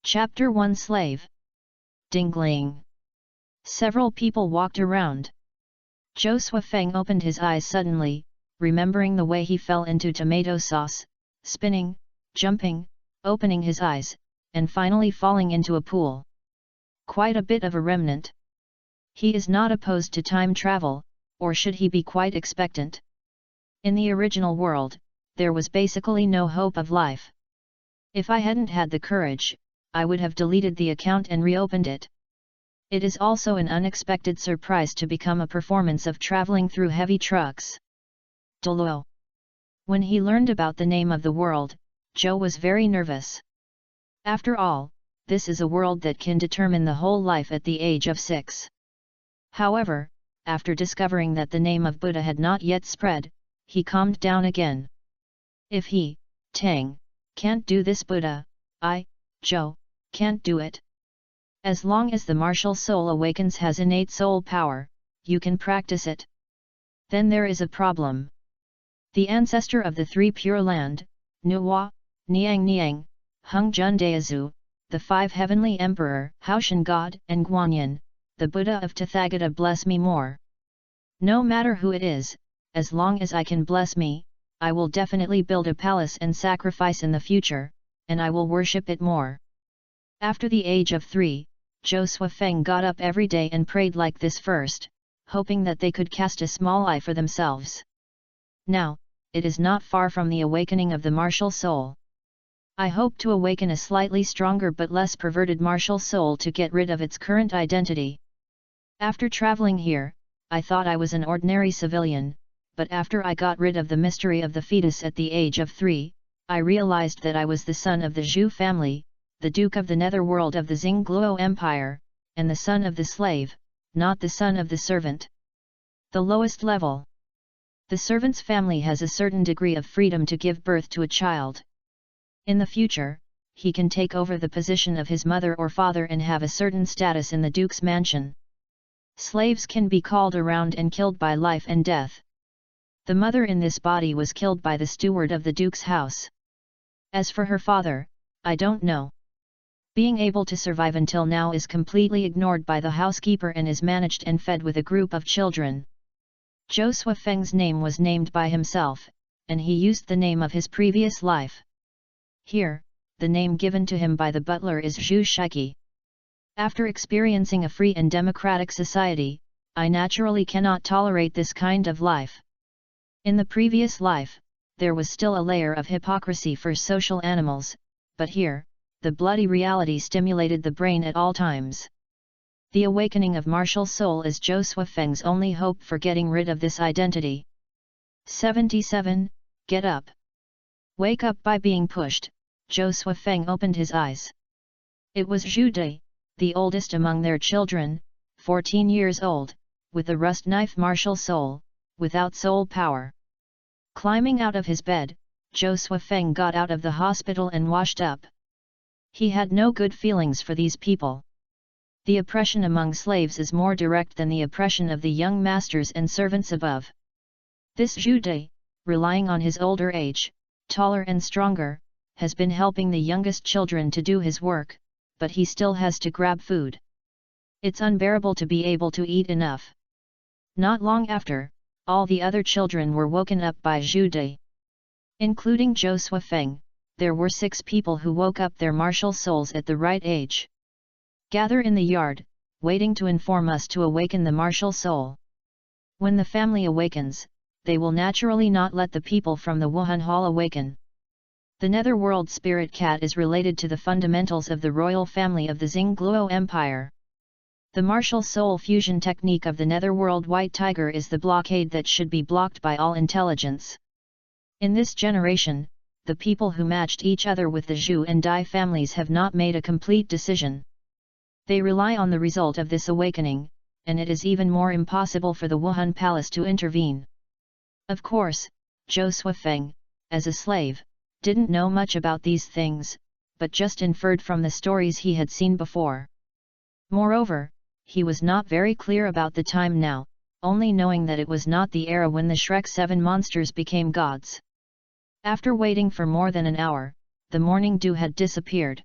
Chapter 1 Slave. Dingling. Several people walked around. Zhou Suifeng opened his eyes suddenly, remembering the way he fell into tomato sauce, spinning, jumping, opening his eyes, and finally falling into a pool. Quite a bit of a remnant. He is not opposed to time travel, or should he be quite expectant? In the original world, there was basically no hope of life. If I hadn't had the courage, I would have deleted the account and reopened it. It is also an unexpected surprise to become a performance of traveling through heavy trucks. Douluo. When he learned about the name of the world, Zhou was very nervous. After all, this is a world that can determine the whole life at the age of 6. However, after discovering that the name of Buddha had not yet spread, he calmed down again. If he, Tang, can't do this, Buddha, I, Zhou, can't do it. As long as the martial soul awakens has innate soul power, you can practice it. Then there is a problem. The ancestor of the three Pure Land, Nuwa, Niang Niang, Hung Jun Daezu, the 5 heavenly emperor, Haoshan God, and Guanyin, the Buddha of Tathagata, bless me more. No matter who it is, as long as I can bless me, I will definitely build a palace and sacrifice in the future, and I will worship it more. After the age of 3, Zhou Suifeng got up every day and prayed like this first, hoping that they could cast a small eye for themselves. Now, it is not far from the awakening of the martial soul. I hope to awaken a slightly stronger but less perverted martial soul to get rid of its current identity. After traveling here, I thought I was an ordinary civilian, but after I got rid of the mystery of the fetus at the age of 3, I realized that I was the son of the Zhu family, the Duke of the Netherworld of the Xingluo Empire, and the son of the slave, not the son of the servant. The lowest level. The servant's family has a certain degree of freedom to give birth to a child. In the future, he can take over the position of his mother or father and have a certain status in the Duke's mansion. Slaves can be called around and killed by life and death. The mother in this body was killed by the steward of the Duke's house. As for her father, I don't know. Being able to survive until now is completely ignored by the housekeeper and is managed and fed with a group of children. Zhou Suifeng's name was named by himself, and he used the name of his previous life. Here, the name given to him by the butler is Zhu Shiki. After experiencing a free and democratic society, I naturally cannot tolerate this kind of life. In the previous life, there was still a layer of hypocrisy for social animals, but here, the bloody reality stimulated the brain at all times. The awakening of martial soul is Zhou Suifeng's only hope for getting rid of this identity. 77. Get up. Wake up by being pushed. Zhou Suifeng opened his eyes. It was Zhu Dai, the oldest among their children, 14 years old, with a rust knife martial soul, without soul power. Climbing out of his bed, Zhou Suifeng got out of the hospital and washed up. He had no good feelings for these people. The oppression among slaves is more direct than the oppression of the young masters and servants above. This Zhu Dai, relying on his older age, taller and stronger, has been helping the youngest children to do his work, but he still has to grab food. It's unbearable to be able to eat enough. Not long after, all the other children were woken up by Zhu Dai. Including Zhou Suifeng, there were 6 people who woke up their martial souls at the right age. Gather in the yard, waiting to inform us to awaken the martial soul. When the family awakens, they will naturally not let the people from the Wuhan Hall awaken. The Netherworld Spirit Cat is related to the fundamentals of the royal family of the Xingluo Empire. The martial soul fusion technique of the Netherworld White Tiger is the blockade that should be blocked by all intelligence. In this generation, the people who matched each other with the Zhu and Dai families have not made a complete decision. They rely on the result of this awakening, and it is even more impossible for the Wuhan Palace to intervene. Of course, Zhou Suifeng, as a slave, didn't know much about these things, but just inferred from the stories he had seen before. Moreover, he was not very clear about the time now, only knowing that it was not the era when the Shrek 7 monsters became gods. After waiting for more than an hour, the morning dew had disappeared.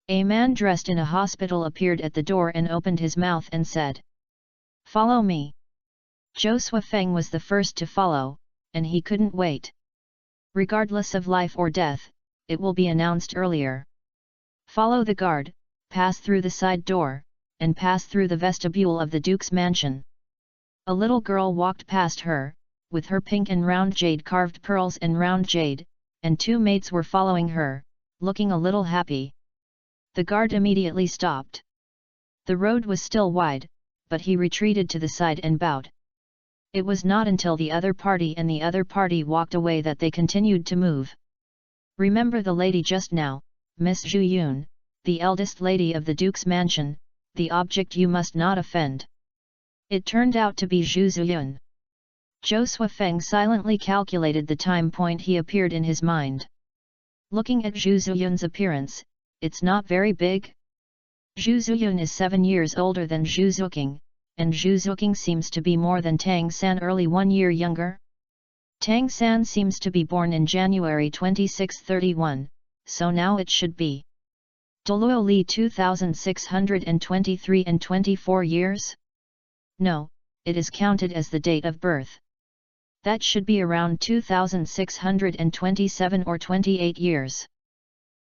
A man dressed in a hospital appeared at the door and opened his mouth and said, "Follow me." Zhou Suifeng was the first to follow, and he couldn't wait. Regardless of life or death, it will be announced earlier. Follow the guard, pass through the side door, and pass through the vestibule of the Duke's mansion. A little girl walked past her, with her pink and round jade carved pearls and round jade, and two maids were following her, looking a little happy. The guard immediately stopped. The road was still wide, but he retreated to the side and bowed. It was not until the other party and the other party walked away that they continued to move. "Remember the lady just now, Miss Zhu Yun, the eldest lady of the Duke's mansion, the object you must not offend." It turned out to be Zhu Ziyun. Zhou Suifeng silently calculated the time point he appeared in his mind. Looking at Zhu Ziyun's appearance, it's not very big. Zhu Ziyun is 7 years older than Zhu Zuqing, and Zhu Zuqing seems to be more than Tang San early 1 year younger. Tang San seems to be born in January 2631, so now it should be Douluo Li 2623 and 24 years? No, it is counted as the date of birth. That should be around 2627 or 28 years.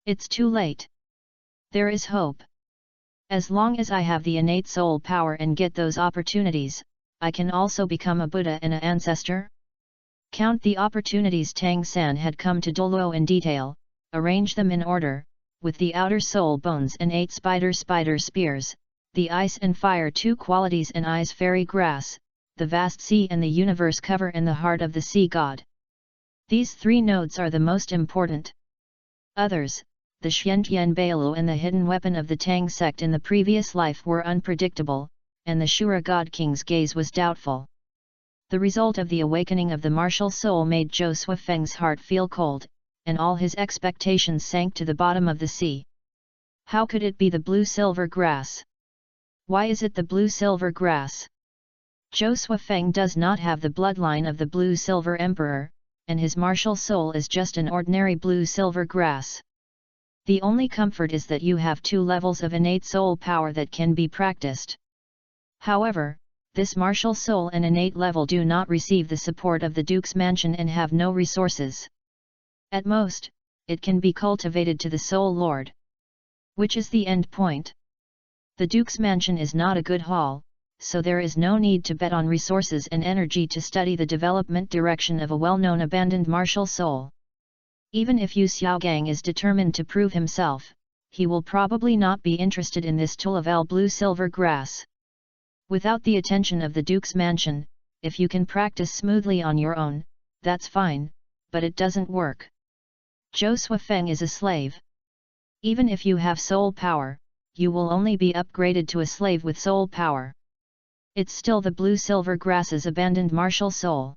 It's too late. There is hope. As long as I have the innate soul power and get those opportunities, I can also become a Buddha and an ancestor. Count the opportunities. Tang San had come to Douluo in detail, arrange them in order, with the outer soul bones and 8 spider spears, the ice and fire 2 qualities and eyes fairy grass, the vast sea and the universe cover and the heart of the sea god. These 3 nodes are the most important. Others, the Xiantian Bailu and the hidden weapon of the Tang sect in the previous life were unpredictable, and the Shura God King's gaze was doubtful. The result of the awakening of the martial soul made Zhou Suifeng's heart feel cold, and all his expectations sank to the bottom of the sea. How could it be the blue-silver grass? Why is it the blue-silver grass? Zhou Suifeng does not have the bloodline of the blue-silver emperor, and his martial soul is just an ordinary blue-silver grass. The only comfort is that you have 2 levels of innate soul power that can be practiced. However, this martial soul and innate level do not receive the support of the Duke's mansion and have no resources. At most, it can be cultivated to the Soul Lord. Which is the end point. The Duke's mansion is not a good hall, so there is no need to bet on resources and energy to study the development direction of a well-known abandoned martial soul. Even if Yu Xiaogang is determined to prove himself, he will probably not be interested in this Tulavel blue-silver grass. Without the attention of the Duke's mansion, if you can practice smoothly on your own, that's fine, but it doesn't work. Zhou Suifeng is a slave. Even if you have soul power, you will only be upgraded to a slave with soul power. It's still the blue-silver grass's abandoned martial soul.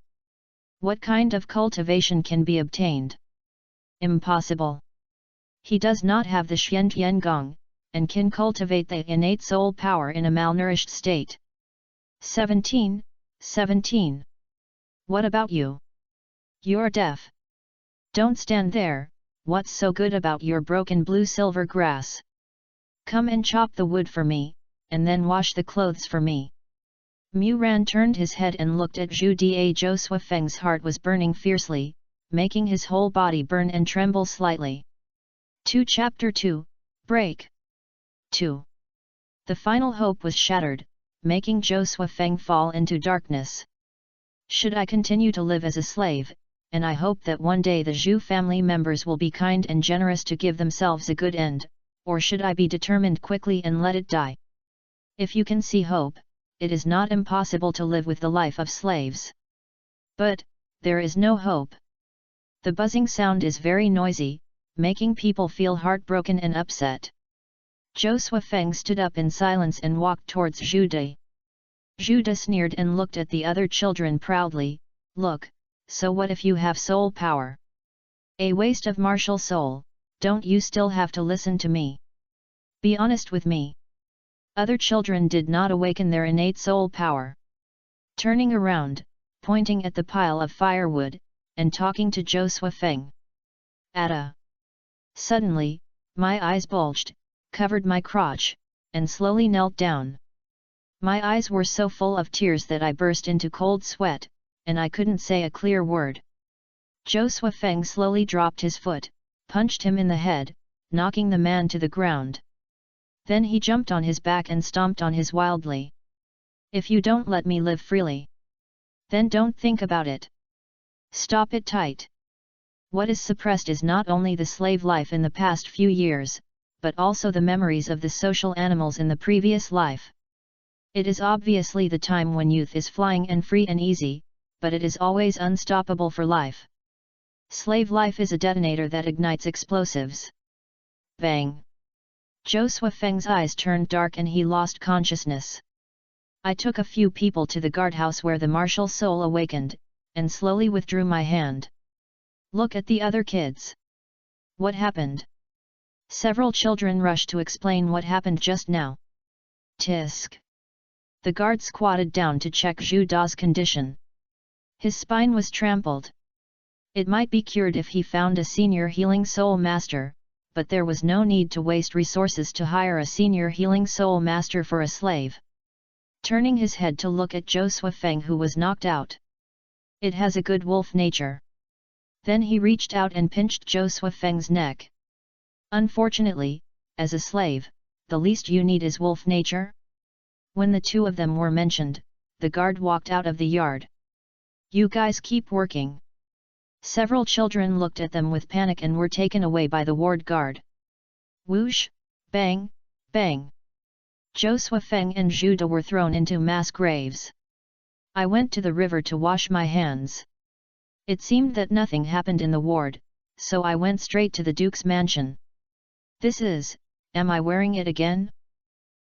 What kind of cultivation can be obtained? Impossible. He does not have the Xiantian Gong, and can cultivate the innate soul power in a malnourished state. 17. What about you? You're deaf. Don't stand there, what's so good about your broken blue-silver grass? Come and chop the wood for me, and then wash the clothes for me. Mu Ran turned his head and looked at Zhu Da. Zhou Suifeng's heart was burning fiercely, making his whole body burn and tremble slightly. Chapter 2, Break. 2. The final hope was shattered, making Zhou Suifeng fall into darkness. Should I continue to live as a slave, and I hope that one day the Zhu family members will be kind and generous to give themselves a good end, or should I be determined quickly and let it die? If you can see hope, it is not impossible to live with the life of slaves. But, there is no hope. The buzzing sound is very noisy, making people feel heartbroken and upset. Zhou Suifeng stood up in silence and walked towards Zhu Da. Zhu Da sneered and looked at the other children proudly. Look, so what if you have soul power? A waste of martial soul, don't you still have to listen to me? Be honest with me. Other children did not awaken their innate soul power. Turning around, pointing at the pile of firewood, and talking to Zhou Suifeng. Suddenly, my eyes bulged, covered my crotch, and slowly knelt down. My eyes were so full of tears that I burst into cold sweat, and I couldn't say a clear word. Zhou Suifeng slowly dropped his foot, punched him in the head, knocking the man to the ground. Then he jumped on his back and stomped on his wildly. If you don't let me live freely, then don't think about it. Stop it tight. What is suppressed is not only the slave life in the past few years, but also the memories of the social animals in the previous life. It is obviously the time when youth is flying and free and easy, but it is always unstoppable for life. Slave life is a detonator that ignites explosives. Bang! Zhou Suifeng's eyes turned dark and he lost consciousness. I took a few people to the guardhouse where the martial soul awakened, and slowly withdrew my hand. Look at the other kids. What happened? Several children rushed to explain what happened just now. Tisk. The guard squatted down to check Zhu Da's condition. His spine was trampled. It might be cured if he found a senior healing soul master, but there was no need to waste resources to hire a senior healing soul master for a slave. Turning his head to look at Zhou Suifeng who was knocked out. It has a good wolf nature. Then he reached out and pinched Zhou Suifeng's neck. Unfortunately, as a slave, the least you need is wolf nature. When the two of them were mentioned, the guard walked out of the yard. You guys keep working. Several children looked at them with panic and were taken away by the ward guard. Whoosh, bang, bang. Zhou Suifeng and Zhu Da were thrown into mass graves. I went to the river to wash my hands. It seemed that nothing happened in the ward, so I went straight to the Duke's mansion. Am I wearing it again?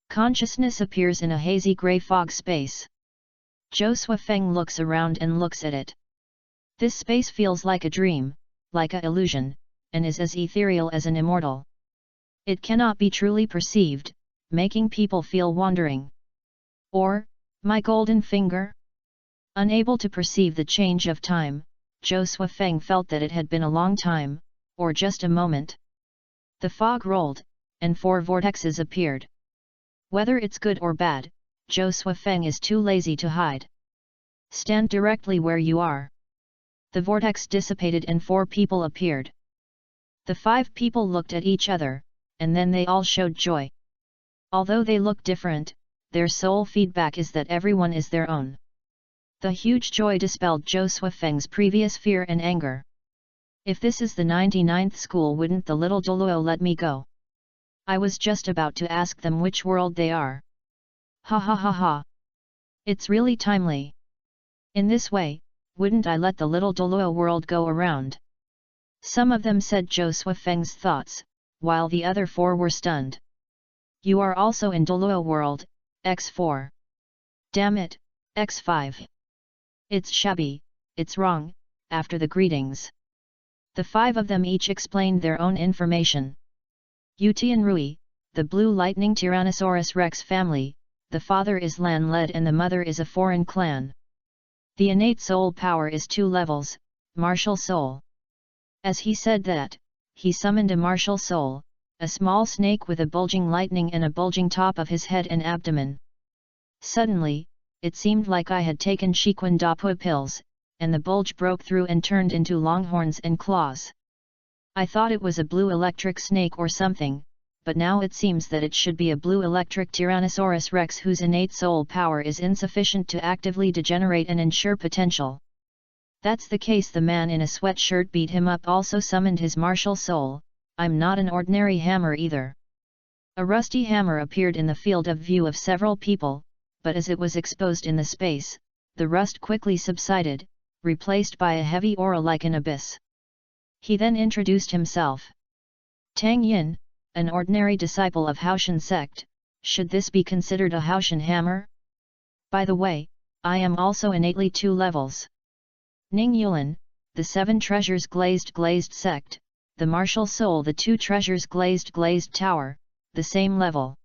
Consciousness appears in a hazy grey fog space. Zhou Suifeng looks around and looks at it. This space feels like a dream, like a illusion, and is as ethereal as an immortal. It cannot be truly perceived, making people feel wandering. Or, my golden finger? Unable to perceive the change of time, Zhou Suifeng felt that it had been a long time, or just a moment. The fog rolled, and 4 vortexes appeared. Whether it's good or bad, Zhou Suifeng is too lazy to hide. Stand directly where you are. The vortex dissipated and 4 people appeared. The 5 people looked at each other, and then they all showed joy. Although they look different, their soul feedback is that everyone is their own. The huge joy dispelled Zhou Suifeng's previous fear and anger. If this is the 99th school, wouldn't the little Douluo let me go? I was just about to ask them which world they are. Ha ha ha ha. It's really timely. In this way, wouldn't I let the little Douluo world go around? Some of them said Zhou Suifeng's thoughts, while the other 4 were stunned. You are also in Douluo world, X4. Damn it, X5. It's shabby, it's wrong, after the greetings. The 5 of them each explained their own information. Utian Rui, the Blue Lightning Tyrannosaurus Rex family, the father is Lan-led and the mother is a foreign clan. The innate soul power is 2 levels, martial soul. As he said that, he summoned a martial soul, a small snake with a bulging lightning and a bulging top of his head and abdomen. Suddenly, it seemed like I had taken Shiquan Dapui pills, and the bulge broke through and turned into long horns and claws. I thought it was a blue electric snake or something, but now it seems that it should be a blue electric Tyrannosaurus Rex whose innate soul power is insufficient to actively degenerate and ensure potential. That's the case. The man in a sweatshirt beat him up also summoned his martial soul. I'm not an ordinary hammer either. A rusty hammer appeared in the field of view of several people, but as it was exposed in the space, the rust quickly subsided, replaced by a heavy aura like an abyss. He then introduced himself. Tang Yin, an ordinary disciple of Haoshan sect, should this be considered a Haoshan hammer? By the way, I am also innately 2 levels. Ning Yulan, the 7 treasures glazed sect, the martial soul the 2 treasures glazed tower, the same level.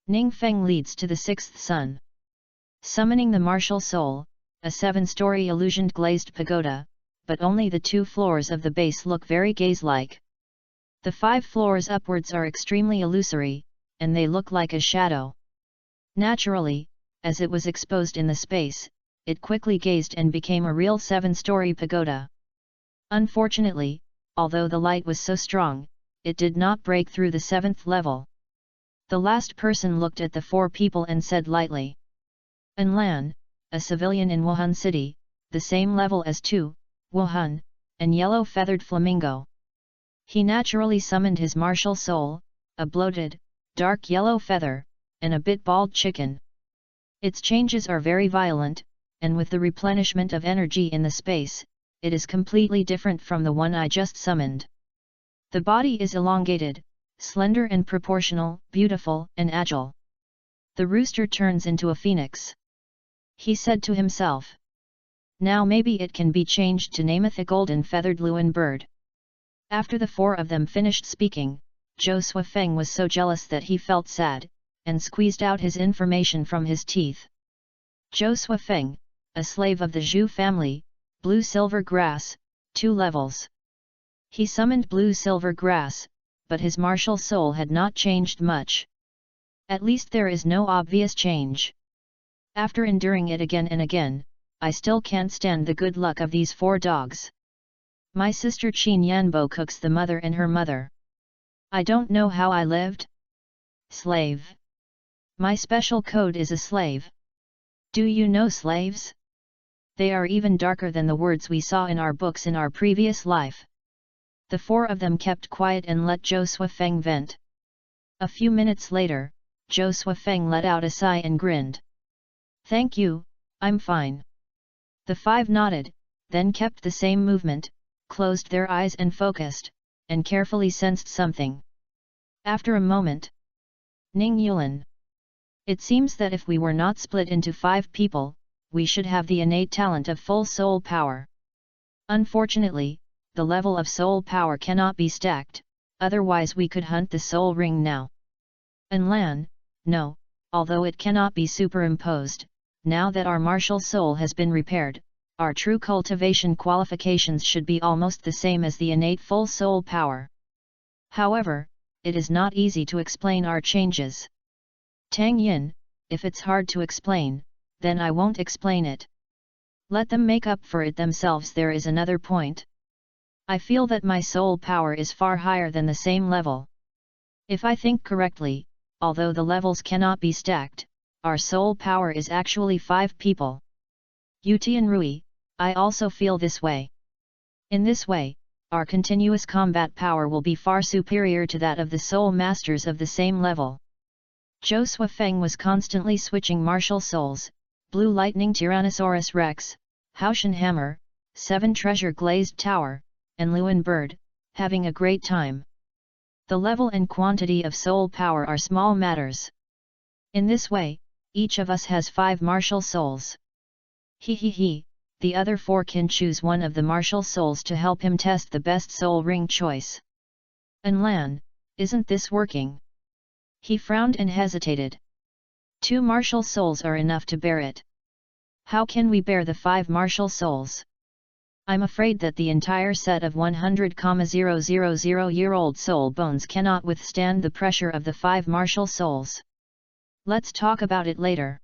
Ning Feng leads to the 6th sun. Summoning the martial soul, a 7-story illusioned glazed pagoda, but only the 2 floors of the base look very gaze-like. The 5 floors upwards are extremely illusory, and they look like a shadow. Naturally, as it was exposed in the space, it quickly gazed and became a real 7-story pagoda. Unfortunately, although the light was so strong, it did not break through the 7th level. The last person looked at the 4 people and said lightly, "Lan, a civilian in Wuhan City, the same level as 2, Wuhan, and Yellow-Feathered Flamingo." He naturally summoned his martial soul, a bloated, dark yellow feather, and a bit bald chicken. Its changes are very violent, and with the replenishment of energy in the space, it is completely different from the one I just summoned. The body is elongated, slender and proportional, beautiful and agile. The rooster turns into a phoenix. He said to himself. Now maybe it can be changed to nameth a golden-feathered loon bird. After the 4 of them finished speaking, Zhou Suifeng was so jealous that he felt sad, and squeezed out his information from his teeth. Zhou Suifeng, a slave of the Zhu family, blue-silver grass, 2 levels. He summoned blue-silver grass, but his martial soul had not changed much. At least there is no obvious change. After enduring it again and again, I still can't stand the good luck of these 4 dogs. My sister Qin Yanbo cooks the mother and her mother. I don't know how I lived. Slave. My special code is a slave. Do you know slaves? They are even darker than the words we saw in our books in our previous life. The 4 of them kept quiet and let Zhou Suifeng vent. A few minutes later, Zhou Suifeng let out a sigh and grinned. "Thank you, I'm fine." The 5 nodded, then kept the same movement, closed their eyes and focused, and carefully sensed something. After a moment, "Ning Yuan. It seems that if we were not split into 5 people, we should have the innate talent of full soul power. Unfortunately, the level of soul power cannot be stacked, otherwise we could hunt the soul ring now. Lan, no, although it cannot be superimposed, now that our martial soul has been repaired, our true cultivation qualifications should be almost the same as the innate full soul power. However, it is not easy to explain our changes. Tang Yin, if it's hard to explain, then I won't explain it. Let them make up for it themselves. There is another point. I feel that my soul power is far higher than the same level. If I think correctly, although the levels cannot be stacked, our soul power is actually 5 people. Yutian Rui, I also feel this way. In this way, our continuous combat power will be far superior to that of the soul masters of the same level. Zhou Suifeng was constantly switching martial souls, Blue Lightning Tyrannosaurus Rex, Haoshan Hammer, 7 Treasure Glazed Tower, and Luan Bird, having a great time. The level and quantity of soul power are small matters. In this way, each of us has 5 martial souls. He, the other 4 can choose one of the martial souls to help him test the best soul ring choice. Lan, isn't this working? He frowned and hesitated. 2 martial souls are enough to bear it. How can we bear the 5 martial souls? I'm afraid that the entire set of 100,000-year-old soul bones cannot withstand the pressure of the 5 martial souls. Let's talk about it later.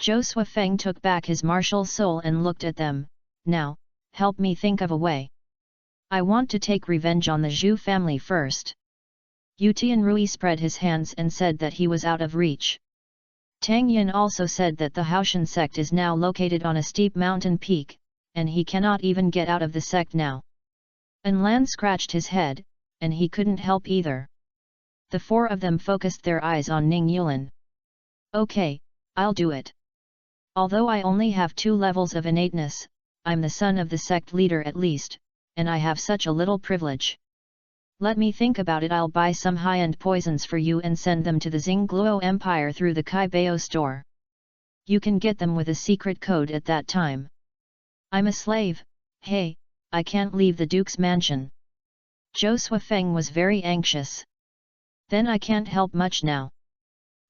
Zhou Suifeng took back his martial soul and looked at them. Now, help me think of a way. I want to take revenge on the Zhu family first. Yutian Rui spread his hands and said that he was out of reach. Tang Yin also said that the Haoshan sect is now located on a steep mountain peak, and he cannot even get out of the sect now. Lan scratched his head, and he couldn't help either. The 4 of them focused their eyes on Ning Yuan. Okay, I'll do it. Although I only have 2 levels of innateness, I'm the son of the sect leader at least, and I have such a little privilege. Let me think about it. I'll buy some high-end poisons for you and send them to the Xingluo Empire through the Kaibao store. You can get them with a secret code at that time. I'm a slave, hey, I can't leave the Duke's mansion. Zhou Suifeng was very anxious. Then I can't help much now.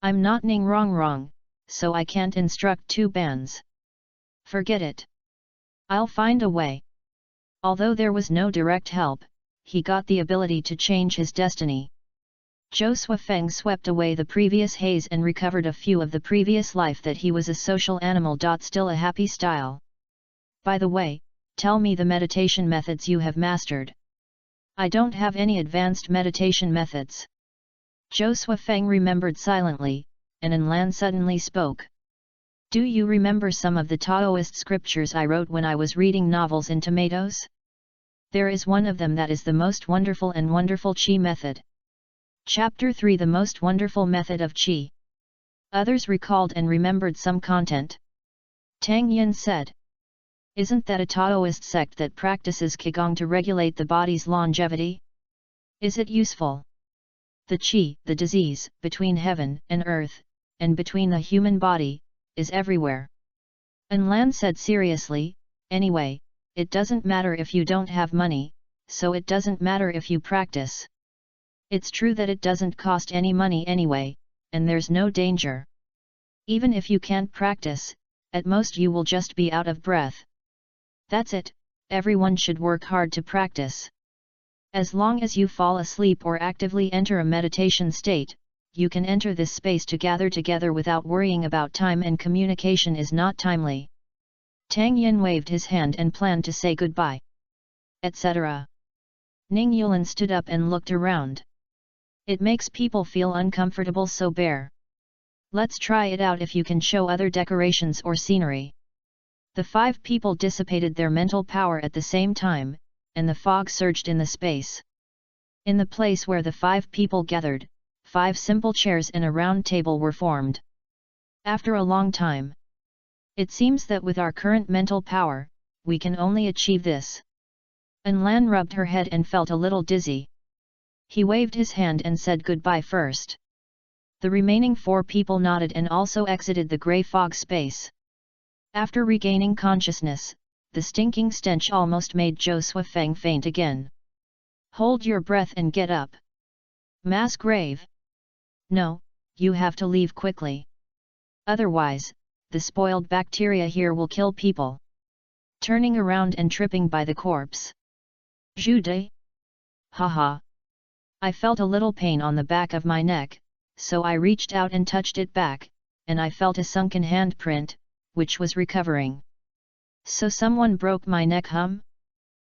I'm not Ning Rongrong, so I can't instruct 2 bands. Forget it. I'll find a way. Although there was no direct help, he got the ability to change his destiny. Zhou Feng swept away the previous haze and recovered a few of the previous life that he was a social animal. Still a happy style. By the way, tell me the meditation methods you have mastered. I don't have any advanced meditation methods. Zhou Feng remembered silently, and Lan suddenly spoke. Do you remember some of the Taoist scriptures I wrote when I was reading novels in tomatoes? There is one of them that is the most wonderful and wonderful Qi method. Chapter 3 The Most Wonderful Method of Qi. Others recalled and remembered some content. Tang Yin said. Isn't that a Taoist sect that practices Qigong to regulate the body's longevity? Is it useful? The Qi, the disease, between heaven and earth, and between the human body, is everywhere. Lan said seriously, anyway, it doesn't matter if you don't have money, so it doesn't matter if you practice. It's true that it doesn't cost any money anyway, and there's no danger. Even if you can't practice, at most you will just be out of breath. That's it, everyone should work hard to practice. As long as you fall asleep or actively enter a meditation state, you can enter this space to gather together without worrying about time, and communication is not timely. Tang Yin waved his hand and planned to say goodbye. Etc. Ning Yulan stood up and looked around. It makes people feel uncomfortable, so bear. Let's try it out if you can show other decorations or scenery. The 5 people dissipated their mental power at the same time, and the fog surged in the space. In the place where the 5 people gathered, 5 simple chairs and a round table were formed. After a long time. It seems that with our current mental power, we can only achieve this. Lan rubbed her head and felt a little dizzy. He waved his hand and said goodbye first. The remaining 4 people nodded and also exited the grey fog space. After regaining consciousness, the stinking stench almost made Zhou Feng faint again. Hold your breath and get up. Mass grave? No, you have to leave quickly. Otherwise, the spoiled bacteria here will kill people. Turning around and tripping by the corpse. Jude? Haha. I felt a little pain on the back of my neck, so I reached out and touched it back, and I felt a sunken handprint, which was recovering. So someone broke my neck,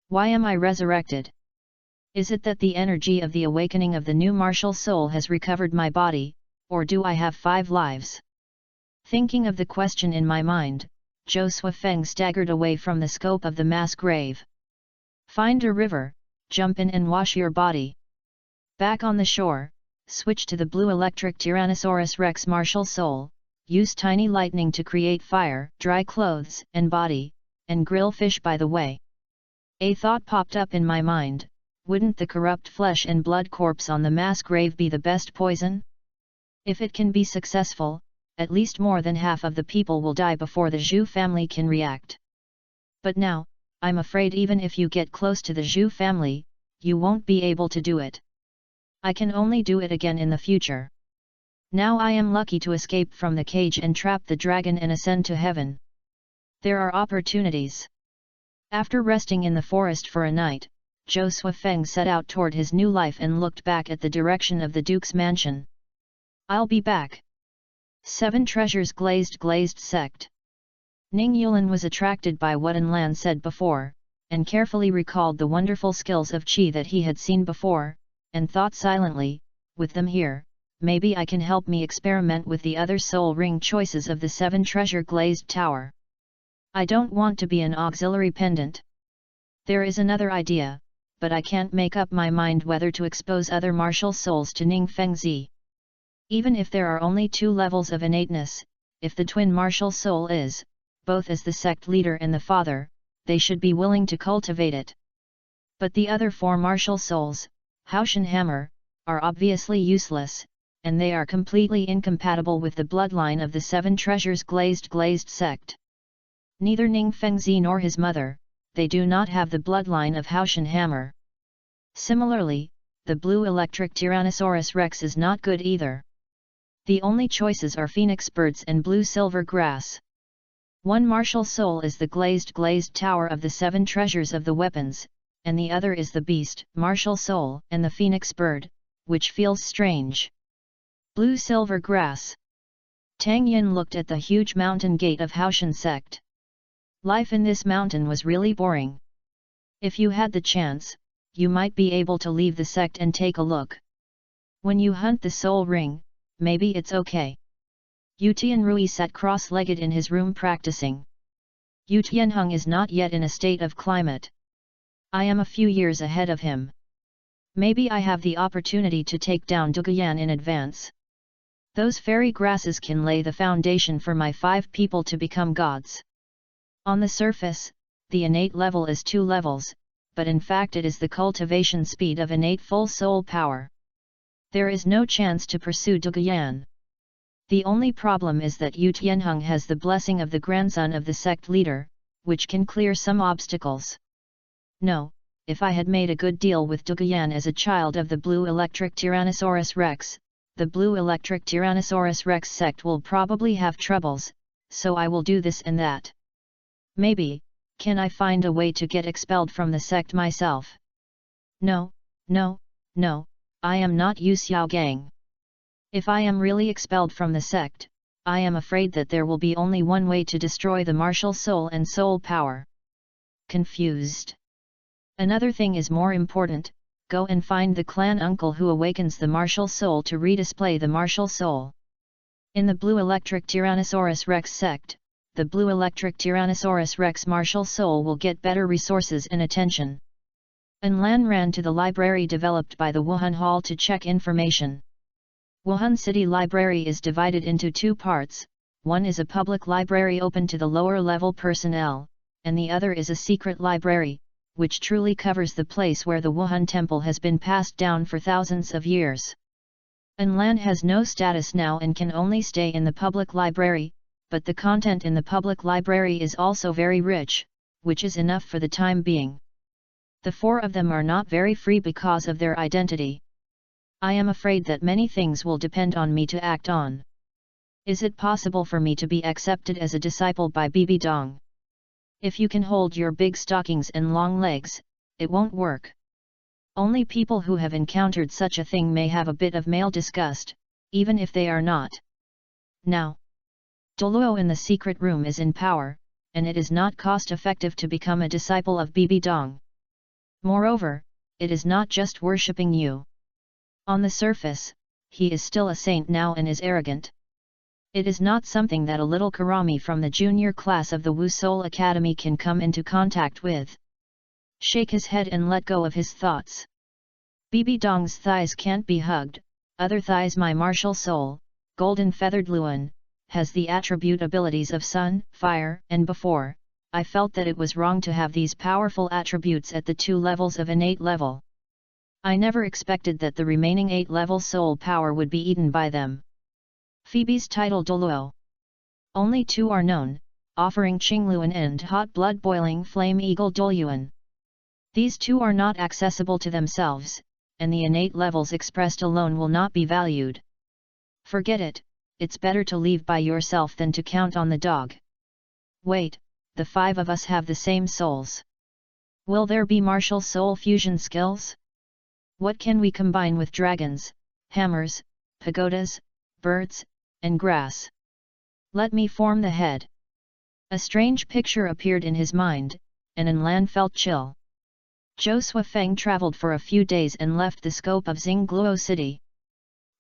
Why am I resurrected? Is it that the energy of the awakening of the new martial soul has recovered my body, or do I have 5 lives? Thinking of the question in my mind, Zhou Feng staggered away from the scope of the mass grave. Find a river, jump in and wash your body. Back on the shore, switch to the blue electric Tyrannosaurus Rex martial soul, use tiny lightning to create fire, dry clothes and body, and grill fish by the way. A thought popped up in my mind, wouldn't the corrupt flesh and blood corpse on the mass grave be the best poison? If it can be successful, at least more than half of the people will die before the Zhu family can react. But now, I'm afraid even if you get close to the Zhu family, you won't be able to do it. I can only do it again in the future. Now I am lucky to escape from the cage and trap the dragon and ascend to heaven. There are opportunities. After resting in the forest for a night, Zhou Feng set out toward his new life and looked back at the direction of the Duke's mansion. I'll be back. 7 Treasures Glazed Sect. Ning Yulan was attracted by what Lan said before, and carefully recalled the wonderful skills of Qi that he had seen before, and thought silently, with them here, maybe I can help me experiment with the other soul ring choices of the 7 Treasure Glazed Tower. I don't want to be an auxiliary pendant. There is another idea, but I can't make up my mind whether to expose other martial souls to Ning Fengzi. Even if there are only 2 levels of innateness, if the twin martial soul is, both as the sect leader and the father, they should be willing to cultivate it. But the other 4 martial souls, House and Hammer, are obviously useless, and they are completely incompatible with the bloodline of the 7 Treasures Glazed sect. Neither Ning Fengzi nor his mother, they do not have the bloodline of House and Hammer. Similarly, the blue electric Tyrannosaurus Rex is not good either. The only choices are Phoenix Birds and Blue Silver Grass. One martial soul is the glazed tower of the 7 treasures of the weapons, and the other is the beast, martial soul, and the phoenix bird, which feels strange. Blue-silver grass. Tang Yin looked at the huge mountain gate of Haoshan sect. Life in this mountain was really boring. If you had the chance, you might be able to leave the sect and take a look. When you hunt the soul ring, maybe it's okay. Yu Tianrui sat cross-legged in his room practicing. Yu Tianheng is not yet in a state of climate. I am a few years ahead of him. Maybe I have the opportunity to take down Duguyan in advance. Those fairy grasses can lay the foundation for my 5 people to become gods. On the surface, the innate level is 2 levels, but in fact it is the cultivation speed of innate full soul power. There is no chance to pursue Duguyan. The only problem is that Yu Tianheng has the blessing of the grandson of the sect leader, which can clear some obstacles. No, if I had made a good deal with Duguyan as a child of the Blue Electric Tyrannosaurus Rex, the Blue Electric Tyrannosaurus Rex sect will probably have troubles, so I will do this and that. Maybe, can I find a way to get expelled from the sect myself? No, I am not Yu Xiaogang. If I am really expelled from the sect, I am afraid that there will be only one way to destroy the martial soul and soul power. Confused. Another thing is more important, go and find the clan uncle who awakens the martial soul to redisplay the martial soul. In the Blue Electric Tyrannosaurus Rex sect, the Blue Electric Tyrannosaurus Rex martial soul will get better resources and attention. Lan ran to the library developed by the Wuhan Hall to check information. Wuhan City Library is divided into 2 parts, one is a public library open to the lower-level personnel, and the other is a secret library, which truly covers the place where the Wuhan Temple has been passed down for thousands of years. Lan has no status now and can only stay in the public library, but the content in the public library is also very rich, which is enough for the time being. The 4 of them are not very free because of their identity. I am afraid that many things will depend on me to act on. Is it possible for me to be accepted as a disciple by Bibi Dong? If you can hold your big stockings and long legs, it won't work. Only people who have encountered such a thing may have a bit of male disgust, even if they are not. Now, Douluo in the secret room is in power, and it is not cost-effective to become a disciple of Bibi Dong. Moreover, it is not just worshipping you. On the surface, he is still a saint now and is arrogant. It is not something that a little Karami from the junior class of the Wu Soul Academy can come into contact with. Shake his head and let go of his thoughts. Bibi Dong's thighs can't be hugged, other thighs my martial soul, golden feathered Luan, has the attribute abilities of sun, fire, and before, I felt that it was wrong to have these powerful attributes at the 2 levels of innate level. I never expected that the remaining 8-level soul power would be eaten by them. Phoebe's title Douluo. Only 2 are known, offering Qingluan and hot blood boiling flame eagle Douluan. These 2 are not accessible to themselves, and the innate levels expressed alone will not be valued. Forget it, it's better to leave by yourself than to count on the dog. Wait, the 5 of us have the same souls. Will there be martial soul fusion skills? What can we combine with dragons, hammers, pagodas, birds, and grass? Let me form the head. A strange picture appeared in his mind, and Lan felt chill. Zhou Suifeng traveled for a few days and left the scope of Xingluo City.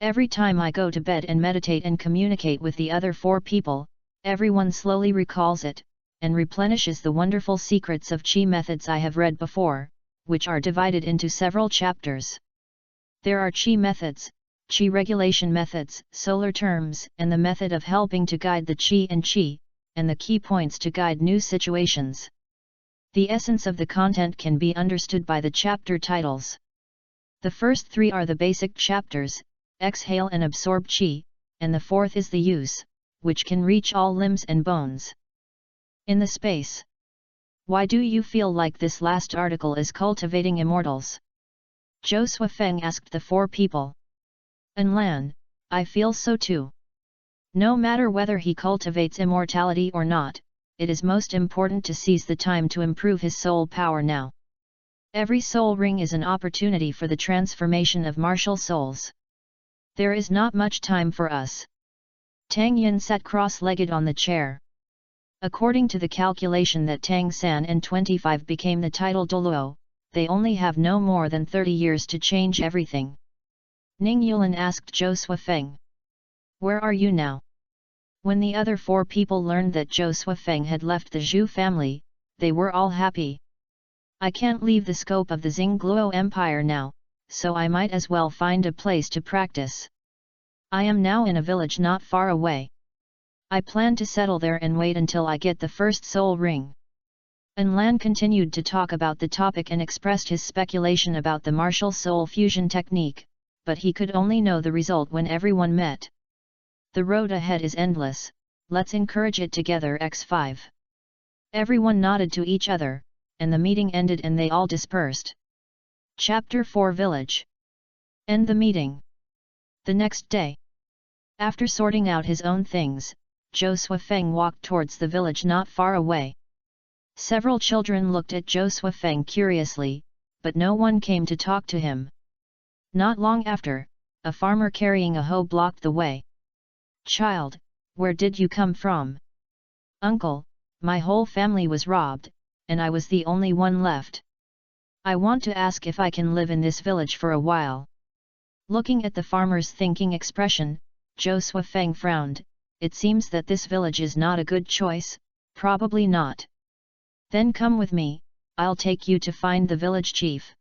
Every time I go to bed and meditate and communicate with the other 4 people, everyone slowly recalls it, and replenishes the wonderful secrets of Qi methods I have read before, which are divided into several chapters. There are Qi methods, Qi regulation methods, solar terms, and the method of helping to guide the Qi, and the key points to guide new situations. The essence of the content can be understood by the chapter titles. The first 3 are the basic chapters, exhale and absorb Qi, and the 4th is the use, which can reach all limbs and bones. In the space. Why do you feel like this last article is cultivating immortals? Zhou Suifeng asked the 4 people. Lan, I feel so too. No matter whether he cultivates immortality or not, it is most important to seize the time to improve his soul power now. Every soul ring is an opportunity for the transformation of martial souls. There is not much time for us. Tang Yin sat cross-legged on the chair. According to the calculation that Tang San and 25 became the title Douluo, they only have no more than 30 years to change everything. Ning Yulin asked Zhou Suifeng. Where are you now? When the other 4 people learned that Zhou Suifeng had left the Zhu family, they were all happy. I can't leave the scope of the Xingluo Empire now, so I might as well find a place to practice. I am now in a village not far away. I plan to settle there and wait until I get the first soul ring. An Lan continued to talk about the topic and expressed his speculation about the martial soul fusion technique, but he could only know the result when everyone met. The road ahead is endless, let's encourage it together x5. Everyone nodded to each other, and the meeting ended and they all dispersed. Chapter 4 Village. End the meeting. The next day, after sorting out his own things, Zhou Suifeng walked towards the village not far away. Several children looked at Zhou Suifeng curiously, but no one came to talk to him. Not long after, a farmer carrying a hoe blocked the way. Child, where did you come from? Uncle, my whole family was robbed, and I was the only one left. I want to ask if I can live in this village for a while. Looking at the farmer's thinking expression, Zhou Suifeng frowned. It seems that this village is not a good choice, probably not. Then come with me, I'll take you to find the village chief.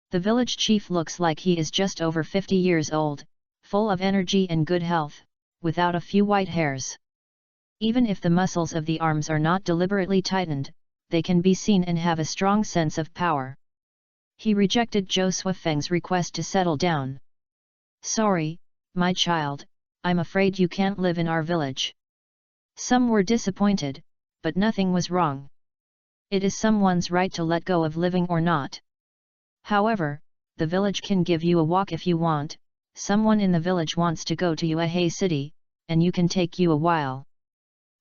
The village chief looks like he is just over 50 years old, full of energy and good health, without a few white hairs. Even if the muscles of the arms are not deliberately tightened, they can be seen and have a strong sense of power. He rejected Zhou Suifeng's request to settle down. Sorry, my child, I'm afraid you can't live in our village. Some were disappointed, but nothing was wrong. It is someone's right to let go of living or not. However, the village can give you a walk if you want. Someone in the village wants to go to Yuehei City, and you can take you a while.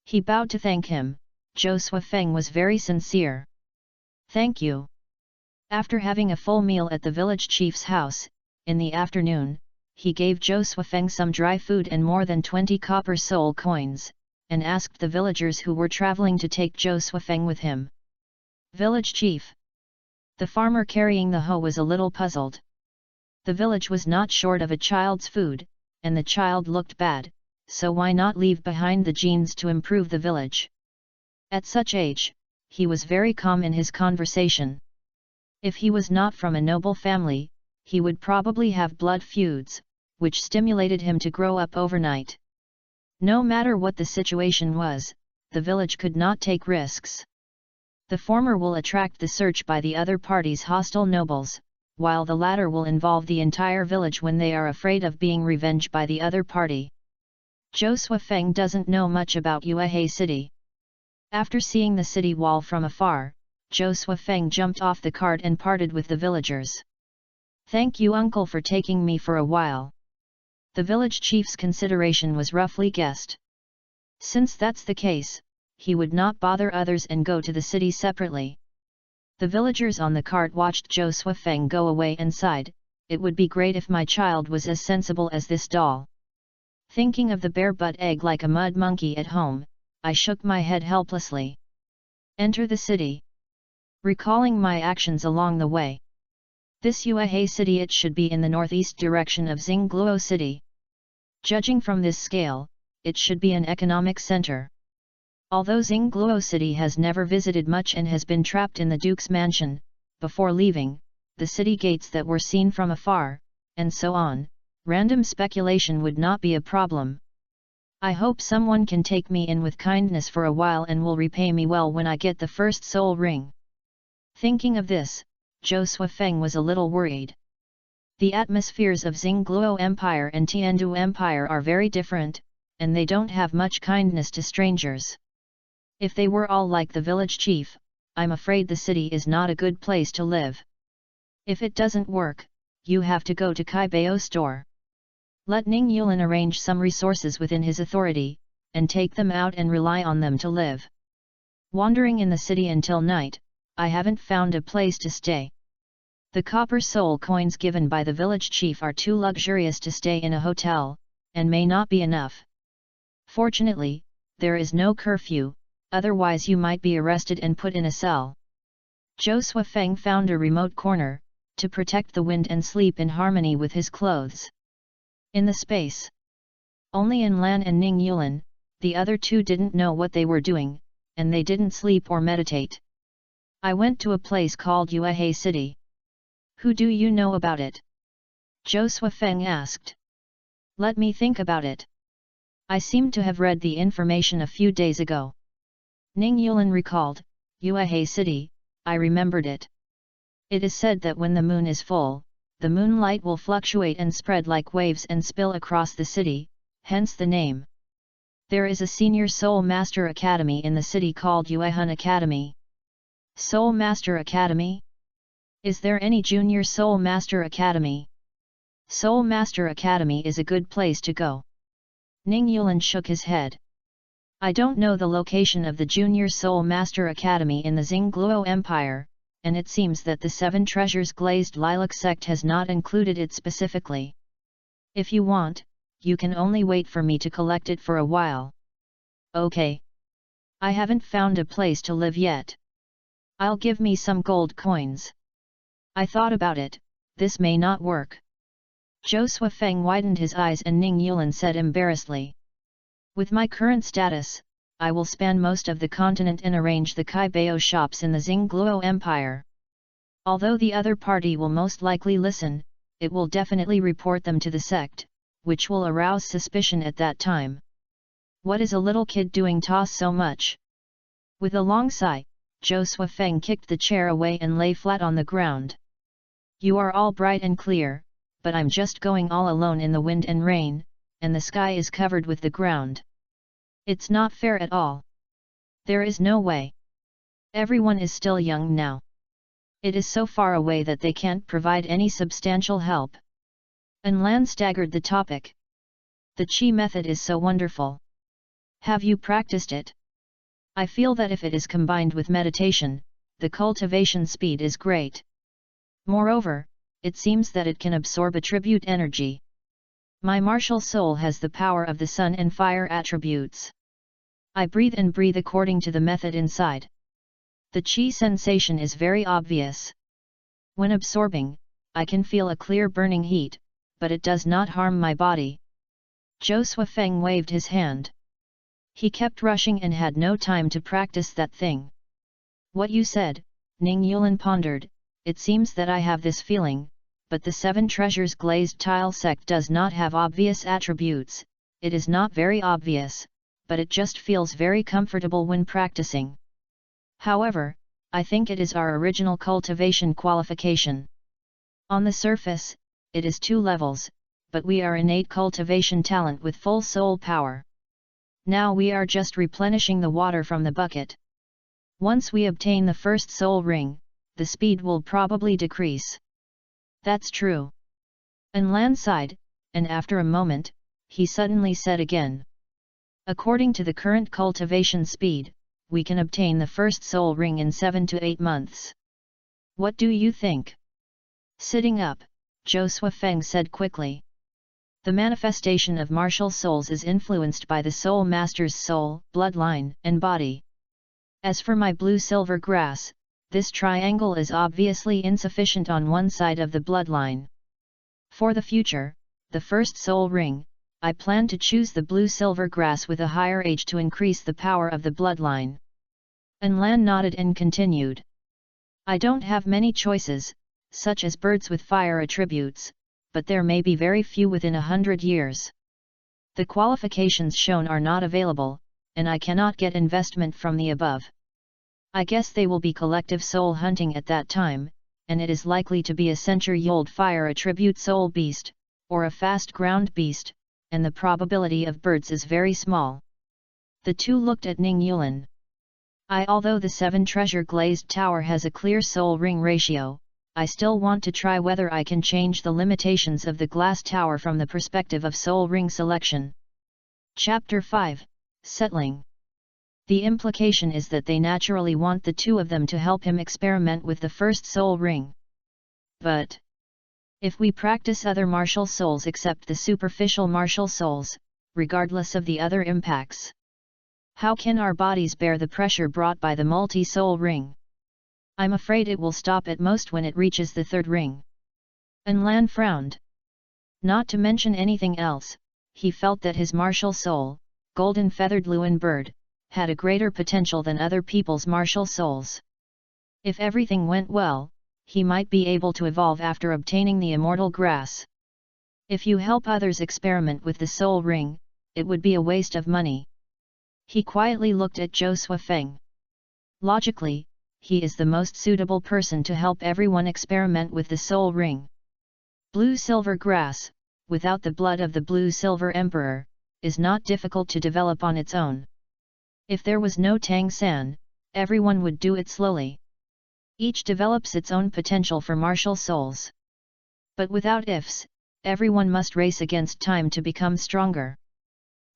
He bowed to thank him. Zhou Suifeng was very sincere. Thank you. After having a full meal at the village chief's house, in the afternoon, he gave Zhou Suifeng some dry food and more than 20 copper soul coins, and asked the villagers who were traveling to take Zhou Suifeng with him. Village chief. The farmer carrying the hoe was a little puzzled. The village was not short of a child's food, and the child looked bad, so why not leave behind the genes to improve the village? At such age, he was very calm in his conversation. If he was not from a noble family, he would probably have blood feuds, which stimulated him to grow up overnight. No matter what the situation was, the village could not take risks. The former will attract the search by the other party's hostile nobles, while the latter will involve the entire village when they are afraid of being revenged by the other party. Zhou Suifeng doesn't know much about Yuehei City. After seeing the city wall from afar, Zhou Suifeng jumped off the cart and parted with the villagers. Thank you, uncle, for taking me for a while. The village chief's consideration was roughly guessed. Since that's the case, he would not bother others and go to the city separately. The villagers on the cart watched Zhou Suifeng go away and sighed, it would be great if my child was as sensible as this doll. Thinking of the bare butt egg like a mud monkey at home, I shook my head helplessly. Enter the city. Recalling my actions along the way. This Yuehei City, it should be in the northeast direction of Xingluo City. Judging from this scale, it should be an economic center. Although Xingluo City has never visited much and has been trapped in the Duke's mansion, before leaving, the city gates that were seen from afar, and so on, random speculation would not be a problem. I hope someone can take me in with kindness for a while and will repay me well when I get the first soul ring. Thinking of this, Zhou Suifeng was a little worried. The atmospheres of Xingluo Empire and Tiandu Empire are very different, and they don't have much kindness to strangers. If they were all like the village chief, I'm afraid the city is not a good place to live. If it doesn't work, you have to go to Kaibao store. Let Ning Yulin arrange some resources within his authority, and take them out and rely on them to live. Wandering in the city until night, I haven't found a place to stay. The copper soul coins given by the village chief are too luxurious to stay in a hotel, and may not be enough. Fortunately, there is no curfew, otherwise you might be arrested and put in a cell. Zhou Suifeng found a remote corner, to protect the wind and sleep in harmony with his clothes. In the space, only Lan and Ning Yulan, the other two didn't know what they were doing, and they didn't sleep or meditate. I went to a place called Yuehei City. Who do you know about it? Zhou Suifeng asked. Let me think about it. I seem to have read the information a few days ago. Ning Yulan recalled, Yuehei City, I remembered it. It is said that when the moon is full, the moonlight will fluctuate and spread like waves and spill across the city, hence the name. There is a senior Soul Master Academy in the city called Yuehun Academy. Soul Master Academy? Is there any Junior Soul Master Academy? Soul Master Academy is a good place to go. Ning Yulan shook his head. I don't know the location of the Junior Soul Master Academy in the Xingluo Empire, and it seems that the Seven Treasures Glazed Lilac sect has not included it specifically. If you want, you can only wait for me to collect it for a while. Okay. I haven't found a place to live yet. I'll give me some gold coins. I thought about it, this may not work. Zhou Suifeng widened his eyes and Ning Yulan said embarrassedly. With my current status, I will span most of the continent and arrange the Kaibao shops in the Xingluo Empire. Although the other party will most likely listen, it will definitely report them to the sect, which will arouse suspicion at that time. What is a little kid doing toss so much? With a long sigh, Zhou Suifeng kicked the chair away and lay flat on the ground. You are all bright and clear, but I'm just going all alone in the wind and rain, and the sky is covered with the ground. It's not fair at all. There is no way. Everyone is still young now. It is so far away that they can't provide any substantial help. Lan staggered the topic. The Qi method is so wonderful. Have you practiced it? I feel that if it is combined with meditation, the cultivation speed is great. Moreover, it seems that it can absorb attribute energy. My martial soul has the power of the sun and fire attributes. I breathe and breathe according to the method inside. The Qi sensation is very obvious. When absorbing, I can feel a clear burning heat, but it does not harm my body. Zhou Suifeng waved his hand. He kept rushing and had no time to practice that thing. What you said, Ning Yulan pondered, it seems that I have this feeling, but the Seven Treasures Glazed Tile sect does not have obvious attributes, it is not very obvious, but it just feels very comfortable when practicing. However, I think it is our original cultivation qualification. On the surface, it is 2 levels, but we are innate cultivation talent with full soul power. Now we are just replenishing the water from the bucket. Once we obtain the first soul ring, the speed will probably decrease. That's true. Lan sighed, and after a moment, he suddenly said again. According to the current cultivation speed, we can obtain the first soul ring in 7 to 8 months. What do you think? Sitting up, Zhou Suifeng said quickly. The manifestation of martial souls is influenced by the soul master's soul, bloodline, and body. As for my blue-silver grass, this triangle is obviously insufficient on one side of the bloodline. For the future, the first soul ring, I plan to choose the blue-silver grass with a higher age to increase the power of the bloodline. Lan nodded and continued. I don't have many choices, such as birds with fire attributes, but there may be very few within 100 years. The qualifications shown are not available, and I cannot get investment from the above. I guess they will be collective soul hunting at that time, and it is likely to be a century-old fire attribute soul beast, or a fast ground beast, and the probability of birds is very small. The two looked at Ning Yulan. Although the 7 treasure glazed tower has a clear soul ring ratio, I still want to try whether I can change the limitations of the glass tower from the perspective of soul ring selection. Chapter 5, Settling. The implication is that they naturally want the two of them to help him experiment with the first soul ring. But if we practice other martial souls except the superficial martial souls, regardless of the other impacts, how can our bodies bear the pressure brought by the multi-soul ring? I'm afraid it will stop at most when it reaches the third ring. Lan frowned. Not to mention anything else, he felt that his martial soul, golden feathered Luan bird, had a greater potential than other people's martial souls. If everything went well, he might be able to evolve after obtaining the immortal grass. If you help others experiment with the soul ring, it would be a waste of money. He quietly looked at Zhou Suifeng. Logically, he is the most suitable person to help everyone experiment with the soul ring. Blue-silver grass, without the blood of the blue-silver emperor, is not difficult to develop on its own. If there was no Tang San, everyone would do it slowly. Each develops its own potential for martial souls. But without ifs, everyone must race against time to become stronger.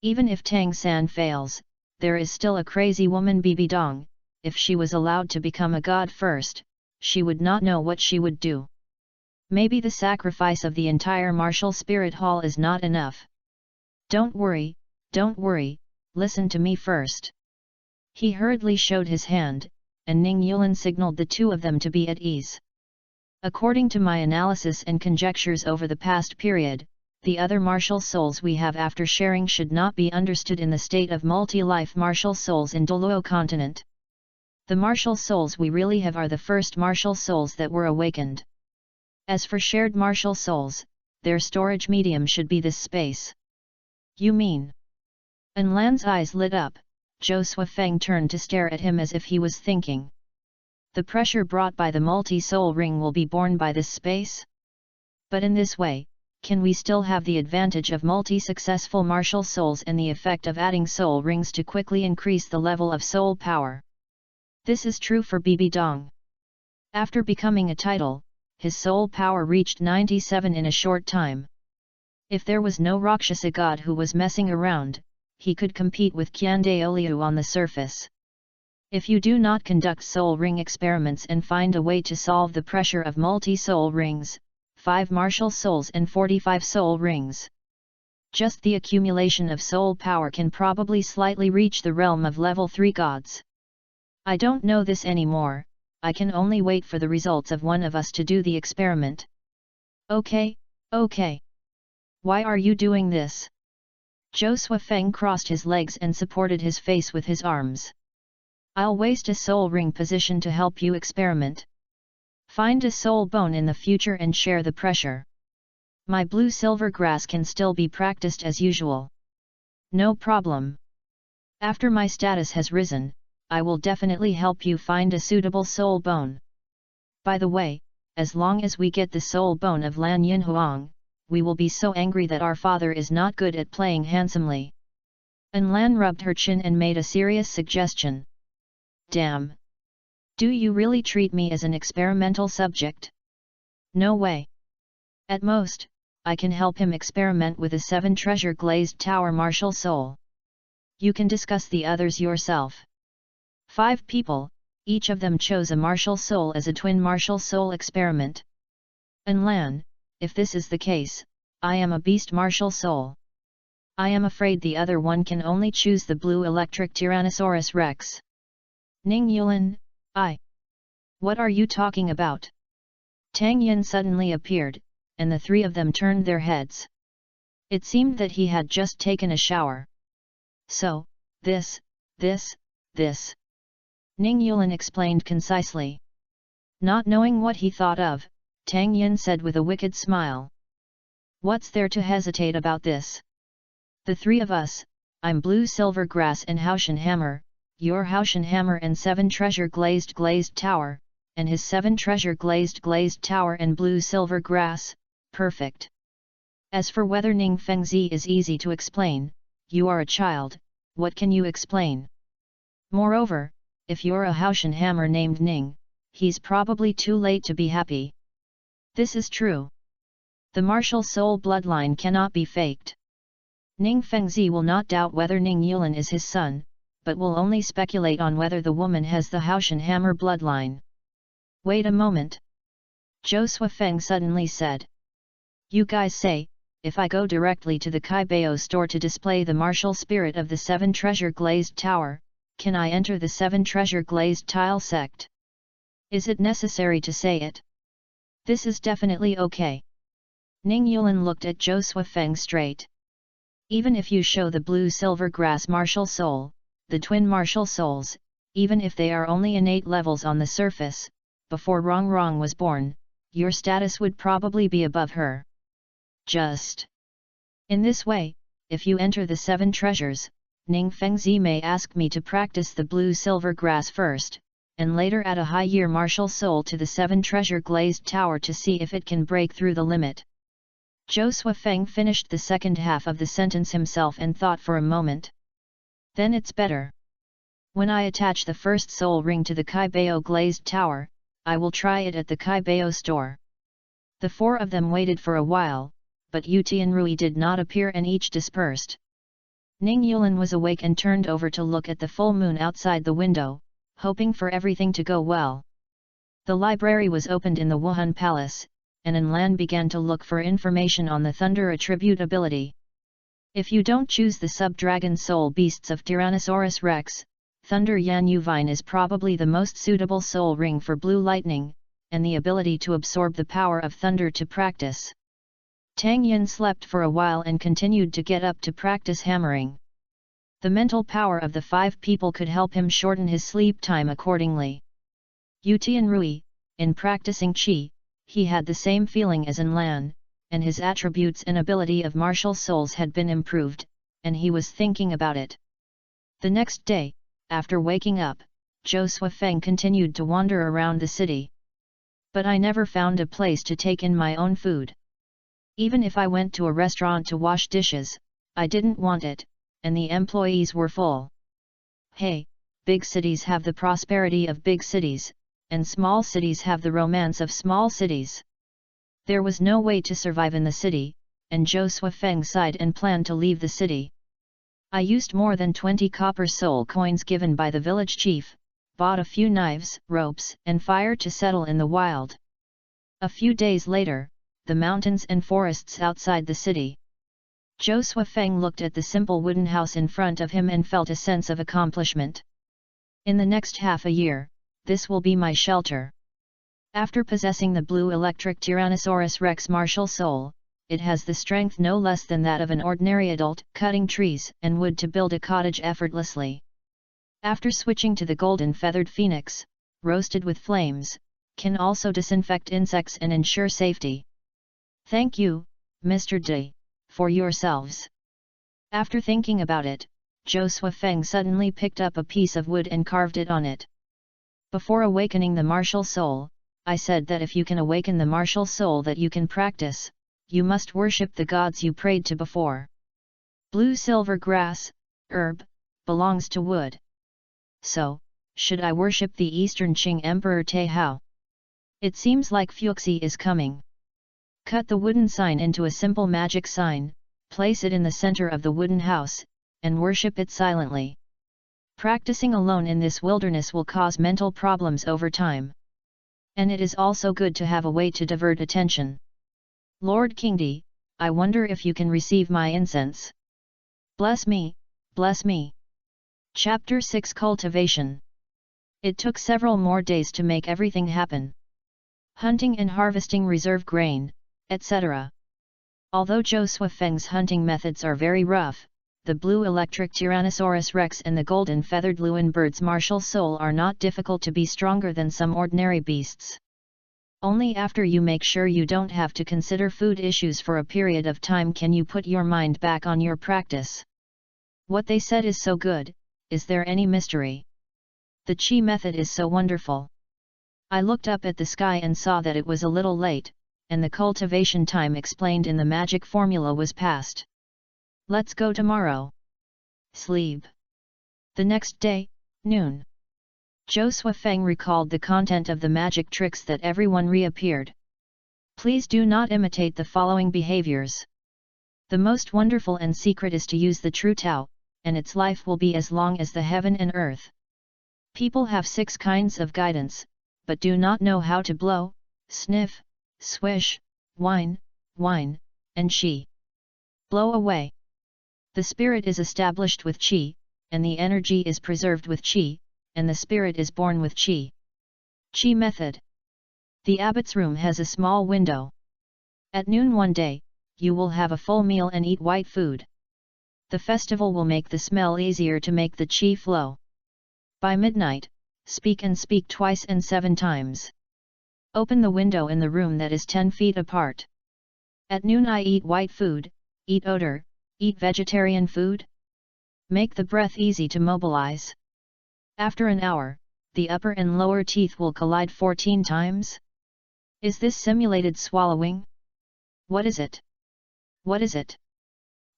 Even if Tang San fails, there is still a crazy woman Bibi Dong. If she was allowed to become a god first, she would not know what she would do. Maybe the sacrifice of the entire martial spirit hall is not enough. Don't worry, listen to me first. He hurriedly showed his hand, and Ning Yulan signaled the two of them to be at ease. According to my analysis and conjectures over the past period, the other martial souls we have after sharing should not be understood in the state of multi-life martial souls in Douluo continent. The martial souls we really have are the first martial souls that were awakened. As for shared martial souls, their storage medium should be this space. You mean? Lan's eyes lit up. Zhou Suifeng turned to stare at him as if he was thinking. The pressure brought by the multi-soul ring will be borne by this space? But in this way, can we still have the advantage of multi-successful martial souls and the effect of adding soul rings to quickly increase the level of soul power? This is true for Bibi Dong. After becoming a title, his soul power reached 97 in a short time. If there was no Rakshasa god who was messing around, he could compete with Qiandaoliu on the surface. If you do not conduct soul ring experiments and find a way to solve the pressure of multi-soul rings, 5 martial souls and 45 soul rings, just the accumulation of soul power can probably slightly reach the realm of level 3 gods. I don't know this anymore. I can only wait for the results of one of us to do the experiment. Okay. Why are you doing this? Zhou Suifeng crossed his legs and supported his face with his arms. I'll waste a soul ring position to help you experiment. Find a soul bone in the future and share the pressure. My blue-silver grass can still be practiced as usual. No problem. After my status has risen, I will definitely help you find a suitable soul bone. By the way, as long as we get the soul bone of Lan Yinhuang, we will be so angry that our father is not good at playing handsomely. Lan rubbed her chin and made a serious suggestion. Damn! Do you really treat me as an experimental subject? No way. At most, I can help him experiment with a 7 treasure glazed tower martial soul. You can discuss the others yourself. 5 people, each of them chose a martial soul as a twin martial soul experiment. Lan, if this is the case, I am a beast martial soul. I am afraid the other one can only choose the blue electric Tyrannosaurus Rex. Ning Yulan, What are you talking about? Tang Yin suddenly appeared, and the 3 of them turned their heads. It seemed that he had just taken a shower. So, this. Ning Yulan explained concisely. Not knowing what he thought of, Tang Yin said with a wicked smile. What's there to hesitate about this? The 3 of us, I'm Blue Silver Grass and Haoshan Hammer, your Haoshan Hammer and 7 treasure glazed tower, and his 7 treasure glazed tower and Blue Silver Grass, perfect. As for whether Ning Fengzi is easy to explain, you are a child, what can you explain? Moreover, if you're a Haoshan Hammer named Ning, he's probably too late to be happy. This is true. The martial soul bloodline cannot be faked. Ning Fengzi will not doubt whether Ning Yulan is his son, but will only speculate on whether the woman has the Haoshan Hammer bloodline. Wait a moment. Zhou Feng suddenly said. You guys say, if I go directly to the Kaibao store to display the martial spirit of the 7 treasure glazed tower, can I enter the 7 treasure glazed tile sect? Is it necessary to say it? This is definitely okay. Ning Yulan looked at Zhou Feng straight. Even if you show the blue-silver grass martial soul, the twin martial souls, even if they are only innate levels on the surface, before Rong was born, your status would probably be above her. Just in this way, if you enter the 7 treasures, Ning Fengzi may ask me to practice the blue-silver grass first, and later add a high-year martial soul to the 7 treasure glazed tower to see if it can break through the limit. Zhou Feng finished the second half of the sentence himself and thought for a moment. Then it's better. When I attach the first soul ring to the Kaibao glazed tower, I will try it at the Kaibao store. The 4 of them waited for a while, but Yu Tianrui did not appear and each dispersed. Ning Yulan was awake and turned over to look at the full moon outside the window, hoping for everything to go well. The library was opened in the Wuhan Palace, and Enlan began to look for information on the thunder attribute ability. If you don't choose the sub-dragon soul beasts of Tyrannosaurus Rex, Thunder Yan Yuvine is probably the most suitable soul ring for Blue Lightning, and the ability to absorb the power of thunder to practice. Tang Yin slept for a while and continued to get up to practice hammering. The mental power of the 5 people could help him shorten his sleep time accordingly. Yu Tianrui, in practicing Qi, he had the same feeling as Enlan, and his attributes and ability of martial souls had been improved, and he was thinking about it. The next day, after waking up, Zhou Feng continued to wander around the city. But I never found a place to take in my own food. Even if I went to a restaurant to wash dishes, I didn't want it, and the employees were full. Hey, big cities have the prosperity of big cities, and small cities have the romance of small cities. There was no way to survive in the city, and Zhou Feng sighed and planned to leave the city. I used more than 20 copper soul coins given by the village chief, bought a few knives, ropes, and fire to settle in the wild. A few days later, the mountains and forests outside the city. Zhou Feng looked at the simple wooden house in front of him and felt a sense of accomplishment. In the next half a year, this will be my shelter. After possessing the blue electric Tyrannosaurus Rex martial soul, it has the strength no less than that of an ordinary adult, cutting trees and wood to build a cottage effortlessly. After switching to the golden feathered phoenix, roasted with flames, can also disinfect insects and ensure safety. Thank you, Mr. D, for yourselves. After thinking about it, Zhou Feng suddenly picked up a piece of wood and carved it on it. Before awakening the martial soul, I said that if you can awaken the martial soul that you can practice, you must worship the gods you prayed to before. Blue-silver grass, herb, belongs to wood. So, should I worship the Eastern Qing Emperor Taihao? It seems like Fuxi is coming. Cut the wooden sign into a simple magic sign, place it in the center of the wooden house, and worship it silently. Practicing alone in this wilderness will cause mental problems over time. And it is also good to have a way to divert attention. Lord Kingdi, I wonder if you can receive my incense. Bless me, bless me. Chapter 6 Cultivation. It took several more days to make everything happen. Hunting and harvesting reserve grain, etc. Although Zhou Feng's hunting methods are very rough, the blue electric Tyrannosaurus Rex and the golden feathered Luan bird's martial soul are not difficult to be stronger than some ordinary beasts. Only after you make sure you don't have to consider food issues for a period of time can you put your mind back on your practice. What they said is so good, is there any mystery? The Qi method is so wonderful. I looked up at the sky and saw that it was a little late, and the cultivation time explained in the magic formula was past. Let's go tomorrow. Sleep. The next day, noon. Zhou Feng recalled the content of the magic tricks that everyone reappeared. Please do not imitate the following behaviors. The most wonderful and secret is to use the true Tao, and its life will be as long as the heaven and earth. People have 6 kinds of guidance, but do not know how to blow, sniff, swish, whine, and qi. Blow away. The spirit is established with qi, and the energy is preserved with qi, and the spirit is born with qi. Qi method. The abbot's room has a small window. At noon one day, you will have a full meal and eat white food. The festival will make the smell easier to make the qi flow. By midnight, speak and speak twice and 7 times. Open the window in the room that is 10 feet apart. At noon I eat white food, eat odor, eat vegetarian food. Make the breath easy to mobilize. After an hour, the upper and lower teeth will collide 14 times. Is this simulated swallowing? What is it? What is it?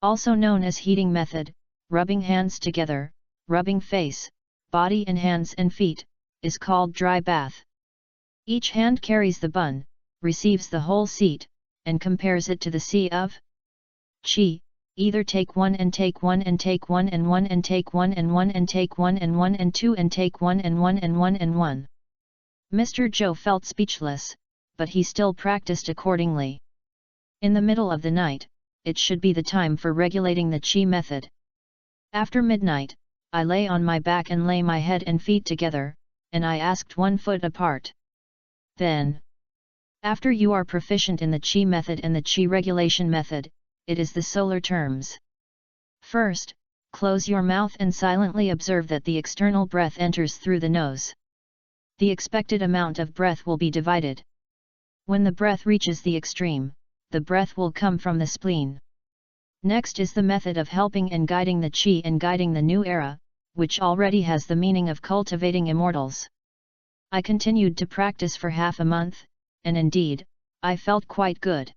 Also known as heating method, rubbing hands together, rubbing face, body and hands and feet, is called dry bath. Each hand carries the bun, receives the whole seat, and compares it to the sea of qi. Either take one and take one and take one and one and take one and one and take one and one and two and take one and one and one and one. Mr. Zhou felt speechless, but he still practiced accordingly. In the middle of the night, it should be the time for regulating the qi method. After midnight, I lay on my back and lay my head and feet together, and I asked 1 foot apart. Then, after you are proficient in the qi method and the qi regulation method, it is the solar terms. First, close your mouth and silently observe that the external breath enters through the nose. The expected amount of breath will be divided. When the breath reaches the extreme, the breath will come from the spleen. Next is the method of helping and guiding the qi and guiding the new era, which already has the meaning of cultivating immortals. I continued to practice for half a month, and indeed, I felt quite good.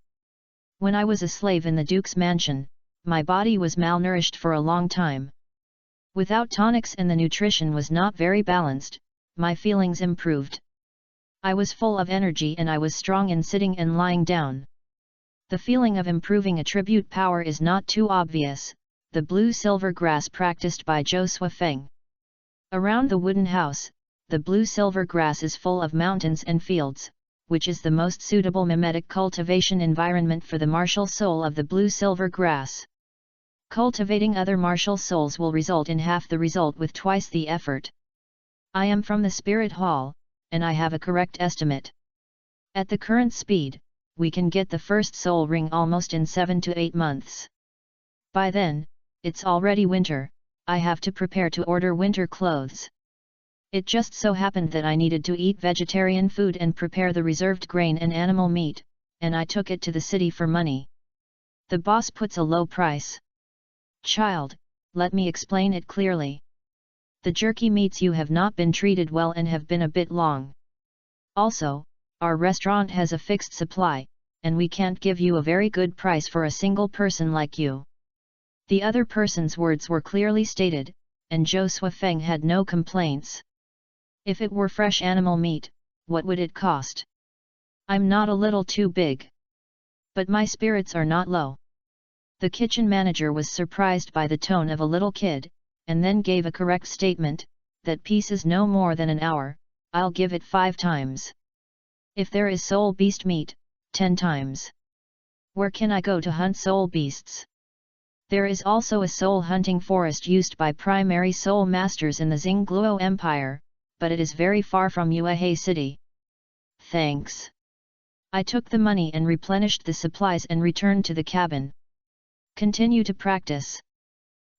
When I was a slave in the Duke's mansion, my body was malnourished for a long time. Without tonics and the nutrition was not very balanced, my feelings improved. I was full of energy and I was strong in sitting and lying down. The feeling of improving attribute power is not too obvious, the blue-silver grass practiced by Zhou Suifeng. Around the wooden house, the blue-silver grass is full of mountains and fields, which is the most suitable mimetic cultivation environment for the martial soul of the blue-silver grass. Cultivating other martial souls will result in half the result with twice the effort. I am from the spirit hall, and I have a correct estimate. At the current speed, we can get the first soul ring almost in 7 to 8 months. By then, it's already winter, I have to prepare to order winter clothes. It just so happened that I needed to eat vegetarian food and prepare the reserved grain and animal meat, and I took it to the city for money. The boss puts a low price. Child, let me explain it clearly. The jerky meats you have not been treated well and have been a bit long. Also, our restaurant has a fixed supply, and we can't give you a very good price for a single person like you. The other person's words were clearly stated, and Zhou Suifeng had no complaints. If it were fresh animal meat, what would it cost? I'm not a little too big. But my spirits are not low. The kitchen manager was surprised by the tone of a little kid, and then gave a correct statement, that piece is no more than an hour, I'll give it 5 times. If there is soul beast meat, 10 times. Where can I go to hunt soul beasts? There is also a soul hunting forest used by primary soul masters in the Xingluo Empire, but it is very far from Yuehai City. Thanks. I took the money and replenished the supplies and returned to the cabin. Continue to practice.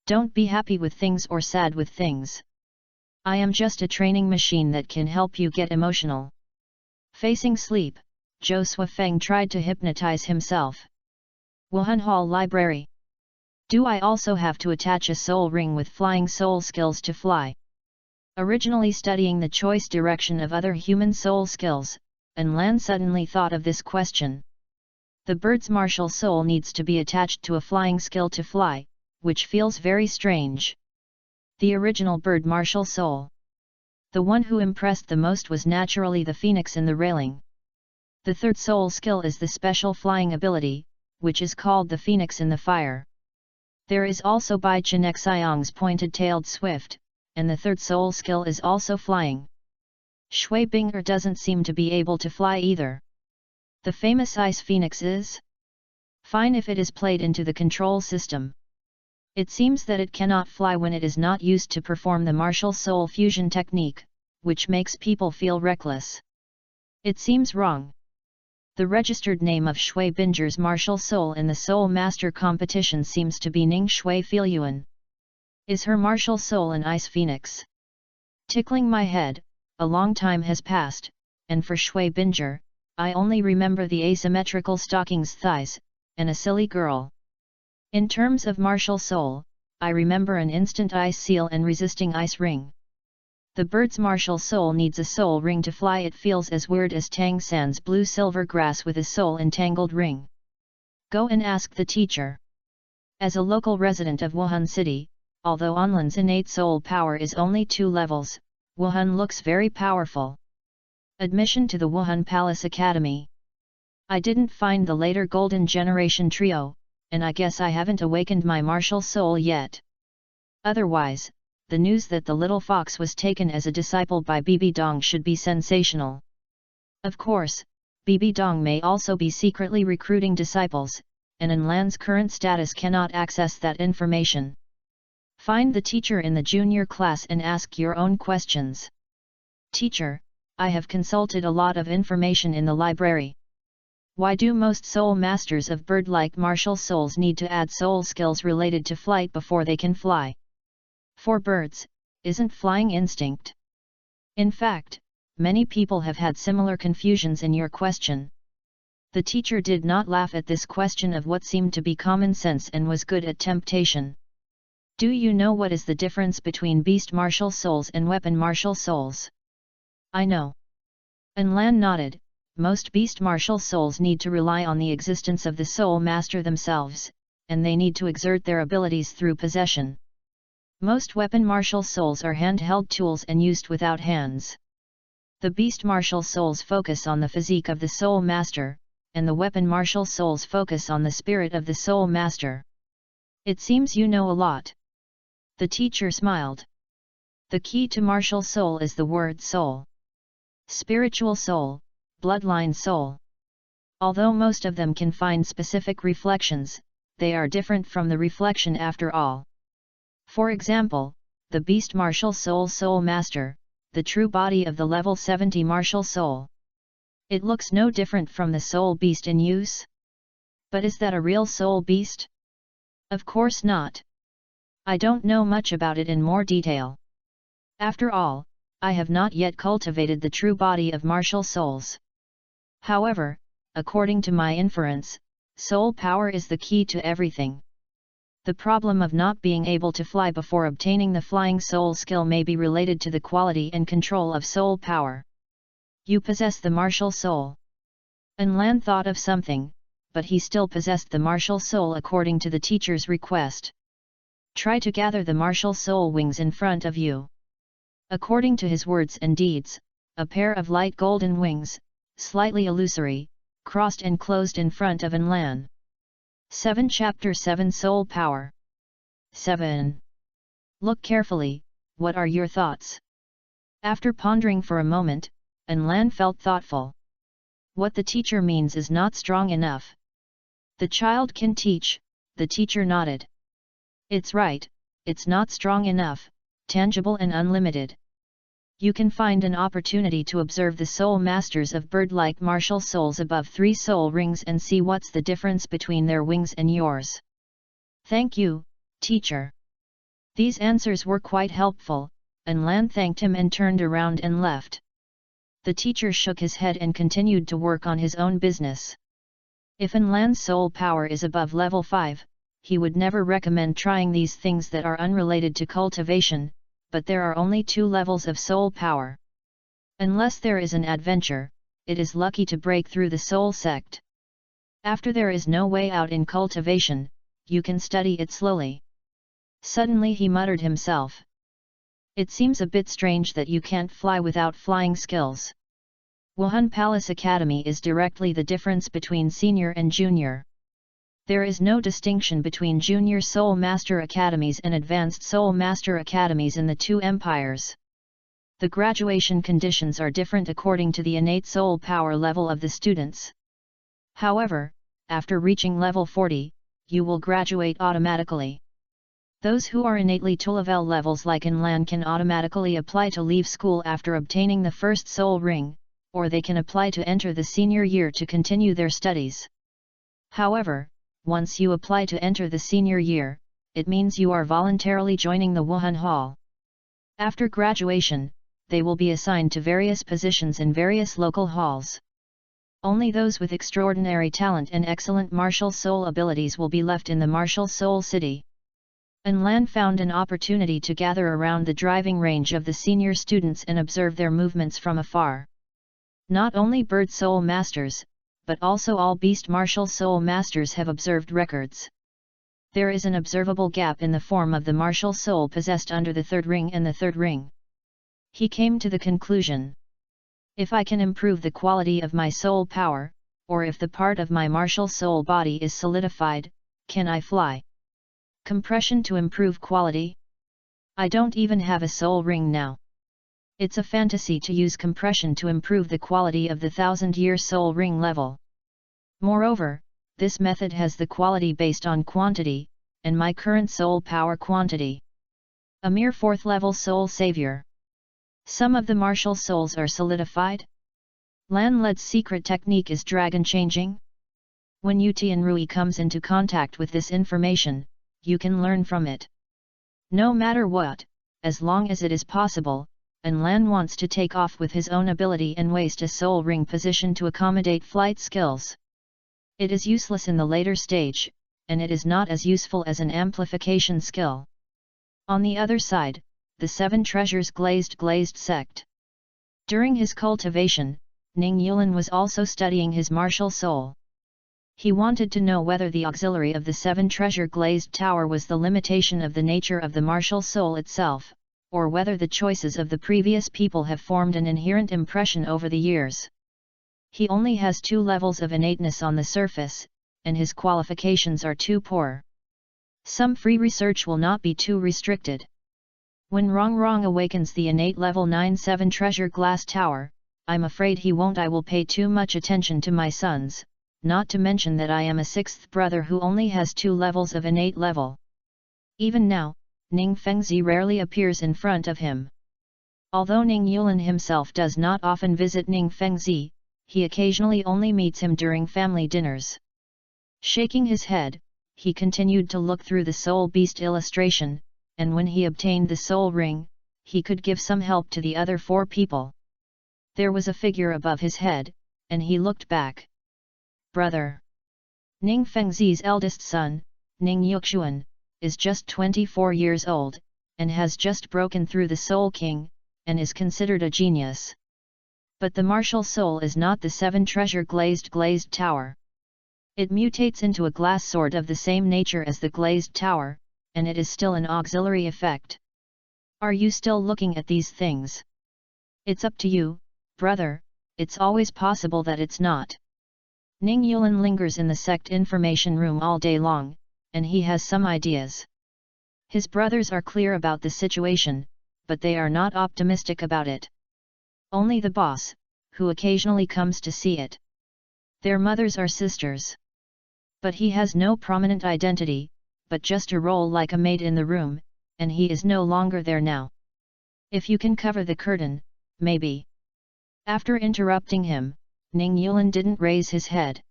Don't be happy with things or sad with things. I am just a training machine that can help you get emotional. Facing sleep, Zhou Suifeng tried to hypnotize himself. Wuhan Hall Library. Do I also have to attach a soul ring with flying soul skills to fly? Originally studying the choice direction of other human soul skills, and Lan suddenly thought of this question. The bird's martial soul needs to be attached to a flying skill to fly, which feels very strange. The original bird martial soul. The one who impressed the most was naturally the phoenix in the railing. The third soul skill is the special flying ability, which is called the phoenix in the fire. There is also Bai Xiang's pointed-tailed swift, and the third soul skill is also flying. Shui Binger doesn't seem to be able to fly either. The famous Ice Phoenix is fine if it is played into the control system. It seems that it cannot fly when it is not used to perform the martial soul fusion technique, which makes people feel reckless. It seems wrong. The registered name of Shui Binger's martial soul in the Soul Master competition seems to be Ning Shui Feelyuan. Is her martial soul an Ice Phoenix? Tickling my head, a long time has passed, and for Shui Binger, I only remember the asymmetrical stockings thighs, and a silly girl. In terms of martial soul, I remember an instant ice seal and resisting ice ring. The bird's martial soul needs a soul ring to fly. It feels as weird as Tang San's blue silver grass with a soul entangled ring. Go and ask the teacher. As a local resident of Wuhan City, although Onlin's innate soul power is only 2 levels, Wuhan looks very powerful. Admission to the Wuhan Palace Academy. I didn't find the later Golden Generation trio, and I guess I haven't awakened my martial soul yet. Otherwise, the news that the little fox was taken as a disciple by Bibi Dong should be sensational. Of course, Bibi Dong may also be secretly recruiting disciples, and Enlan's current status cannot access that information. Find the teacher in the junior class and ask your own questions. Teacher, I have consulted a lot of information in the library. Why do most soul masters of bird-like martial souls need to add soul skills related to flight before they can fly? For birds, isn't flying instinct? In fact, many people have had similar confusions in your question. The teacher did not laugh at this question of what seemed to be common sense and was good at temptation. Do you know what is the difference between beast martial souls and weapon martial souls? I know. Enlan nodded. Most beast martial souls need to rely on the existence of the soul master themselves, and they need to exert their abilities through possession. Most weapon martial souls are handheld tools and used without hands. The beast martial souls focus on the physique of the soul master, and the weapon martial souls focus on the spirit of the soul master. It seems you know a lot. The teacher smiled. The key to martial soul is the word soul. Spiritual soul, bloodline soul. Although most of them can find specific reflections, they are different from the reflection after all. For example, the beast martial soul master, the true body of the level 70 martial soul. It looks no different from the soul beast in use. But is that a real soul beast? Of course not. I don't know much about it in more detail. After all, I have not yet cultivated the true body of martial souls. However, according to my inference, soul power is the key to everything. The problem of not being able to fly before obtaining the flying soul skill may be related to the quality and control of soul power. You possess the martial soul. Enlan thought of something, but he still possessed the martial soul according to the teacher's request. Try to gather the martial soul wings in front of you. According to his words and deeds, a pair of light golden wings, slightly illusory, crossed and closed in front of Enlan. 7 Chapter 7 Soul Power 7. Look carefully, what are your thoughts? After pondering for a moment, Enlan felt thoughtful. What the teacher means is not strong enough. The child can teach, the teacher nodded. It's right, it's not strong enough, tangible and unlimited. You can find an opportunity to observe the soul masters of bird-like martial souls above 3 soul rings and see what's the difference between their wings and yours. Thank you, teacher. These answers were quite helpful, and Lan thanked him and turned around and left. The teacher shook his head and continued to work on his own business. If Enlan's soul power is above level 5, he would never recommend trying these things that are unrelated to cultivation, but there are only 2 levels of soul power. Unless there is an adventure, it is lucky to break through the soul sect. After there is no way out in cultivation, you can study it slowly. Suddenly he muttered himself. It seems a bit strange that you can't fly without flying skills. Wuhan Palace Academy is directly the difference between senior and junior. There is no distinction between junior Soul Master Academies and advanced Soul Master Academies in the 2 empires. The graduation conditions are different according to the innate soul power level of the students. However, after reaching level 40, you will graduate automatically. Those who are innately to level levels like in Lan can automatically apply to leave school after obtaining the first soul ring, or they can apply to enter the senior year to continue their studies. However, once you apply to enter the senior year, it means you are voluntarily joining the Wuhan Hall. After graduation, they will be assigned to various positions in various local halls. Only those with extraordinary talent and excellent martial soul abilities will be left in the martial soul city. Lan found an opportunity to gather around the driving range of the senior students and observe their movements from afar. Not only bird soul masters, but also all beast martial soul masters have observed records. There is an observable gap in the form of the martial soul possessed under the third ring and the third ring. He came to the conclusion: if I can improve the quality of my soul power, or if the part of my martial soul body is solidified, can I fly? Compression to improve quality? I don't even have a soul ring now. It's a fantasy to use compression to improve the quality of the 1000-year soul ring level. Moreover, this method has the quality based on quantity, and my current soul power quantity. A mere 4th level soul savior. Some of the martial souls are solidified. Lan Led's secret technique is dragon changing. When Yu Tianrui comes into contact with this information, you can learn from it. No matter what, as long as it is possible, and Lan wants to take off with his own ability and waste a soul ring position to accommodate flight skills. It is useless in the later stage, and it is not as useful as an amplification skill. On the other side, the 7 treasures glazed sect. During his cultivation, Ning Yulin was also studying his martial soul. He wanted to know whether the auxiliary of the 7 treasure glazed tower was the limitation of the nature of the martial soul itself, or whether the choices of the previous people have formed an inherent impression over the years. He only has 2 levels of innateness on the surface, and his qualifications are too poor. Some free research will not be too restricted. When Rong awakens the innate level 9-7 treasure glass tower, I'm afraid he won't. I will pay too much attention to my sons, not to mention that I am a 6th brother who only has 2 levels of innate level. Even now, Ning Fengzi rarely appears in front of him. Although Ning Yulin himself does not often visit Ning Fengzi, he occasionally only meets him during family dinners. Shaking his head, he continued to look through the soul beast illustration, and when he obtained the soul ring, he could give some help to the other 4 people. There was a figure above his head, and he looked back. Brother. Ning Fengzi's eldest son, Ning Yuxuan, is just 24 years old, and has just broken through the Soul King, and is considered a genius. But the martial soul is not the 7 treasure glazed tower. It mutates into a glass sword of the same nature as the glazed tower, and it is still an auxiliary effect. Are you still looking at these things? It's up to you, brother, it's always possible that it's not. Ning Yulin lingers in the sect information room all day long, and he has some ideas. His brothers are clear about the situation, but they are not optimistic about it. Only the boss, who occasionally comes to see it. Their mothers are sisters. But he has no prominent identity, but just a role like a maid in the room, and he is no longer there now. If you can cover the curtain, maybe. After interrupting him, Ning Yulin didn't raise his head.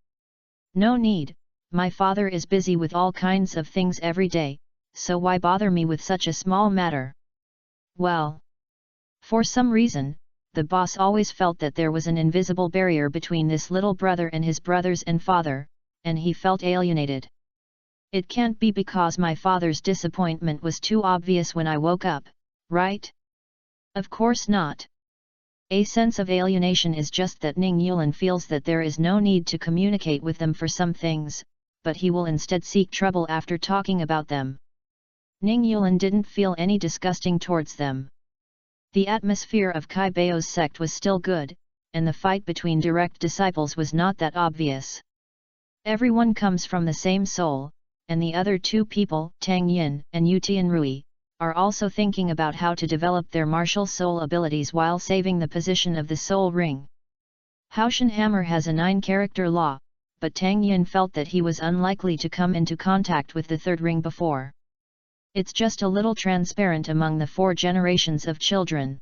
No need, my father is busy with all kinds of things every day, so why bother me with such a small matter? Well, for some reason, the boss always felt that there was an invisible barrier between this little brother and his brothers and father, and he felt alienated. It can't be because my father's disappointment was too obvious when I woke up, right? Of course not. A sense of alienation is just that Ning Yulin feels that there is no need to communicate with them for some things, but he will instead seek trouble after talking about them. Ning Yulin didn't feel any disgusting towards them. The atmosphere of Kai Bao's sect was still good, and the fight between direct disciples was not that obvious. Everyone comes from the same soul, and the other 2 people, Tang Yin and Yu Tianrui, are also thinking about how to develop their martial soul abilities while saving the position of the soul ring. Haoshan Hammer has a 9-character law, but Tang Yin felt that he was unlikely to come into contact with the third ring before. It's just a little transparent among the 4 generations of children.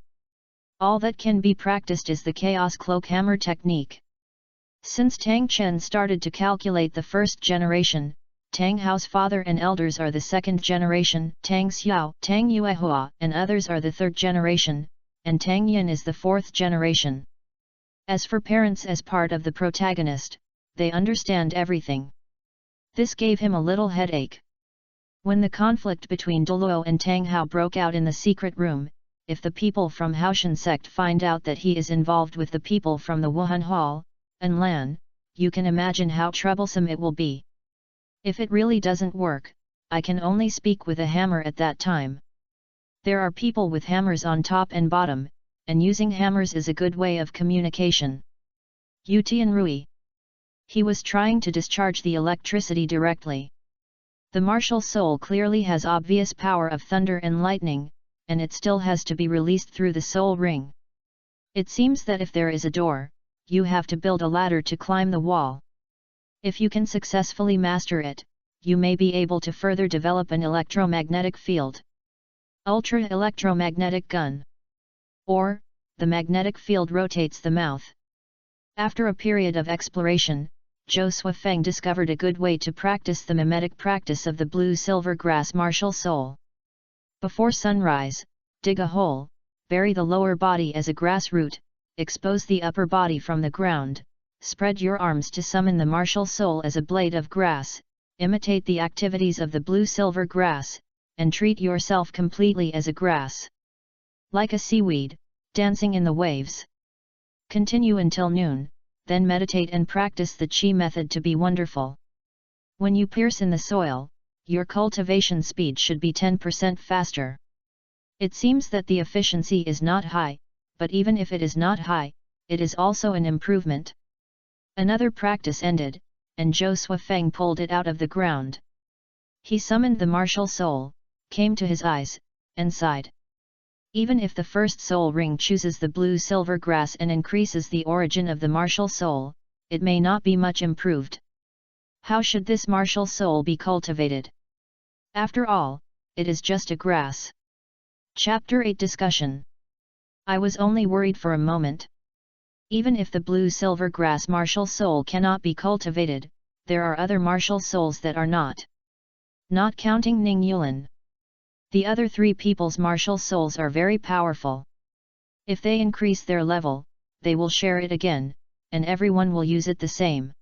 All that can be practiced is the chaos cloak hammer technique. Since Tang Chen started to calculate the first generation, Tang Hao's father and elders are the second generation, Tang Xiao, Tang Yuehua and others are the third generation, and Tang Yin is the 4th generation. As for parents as part of the protagonist, they understand everything. This gave him a little headache. When the conflict between Douluo and Tang Hao broke out in the secret room, if the people from Haoshan sect find out that he is involved with the people from the Wuhan Hall, and Lan, you can imagine how troublesome it will be. If it really doesn't work, I can only speak with a hammer at that time. There are people with hammers on top and bottom, and using hammers is a good way of communication. Yu Tianrui. He was trying to discharge the electricity directly. The martial soul clearly has obvious power of thunder and lightning, and it still has to be released through the soul ring. It seems that if there is a door, you have to build a ladder to climb the wall. If you can successfully master it, you may be able to further develop an electromagnetic field. Ultra-electromagnetic gun. Or, the magnetic field rotates the mouth. After a period of exploration, Zhou Suifeng discovered a good way to practice the mimetic practice of the blue-silver grass martial soul. Before sunrise, dig a hole, bury the lower body as a grass root, expose the upper body from the ground, spread your arms to summon the martial soul as a blade of grass, imitate the activities of the blue-silver grass, and treat yourself completely as a grass. Like a seaweed, dancing in the waves. Continue until noon, then meditate and practice the Qi method to be wonderful. When you pierce in the soil, your cultivation speed should be 10% faster. It seems that the efficiency is not high, but even if it is not high, it is also an improvement. Another practice ended, and Zhou Suifeng pulled it out of the ground. He summoned the martial soul, came to his eyes, and sighed. Even if the first soul ring chooses the blue-silver grass and increases the origin of the martial soul, it may not be much improved. How should this martial soul be cultivated? After all, it is just a grass. Chapter 8 Discussion. I was only worried for a moment. Even if the blue-silver grass martial soul cannot be cultivated, there are other martial souls that are not. Not counting Ning Yulan. The other 3 people's martial souls are very powerful. If they increase their level, they will share it again, and everyone will use it the same.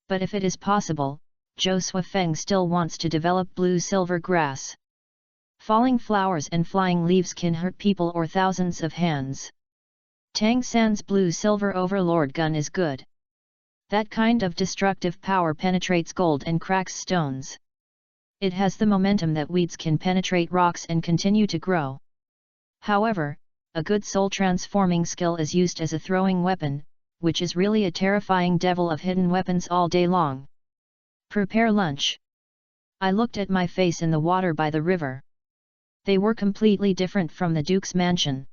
But if it is possible, Zhou Suifeng still wants to develop blue-silver grass. Falling flowers and flying leaves can hurt people or thousands of hands. Tang San's blue-silver overlord gun is good. That kind of destructive power penetrates gold and cracks stones. It has the momentum that weeds can penetrate rocks and continue to grow. However, a good soul-transforming skill is used as a throwing weapon, which is really a terrifying devil of hidden weapons all day long. Prepare lunch. I looked at my face in the water by the river. They were completely different from the Duke's mansion.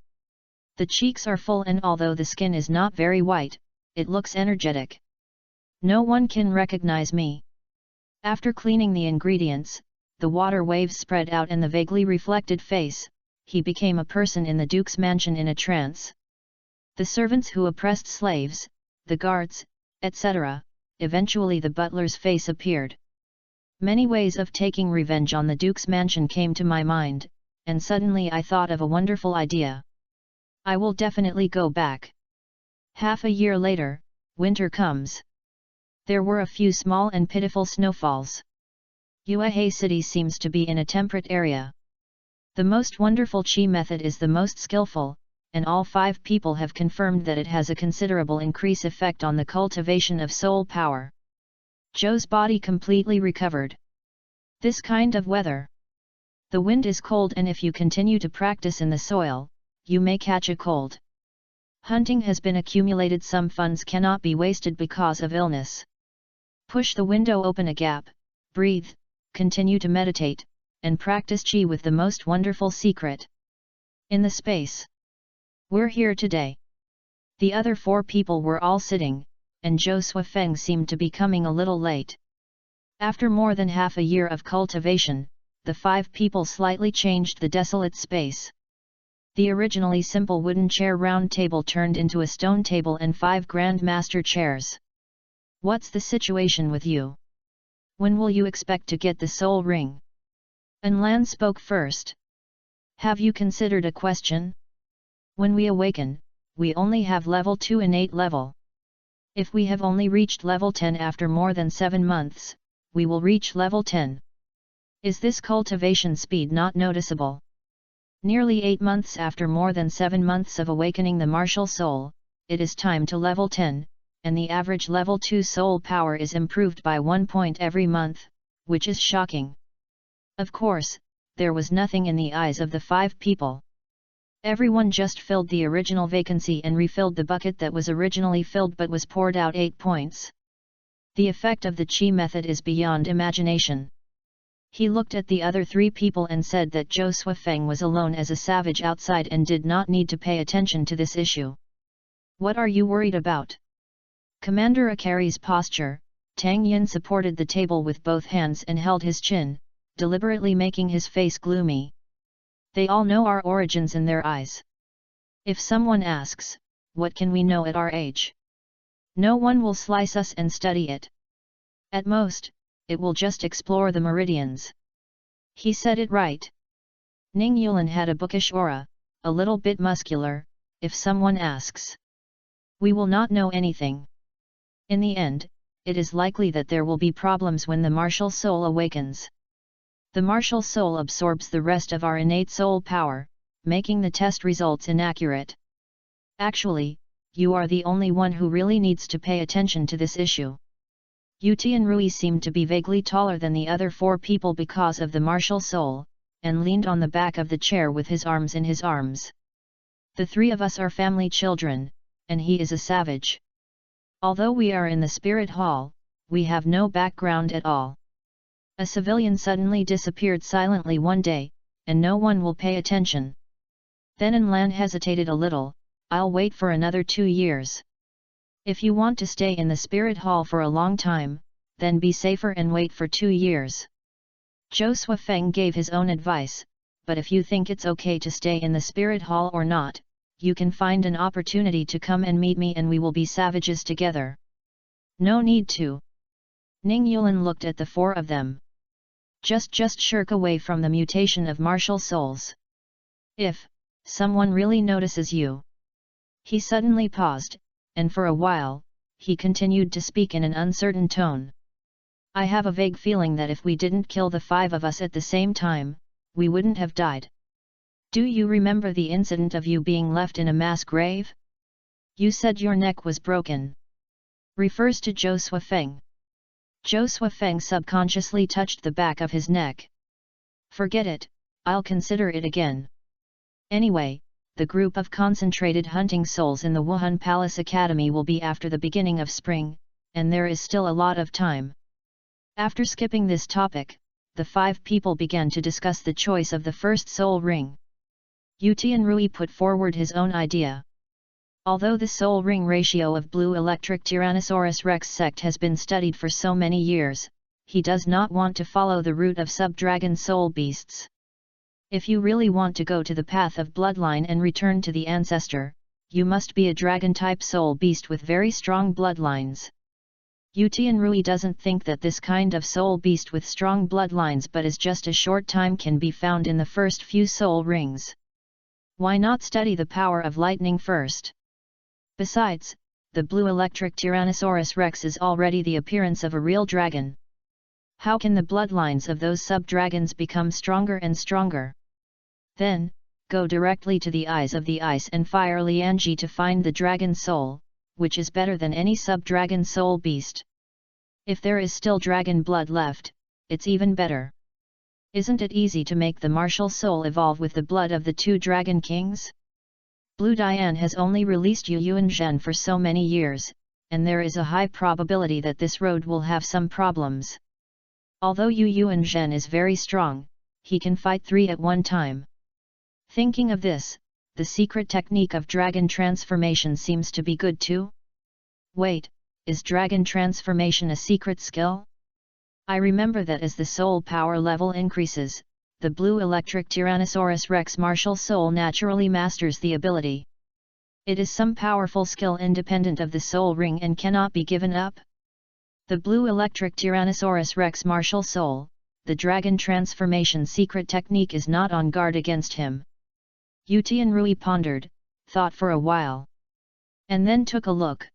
The cheeks are full and although the skin is not very white, it looks energetic. No one can recognize me. After cleaning the ingredients, the water waves spread out and the vaguely reflected face, he became a person in the Duke's mansion in a trance. The servants who oppressed slaves, the guards, etc., eventually the butler's face appeared. Many ways of taking revenge on the Duke's mansion came to my mind, and suddenly I thought of a wonderful idea. I will definitely go back. Half a year later, winter comes. There were a few small and pitiful snowfalls. Yuehai City seems to be in a temperate area. The most wonderful Qi method is the most skillful, and all 5 people have confirmed that it has a considerable increase effect on the cultivation of soul power. Zhou's body completely recovered. This kind of weather. The wind is cold and if you continue to practice in the soil, you may catch a cold. Hunting has been accumulated, some funds cannot be wasted because of illness. Push the window open a gap, breathe, continue to meditate, and practice Qi with the most wonderful secret. In the space. We're here today. The other 4 people were all sitting, and Zhou Suifeng seemed to be coming a little late. After more than half a year of cultivation, the 5 people slightly changed the desolate space. The originally simple wooden chair round table turned into a stone table and 5 grand master chairs. What's the situation with you? When will you expect to get the soul ring? Lan spoke first. Have you considered a question? When we awaken, we only have level 2 innate level. If we have only reached level 10 after more than 7 months, we will reach level 10. Is this cultivation speed not noticeable? Nearly 8 months after more than 7 months of awakening the martial soul, it is time to level 10, and the average level 2 soul power is improved by 1 point every month, which is shocking. Of course, there was nothing in the eyes of the 5 people. Everyone just filled the original vacancy and refilled the bucket that was originally filled but was poured out 8 points. The effect of the Qi method is beyond imagination. He looked at the other 3 people and said that Zhou Suifeng was alone as a savage outside and did not need to pay attention to this issue. What are you worried about? Commander Akari's posture, Tang Yin supported the table with both hands and held his chin, deliberately making his face gloomy. They all know our origins in their eyes. If someone asks, what can we know at our age? No one will slice us and study it. At most, it will just explore the meridians. He said it right. Ning Yulan had a bookish aura, a little bit muscular. If someone asks, we will not know anything. In the end, it is likely that there will be problems when the martial soul awakens. The martial soul absorbs the rest of our innate soul power, making the test results inaccurate. Actually, you are the only one who really needs to pay attention to this issue. Yutian Rui seemed to be vaguely taller than the other 4 people because of the martial soul, and leaned on the back of the chair with his arms in his arms. The 3 of us are family children, and he is a savage. Although we are in the spirit hall, we have no background at all. A civilian suddenly disappeared silently one day, and no one will pay attention. Then Lan hesitated a little. I'll wait for another 2 years. If you want to stay in the spirit hall for a long time, then be safer and wait for 2 years. Zhou Suifeng gave his own advice, but if you think it's okay to stay in the spirit hall or not, you can find an opportunity to come and meet me and we will be savages together. No need to. Ning Yulan looked at the 4 of them. Just shirk away from the mutation of martial souls. If someone really notices you. He suddenly paused, and for a while, he continued to speak in an uncertain tone. I have a vague feeling that if we didn't kill the 5 of us at the same time, we wouldn't have died. Do you remember the incident of you being left in a mass grave? You said your neck was broken. Refers to Zhou Suifeng. Zhou Suifeng subconsciously touched the back of his neck. Forget it, I'll consider it again. Anyway, the group of concentrated hunting souls in the Wuhan Palace Academy will be after the beginning of spring, and there is still a lot of time. After skipping this topic, the 5 people began to discuss the choice of the first soul ring. Yutian Rui put forward his own idea. Although the soul ring ratio of blue electric Tyrannosaurus rex sect has been studied for so many years, he does not want to follow the route of sub-dragon soul beasts. If you really want to go to the path of bloodline and return to the ancestor, you must be a dragon-type soul beast with very strong bloodlines. Yutian Rui doesn't think that this kind of soul beast with strong bloodlines but is just a short time can be found in the first few soul rings. Why not study the power of lightning first? Besides, the blue electric Tyrannosaurus rex is already the appearance of a real dragon. How can the bloodlines of those sub-dragons become stronger and stronger? Then, go directly to the eyes of the ice and fire Lianji to find the dragon soul, which is better than any sub-dragon soul beast. If there is still dragon blood left, it's even better. Isn't it easy to make the martial soul evolve with the blood of the 2 dragon kings? Blue Dian has only released Yu Yuanzhen for so many years, and there is a high probability that this road will have some problems. Although Yu Yuanzhen is very strong, he can fight 3 at one time. Thinking of this, the secret technique of dragon transformation seems to be good too. Wait, is dragon transformation a secret skill? I remember that as the soul power level increases, the blue electric Tyrannosaurus Rex martial soul naturally masters the ability. It is some powerful skill independent of the soul ring and cannot be given up. The blue electric Tyrannosaurus Rex martial soul, the dragon transformation secret technique, is not on guard against him. Yu Tianrui pondered, thought for a while, and then took a look.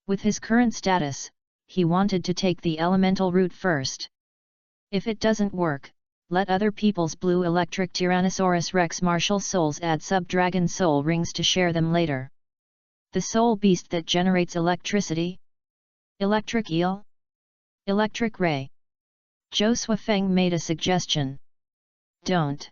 With his current status, he wanted to take the elemental route first. If it doesn't work, let other people's blue electric Tyrannosaurus Rex martial souls add sub-dragon soul rings to share them later. The soul beast that generates electricity? Electric eel? Electric ray? Zhou Suifeng made a suggestion. Don't.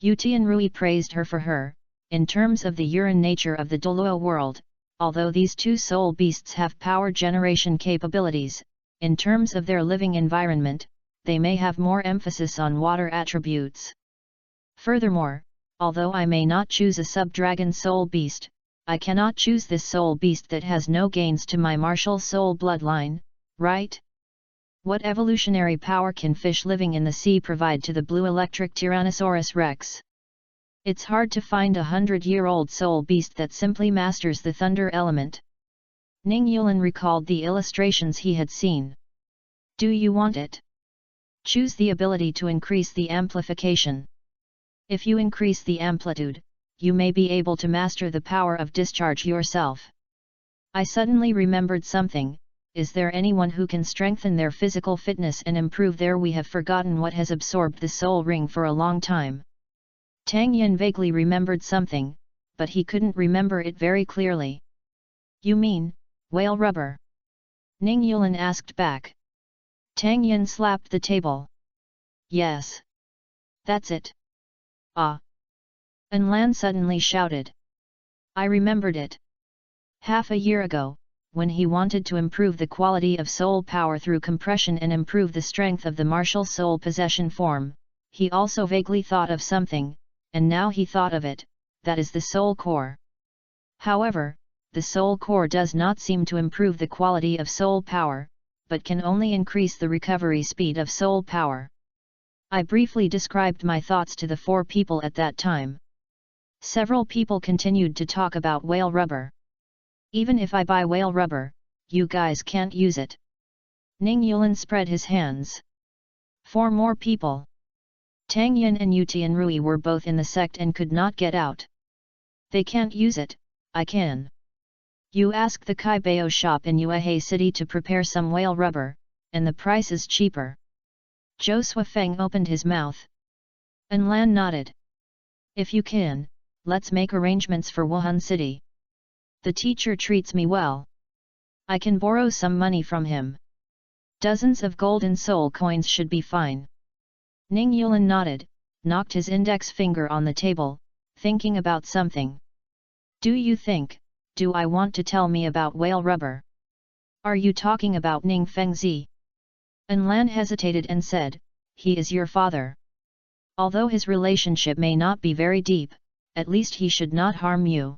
Yu Tianrui praised her for her, in terms of the urine nature of the Douluo world, although these two soul beasts have power generation capabilities, in terms of their living environment, they may have more emphasis on water attributes. Furthermore, although I may not choose a sub-dragon soul beast, I cannot choose this soul beast that has no gains to my martial soul bloodline, right? What evolutionary power can fish living in the sea provide to the blue electric Tyrannosaurus Rex? It's hard to find a 100-year-old soul beast that simply masters the thunder element. Ning Yulin recalled the illustrations he had seen. Do you want it? Choose the ability to increase the amplification. If you increase the amplitude, you may be able to master the power of discharge yourself. I suddenly remembered something. Is there anyone who can strengthen their physical fitness and improve their? We have forgotten what has absorbed the soul ring for a long time. Tang Yin vaguely remembered something, but he couldn't remember it very clearly. You mean, whale rubber? Ning Yulin asked back. Tang Yin slapped the table. Yes. That's it. Ah! An Lan suddenly shouted. I remembered it. Half a year ago, when he wanted to improve the quality of soul power through compression and improve the strength of the martial soul possession form, he also vaguely thought of something, and now he thought of it, that is the soul core. However, the soul core does not seem to improve the quality of soul power, but can only increase the recovery speed of soul power. I briefly described my thoughts to the four people at that time. Several people continued to talk about whale rubber. Even if I buy whale rubber, you guys can't use it. Ning Yulin spread his hands. Four more people. Tang Yin and Yu Tianrui were both in the sect and could not get out. They can't use it, I can. You ask the Kai Bao shop in Yuehei City to prepare some whale rubber, and the price is cheaper. Zhou Suifeng opened his mouth. An Lan nodded. If you can, let's make arrangements for Wuhan City. The teacher treats me well. I can borrow some money from him. Dozens of golden soul coins should be fine. Ning Yulin nodded, knocked his index finger on the table, thinking about something. Do you think, do I want to tell me about whale rubber? Are you talking about Ning Fengzi? An Lan hesitated and said, he is your father. Although his relationship may not be very deep, at least he should not harm you.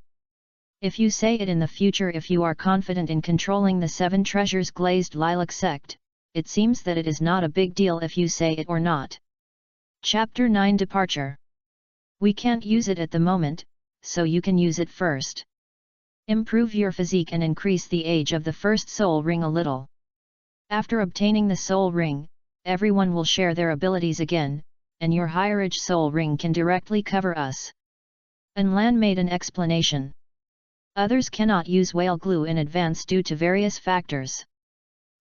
If you say it in the future, if you are confident in controlling the 7 treasures glazed lilac sect, it seems that it is not a big deal if you say it or not. Chapter 9 Departure. We can't use it at the moment, so you can use it first. Improve your physique and increase the age of the first soul ring a little. After obtaining the soul ring, everyone will share their abilities again, and your higher age soul ring can directly cover us. An Lan made an explanation. Others cannot use whale glue in advance due to various factors.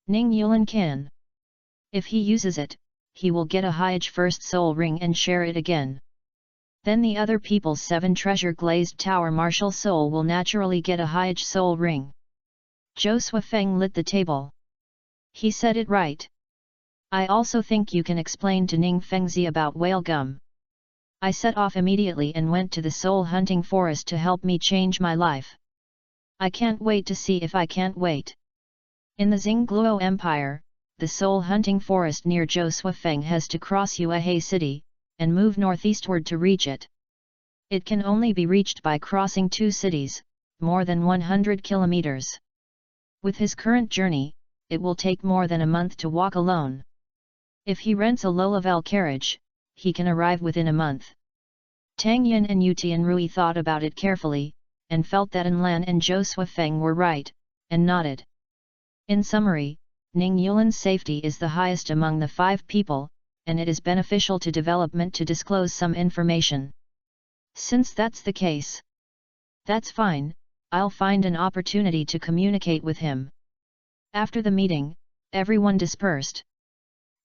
Ning Yulin can. If he uses it, he will get a high-age first soul ring and share it again. Then the other people's 7 treasure glazed tower martial soul will naturally get a high-age soul ring. Zhou Suifeng lit the table. He said it right. I also think you can explain to Ning Fengzi about whale gum. I set off immediately and went to the soul hunting forest to help me change my life. I can't wait to see if I can't wait. In the Xingluo Empire, the soul hunting forest near Zhou Suifeng has to cross Yuehei City, and move northeastward to reach it. It can only be reached by crossing 2 cities, more than 100 kilometers. With his current journey, it will take more than a month to walk alone. If he rents a low-level carriage, he can arrive within a month. Tang Yin and Yu Tianrui thought about it carefully, and felt that An Lan and Zhou Suifeng were right, and nodded. In summary, Ning Yulin's safety is the highest among the 5 people, and it is beneficial to development to disclose some information. Since that's the case, that's fine, I'll find an opportunity to communicate with him. After the meeting, everyone dispersed.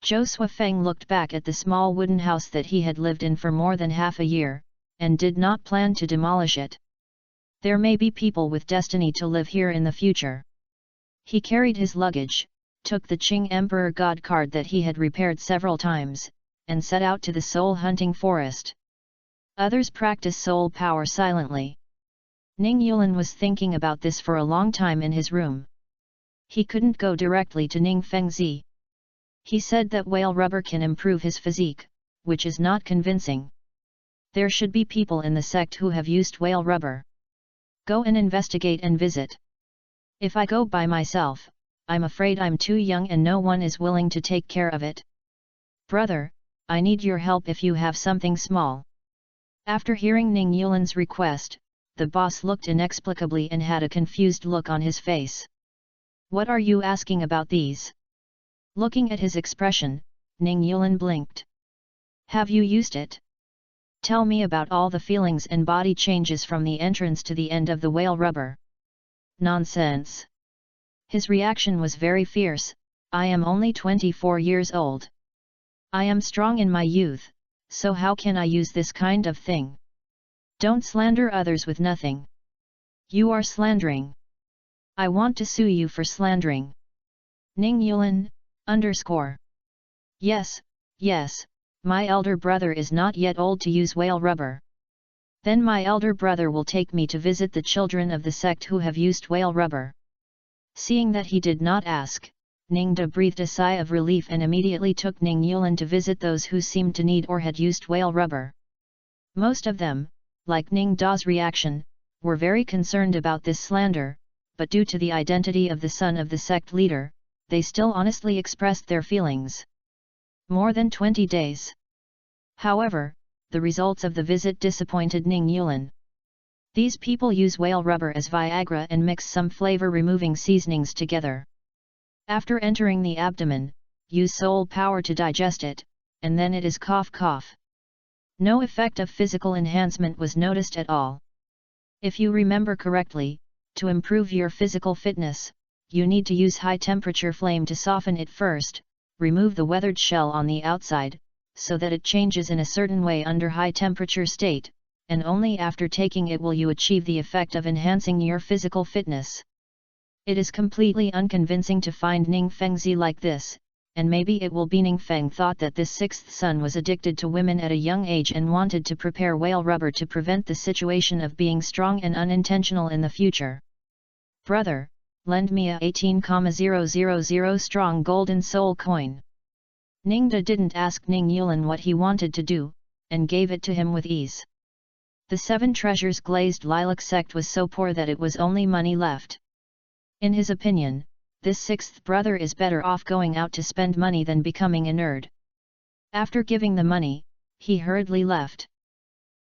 Zhou Suifeng looked back at the small wooden house that he had lived in for more than half a year, and did not plan to demolish it. There may be people with destiny to live here in the future. He carried his luggage, took the Qing Emperor God card that he had repaired several times, and set out to the soul hunting forest. Others practice soul power silently. Ning Yulin was thinking about this for a long time in his room. He couldn't go directly to Ning Fengzi. He said that whale rubber can improve his physique, which is not convincing. There should be people in the sect who have used whale rubber. Go and investigate and visit. If I go by myself, I'm afraid I'm too young and no one is willing to take care of it. Brother, I need your help if you have something small. After hearing Ning Yulin's request, the boss looked inexplicably and had a confused look on his face. What are you asking about these? Looking at his expression, Ning Yulin blinked. Have you used it? Tell me about all the feelings and body changes from the entrance to the end of the whale rubber. Nonsense. His reaction was very fierce. I am only 24 years old. I am strong in my youth, so how can I use this kind of thing? Don't slander others with nothing. You are slandering. I want to sue you for slandering. Ning Yulin, _ Yes, yes, my elder brother is not yet old to use whale rubber. Then my elder brother will take me to visit the children of the sect who have used whale rubber. Seeing that he did not ask, Ning Da breathed a sigh of relief and immediately took Ning Yulin to visit those who seemed to need or had used whale rubber. Most of them, like Ning Da's reaction, were very concerned about this slander, but due to the identity of the son of the sect leader, they still honestly expressed their feelings. More than 20 days. However, the results of the visit disappointed Ning Yulin. These people use whale rubber as Viagra and mix some flavor-removing seasonings together. After entering the abdomen, use soul power to digest it, and then it is cough cough. No effect of physical enhancement was noticed at all. If you remember correctly, to improve your physical fitness, you need to use high-temperature flame to soften it first, remove the weathered shell on the outside, so that it changes in a certain way under high-temperature state, and only after taking it will you achieve the effect of enhancing your physical fitness. It is completely unconvincing to find Ning Fengzi like this, and maybe it will be Ning Feng thought that this 6th son was addicted to women at a young age and wanted to prepare whale rubber to prevent the situation of being strong and unintentional in the future. Brother, lend me a 18,000 strong golden soul coin. Ning Da didn't ask Ning Yulin what he wanted to do, and gave it to him with ease. The 7 treasures glazed lilac sect was so poor that it was only money left. In his opinion, this 6th brother is better off going out to spend money than becoming a nerd. After giving the money, he hurriedly left.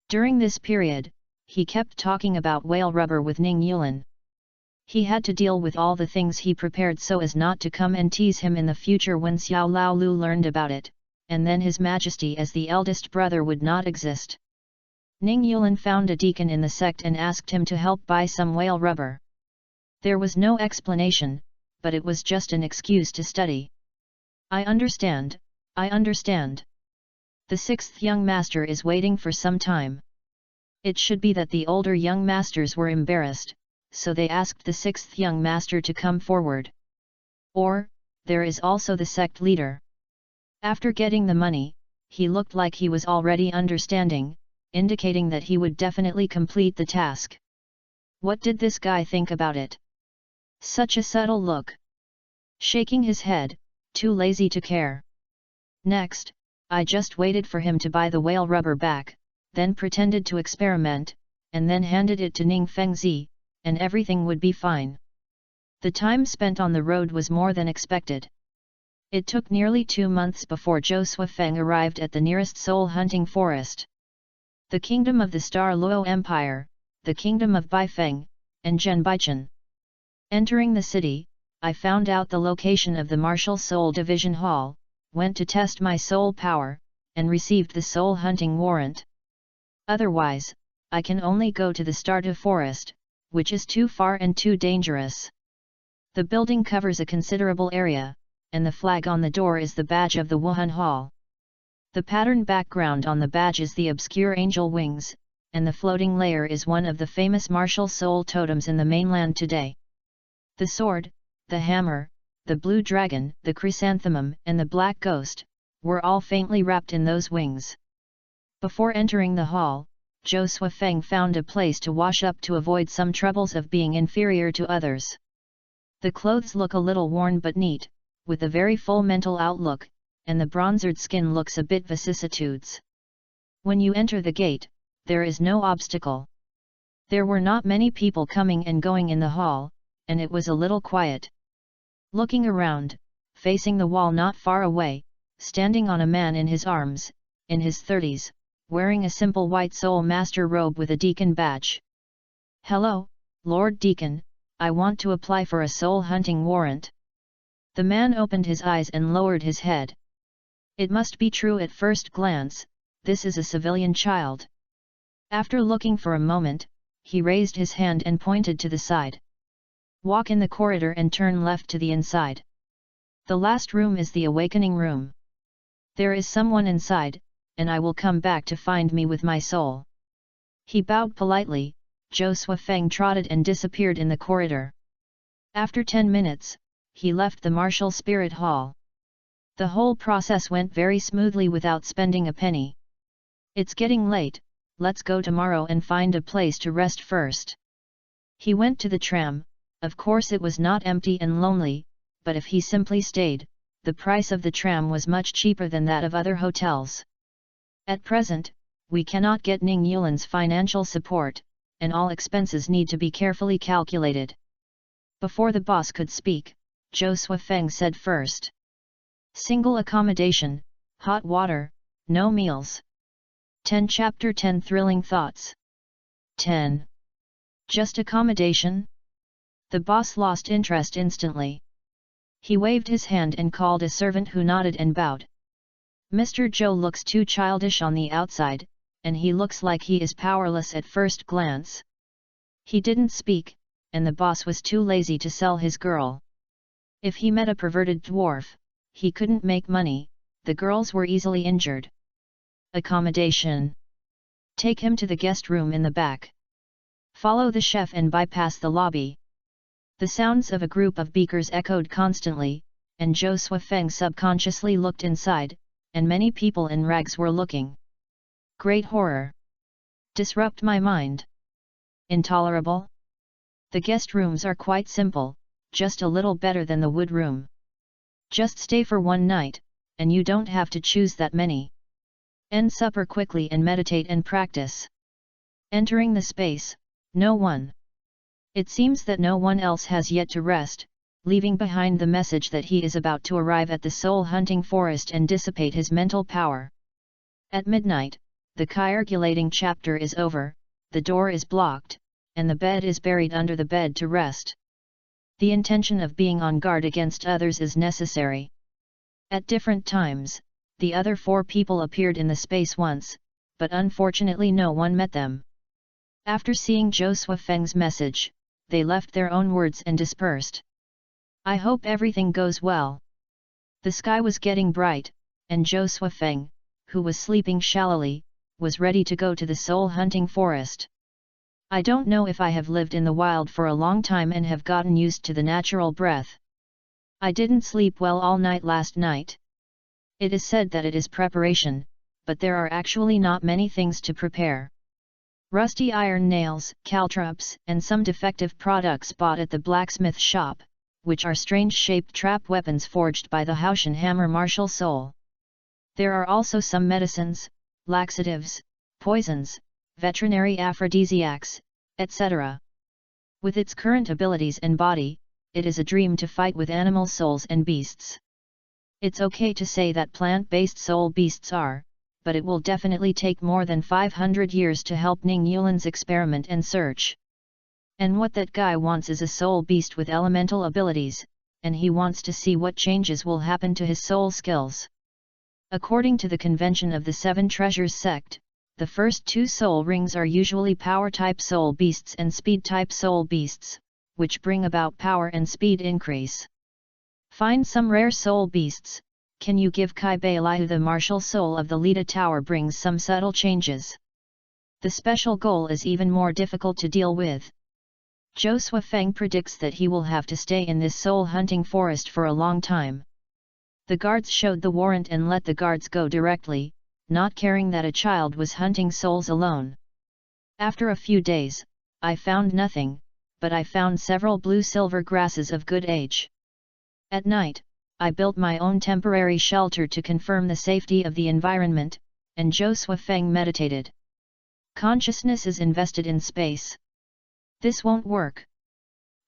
During this period, he kept talking about whale rubber with Ning Yulin. He had to deal with all the things he prepared so as not to come and tease him in the future when Xiao Lao Lu learned about it, and then His Majesty as the eldest brother would not exist. Ning Yulin found a deacon in the sect and asked him to help buy some whale rubber. There was no explanation, but it was just an excuse to study. I understand, I understand. The 6th young master is waiting for some time. It should be that the older young masters were embarrassed, so they asked the 6th young master to come forward. Or, there is also the sect leader. After getting the money, he looked like he was already understanding, indicating that he would definitely complete the task. What did this guy think about it? Such a subtle look. Shaking his head, too lazy to care. Next, I just waited for him to buy the whale rubber back, then pretended to experiment, and then handed it to Ning Fengzi, and everything would be fine. The time spent on the road was more than expected. It took nearly 2 months before Zhou Suifeng arrived at the nearest soul-hunting forest. The kingdom of the Star Luo Empire, the kingdom of Baifeng, and Zhenbaichen. Entering the city, I found out the location of the Martial Soul Division Hall, went to test my soul power, and received the soul hunting warrant. Otherwise, I can only go to the Stardew Forest, which is too far and too dangerous. The building covers a considerable area, and the flag on the door is the badge of the Wuhan Hall. The pattern background on the badge is the obscure angel wings, and the floating layer is one of the famous martial soul totems in the mainland today. The sword, the hammer, the blue dragon, the chrysanthemum, and the black ghost, were all faintly wrapped in those wings. Before entering the hall, Zhou Suifeng found a place to wash up to avoid some troubles of being inferior to others. The clothes look a little worn but neat, with a very full mental outlook, and the bronzered skin looks a bit vicissitudes. When you enter the gate, there is no obstacle. There were not many people coming and going in the hall, and it was a little quiet. Looking around, facing the wall not far away, standing on a man in his arms, in his 30s, wearing a simple white soul master robe with a deacon badge. "Hello, Lord Deacon, I want to apply for a soul hunting warrant." The man opened his eyes and lowered his head. It must be true at first glance, this is a civilian child. After looking for a moment, he raised his hand and pointed to the side. "Walk in the corridor and turn left to the inside. The last room is the awakening room. There is someone inside, and I will come back to find me with my soul." He bowed politely. Zhou Suifeng trotted and disappeared in the corridor. After 10 minutes, he left the martial spirit hall. The whole process went very smoothly without spending a penny. "It's getting late, let's go tomorrow and find a place to rest first." He went to the tram. Of course it was not empty and lonely, but if he simply stayed, the price of the tram was much cheaper than that of other hotels. At present, we cannot get Ning Yulin's financial support, and all expenses need to be carefully calculated. Before the boss could speak, Zhou Suifeng said first. "Single accommodation, hot water, no meals." 10 Chapter 10 Thrilling Thoughts. 10. Just accommodation? The boss lost interest instantly. He waved his hand and called a servant who nodded and bowed. "Mr. Zhou looks too childish on the outside, and he looks like he is powerless at first glance." He didn't speak, and the boss was too lazy to sell his girl. If he met a perverted dwarf, he couldn't make money, the girls were easily injured. "Accommodation. Take him to the guest room in the back. Follow the chef and bypass the lobby." The sounds of a group of beakers echoed constantly, and Zhou Suifeng subconsciously looked inside, and many people in rags were looking. Great horror! Disrupt my mind! Intolerable! The guest rooms are quite simple, just a little better than the wood room. Just stay for one night, and you don't have to choose that many. End supper quickly and meditate and practice. Entering the space, no one. It seems that no one else has yet to rest, leaving behind the message that he is about to arrive at the soul-hunting forest and dissipate his mental power. At midnight, the coagulating chapter is over, the door is blocked, and the bed is buried under the bed to rest. The intention of being on guard against others is necessary. At different times, the other 4 people appeared in the space once, but unfortunately no one met them. After seeing Zhou Suifeng's message, they left their own words and dispersed. "I hope everything goes well." The sky was getting bright, and Zhou Suifeng, who was sleeping shallowly, was ready to go to the soul-hunting forest. "I don't know if I have lived in the wild for a long time and have gotten used to the natural breath. I didn't sleep well all night last night. It is said that it is preparation, but there are actually not many things to prepare. Rusty iron nails, caltrops, and some defective products bought at the blacksmith shop, which are strange-shaped trap weapons forged by the Haoshan hammer martial soul. There are also some medicines, laxatives, poisons, veterinary aphrodisiacs, etc. With its current abilities and body, it is a dream to fight with animal souls and beasts. It's okay to say that plant-based soul beasts are, but it will definitely take more than 500 years to help Ning Yulin's experiment and search. And what that guy wants is a soul beast with elemental abilities, and he wants to see what changes will happen to his soul skills. According to the convention of the Seven Treasures sect, the first 2 soul rings are usually power-type soul beasts and speed-type soul beasts, which bring about power and speed increase. Find some rare soul beasts. Can you give Kai Bailau the martial soul of the Lita Tower brings some subtle changes. The special goal is even more difficult to deal with. Zhou Suifeng predicts that he will have to stay in this soul-hunting forest for a long time. The guards showed the warrant and let the guards go directly, not caring that a child was hunting souls alone. After a few days, I found nothing, but I found several blue-silver grasses of good age. At night, I built my own temporary shelter to confirm the safety of the environment, and Zhou Suifeng meditated. Consciousness is invested in space. This won't work.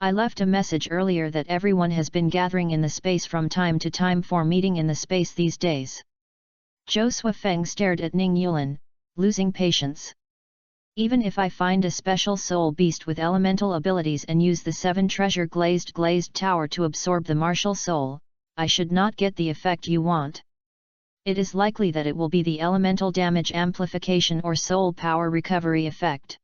I left a message earlier that everyone has been gathering in the space from time to time for meeting in the space these days. Zhou Suifeng stared at Ning Yulin, losing patience. Even if I find a special soul beast with elemental abilities and use the 7 treasure glazed tower to absorb the martial soul, I should not get the effect you want. It is likely that it will be the elemental damage amplification or soul power recovery effect.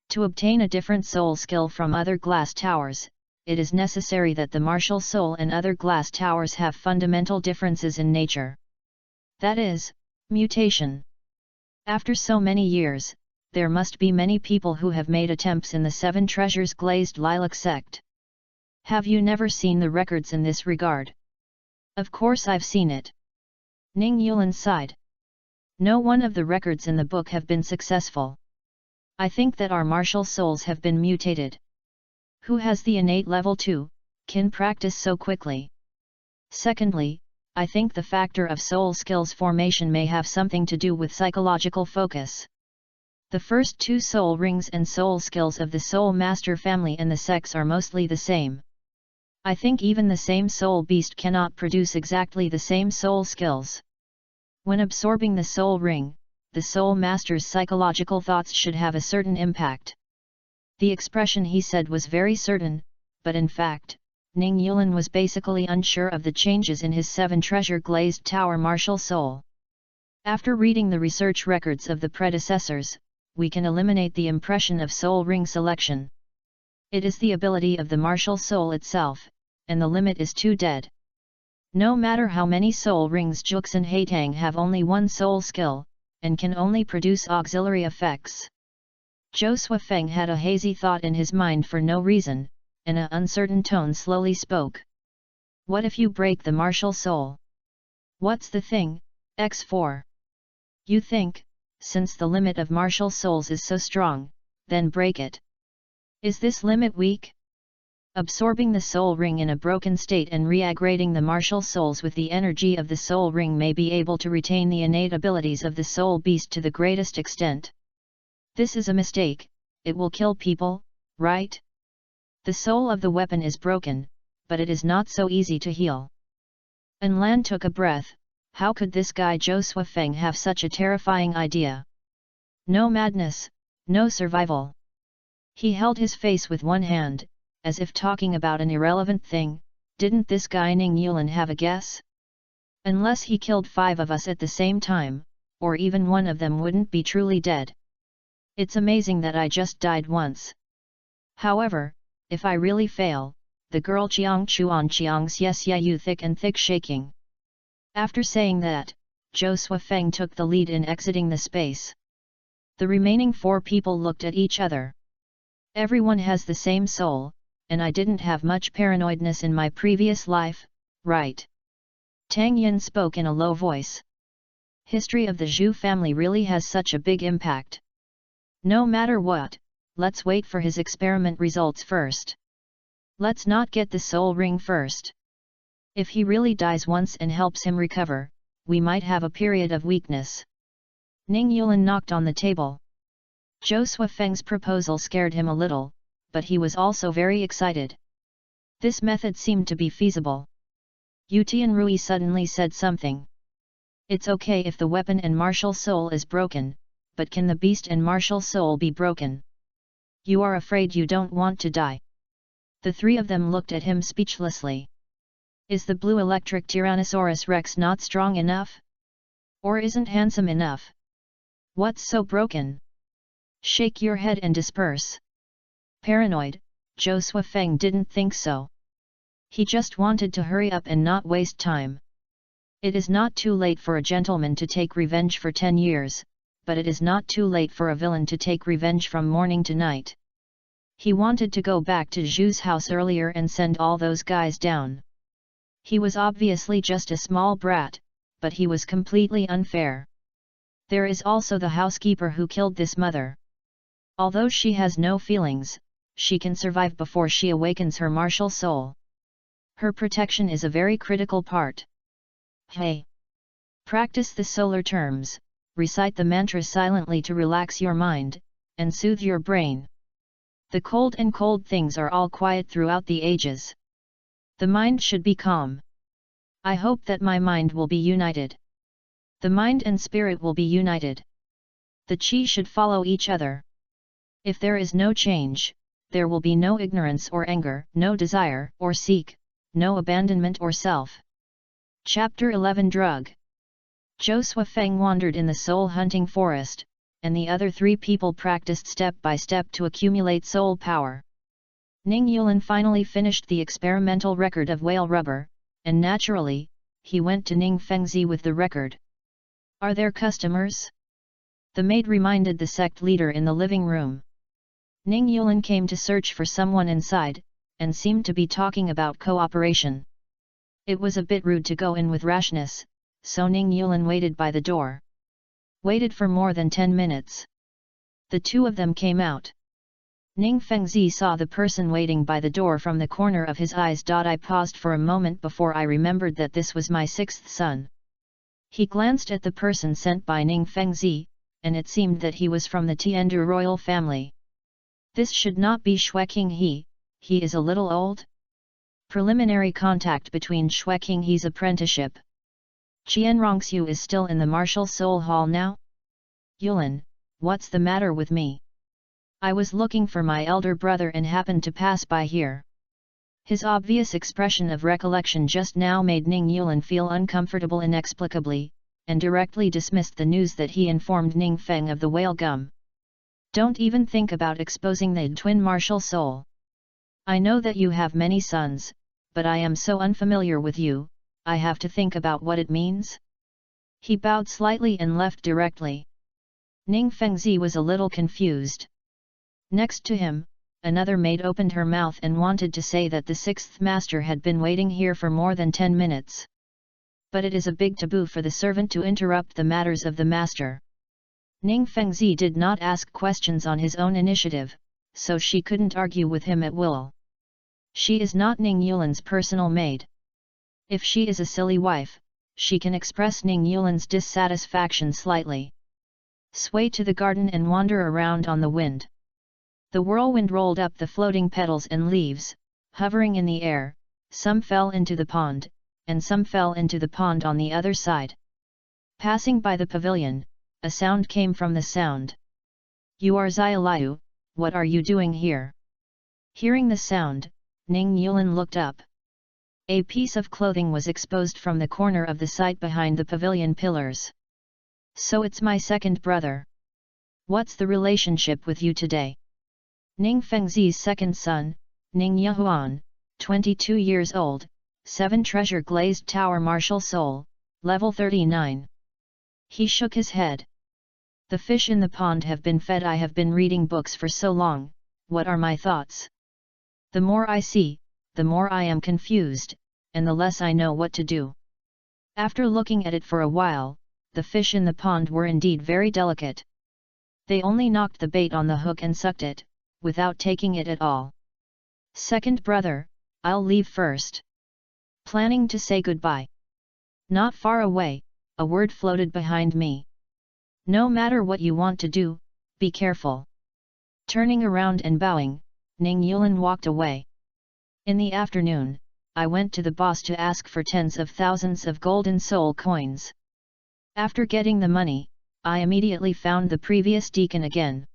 To obtain a different soul skill from other glass towers, it is necessary that the martial soul and other glass towers have fundamental differences in nature. That is, mutation. After so many years, there must be many people who have made attempts in the 7 treasures glazed lilac sect. Have you never seen the records in this regard? Of course I've seen it. Ning Yulin sighed. No one of the records in the book have been successful. I think that our martial souls have been mutated. Who has the innate level 2, can practice so quickly? Secondly, I think the factor of soul skills formation may have something to do with psychological focus. The first 2 soul rings and soul skills of the soul master family and the sects are mostly the same. I think even the same soul beast cannot produce exactly the same soul skills. When absorbing the soul ring, the soul master's psychological thoughts should have a certain impact. The expression he said was very certain, but in fact, Ning Yulin was basically unsure of the changes in his 7 treasure glazed tower martial soul. After reading the research records of the predecessors, we can eliminate the impression of soul ring selection. It is the ability of the martial soul itself, and the limit is 2 dead. No matter how many soul rings Juxin Haitang have only 1 soul skill, and can only produce auxiliary effects. Zhou Suifeng had a hazy thought in his mind for no reason, and an uncertain tone slowly spoke. What if you break the martial soul? What's the thing, X4? You think, since the limit of martial souls is so strong, then break it. Is this limit weak? Absorbing the soul ring in a broken state and reaggregating the martial souls with the energy of the soul ring may be able to retain the innate abilities of the soul beast to the greatest extent. This is a mistake, it will kill people, right? The soul of the weapon is broken, but it is not so easy to heal. Lan took a breath. How could this guy Zhou Suifeng have such a terrifying idea? No madness, no survival. He held his face with one hand, as if talking about an irrelevant thing. Didn't this guy Ning Yulin have a guess? Unless he killed 5 of us at the same time, or even one of them wouldn't be truly dead. It's amazing that I just died once. However, if I really fail, the girl Chiang Chuan Chiang's yes you thick and thick shaking. After saying that, Zhou Suifeng took the lead in exiting the space. The remaining 4 people looked at each other. Everyone has the same soul, and I didn't have much paranoidness in my previous life, right? Tang Yin spoke in a low voice. History of the Zhu family really has such a big impact. No matter what, let's wait for his experiment results first. Let's not get the soul ring first. If he really dies once and helps him recover, we might have a period of weakness. Ning Yulin knocked on the table. Zhou Suifeng's proposal scared him a little, but he was also very excited. This method seemed to be feasible. Yu Tianrui suddenly said something. It's okay if the weapon and martial soul is broken, but can the beast and martial soul be broken? You are afraid you don't want to die. The three of them looked at him speechlessly. Is the blue electric Tyrannosaurus Rex not strong enough? Or isn't handsome enough? What's so broken? Shake your head and disperse. Paranoid, Zhou Suifeng didn't think so. He just wanted to hurry up and not waste time. It is not too late for a gentleman to take revenge for 10 years, but it is not too late for a villain to take revenge from morning to night. He wanted to go back to Zhu's house earlier and send all those guys down. He was obviously just a small brat, but he was completely unfair. There is also the housekeeper who killed this mother. Although she has no feelings, she can survive before she awakens her martial soul. Her protection is a very critical part. Hey! Practice the solar terms, recite the mantra silently to relax your mind, and soothe your brain. The cold and cold things are all quiet throughout the ages. The mind should be calm. I hope that my mind will be united. The mind and spirit will be united. The chi should follow each other. If there is no change, there will be no ignorance or anger, no desire or seek, no abandonment or self. Chapter 11 Drug. Zhou Suifeng wandered in the soul-hunting forest, and the other three people practiced step by step to accumulate soul power. Ning Yulan finally finished the experimental record of whale rubber, and naturally, he went to Ning Fengzi with the record. Are there customers? The maid reminded the sect leader in the living room. Ning Yulan came to search for someone inside, and seemed to be talking about cooperation. It was a bit rude to go in with rashness, so Ning Yulan waited by the door. Waited for more than 10 minutes. The two of them came out. Ning Fengzi saw the person waiting by the door from the corner of his eyes. I paused for a moment before I remembered that this was my sixth son. He glanced at the person sent by Ning Fengzi, and it seemed that he was from the Tiandu royal family. This should not be Xue Qinghe, he is a little old? Preliminary contact between Xue Qinghe's apprenticeship. Qian Rongxiu is still in the martial soul hall now? Yulan, what's the matter with me? I was looking for my elder brother and happened to pass by here. His obvious expression of recollection just now made Ning Yulan feel uncomfortable inexplicably, and directly dismissed the news that he informed Ning Feng of the whale gum. Don't even think about exposing the twin martial soul. I know that you have many sons, but I am so unfamiliar with you, I have to think about what it means. He bowed slightly and left directly. Ning Fengzi was a little confused. Next to him, another maid opened her mouth and wanted to say that the sixth master had been waiting here for more than 10 minutes. But it is a big taboo for the servant to interrupt the matters of the master. Ning Fengzi did not ask questions on his own initiative, so she couldn't argue with him at will. She is not Ning Yulan's personal maid. If she is a silly wife, she can express Ning Yulan's dissatisfaction slightly. Sway to the garden and wander around on the wind. The whirlwind rolled up the floating petals and leaves, hovering in the air, some fell into the pond, and some fell into the pond on the other side. Passing by the pavilion, a sound came from the sound. You are Xiaoliu, what are you doing here? Hearing the sound, Ning Yulan looked up. A piece of clothing was exposed from the corner of the site behind the pavilion pillars. So it's my second brother. What's the relationship with you today? Ning Fengzi's second son, Ning Yahuan, 22 years old, 7 treasure glazed tower martial soul, level 39. He shook his head. The fish in the pond have been fed. I have been reading books for so long, what are my thoughts? The more I see, the more I am confused, and the less I know what to do. After looking at it for a while, the fish in the pond were indeed very delicate. They only knocked the bait on the hook and sucked it, without taking it at all. Second brother, I'll leave first. Planning to say goodbye. Not far away, a word floated behind me. No matter what you want to do, be careful. Turning around and bowing, Ning Yulan walked away. In the afternoon, I went to the boss to ask for tens of thousands of golden soul coins. After getting the money, I immediately found the previous deacon again.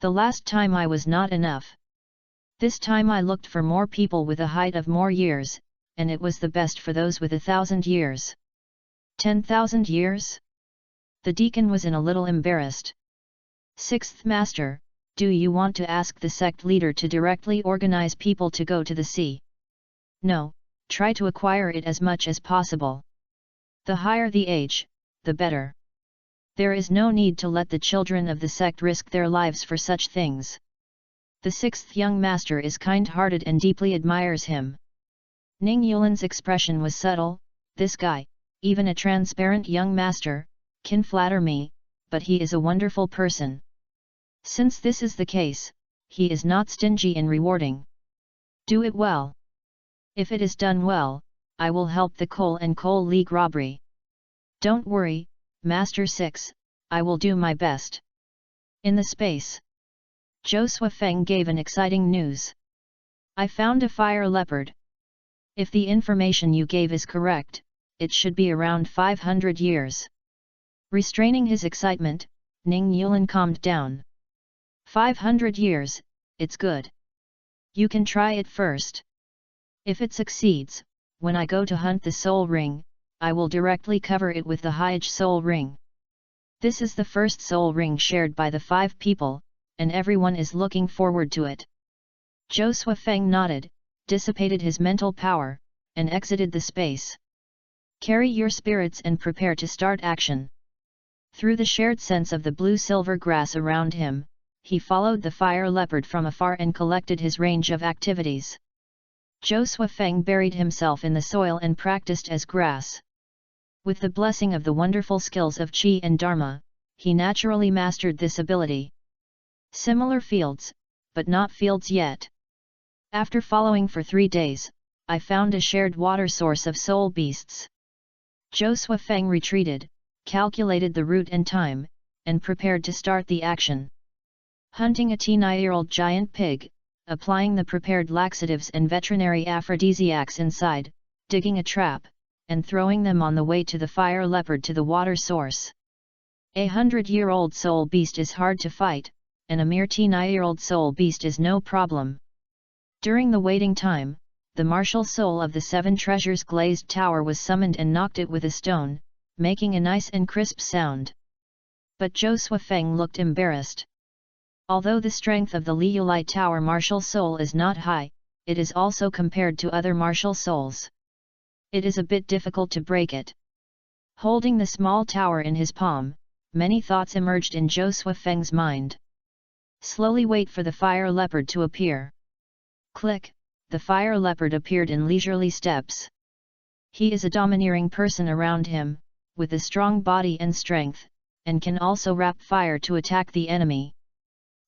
The last time I was not enough. This time I looked for more people with a height of more years, and it was the best for those with 1,000 years. 10,000 years? The deacon was a little embarrassed. Sixth Master, do you want to ask the sect leader to directly organize people to go to the sea? No, try to acquire it as much as possible. The higher the age, the better. There is no need to let the children of the sect risk their lives for such things. The sixth young master is kind-hearted and deeply admires him. Ning Yulin's expression was subtle. This guy, even a transparent young master, can flatter me, but he is a wonderful person. Since this is the case, he is not stingy in rewarding. Do it well. If it is done well, I will help the Coal and Coal League robbery. Don't worry, Master 6, I will do my best. In the space, Josua Feng gave an exciting news. I found a fire leopard. If the information you gave is correct, it should be around 500 years. Restraining his excitement, Ning Yulin calmed down. 500 years, it's good. You can try it first. If it succeeds, when I go to hunt the soul ring, I will directly cover it with the Hyge soul ring. This is the first soul ring shared by the 5 people, and everyone is looking forward to it. Josua Feng nodded, dissipated his mental power, and exited the space. Carry your spirits and prepare to start action. Through the shared sense of the blue-silver grass around him, he followed the fire leopard from afar and collected his range of activities. Josua Feng buried himself in the soil and practiced as grass. With the blessing of the wonderful skills of Qi and Dharma, he naturally mastered this ability. Similar fields, but not fields yet. After following for 3 days, I found a shared water source of soul beasts. Josua Feng retreated, calculated the route and time, and prepared to start the action. Hunting a 9-year-old giant pig, applying the prepared laxatives and veterinary aphrodisiacs inside, digging a trap, and throwing them on the way to the fire leopard to the water source. A 100-year-old soul beast is hard to fight, and a mere 9-year-old soul beast is no problem. During the waiting time, the martial soul of the 7 treasures glazed tower was summoned and knocked it with a stone, making a nice and crisp sound. But Josua Feng looked embarrassed. Although the strength of the Liulai Tower martial soul is not high, it is also compared to other martial souls. It is a bit difficult to break it. Holding the small tower in his palm, many thoughts emerged in Josua Feng's mind. Slowly wait for the fire leopard to appear. Click, the fire leopard appeared in leisurely steps. He is a domineering person around him, with a strong body and strength, and can also wrap fire to attack the enemy.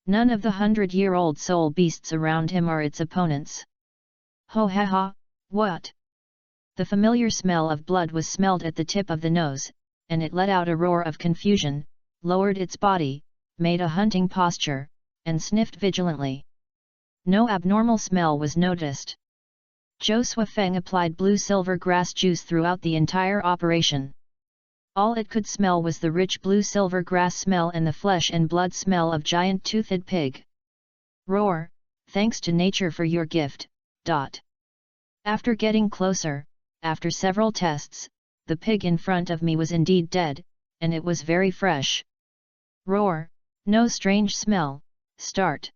None of the 100-year-old soul beasts around him are its opponents. Ho ha ha, what? The familiar smell of blood was smelled at the tip of the nose, and it let out a roar of confusion, lowered its body, made a hunting posture, and sniffed vigilantly. No abnormal smell was noticed. Josua Feng applied blue-silver grass juice throughout the entire operation. All it could smell was the rich blue-silver grass smell and the flesh and blood smell of giant-toothed pig. Roar, thanks to nature for your gift. After getting closer, after several tests, the pig in front of me was indeed dead, and it was very fresh. Roar, no strange smell, start.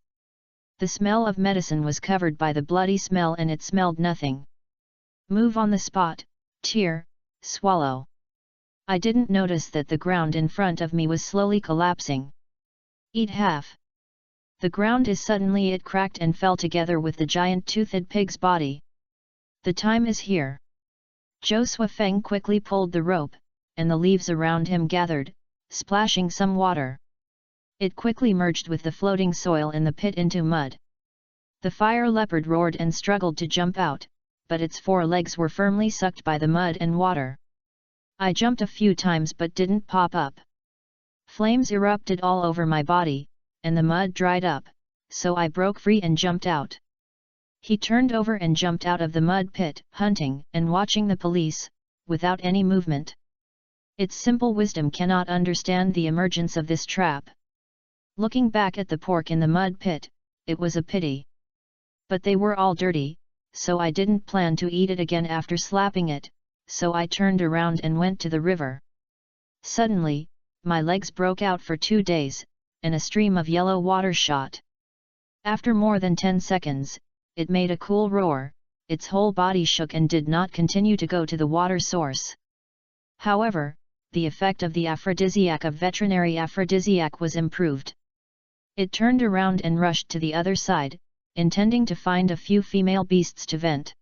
The smell of medicine was covered by the bloody smell and it smelled nothing. Move on the spot, tear, swallow. I didn't notice that the ground in front of me was slowly collapsing. Eat half. The ground is suddenly it cracked and fell together with the giant-toothed pig's body. The time is here. Josua Feng quickly pulled the rope, and the leaves around him gathered, splashing some water. It quickly merged with the floating soil in the pit into mud. The fire leopard roared and struggled to jump out, but its 4 legs were firmly sucked by the mud and water. I jumped a few times but didn't pop up. Flames erupted all over my body, and the mud dried up, so I broke free and jumped out. He turned over and jumped out of the mud pit, hunting and watching the police, without any movement. Its simple wisdom cannot understand the emergence of this trap. Looking back at the pork in the mud pit, it was a pity. But they were all dirty, so I didn't plan to eat it again after slapping it, so I turned around and went to the river. Suddenly, my legs broke out for 2 days, and a stream of yellow water shot. After more than 10 seconds, it made a cool roar, its whole body shook and did not continue to go to the water source. However, the effect of the aphrodisiac of veterinary aphrodisiac was improved. It turned around and rushed to the other side, intending to find a few female beasts to vent.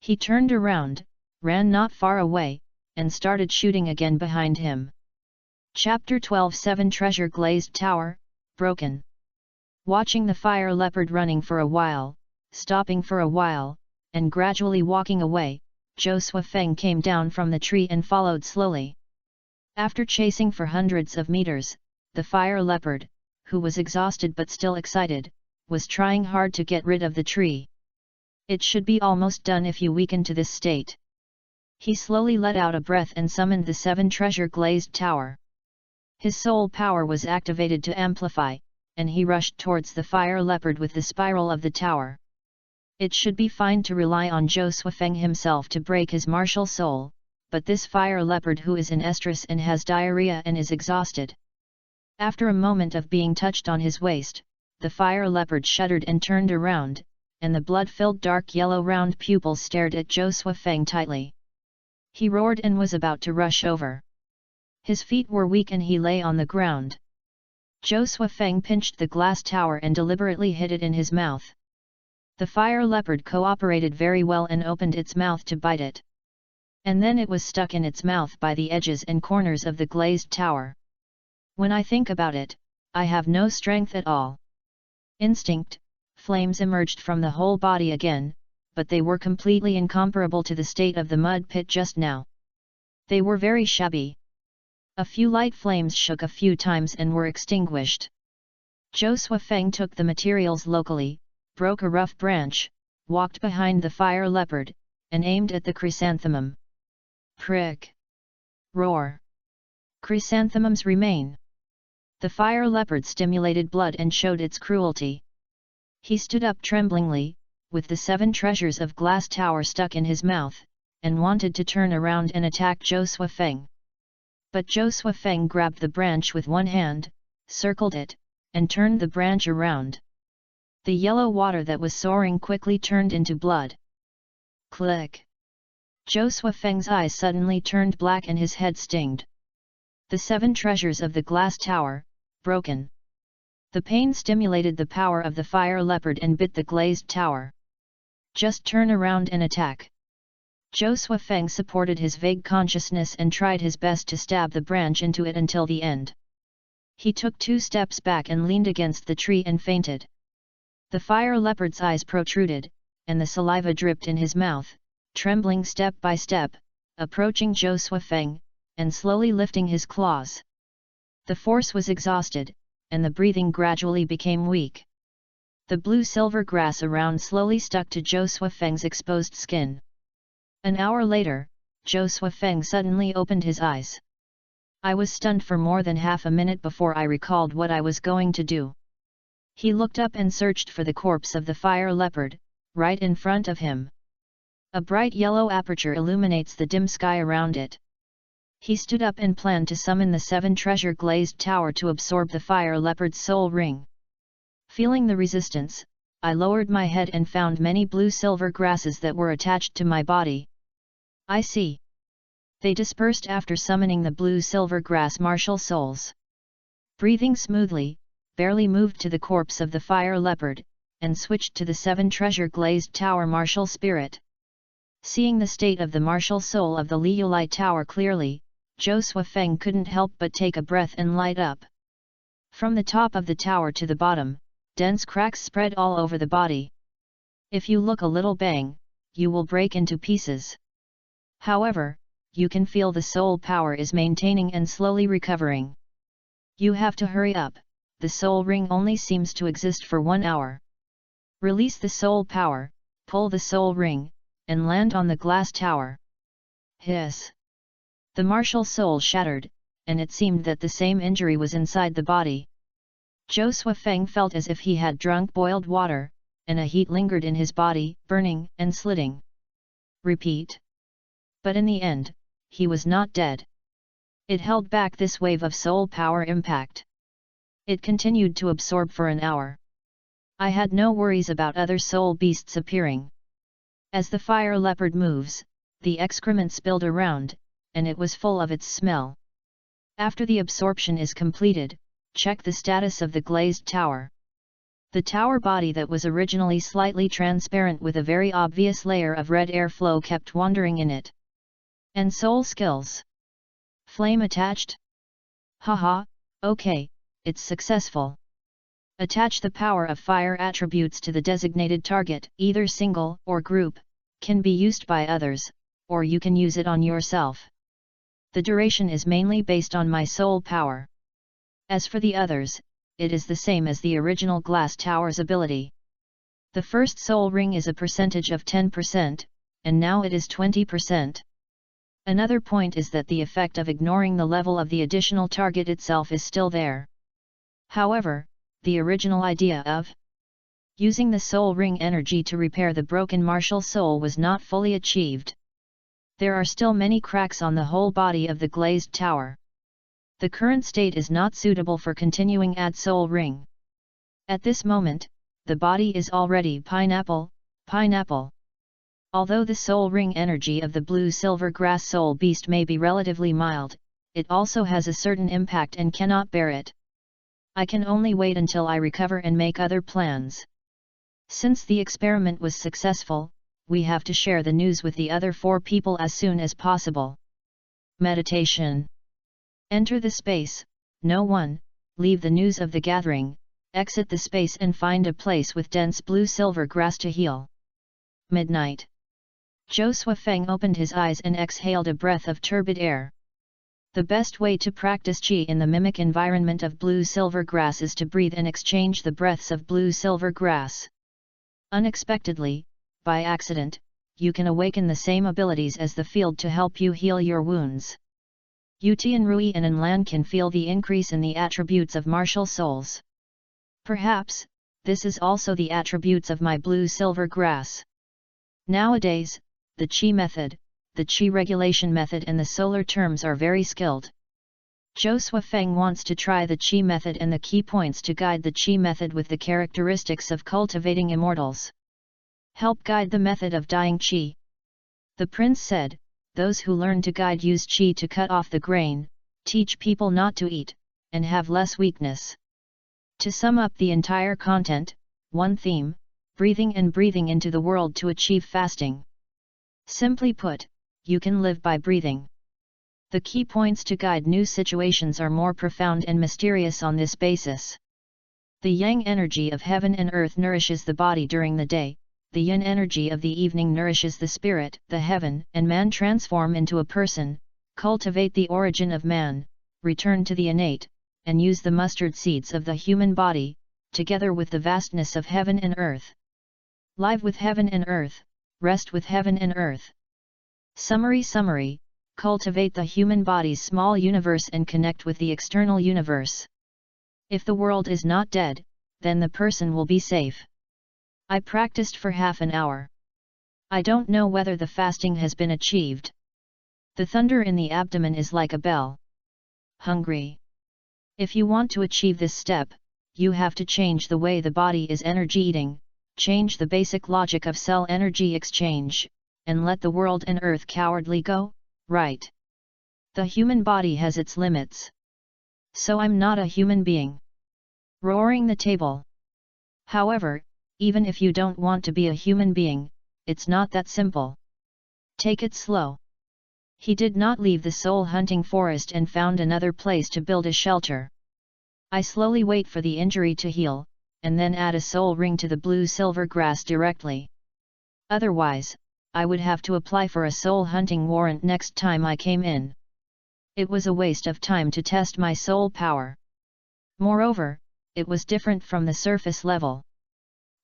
He turned around, ran not far away, and started shooting again behind him. Chapter 12 7 Treasure Glazed Tower, Broken. Watching the fire leopard running for a while, stopping for a while, and gradually walking away, Zhou Suifeng came down from the tree and followed slowly. After chasing for hundreds of meters, the fire leopard, who was exhausted but still excited, was trying hard to get rid of the tree. It should be almost done if you weaken to this state. He slowly let out a breath and summoned the 7 treasure glazed tower. His soul power was activated to amplify, and he rushed towards the fire leopard with the spiral of the tower. It should be fine to rely on Zhou Suifeng himself to break his martial soul, but this fire leopard who is in estrus and has diarrhea and is exhausted. After a moment of being touched on his waist, the fire leopard shuddered and turned around, and the blood-filled dark yellow round pupils stared at Zhou Suifeng tightly. He roared and was about to rush over. His feet were weak and he lay on the ground. Zhou Suifeng pinched the glass tower and deliberately hid it in his mouth. The fire leopard cooperated very well and opened its mouth to bite it. And then it was stuck in its mouth by the edges and corners of the glazed tower. When I think about it, I have no strength at all. Instinct, flames emerged from the whole body again, but they were completely incomparable to the state of the mud pit just now. They were very shabby. A few light flames shook a few times and were extinguished. Zhou Suifeng took the materials locally, broke a rough branch, walked behind the fire leopard, and aimed at the chrysanthemum. Prick! Roar! Chrysanthemums remain. The fire leopard stimulated blood and showed its cruelty. He stood up tremblingly, with the 7 treasures of glass tower stuck in his mouth, and wanted to turn around and attack Zhou Suifeng. But Zhou Suifeng grabbed the branch with one hand, circled it, and turned the branch around. The yellow water that was soaring quickly turned into blood. Click! Zhou Suifeng's eyes suddenly turned black and his head stinged. The 7 treasures of the glass tower, broken. The pain stimulated the power of the fire leopard and bit the glazed tower. Just turn around and attack. Zhou Suifeng supported his vague consciousness and tried his best to stab the branch into it until the end. He took 2 steps back and leaned against the tree and fainted. The fire leopard's eyes protruded, and the saliva dripped in his mouth, trembling step by step, approaching Zhou Suifeng, and slowly lifting his claws. The force was exhausted, and the breathing gradually became weak. The blue-silver grass around slowly stuck to Zhou Suifeng's exposed skin. An hour later, Zhou Suifeng suddenly opened his eyes. I was stunned for more than half a minute before I recalled what I was going to do. He looked up and searched for the corpse of the fire leopard, right in front of him. A bright yellow aperture illuminates the dim sky around it. He stood up and planned to summon the 7 treasure glazed tower to absorb the fire leopard's soul ring. Feeling the resistance, I lowered my head and found many blue-silver grasses that were attached to my body. I see. They dispersed after summoning the blue-silver grass martial souls. Breathing smoothly, barely moved to the corpse of the fire leopard, and switched to the 7 treasure glazed tower martial spirit. Seeing the state of the martial soul of the Liulai tower clearly, Zhou Suifeng couldn't help but take a breath and light up. From the top of the tower to the bottom, dense cracks spread all over the body. If you look a little bang, you will break into pieces. However, you can feel the soul power is maintaining and slowly recovering. You have to hurry up. The soul ring only seems to exist for 1 hour. Release the soul power, pull the soul ring, and land on the glass tower. Hiss! The martial soul shattered, and it seemed that the same injury was inside the body. Zhou Suifeng felt as if he had drunk boiled water, and a heat lingered in his body, burning and slitting. Repeat. But in the end, he was not dead. It held back this wave of soul power impact. It continued to absorb for an hour. I had no worries about other soul beasts appearing. As the fire leopard moves, the excrement spilled around, and it was full of its smell. After the absorption is completed, check the status of the glazed tower. The tower body that was originally slightly transparent with a very obvious layer of red airflow kept wandering in it. And soul skills. Flame attached? Haha, okay, it's successful. Attach the power of fire attributes to the designated target, either single or group, can be used by others, or you can use it on yourself. The duration is mainly based on my soul power. As for the others, it is the same as the original glass tower's ability. The first soul ring is a percentage of 10%, and now it is 20%. Another point is that the effect of ignoring the level of the additional target itself is still there. However, the original idea of using the soul ring energy to repair the broken martial soul was not fully achieved. There are still many cracks on the whole body of the glazed tower. The current state is not suitable for continuing add soul ring. At this moment, the body is already pineapple. Although the soul ring energy of the blue-silver grass soul beast may be relatively mild, it also has a certain impact and cannot bear it. I can only wait until I recover and make other plans. Since the experiment was successful, we have to share the news with the other 4 people as soon as possible. Meditation. Enter the space, no one, leave the news of the gathering, exit the space and find a place with dense blue-silver grass to heal. Midnight. Zhou Suifeng opened his eyes and exhaled a breath of turbid air. The best way to practice qi in the mimic environment of blue-silver grass is to breathe and exchange the breaths of blue-silver grass. Unexpectedly, by accident, you can awaken the same abilities as the field to help you heal your wounds. Yutian Rui and Enlan can feel the increase in the attributes of martial souls. Perhaps, this is also the attributes of my blue-silver grass. Nowadays, the qi method, the qi regulation method and the solar terms are very skilled. Zhou Suifeng wants to try the qi method and the key points to guide the qi method with the characteristics of cultivating immortals. Help guide the method of dying qi. The prince said, those who learn to guide use qi to cut off the grain, teach people not to eat, and have less weakness. To sum up the entire content, one theme, breathing and breathing into the world to achieve fasting. Simply put, you can live by breathing. The key points to guide new situations are more profound and mysterious on this basis. The yang energy of heaven and earth nourishes the body during the day, the yin energy of the evening nourishes the spirit, the heaven and man transform into a person, cultivate the origin of man, return to the innate, and use the mustard seeds of the human body, together with the vastness of heaven and earth. Live with heaven and earth, rest with heaven and earth. Summary, cultivate the human body's small universe and connect with the external universe. If the world is not dead, then the person will be safe. I practiced for half an hour. I don't know whether the fasting has been achieved. The thunder in the abdomen is like a bell. Hungry. If you want to achieve this step, you have to change the way the body is energy eating, change the basic logic of cell energy exchange, and let the world and earth cowardly go, right? The human body has its limits. So I'm not a human being. Roaring the table. However, even if you don't want to be a human being, it's not that simple. Take it slow. He did not leave the soul-hunting forest and found another place to build a shelter. I slowly wait for the injury to heal, and then add a soul ring to the blue-silver grass directly. Otherwise, I would have to apply for a soul-hunting warrant next time I came in. It was a waste of time to test my soul power. Moreover, it was different from the surface level.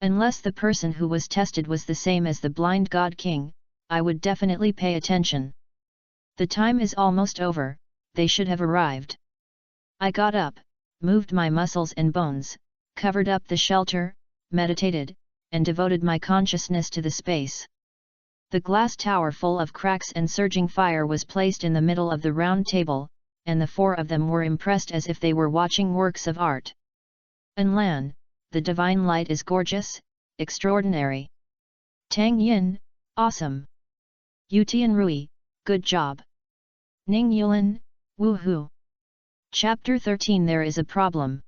Unless the person who was tested was the same as the blind God King, I would definitely pay attention. The time is almost over, they should have arrived. I got up, moved my muscles and bones, covered up the shelter, meditated, and devoted my consciousness to the space. The glass tower full of cracks and surging fire was placed in the middle of the round table, and the four of them were impressed as if they were watching works of art. Enlan, the divine light is gorgeous, extraordinary. Tang Yin, awesome. Yutian Rui, good job. Ning Yulin, woohoo. Chapter 13. There is a problem.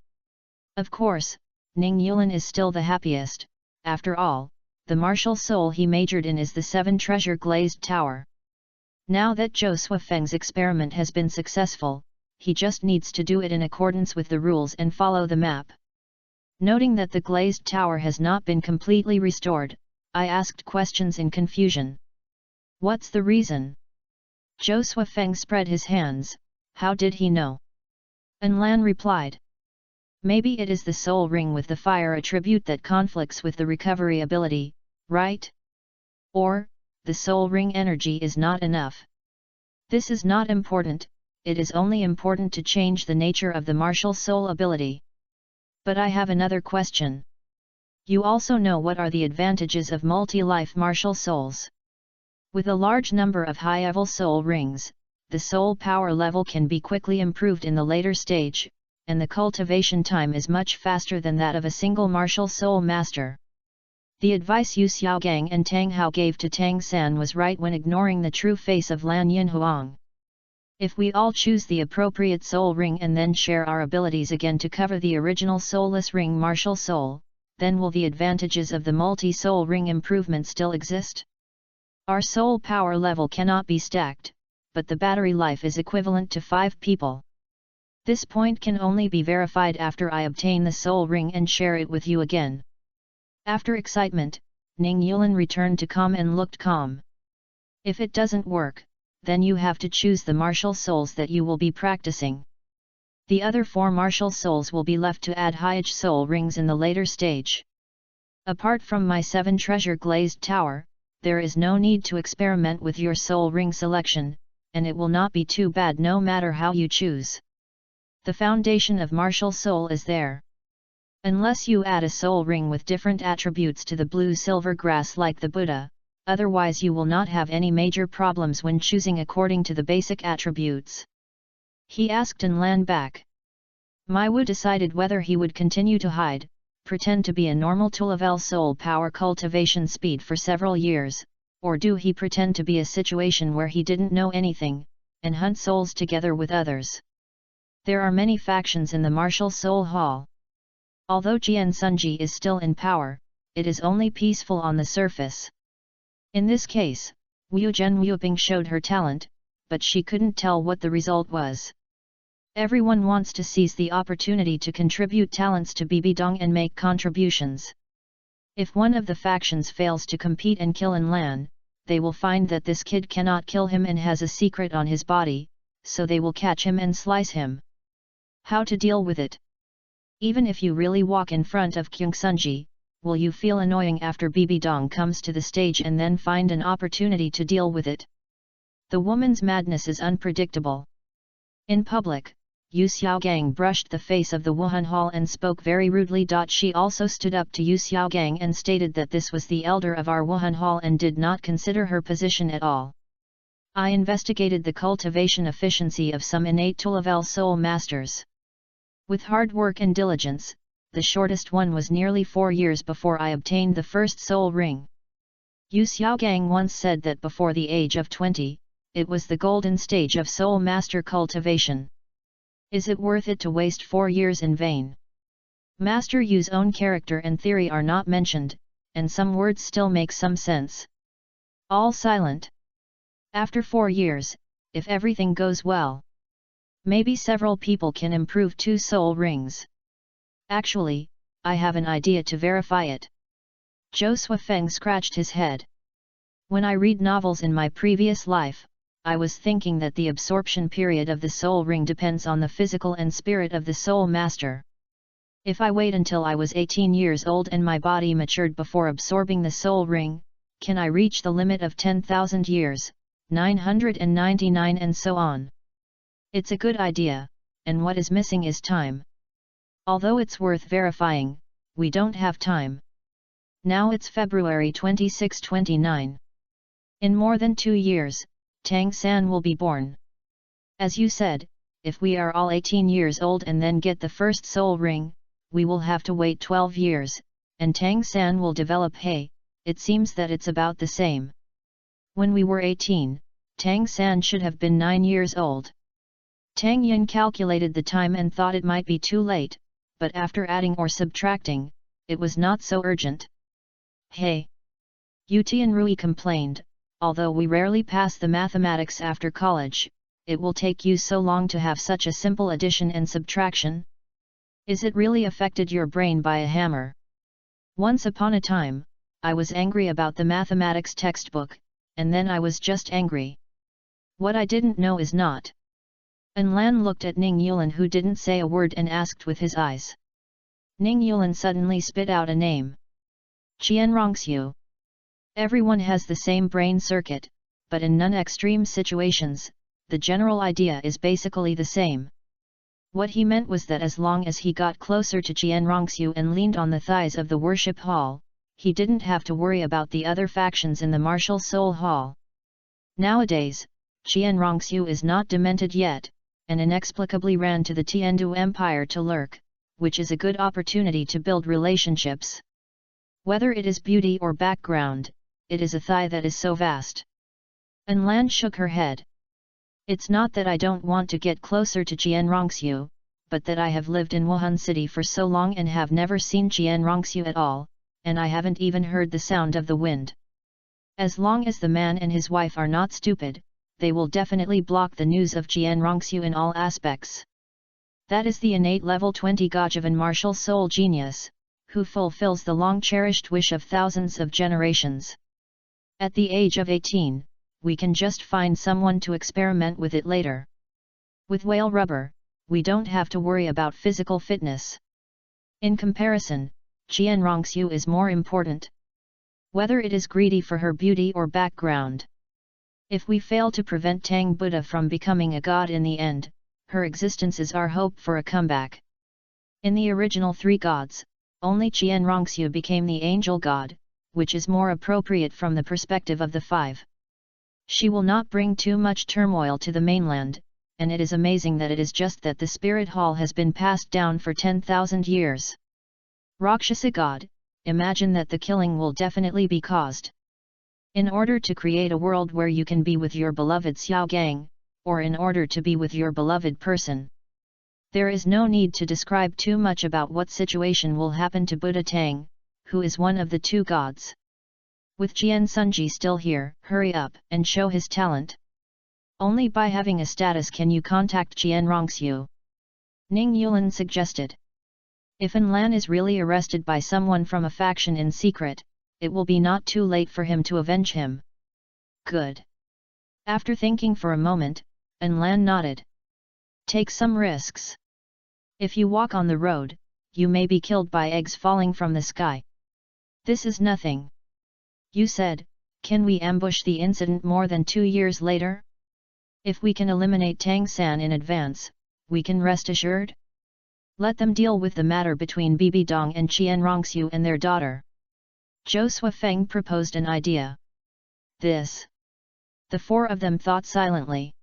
Of course, Ning Yulin is still the happiest. After all, the martial soul he majored in is the 7-treasure glazed tower. Now that Zhou Suifeng's experiment has been successful, he just needs to do it in accordance with the rules and follow the map. Noting that the glazed tower has not been completely restored, I asked questions in confusion. What's the reason? Zhou Suifeng spread his hands. How did he know? Enlan replied. Maybe it is the soul ring with the fire attribute that conflicts with the recovery ability, right? Or, the soul ring energy is not enough. This is not important, it is only important to change the nature of the martial soul ability. But I have another question. You also know what are the advantages of multi-life martial souls. With a large number of high-level soul rings, the soul power level can be quickly improved in the later stage, and the cultivation time is much faster than that of a single martial soul master. The advice Yu Xiaogang and Tang Hao gave to Tang San was right when ignoring the true face of Lan Yinhuang. If we all choose the appropriate soul ring and then share our abilities again to cover the original soulless ring martial soul, then will the advantages of the multi-soul ring improvement still exist? Our soul power level cannot be stacked, but the battery life is equivalent to 5 people. This point can only be verified after I obtain the soul ring and share it with you again. After excitement, Ning Yulin returned to calm and looked calm. If it doesn't work, then you have to choose the martial souls that you will be practicing. The other 4 martial souls will be left to add high-edge soul rings in the later stage. Apart from my 7-treasure glazed tower, there is no need to experiment with your soul ring selection, and it will not be too bad no matter how you choose. The foundation of martial soul is there. Unless you add a soul ring with different attributes to the blue-silver grass like the Buddha, otherwise you will not have any major problems when choosing according to the basic attributes. He asked Enlan back. Mai Wu decided whether he would continue to hide, pretend to be a normal 2-level soul power cultivation speed for several years, or do he pretend to be a situation where he didn't know anything, and hunt souls together with others. There are many factions in the martial soul hall. Although Jian Sunji is still in power, it is only peaceful on the surface. In this case, Wu Zhen Wuoping showed her talent, but she couldn't tell what the result was. Everyone wants to seize the opportunity to contribute talents to Bibidong and make contributions. If one of the factions fails to compete and kill Enlan, they will find that this kid cannot kill him and has a secret on his body, so they will catch him and slice him. How to deal with it? Even if you really walk in front of Kyung Sunji, will you feel annoying after Bibidong comes to the stage and then find an opportunity to deal with it? The woman's madness is unpredictable. In public, Yu Xiaogang brushed the face of the Wuhan Hall and spoke very rudely. She also stood up to Yu Xiaogang and stated that this was the elder of our Wuhan Hall and did not consider her position at all. I investigated the cultivation efficiency of some innate 2-level soul masters. With hard work and diligence, the shortest one was nearly 4 years before I obtained the first soul ring. Yu Xiaogang once said that before the age of 20, it was the golden stage of soul master cultivation. Is it worth it to waste 4 years in vain? Master Yu's own character and theory are not mentioned, and some words still make some sense. All silent. After 4 years, if everything goes well, maybe several people can improve 2 soul rings. Actually, I have an idea to verify it. Zhou Suifeng scratched his head. When I read novels in my previous life, I was thinking that the absorption period of the soul ring depends on the physical and spirit of the soul master. If I wait until I was 18 years old and my body matured before absorbing the soul ring, can I reach the limit of 10,000 years, 999 and so on? It's a good idea, and what is missing is time. Although it's worth verifying, we don't have time. Now it's February 26, 29. In more than 2 years, Tang-san will be born. As you said, if we are all 18 years old and then get the first soul ring, we will have to wait 12 years, and Tang-san will develop. Hey, it seems that it's about the same. When we were 18, Tang-san should have been 9 years old. Tang Yin calculated the time and thought it might be too late, but after adding or subtracting, it was not so urgent. Hey! Yu Tianrui complained, although we rarely pass the mathematics after college, it will take you so long to have such a simple addition and subtraction? Is it really affected your brain by a hammer? Once upon a time, I was angry about the mathematics textbook, and then I was just angry. What I didn't know is not. Lan looked at Ning Yulin, who didn't say a word, and asked with his eyes. Ning Yulin suddenly spit out a name. Qianrongxiu. Everyone has the same brain circuit, but in non-extreme situations, the general idea is basically the same. What he meant was that as long as he got closer to Qianrongxiu and leaned on the thighs of the worship hall, he didn't have to worry about the other factions in the martial soul hall. Nowadays, Qianrongxiu is not demented yet, and inexplicably ran to the Tiandu Empire to lurk, which is a good opportunity to build relationships. Whether it is beauty or background, it is a thigh that is so vast. Lan shook her head. It's not that I don't want to get closer to Qianrongxiu, but that I have lived in Wuhan City for so long and have never seen Qianrongxiu at all, and I haven't even heard the sound of the wind. As long as the man and his wife are not stupid, they will definitely block the news of Qianrongxiu in all aspects. That is the innate level 20 Gajavan martial soul genius, who fulfills the long-cherished wish of thousands of generations. At the age of 18, we can just find someone to experiment with it later. With whale rubber, we don't have to worry about physical fitness. In comparison, Qianrongxiu is more important. Whether it is greedy for her beauty or background. If we fail to prevent Tang Buddha from becoming a god in the end, her existence is our hope for a comeback. In the original 3 gods, only Qianrongxiu became the angel god, which is more appropriate from the perspective of the 5. She will not bring too much turmoil to the mainland, and it is amazing that it is just that the spirit hall has been passed down for 10,000 years. Rakshasa god, imagine that the killing will definitely be caused. In order to create a world where you can be with your beloved Xiao Gang, or in order to be with your beloved person. There is no need to describe too much about what situation will happen to Buddha Tang, who is one of the 2 gods. With Jian Sunji still here, hurry up and show his talent. Only by having a status can you contact Qianrongxiu. Ning Yulin suggested. If Lan is really arrested by someone from a faction in secret, it will be not too late for him to avenge him. Good. After thinking for a moment, Lan nodded. Take some risks. If you walk on the road, you may be killed by eggs falling from the sky. This is nothing. You said, can we ambush the incident more than 2 years later? If we can eliminate Tang-san in advance, we can rest assured? Let them deal with the matter between Bibi Dong and Qianrongxiu and their daughter. Zhou Suifeng proposed an idea. This. The 4 of them thought silently.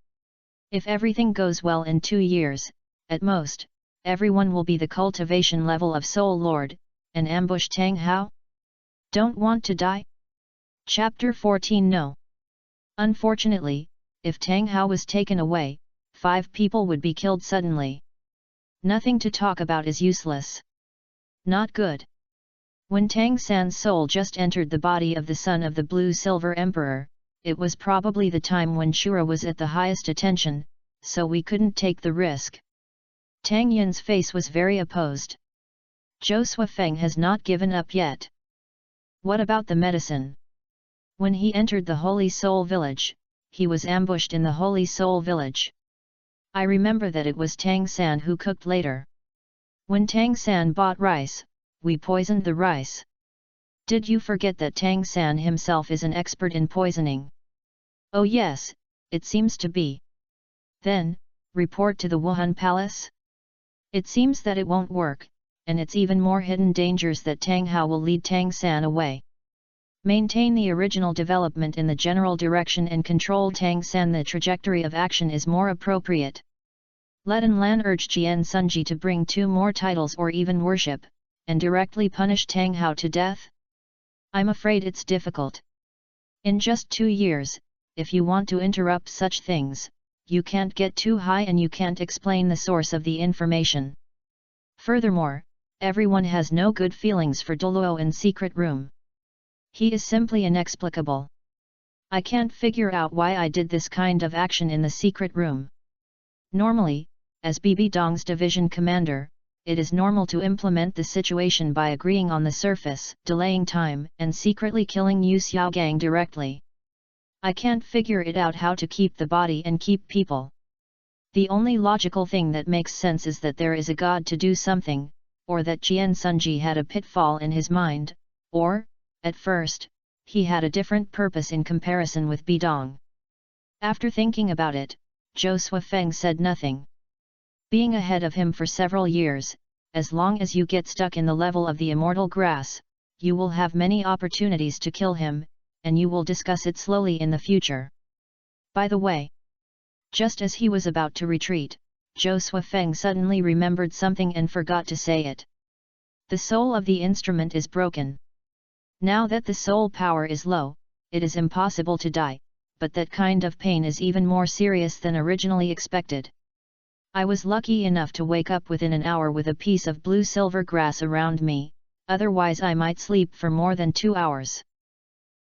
If everything goes well in 2 years, at most, everyone will be the cultivation level of Soul Lord, and ambush Tang Hao? Don't want to die? Chapter 14. No. Unfortunately, if Tang Hao was taken away, 5 people would be killed suddenly. Nothing to talk about is useless. Not good. When Tang San's soul just entered the body of the son of the Blue-Silver Emperor, it was probably the time when Shura was at the highest attention, so we couldn't take the risk. Tang Yin's face was very opposed. Zhou Suifeng has not given up yet. What about the medicine? When he entered the Holy Soul Village, he was ambushed in the Holy Soul Village. I remember that it was Tang San who cooked later. When Tang San bought rice, we poisoned the rice. Did you forget that Tang San himself is an expert in poisoning? Oh yes, it seems to be. Then, report to the Wuhan Palace? It seems that it won't work, and it's even more hidden dangers that Tang Hao will lead Tang San away. Maintain the original development in the general direction and control Tang San. The trajectory of action is more appropriate. Let An Lan urge Jian Sunji to bring 2 more titles or even worship, and directly punish Tang Hao to death? I'm afraid it's difficult. In just 2 years, if you want to interrupt such things, you can't get too high and you can't explain the source of the information. Furthermore, everyone has no good feelings for Douluo in secret room. He is simply inexplicable. I can't figure out why I did this kind of action in the secret room. Normally, as Bibi Dong's division commander, it is normal to implement the situation by agreeing on the surface, delaying time, and secretly killing Yu Xiaogang directly. I can't figure it out how to keep the body and keep people. The only logical thing that makes sense is that there is a god to do something, or that Jian Sunji had a pitfall in his mind, or, at first, he had a different purpose in comparison with Bidong. After thinking about it, Zhou Suifeng said nothing. Being ahead of him for several years, as long as you get stuck in the level of the immortal grass, you will have many opportunities to kill him, and you will discuss it slowly in the future. By the way, just as he was about to retreat, Zhou Suifeng suddenly remembered something and forgot to say it. The soul of the instrument is broken. Now that the soul power is low, it is impossible to die, but that kind of pain is even more serious than originally expected. I was lucky enough to wake up within an hour with a piece of blue-silver grass around me, otherwise I might sleep for more than 2 hours.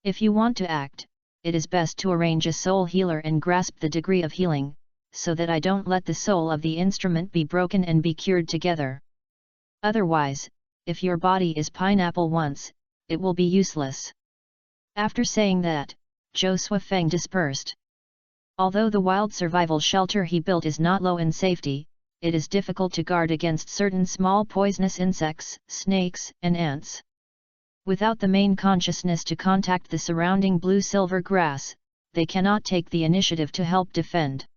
If you want to act, it is best to arrange a soul healer and grasp the degree of healing, so that I don't let the soul of the instrument be broken and be cured together. Otherwise, if your body is pineapple once, it will be useless. After saying that, Zhou Suifeng dispersed. Although the wild survival shelter he built is not low in safety, it is difficult to guard against certain small poisonous insects, snakes, and ants. Without the main consciousness to contact the surrounding blue-silver grass, they cannot take the initiative to help defend.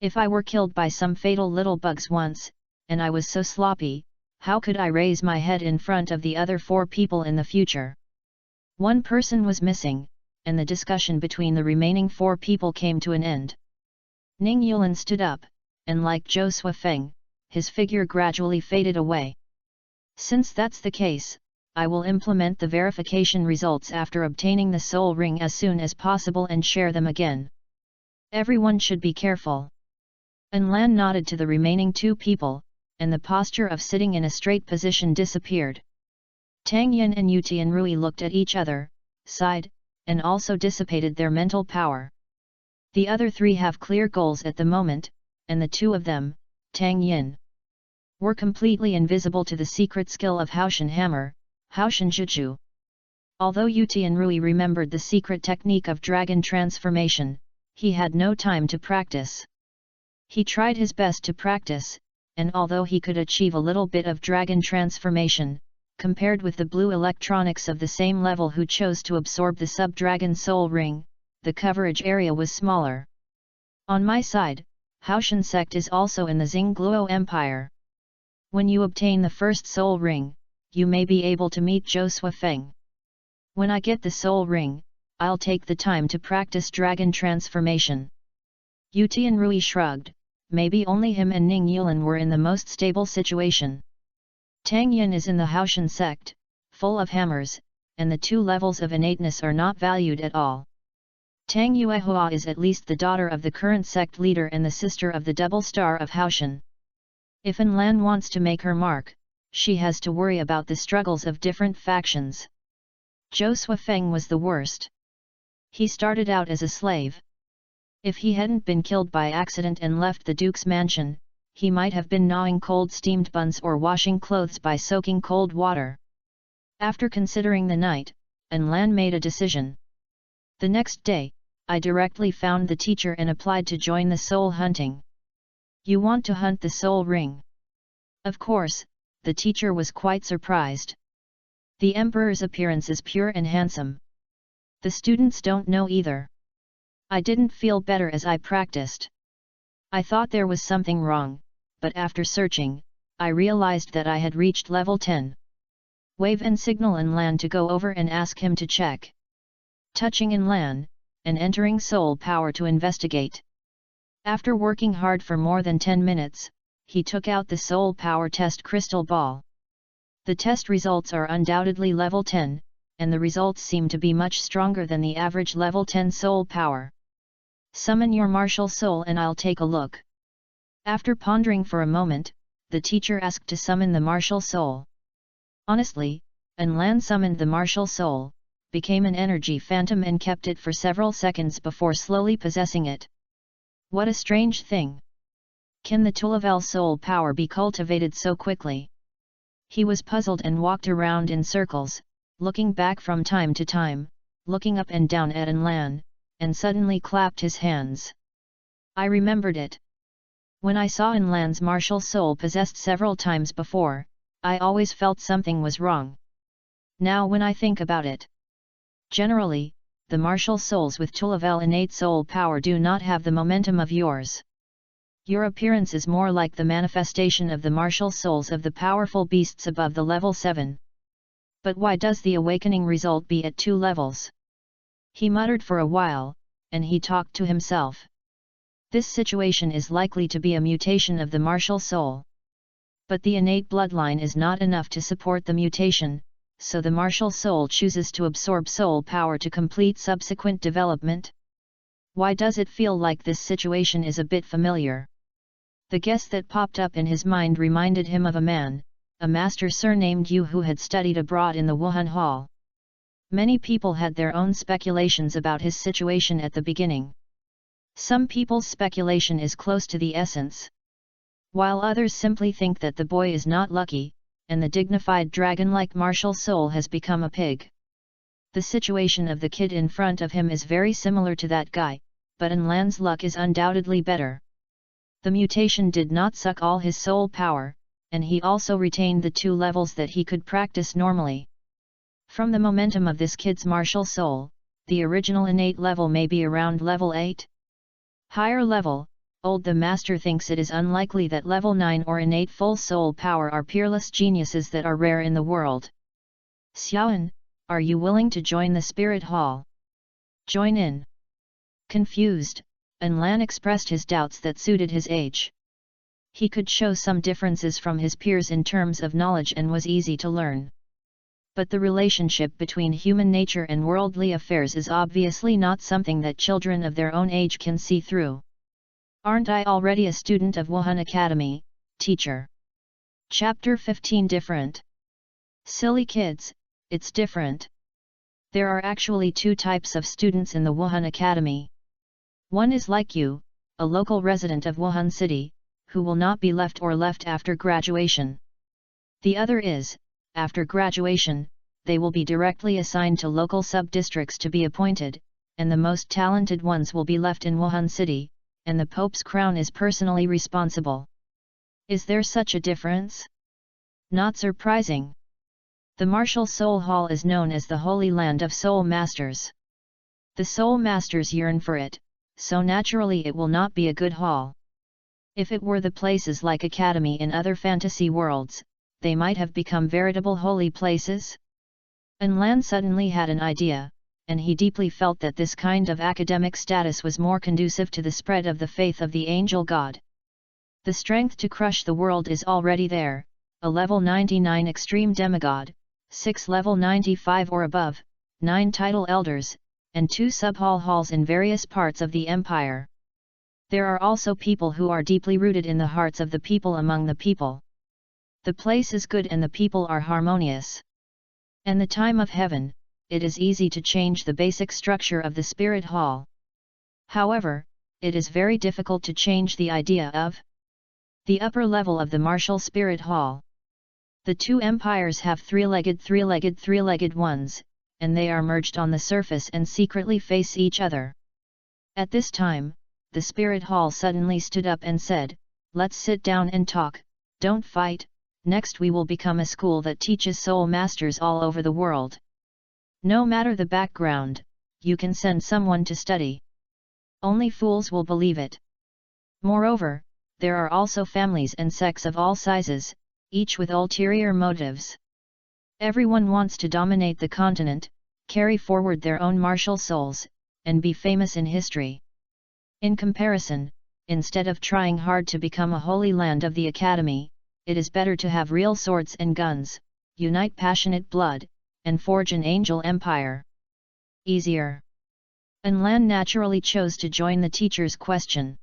If I were killed by some fatal little bugs once, and I was so sloppy, how could I raise my head in front of the other 4 people in the future? One person was missing, and the discussion between the remaining 4 people came to an end. Ning Yulan stood up, and like Zhou Suifeng, his figure gradually faded away. Since that's the case, I will implement the verification results after obtaining the soul ring as soon as possible and share them again. Everyone should be careful. An Lan nodded to the remaining 2 people, and the posture of sitting in a straight position disappeared. Tang Yin and Yu Tianrui looked at each other, sighed, and also dissipated their mental power. The other 3 have clear goals at the moment, and the 2 of them, Tang Yin, were completely invisible to the secret skill of Haoshan Hammer, Haoshan Zhuzhu. Although Yu Tianrui remembered the secret technique of dragon transformation, he had no time to practice. He tried his best to practice, and although he could achieve a little bit of dragon transformation, compared with the blue electronics of the same level who chose to absorb the sub-dragon soul ring, the coverage area was smaller. On my side, Haoshan sect is also in the Xingluo Empire. When you obtain the first soul ring, you may be able to meet Zhou Suifeng. When I get the soul ring, I'll take the time to practice dragon transformation. Yu Tianrui shrugged, maybe only him and Ning Yulan were in the most stable situation. Tang Yin is in the Haoshan sect, full of hammers, and the 2 levels of innateness are not valued at all. Tang Yuehua is at least the daughter of the current sect leader and the sister of the double star of Haoshan. If An Lan wants to make her mark, she has to worry about the struggles of different factions. Zhou Suifeng was the worst. He started out as a slave. If he hadn't been killed by accident and left the Duke's mansion, he might have been gnawing cold steamed buns or washing clothes by soaking cold water. After considering the night, An Lan made a decision. The next day, I directly found the teacher and applied to join the soul hunting. You want to hunt the soul ring? Of course, the teacher was quite surprised. The emperor's appearance is pure and handsome. The students don't know either. I didn't feel better as I practiced. I thought there was something wrong, but after searching, I realized that I had reached level 10. Wave and signal Enlan to go over and ask him to check. Touching Enlan, and entering soul power to investigate. After working hard for more than 10 minutes, he took out the soul power test crystal ball. The test results are undoubtedly level 10, and the results seem to be much stronger than the average level 10 soul power. Summon your martial soul and I'll take a look. After pondering for a moment, the teacher asked to summon the martial soul. Honestly, Enlan summoned the martial soul, became an energy phantom and kept it for several seconds before slowly possessing it. What a strange thing! Can the Douluo soul power be cultivated so quickly? He was puzzled and walked around in circles, looking back from time to time, looking up and down at Enlan, and suddenly clapped his hands. I remembered it. When I saw Enlan's martial soul possessed several times before, I always felt something was wrong. Now when I think about it, generally, the martial souls with Douluo innate soul power do not have the momentum of yours. Your appearance is more like the manifestation of the martial souls of the powerful beasts above the level 7. But why does the awakening result be at 2 levels? He muttered for a while, and he talked to himself. This situation is likely to be a mutation of the martial soul. But the innate bloodline is not enough to support the mutation, so the martial soul chooses to absorb soul power to complete subsequent development. Why does it feel like this situation is a bit familiar? The guess that popped up in his mind reminded him of a man, a master surnamed Yu who had studied abroad in the Wuhan Hall. Many people had their own speculations about his situation at the beginning. Some people's speculation is close to the essence, while others simply think that the boy is not lucky, and the dignified dragon-like martial soul has become a pig. The situation of the kid in front of him is very similar to that guy, but Enlan's luck is undoubtedly better. The mutation did not suck all his soul power, and he also retained the 2 levels that he could practice normally. From the momentum of this kid's martial soul, the original innate level may be around level 8. Higher level, the master thinks it is unlikely that level 9 or innate full soul power are peerless geniuses that are rare in the world. Xiaoan, are you willing to join the spirit hall? Join in. Confused, Enlan expressed his doubts that suited his age. He could show some differences from his peers in terms of knowledge and was easy to learn. But the relationship between human nature and worldly affairs is obviously not something that children of their own age can see through. Aren't I already a student of Wuhan Academy, teacher? Chapter 15 Different. Silly kids, it's different. There are actually 2 types of students in the Wuhan Academy. One is like you, a local resident of Wuhan City, who will not be left after graduation. The other is, after graduation, they will be directly assigned to local sub-districts to be appointed, and the most talented ones will be left in Wuhan City, and the Pope's crown is personally responsible. Is there such a difference? Not surprising. The Martial Soul Hall is known as the Holy Land of Soul Masters. The Soul Masters yearn for it, so naturally it will not be a good hall. If it were the places like Academy in other fantasy worlds, they might have become veritable holy places. Enlan suddenly had an idea, and he deeply felt that this kind of academic status was more conducive to the spread of the faith of the angel god. The strength to crush the world is already there, a level 99 extreme demigod, 6 level 95 or above, 9 title elders, and 2 sub-hall halls in various parts of the empire. There are also people who are deeply rooted in the hearts of the people among the people. The place is good and the people are harmonious. And the time of heaven, it is easy to change the basic structure of the spirit hall. However, it is very difficult to change the idea of the upper level of the martial spirit hall. The 2 empires have three-legged ones, and they are merged on the surface and secretly face each other. At this time, the spirit hall suddenly stood up and said, "Let's sit down and talk, don't fight, Next we will become a school that teaches soul masters all over the world. No matter the background, you can send someone to study. Only fools will believe it. Moreover, there are also families and sects of all sizes, each with ulterior motives. Everyone wants to dominate the continent, carry forward their own martial souls, and be famous in history. In comparison, instead of trying hard to become a holy land of the academy, it is better to have real swords and guns, unite passionate blood, and forge an angel empire. Easier. Anlan naturally chose to join the teacher's question.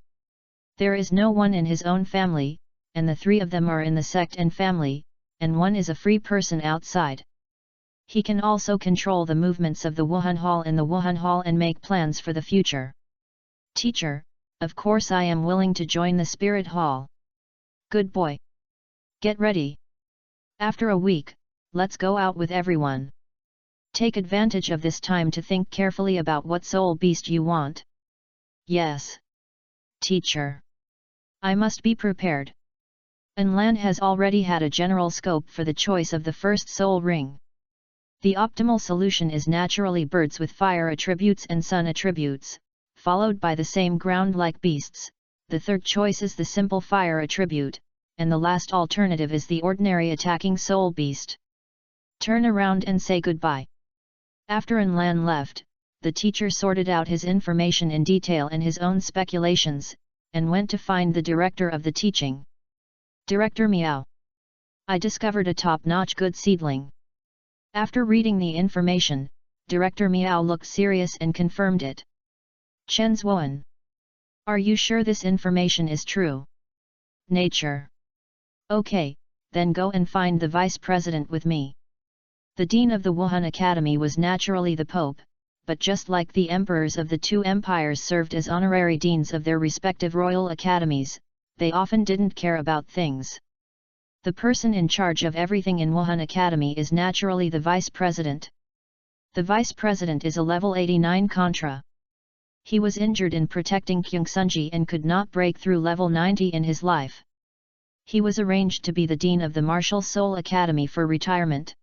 There is no one in his own family, and the three of them are in the sect and family, and one is a free person outside. He can also control the movements of the Wuhan Hall and the Wuhan Hall and make plans for the future. Teacher, of course I am willing to join the Spirit Hall. Good boy. Get ready. After a week, let's go out with everyone. Take advantage of this time to think carefully about what soul beast you want. Yes. Teacher. I must be prepared. Anlan has already had a general scope for the choice of the first soul ring. The optimal solution is naturally birds with fire attributes and sun attributes, followed by the same ground-like beasts. The third choice is the simple fire attribute, and the last alternative is the ordinary attacking soul beast. Turn around and say goodbye. After Anlan left, the teacher sorted out his information in detail and his own speculations, and went to find the director of the teaching. Director Miao. I discovered a top-notch good seedling. After reading the information, Director Miao looked serious and confirmed it. Chen Zuan. Are you sure this information is true? Nature. Okay, then go and find the vice president with me. The dean of the Wuhan Academy was naturally the Pope, but just like the emperors of the two empires served as honorary deans of their respective royal academies, they often didn't care about things. The person in charge of everything in Wuhan Academy is naturally the vice president. The vice president is a level 89 Contra. He was injured in protecting Kyungsunji and could not break through level 90 in his life. He was arranged to be the dean of the Martial Soul Academy for retirement.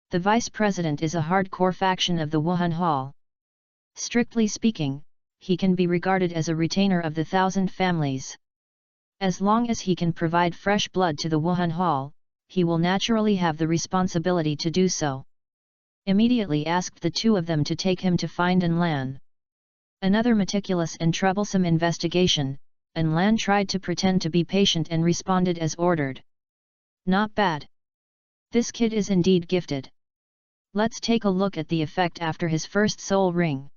The vice president is a hardcore faction of the Wuhan Hall. Strictly speaking, he can be regarded as a retainer of the 1,000 families. As long as he can provide fresh blood to the Wuhan Hall, he will naturally have the responsibility to do so. Immediately asked the two of them to take him to find Anlan. Another meticulous and troublesome investigation. Anlan tried to pretend to be patient and responded as ordered. Not bad. This kid is indeed gifted. Let's take a look at the effect after his first soul ring.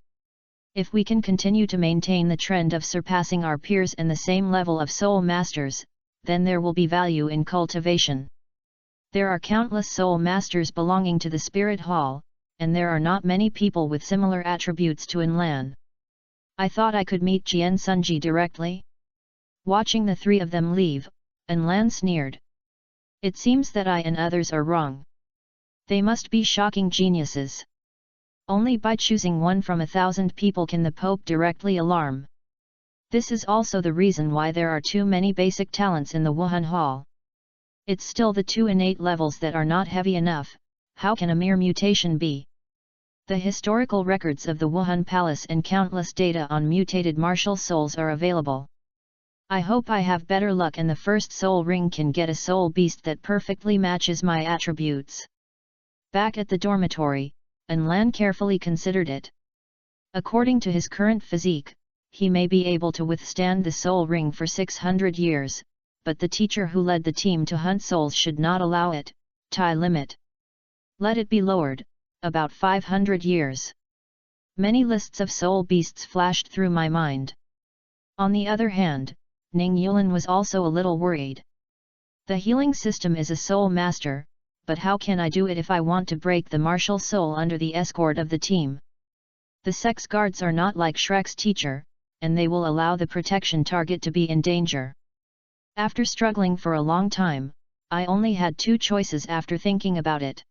If we can continue to maintain the trend of surpassing our peers and the same level of soul masters, then there will be value in cultivation. There are countless soul masters belonging to the Spirit Hall, and there are not many people with similar attributes to Anlan. I thought I could meet Jian Sunji directly. Watching the three of them leave, Anlan sneered. It seems that I and others are wrong. They must be shocking geniuses. Only by choosing one from 1,000 people can the Pope directly alarm. This is also the reason why there are too many basic talents in the Wuhan Hall. It's still the two innate levels that are not heavy enough. How can a mere mutation be? The historical records of the Wuhan Palace and countless data on mutated martial souls are available. I hope I have better luck and the first soul ring can get a soul beast that perfectly matches my attributes. Back at the dormitory, Anlan carefully considered it. According to his current physique, he may be able to withstand the soul ring for 600 years, but the teacher who led the team to hunt souls should not allow it. Time limit. Let it be lowered, about 500 years. Many lists of soul beasts flashed through my mind. On the other hand, Ning Yulin was also a little worried. The healing system is a soul master, but how can I do it if I want to break the martial soul under the escort of the team? The sex guards are not like Shrek's teacher, and they will allow the protection target to be in danger. After struggling for a long time, I only had two choices after thinking about it.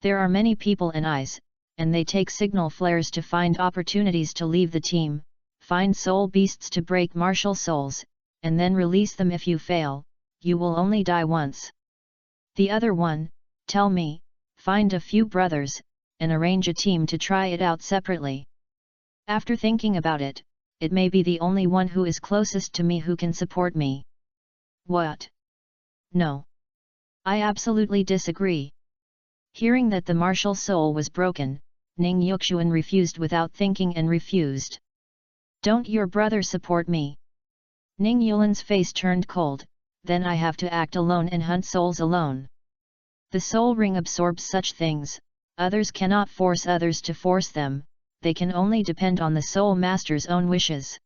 There are many people and eyes, and they take signal flares to find opportunities to leave the team, find soul beasts to break martial souls, and then release them. If you fail, you will only die once. The other one, tell me, find a few brothers, and arrange a team to try it out separately. After thinking about it, it may be the only one who is closest to me who can support me. What? No. I absolutely disagree. Hearing that the martial soul was broken, Ning Yuxuan refused without thinking and refused. Don't your brother support me? Ning Yulan's face turned cold, then I have to act alone and hunt souls alone. The soul ring absorbs such things, others cannot force others to force them, they can only depend on the soul master's own wishes.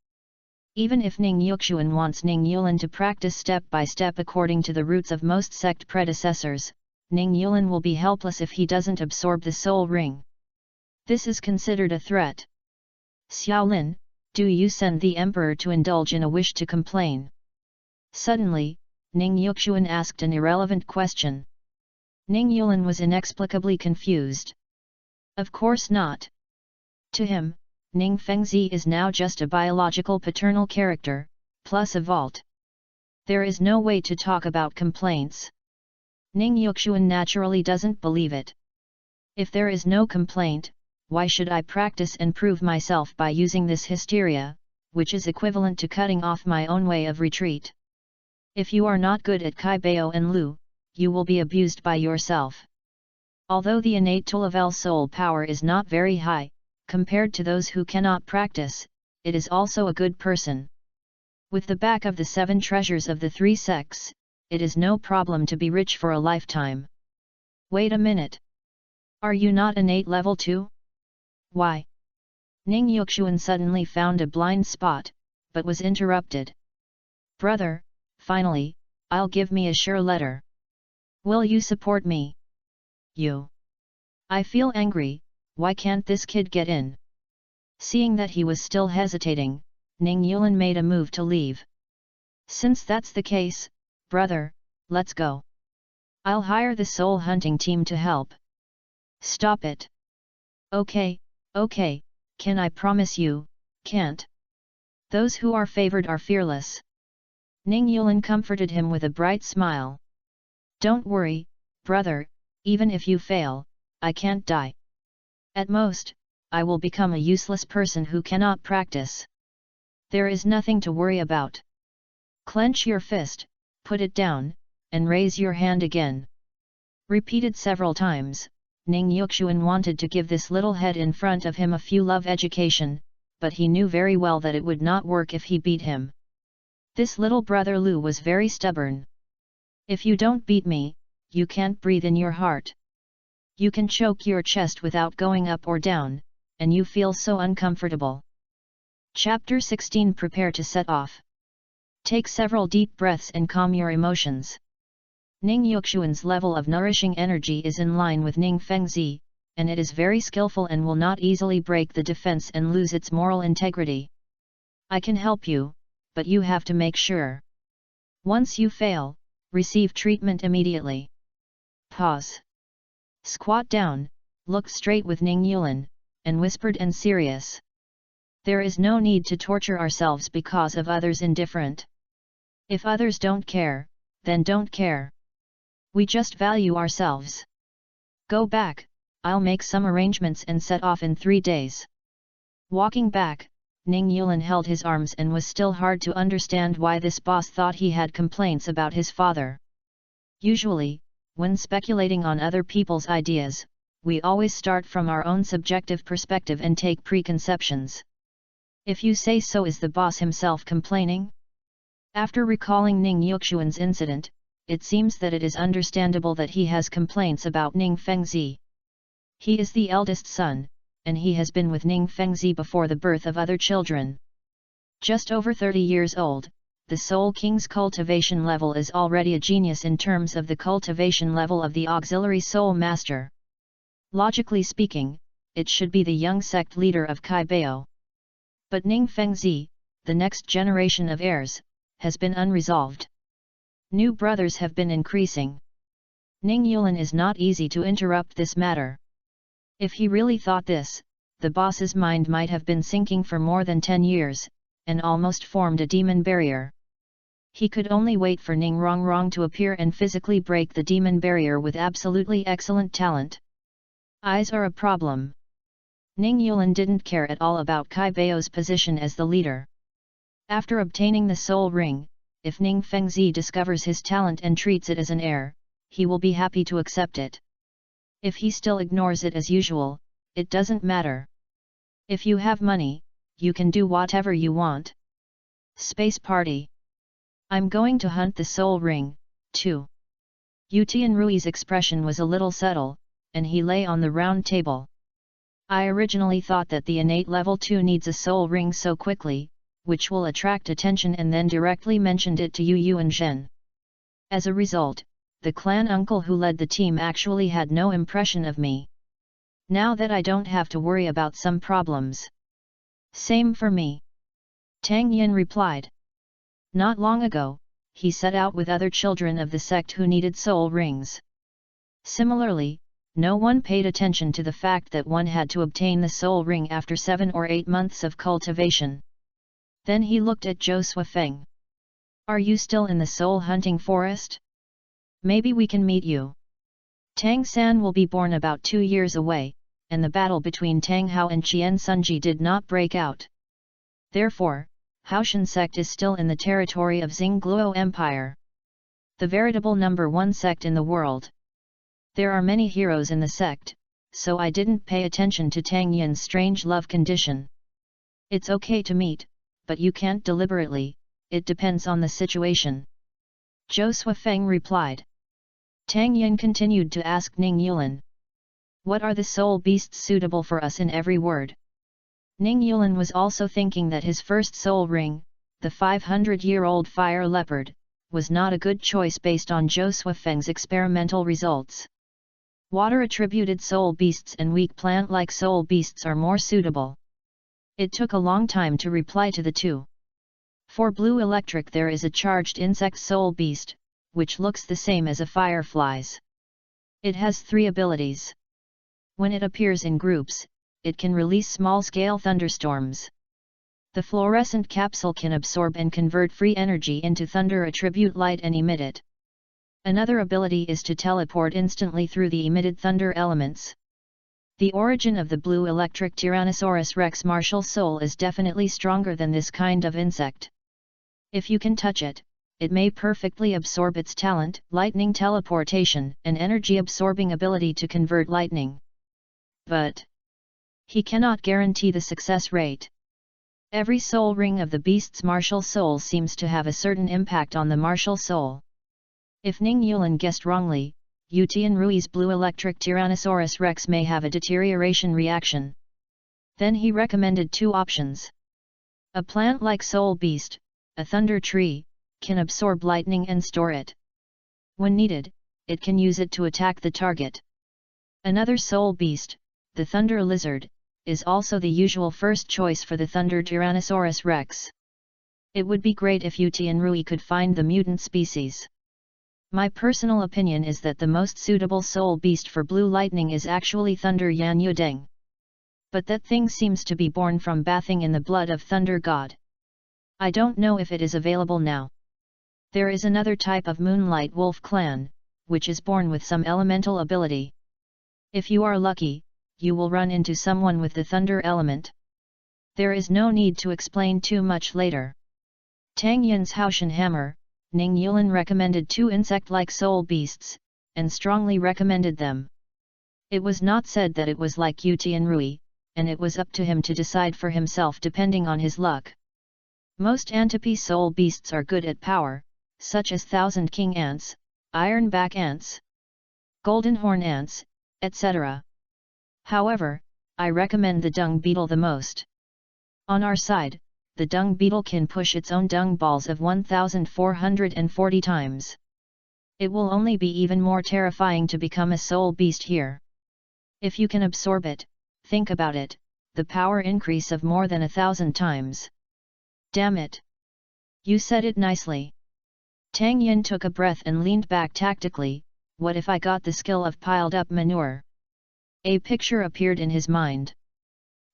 Even if Ning Yuxuan wants Ning Yulan to practice step by step according to the routes of most sect predecessors, Ning Yulan will be helpless if he doesn't absorb the soul ring. This is considered a threat. Xiaolin, do you send the emperor to indulge in a wish to complain? Suddenly, Ning Yuxuan asked an irrelevant question. Ning Yulan was inexplicably confused. Of course not. To him, Ning Fengzi is now just a biological paternal character, plus a vault. There is no way to talk about complaints. Ning Yuxuan naturally doesn't believe it. If there is no complaint, why should I practice and prove myself by using this hysteria, which is equivalent to cutting off my own way of retreat? If you are not good at Kai Bao and Lu, you will be abused by yourself. Although the innate Tulavel soul power is not very high, compared to those who cannot practice, it is also a good person. With the back of the 7 treasures of the 3 sects, it is no problem to be rich for a lifetime. Wait a minute. Are you not innate level 2? Why? Ning Yuxuan suddenly found a blind spot, but was interrupted. Brother, finally, I'll give me a sure letter. Will you support me? You. I feel angry, why can't this kid get in? Seeing that he was still hesitating, Ning Yulan made a move to leave. Since that's the case, brother, let's go. I'll hire the soul hunting team to help. Stop it. Okay, can I promise you, can't. Those who are favored are fearless. Ning Yulan comforted him with a bright smile. Don't worry, brother, even if you fail, I can't die. At most, I will become a useless person who cannot practice. There is nothing to worry about. Clench your fist, put it down, and raise your hand again. Repeated several times, Ning Yuxuan wanted to give this little head in front of him a few love education, but he knew very well that it would not work if he beat him. This little brother Lu was very stubborn. If you don't beat me, you can't breathe in your heart. You can choke your chest without going up or down, and you feel so uncomfortable. Chapter 16. Prepare to set off. Take several deep breaths and calm your emotions. Ning Yuxuan's level of nourishing energy is in line with Ning Fengzi, and it is very skillful and will not easily break the defense and lose its moral integrity. I can help you, but you have to make sure. Once you fail, receive treatment immediately. Pause. Squat down, looked straight with Ning Yulan, and whispered and serious. There is no need to torture ourselves because of others indifferent. If others don't care, then don't care. We just value ourselves. Go back, I'll make some arrangements and set off in 3 days. Walking back, Ning Yulan held his arms and was still hard to understand why this boss thought he had complaints about his father. Usually, when speculating on other people's ideas, we always start from our own subjective perspective and take preconceptions. If you say so, is the boss himself complaining? After recalling Ning Yuxuan's incident, it seems that it is understandable that he has complaints about Ning Fengzi. He is the eldest son, and he has been with Ning Fengzi before the birth of other children. Just over 30 years old, the Soul King's cultivation level is already a genius in terms of the cultivation level of the auxiliary Soul Master. Logically speaking, it should be the young sect leader of Kai Bao. But Ning Fengzi, the next generation of heirs, has been unresolved. New brothers have been increasing. Ning Yulan is not easy to interrupt this matter. If he really thought this, the boss's mind might have been sinking for more than 10 years, and almost formed a demon barrier. He could only wait for Ning Rongrong to appear and physically break the demon barrier with absolutely excellent talent. Eyes are a problem. Ning Yulan didn't care at all about Kai Bao's position as the leader. After obtaining the soul ring, if Ning Fengzi discovers his talent and treats it as an heir, he will be happy to accept it. If he still ignores it as usual, it doesn't matter. If you have money, you can do whatever you want. Space Party. I'm going to hunt the soul ring, too. Yu Tianrui's expression was a little subtle, and he lay on the round table. I originally thought that the innate level 2 needs a soul ring so quickly, which will attract attention, and then directly mentioned it to Yu Yuan Zhen. As a result, the clan uncle who led the team actually had no impression of me. Now that I don't have to worry about some problems. Same for me. Tang Yin replied. Not long ago, he set out with other children of the sect who needed soul rings. Similarly, no one paid attention to the fact that one had to obtain the soul ring after 7 or 8 months of cultivation. Then he looked at Zhou Suifeng. Are you still in the soul hunting forest? Maybe we can meet you. Tang San will be born about 2 years away, and the battle between Tang Hao and Qian Sunji did not break out. Therefore, Haoshan sect is still in the territory of Xingluo Empire. The veritable number 1 sect in the world. There are many heroes in the sect, so I didn't pay attention to Tang Yin's strange love condition. It's okay to meet, but you can't deliberately, it depends on the situation. Zhou Suifeng replied. Tang Yin continued to ask Ning Yulan. What are the soul beasts suitable for us in every word? Ning Yulan was also thinking that his first soul ring, the 500-year-old fire leopard, was not a good choice based on Zhou Suifeng's experimental results. Water-attributed soul beasts and weak plant-like soul beasts are more suitable. It took a long time to reply to the two. For blue electric there is a charged insect soul beast, which looks the same as a firefly's. It has 3 abilities. When it appears in groups, it can release small-scale thunderstorms. The fluorescent capsule can absorb and convert free energy into thunder attribute light and emit it. Another ability is to teleport instantly through the emitted thunder elements. The origin of the blue electric Tyrannosaurus rex martial soul is definitely stronger than this kind of insect. If you can touch it, it may perfectly absorb its talent, lightning teleportation, and energy-absorbing ability to convert lightning. But he cannot guarantee the success rate. Every soul ring of the beast's martial soul seems to have a certain impact on the martial soul. If Ning Yulan guessed wrongly, Yu Tianrui's blue electric Tyrannosaurus rex may have a deterioration reaction. Then he recommended 2 options. A plant-like soul beast, a thunder tree, can absorb lightning and store it. When needed, it can use it to attack the target. Another soul beast, the thunder lizard, is also the usual first choice for the thunder Tyrannosaurus rex. It would be great if Yu Tianrui could find the mutant species. My personal opinion is that the most suitable soul beast for blue lightning is actually Thunder Yan Yudeng. But that thing seems to be born from bathing in the blood of Thunder God. I don't know if it is available now. There is another type of Moonlight Wolf clan, which is born with some elemental ability. If you are lucky, you will run into someone with the thunder element. There is no need to explain too much later. Tang Yin's Haoshan hammer, Ning Yulan recommended 2 insect-like soul beasts, and strongly recommended them. It was not said that it was like Yu Tianrui, and it was up to him to decide for himself depending on his luck. Most Antipi soul beasts are good at power, such as Thousand King ants, Ironback ants, Golden Horn ants, etc. However, I recommend the dung beetle the most. On our side, the dung beetle can push its own dung balls of 1,440 times. It will only be even more terrifying to become a soul beast here. If you can absorb it, think about it, the power increase of more than 1,000 times. Damn it! You said it nicely. Tang Yin took a breath and leaned back tactically. What if I got the skill of piled up manure? A picture appeared in his mind.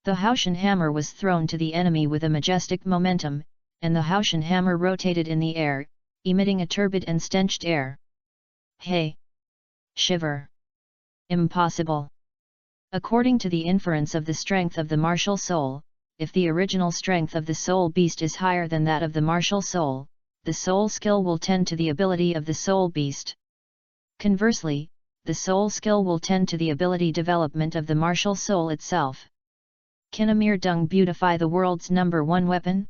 The Haoshan hammer was thrown to the enemy with a majestic momentum, and the Haoshan hammer rotated in the air, emitting a turbid and stenched air. Hey! Shiver! Impossible! According to the inference of the strength of the martial soul, if the original strength of the soul beast is higher than that of the martial soul, the soul skill will tend to the ability of the soul beast. Conversely, the soul skill will tend to the ability development of the martial soul itself. Can a mere dung beautify the world's #1 weapon?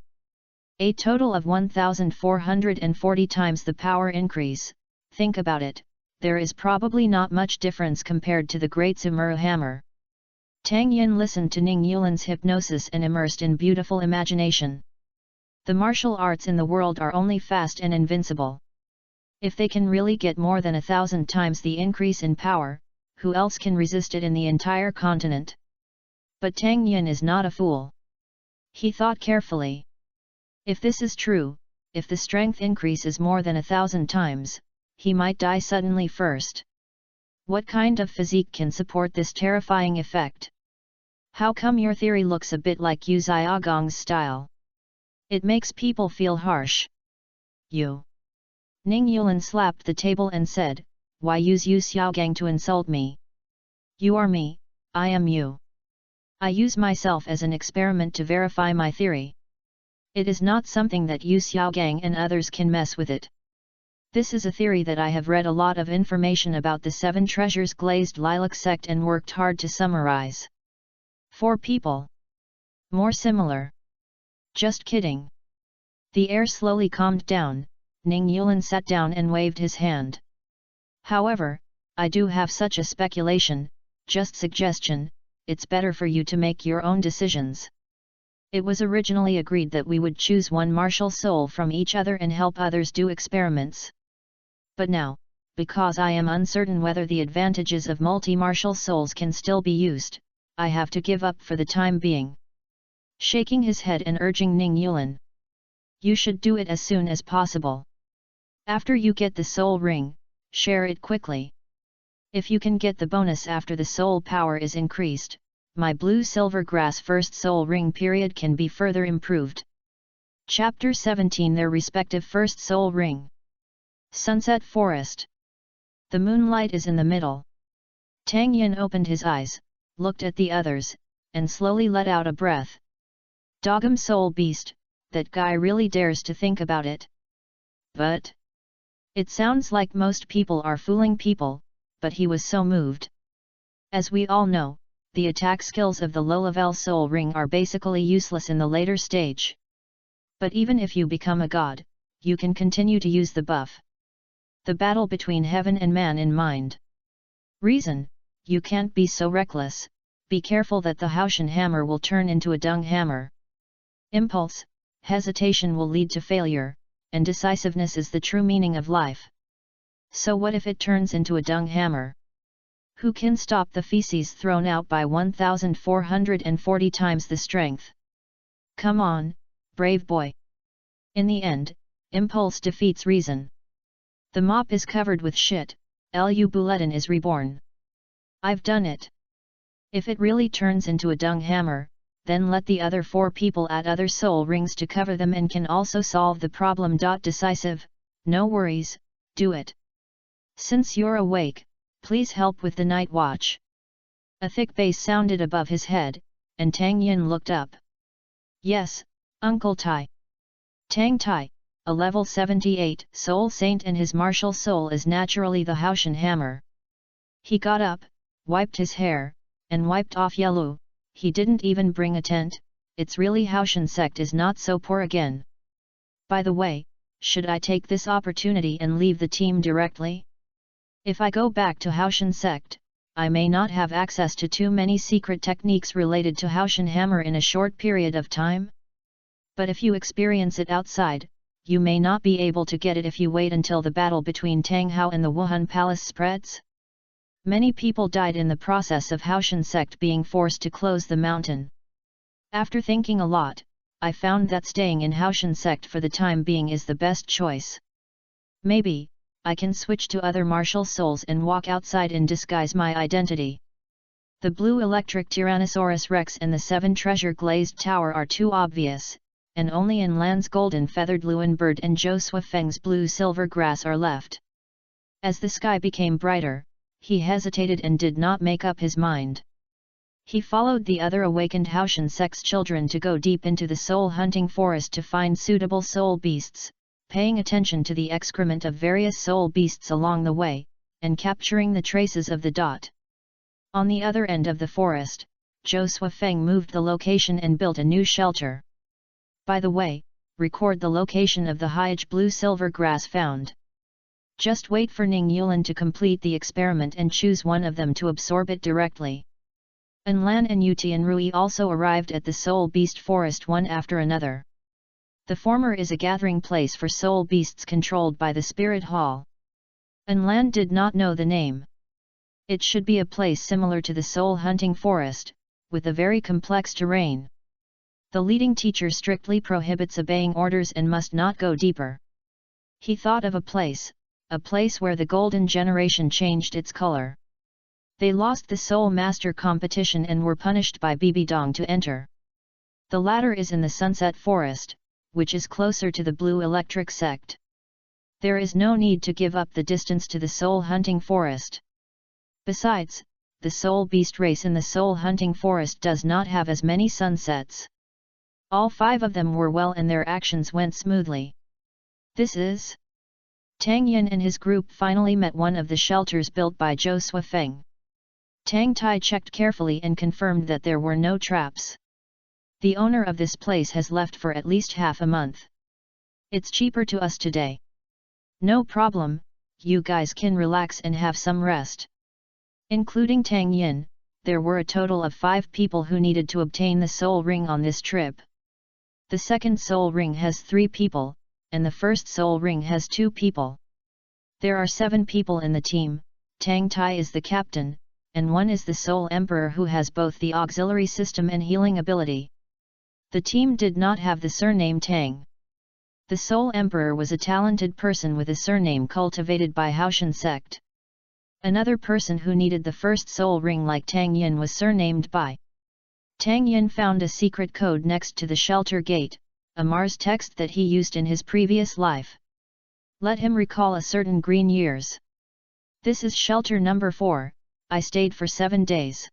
A total of 1,440 times the power increase. Think about it, there is probably not much difference compared to the great Sumuru hammer. Tang Yin listened to Ning Yulin's hypnosis and immersed in beautiful imagination. The martial arts in the world are only fast and invincible. If they can really get more than 1,000 times the increase in power, who else can resist it in the entire continent? But Tang Yin is not a fool. He thought carefully. If this is true, if the strength increase is more than 1,000 times, he might die suddenly first. What kind of physique can support this terrifying effect? How come your theory looks a bit like Yu Xiaogong's style? It makes people feel harsh. You. Ning Yulin slapped the table and said, why use Yu Xiaogang to insult me? You are me, I am you. I use myself as an experiment to verify my theory. It is not something that Yu Xiaogang and others can mess with it. This is a theory that I have read a lot of information about the Seven Treasures Glazed Lilac sect and worked hard to summarize. 4 people. More similar. Just kidding. The air slowly calmed down, Ning Yulin sat down and waved his hand. However, I do have such a speculation, just suggestion, it's better for you to make your own decisions. It was originally agreed that we would choose one martial soul from each other and help others do experiments. But now, because I am uncertain whether the advantages of multi-martial souls can still be used, I have to give up for the time being. Shaking his head and urging Ning Yulin. You should do it as soon as possible. After you get the soul ring, share it quickly. If you can get the bonus after the soul power is increased, my blue-silver grass first soul ring period can be further improved. Chapter 17 Their respective first soul ring. Sunset Forest. The moonlight is in the middle. Tang Yin opened his eyes, looked at the others, and slowly let out a breath. Dogum soul beast, that guy really dares to think about it. But it sounds like most people are fooling people, but he was so moved. As we all know, the attack skills of the low-level soul ring are basically useless in the later stage. But even if you become a god, you can continue to use the buff. The battle between heaven and man in mind. Reason, you can't be so reckless, be careful that the Haoshan hammer will turn into a dung hammer. Impulse, hesitation will lead to failure, and decisiveness is the true meaning of life. So what if it turns into a dung hammer? Who can stop the feces thrown out by 1,440 times the strength? Come on, brave boy. In the end, impulse defeats reason. The mop is covered with shit, Lu Bulletin is reborn. I've done it. If it really turns into a dung hammer, then let the other 4 people add other soul rings to cover them and can also solve the problem. Decisive, no worries, do it. Since you're awake, please help with the night watch. A thick bass sounded above his head, and Tang Yin looked up. Yes, Uncle Tai. Tang Tai, a level 78 soul saint, and his martial soul is naturally the Haoshan hammer. He got up, wiped his hair, and wiped off yellow. He didn't even bring a tent, it's really Haoshan sect is not so poor again. By the way, should I take this opportunity and leave the team directly? If I go back to Haoshan sect, I may not have access to too many secret techniques related to Haoshan hammer in a short period of time. But if you experience it outside, you may not be able to get it if you wait until the battle between Tang Hao and the Wuhan Palace spreads. Many people died in the process of Haoshan sect being forced to close the mountain. After thinking a lot, I found that staying in Haoshan sect for the time being is the best choice. Maybe I can switch to other martial souls and walk outside and disguise my identity. The blue electric Tyrannosaurus Rex and the 7 treasure glazed tower are too obvious, and only Inlan's golden feathered Luan bird and Zhou Suifeng's blue-silver grass are left. As the sky became brighter, he hesitated and did not make up his mind. He followed the other awakened Haoshan sect's children to go deep into the soul-hunting forest to find suitable soul beasts, paying attention to the excrement of various soul beasts along the way, and capturing the traces of the dot. On the other end of the forest, Zhou Suifeng moved the location and built a new shelter. By the way, record the location of the Hyage blue-silver grass found. Just wait for Ning Yulan to complete the experiment and choose one of them to absorb it directly. Inlan and Yuti and Rui also arrived at the soul beast forest one after another. The former is a gathering place for soul beasts controlled by the spirit hall. Inlan did not know the name. It should be a place similar to the soul hunting forest, with a very complex terrain. The leading teacher strictly prohibits obeying orders and must not go deeper. He thought of a place where the golden generation changed its color. They lost the Soul Master competition and were punished by Bibidong to enter. The latter is in the Sunset Forest, which is closer to the Blue Electric sect. There is no need to give up the distance to the Soul Hunting Forest. Besides, the Soul Beast race in the Soul Hunting Forest does not have as many sunsets. All 5 of them were well and their actions went smoothly. This is... Tang Yin and his group finally met one of the shelters built by Zhou Suifeng. Tang Tai checked carefully and confirmed that there were no traps. The owner of this place has left for at least half a month. It's cheaper to us today. No problem, you guys can relax and have some rest. Including Tang Yin, there were a total of 5 people who needed to obtain the soul ring on this trip. The second soul ring has 3 people, and the first soul ring has 2 people. There are 7 people in the team. Tang Tai is the captain, and one is the Soul Emperor who has both the auxiliary system and healing ability. The team did not have the surname Tang. The Soul Emperor was a talented person with a surname cultivated by Haoshan sect. Another person who needed the first soul ring like Tang Yin was surnamed Bai. Tang Yin found a secret code next to the shelter gate, a Mars text that he used in his previous life. Let him recall a certain green years. This is shelter number 4. I stayed for 7 days.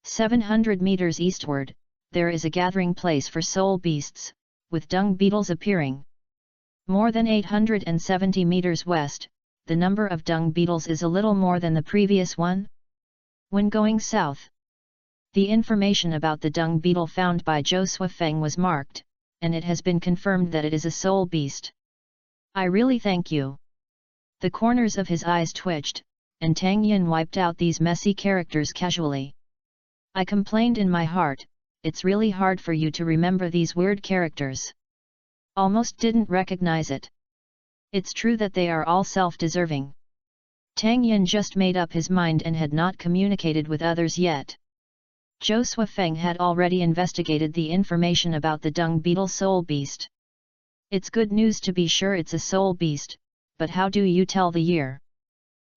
700 meters eastward, there is a gathering place for soul beasts, with dung beetles appearing. More than 870 meters west, the number of dung beetles is a little more than the previous one. When going south, the information about the dung beetle found by Zhou Suifeng was marked, and it has been confirmed that it is a soul beast. I really thank you. The corners of his eyes twitched, and Tang Yin wiped out these messy characters casually. I complained in my heart, it's really hard for you to remember these weird characters. Almost didn't recognize it. It's true that they are all self-deserving. Tang Yin just made up his mind and had not communicated with others yet. Zhou Suifeng had already investigated the information about the dung beetle soul beast. It's good news to be sure it's a soul beast, but how do you tell the year?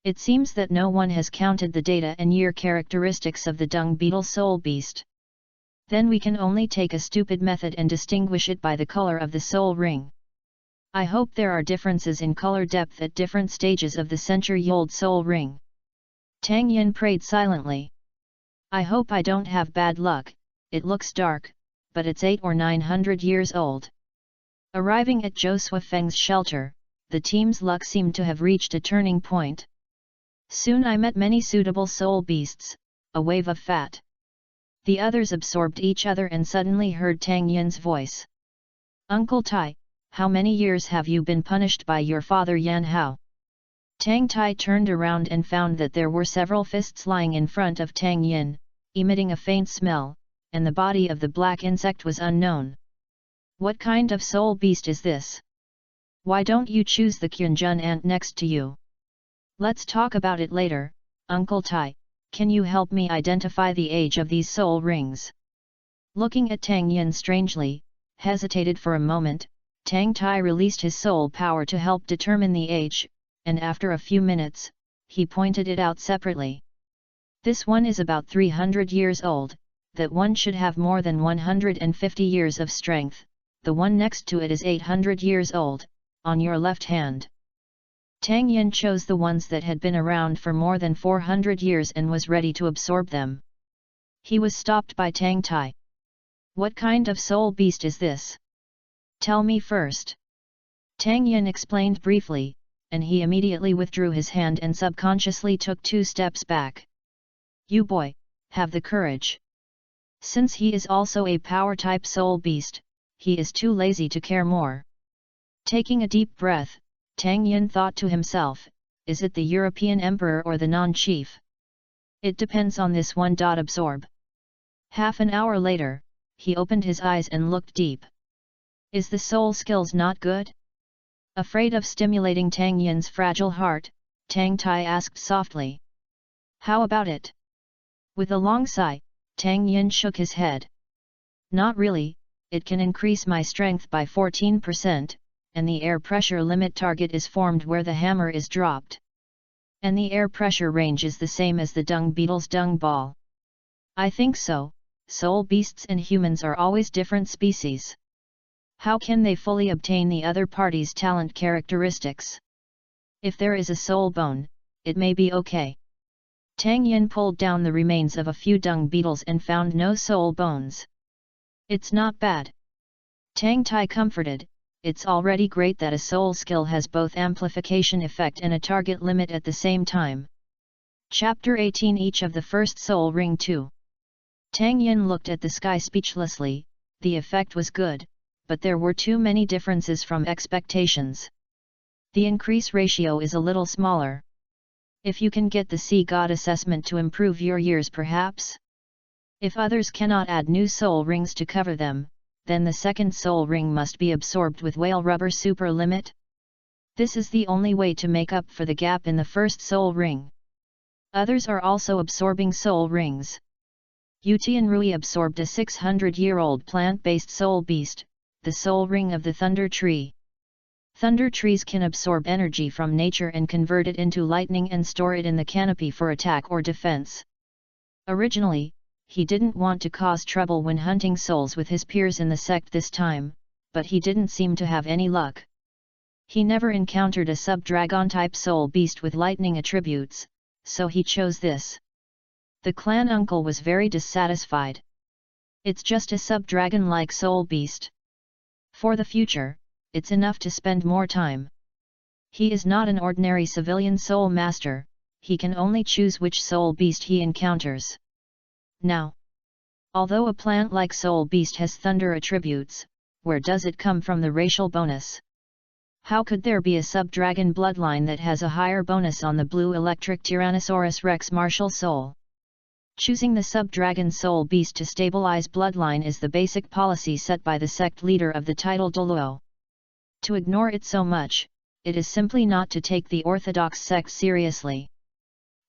It seems that no one has counted the data and year characteristics of the dung beetle soul beast. Then we can only take a stupid method and distinguish it by the color of the soul ring. I hope there are differences in color depth at different stages of the century-old soul ring. Tang Yin prayed silently. I hope I don't have bad luck. It looks dark, but it's 800 or 900 years old. Arriving at Zhou Suifeng's shelter, the team's luck seemed to have reached a turning point. Soon I met many suitable soul beasts, a wave of fat. The others absorbed each other and suddenly heard Tang Yin's voice. Uncle Tai, how many years have you been punished by your father Yan Hao? Tang Tai turned around and found that there were several fists lying in front of Tang Yin, emitting a faint smell, and the body of the black insect was unknown. What kind of soul beast is this? Why don't you choose the Qunjun ant next to you? Let's talk about it later. Uncle Tai, can you help me identify the age of these soul rings? Looking at Tang Yin strangely, hesitated for a moment, Tang Tai released his soul power to help determine the age, and after a few minutes, he pointed it out separately. This one is about 300 years old, that one should have more than 150 years of strength, the one next to it is 800 years old, on your left hand. Tang Yin chose the ones that had been around for more than 400 years and was ready to absorb them. He was stopped by Tang Tai. What kind of soul beast is this? Tell me first. Tang Yin explained briefly, and he immediately withdrew his hand and subconsciously took 2 steps back. You boy, have the courage. Since he is also a power-type soul beast, he is too lazy to care more. Taking a deep breath, Tang Yin thought to himself, is it the European emperor or the non-chief? It depends on this one. Absorb. Half an hour later, he opened his eyes and looked deep. Is the soul skills not good? Afraid of stimulating Tang Yin's fragile heart, Tang Tai asked softly. How about it? With a long sigh, Tang Yin shook his head. Not really, it can increase my strength by 14%, and the air pressure limit target is formed where the hammer is dropped. And the air pressure range is the same as the dung beetle's dung ball. I think so. Soul beasts and humans are always different species. How can they fully obtain the other party's talent characteristics? If there is a soul bone, it may be okay. Tang Yin pulled down the remains of a few dung beetles and found no soul bones. It's not bad. Tang Tai comforted, it's already great that a soul skill has both amplification effect and a target limit at the same time. Chapter 18 Each of the first soul ring 2. Tang Yin looked at the sky speechlessly. The effect was good, but there were too many differences from expectations. The increase ratio is a little smaller. If you can get the Sea God assessment to improve your years perhaps? If others cannot add new soul rings to cover them, then the second soul ring must be absorbed with whale rubber super limit. This is the only way to make up for the gap in the first soul ring. Others are also absorbing soul rings. Utianrui absorbed a 600-year-old plant-based soul beast, the soul ring of the thunder tree. Thunder trees can absorb energy from nature and convert it into lightning and store it in the canopy for attack or defense. Originally, he didn't want to cause trouble when hunting souls with his peers in the sect this time, but he didn't seem to have any luck. He never encountered a sub-dragon-type soul beast with lightning attributes, so he chose this. The clan uncle was very dissatisfied. It's just a sub-dragon-like soul beast. For the future, it's enough to spend more time. He is not an ordinary civilian soul master, he can only choose which soul beast he encounters. Now, although a plant-like soul beast has thunder attributes, where does it come from the racial bonus? How could there be a sub-dragon bloodline that has a higher bonus on the blue electric Tyrannosaurus Rex martial soul? Choosing the sub-dragon soul beast to stabilize bloodline is the basic policy set by the sect leader of the title Douluo. To ignore it so much, it is simply not to take the orthodox sect seriously.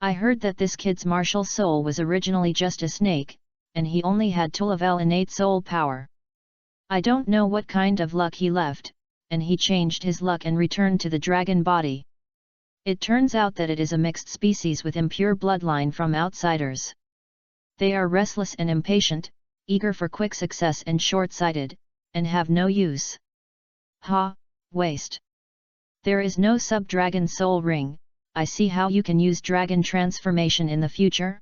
I heard that this kid's martial soul was originally just a snake, and he only had 2 level innate soul power. I don't know what kind of luck he left, and he changed his luck and returned to the dragon body. It turns out that it is a mixed species with impure bloodline from outsiders. They are restless and impatient, eager for quick success and short-sighted, and have no use. Ha, waste. There is no sub-dragon soul ring. I see how you can use dragon transformation in the future.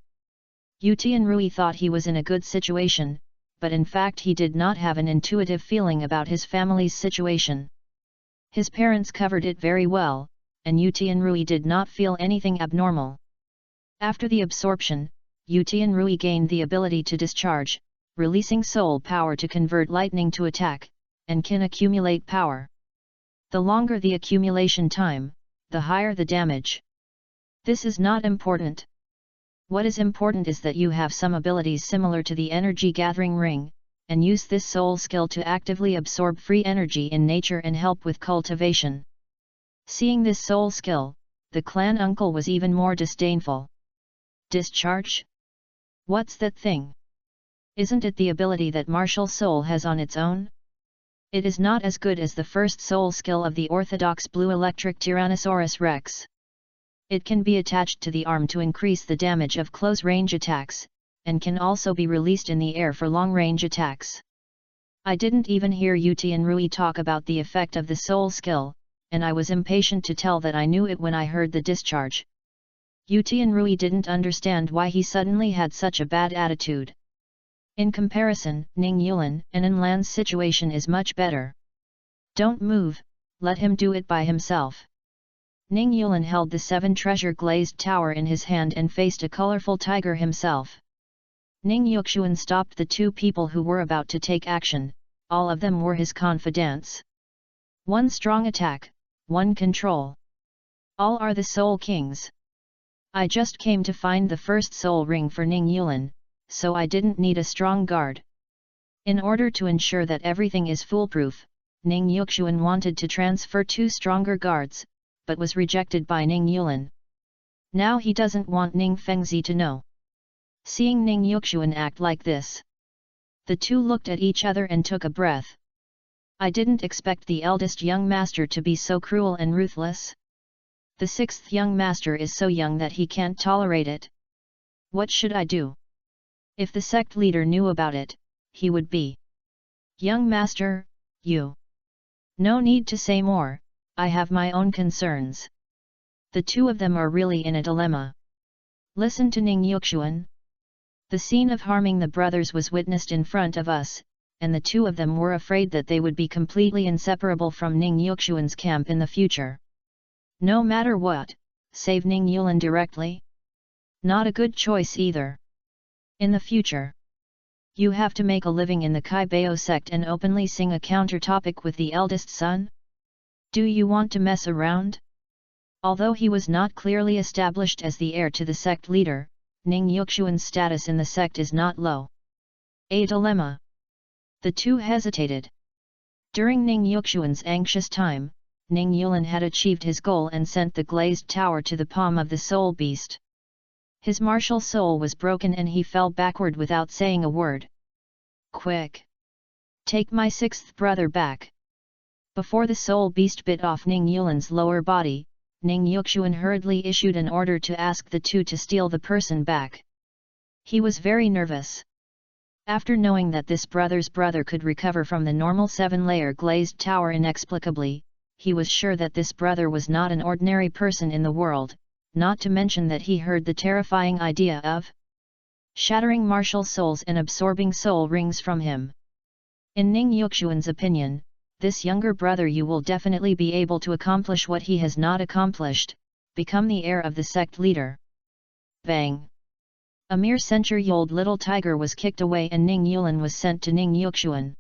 Utianrui thought he was in a good situation, but in fact he did not have an intuitive feeling about his family's situation. His parents covered it very well, and Utianrui did not feel anything abnormal. After the absorption, Utianrui gained the ability to discharge, releasing soul power to convert lightning to attack, and can accumulate power. The longer the accumulation time, the higher the damage. This is not important. What is important is that you have some abilities similar to the energy gathering ring, and use this soul skill to actively absorb free energy in nature and help with cultivation. Seeing this soul skill, the clan uncle was even more disdainful. Discharge? What's that thing? Isn't it the ability that martial soul has on its own? It is not as good as the first soul skill of the orthodox blue electric Tyrannosaurus Rex. It can be attached to the arm to increase the damage of close-range attacks, and can also be released in the air for long-range attacks. I didn't even hear Yuti and Rui talk about the effect of the soul skill, and I was impatient to tell that I knew it when I heard the discharge. Yuti and Rui didn't understand why he suddenly had such a bad attitude. In comparison, Ning Yulan and Enlan's situation is much better. Don't move, let him do it by himself. Ning Yulan held the 7 treasure glazed tower in his hand and faced a colorful tiger himself. Ning Yuxuan stopped the 2 people who were about to take action, all of them were his confidants. 1 strong attack, 1 control. All are the soul kings. I just came to find the first soul ring for Ning Yulan, so I didn't need a strong guard. In order to ensure that everything is foolproof, Ning Yuxuan wanted to transfer 2 stronger guards, but was rejected by Ning Yulan. Now he doesn't want Ning Fengzi to know. Seeing Ning Yuxuan act like this, the 2 looked at each other and took a breath. I didn't expect the eldest young master to be so cruel and ruthless. The 6th young master is so young that he can't tolerate it. What should I do? If the sect leader knew about it, he would be. Young master, you. No need to say more, I have my own concerns. The 2 of them are really in a dilemma. Listen to Ning Yuxuan. The scene of harming the brothers was witnessed in front of us, and the 2 of them were afraid that they would be completely inseparable from Ning Yuxuan's camp in the future. No matter what, save Ning Yulan directly? Not a good choice either. In the future, you have to make a living in the Kai Bao sect and openly sing a counter-topic with the eldest son? Do you want to mess around? Although he was not clearly established as the heir to the sect leader, Ning Yuxuan's status in the sect is not low. A dilemma. The 2 hesitated. During Ning Yuxuan's anxious time, Ning Yulan had achieved his goal and sent the glazed tower to the palm of the soul beast. His martial soul was broken and he fell backward without saying a word. Quick! Take my 6th brother back! Before the soul beast bit off Ning Yulan's lower body, Ning Yuxuan hurriedly issued an order to ask the 2 to steal the person back. He was very nervous. After knowing that this brother's brother could recover from the normal 7-layer glazed tower inexplicably, he was sure that this brother was not an ordinary person in the world, not to mention that he heard the terrifying idea of shattering martial souls and absorbing soul rings from him. In Ning Yuxuan's opinion, this younger brother you will definitely be able to accomplish what he has not accomplished, become the heir of the sect leader. Bang! A mere century-old little tiger was kicked away and Ning Yulan was sent to Ning Yuxuan.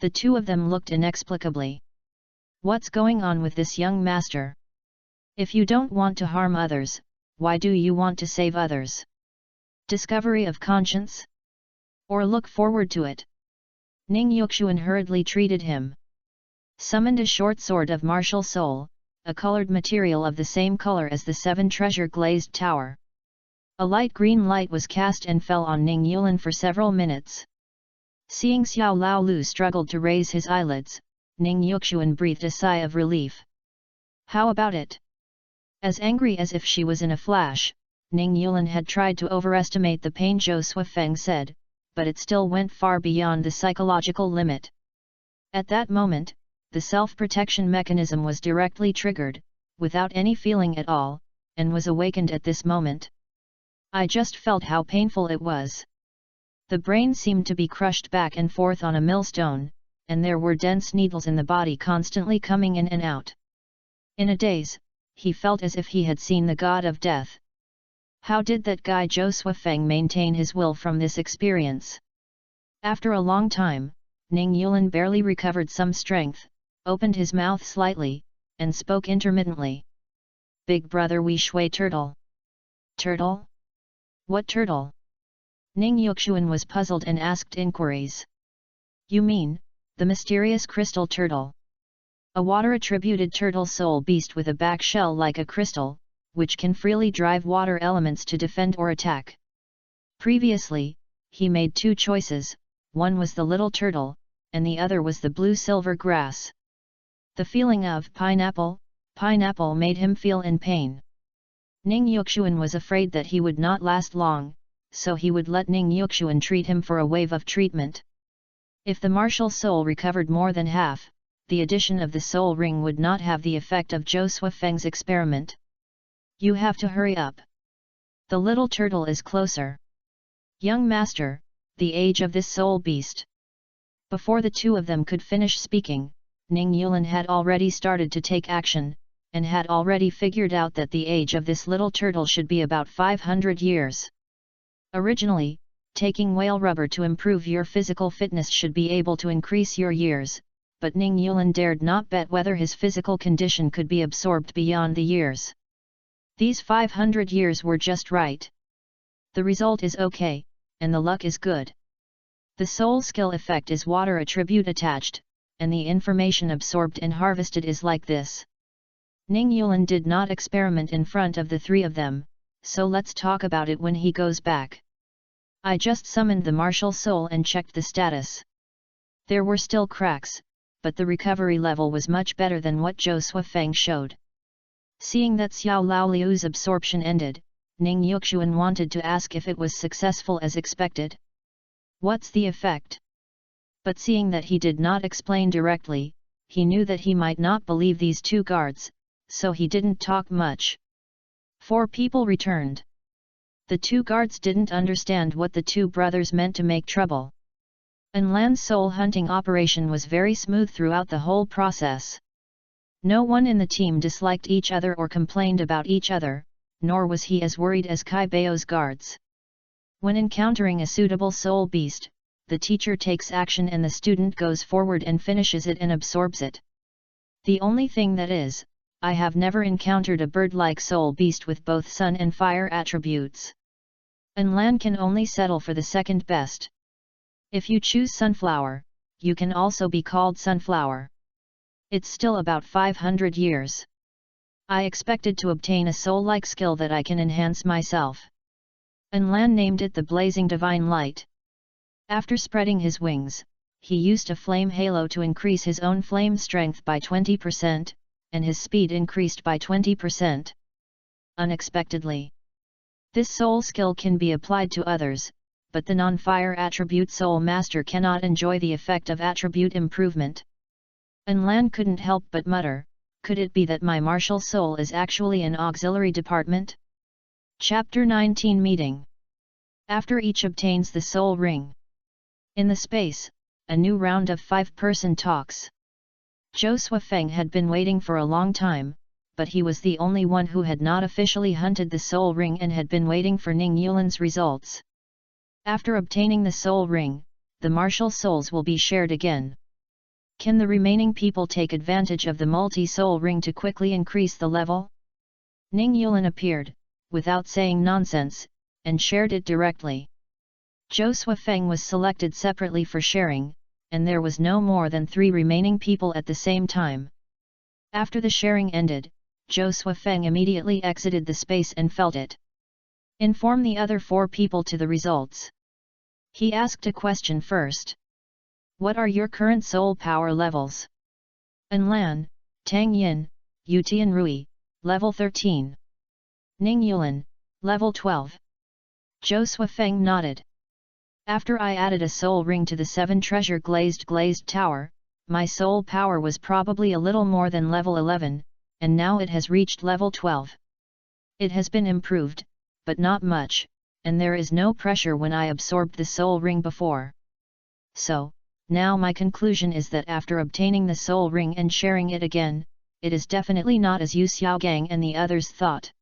The 2 of them looked inexplicably. What's going on with this young master? If you don't want to harm others, why do you want to save others? Discovery of conscience? Or look forward to it? Ning Yuxuan hurriedly treated him. Summoned a short sword of martial soul, a colored material of the same color as the 7 treasure glazed tower. A light green light was cast and fell on Ning Yulan for several minutes. Seeing Xiao Laolu struggled to raise his eyelids, Ning Yuxuan breathed a sigh of relief. How about it? As angry as if she was in a flash, Ning Yulan had tried to overestimate the pain Zhou Suifeng said, but it still went far beyond the psychological limit. At that moment, the self-protection mechanism was directly triggered, without any feeling at all, and was awakened at this moment. I just felt how painful it was. The brain seemed to be crushed back and forth on a millstone, and there were dense needles in the body constantly coming in and out. In a daze, he felt as if he had seen the god of death. How did that guy Zhou Suifeng maintain his will from this experience? After a long time, Ning Yulan barely recovered some strength, opened his mouth slightly, and spoke intermittently. Big brother Wei Shui turtle. Turtle? What turtle? Ning Yuxuan was puzzled and asked inquiries. You mean, the mysterious crystal turtle? A water-attributed turtle soul beast with a back shell like a crystal, which can freely drive water elements to defend or attack. Previously, he made 2 choices, one was the little turtle, and the other was the blue-silver grass. The feeling of pineapple made him feel in pain. Ning Yuxuan was afraid that he would not last long, so he would let Ning Yuxuan treat him for a wave of treatment. If the martial soul recovered more than half, the addition of the soul ring would not have the effect of Zhou Suifeng's experiment. You have to hurry up. The little turtle is closer. Young master, the age of this soul beast. Before the two of them could finish speaking, Ning Yulan had already started to take action, and had already figured out that the age of this little turtle should be about 500 years. Originally, taking whale rubber to improve your physical fitness should be able to increase your years, but Ning Yulan dared not bet whether his physical condition could be absorbed beyond the years. These 500 years were just right. The result is okay, and the luck is good. The soul skill effect is water attribute attached, and the information absorbed and harvested is like this. Ning Yulan did not experiment in front of the three of them, so let's talk about it when he goes back. I just summoned the martial soul and checked the status. There were still cracks, but the recovery level was much better than what Zhou Suifeng showed. Seeing that Xiao Laoliu's absorption ended, Ning Yuxuan wanted to ask if it was successful as expected. What's the effect? But seeing that he did not explain directly, he knew that he might not believe these two guards, so he didn't talk much. 4 people returned. The 2 guards didn't understand what the 2 brothers meant to make trouble. Anlan's soul hunting operation was very smooth throughout the whole process. No one in the team disliked each other or complained about each other, nor was he as worried as Kai Bao's guards. When encountering a suitable soul beast, the teacher takes action and the student goes forward and finishes it and absorbs it. The only thing that is, I have never encountered a bird-like soul beast with both sun and fire attributes. Anlan can only settle for the second best. If you choose sunflower, you can also be called sunflower. It's still about 500 years. I expected to obtain a soul-like skill that I can enhance myself. Anlan named it the Blazing Divine Light. After spreading his wings, he used a flame halo to increase his own flame strength by 20%, and his speed increased by 20%. Unexpectedly. This soul skill can be applied to others, but the non-fire attribute soul master cannot enjoy the effect of attribute improvement. Anlan couldn't help but mutter, could it be that my martial soul is actually an auxiliary department? Chapter 19 Meeting. After each obtains the soul ring. In the space, a new round of 5-person talks. Zhou Suifeng had been waiting for a long time, but he was the only one who had not officially hunted the soul ring and had been waiting for Ning Yulan's results. After obtaining the soul ring, the martial souls will be shared again. Can the remaining people take advantage of the multi-soul ring to quickly increase the level? Ning Yulan appeared, without saying nonsense, and shared it directly. Zhou Suifeng was selected separately for sharing, and there was no more than 3 remaining people at the same time. After the sharing ended, Zhou Suifeng immediately exited the space and felt it. Inform the other 4 people to the results. He asked a question first. What are your current soul power levels? Anlan, Tang Yin, Yutian Rui, level 13. Ning Yulan, level 12. Zhou Suifeng nodded. After I added a soul ring to the 7 treasure glazed tower, my soul power was probably a little more than level 11, and now it has reached level 12. It has been improved, but not much, and there is no pressure when I absorbed the soul ring before. So, now my conclusion is that after obtaining the soul ring and sharing it again, it is definitely not as Yu Xiaogang and the others thought.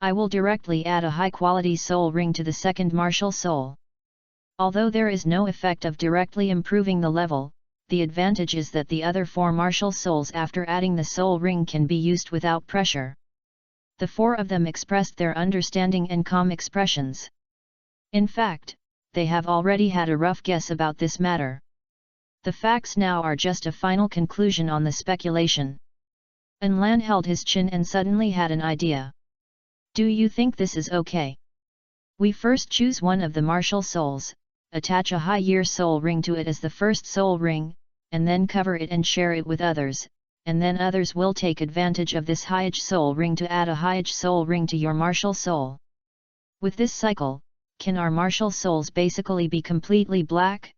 I will directly add a high-quality soul ring to the second martial soul. Although there is no effect of directly improving the level, the advantage is that the other 4 martial souls after adding the soul ring can be used without pressure. The 4 of them expressed their understanding and calm expressions. In fact, they have already had a rough guess about this matter. The facts now are just a final conclusion on the speculation. Anlan held his chin and suddenly had an idea. Do you think this is okay? We first choose one of the martial souls, attach a high-year soul ring to it as the first soul ring, and then cover it and share it with others, and then others will take advantage of this high-age soul ring to add a high-age soul ring to your martial soul. With this cycle, can our martial souls basically be completely black?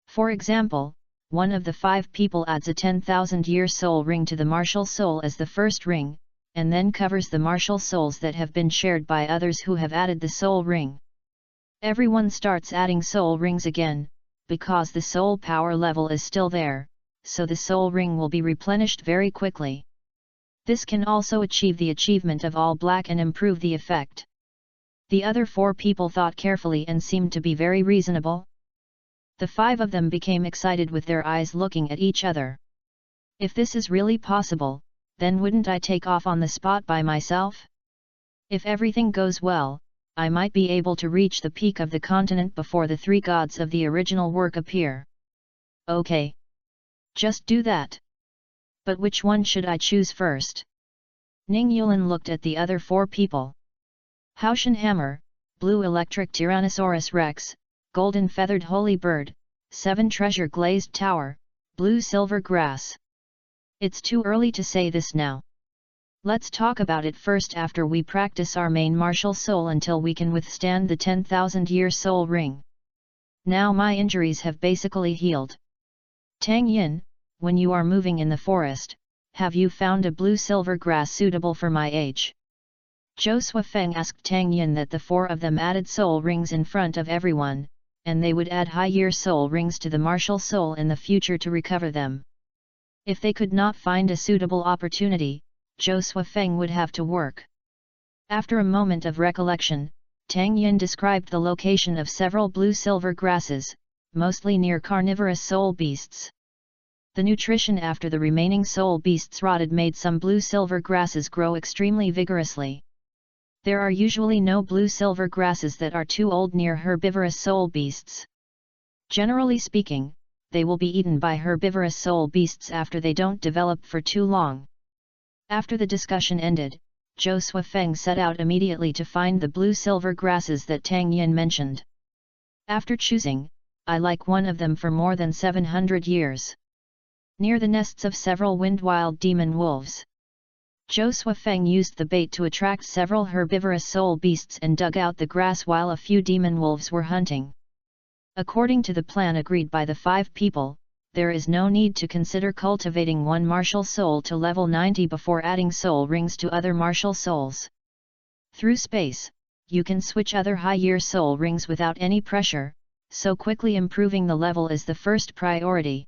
For example, one of the 5 people adds a 10,000-year soul ring to the martial soul as the first ring, and then covers the martial souls that have been shared by others who have added the soul ring. Everyone starts adding soul rings again, because the soul power level is still there, so the soul ring will be replenished very quickly. This can also achieve the achievement of all black and improve the effect. The other 4 people thought carefully and seemed to be very reasonable. The 5 of them became excited with their eyes looking at each other. If this is really possible, then wouldn't I take off on the spot by myself? If everything goes well, I might be able to reach the peak of the continent before the 3 gods of the original work appear. Okay. Just do that. But which one should I choose first? Ning Yulan looked at the other 4 people. Haoshan Hammer, Blue Electric Tyrannosaurus Rex, Golden Feathered Holy Bird, 7 Treasure Glazed Tower, Blue Silver Grass. It's too early to say this now. Let's talk about it first after we practice our main martial soul until we can withstand the 10,000-year soul ring. Now my injuries have basically healed. Tang Yin, when you are moving in the forest, have you found a blue silver grass suitable for my age? Zhou Suifeng asked Tang Yin that the 4 of them added soul rings in front of everyone, and they would add high-year soul rings to the martial soul in the future to recover them. If they could not find a suitable opportunity, Zhou Suifeng would have to work. After a moment of recollection, Tang Yin described the location of several blue-silver grasses, mostly near carnivorous soul beasts. The nutrition after the remaining soul beasts rotted made some blue-silver grasses grow extremely vigorously. There are usually no blue-silver grasses that are too old near herbivorous soul beasts. Generally speaking, they will be eaten by herbivorous soul beasts after they don't develop for too long. After the discussion ended, Zhou Suifeng set out immediately to find the blue-silver grasses that Tang Yin mentioned. After choosing, I like one of them for more than 700 years. Near the nests of several wind-wild demon wolves. Zhou Suifeng used the bait to attract several herbivorous soul beasts and dug out the grass while a few demon wolves were hunting. According to the plan agreed by the 5 people, there is no need to consider cultivating one martial soul to level 90 before adding soul rings to other martial souls. Through space, you can switch other high-year soul rings without any pressure, so quickly improving the level is the first priority.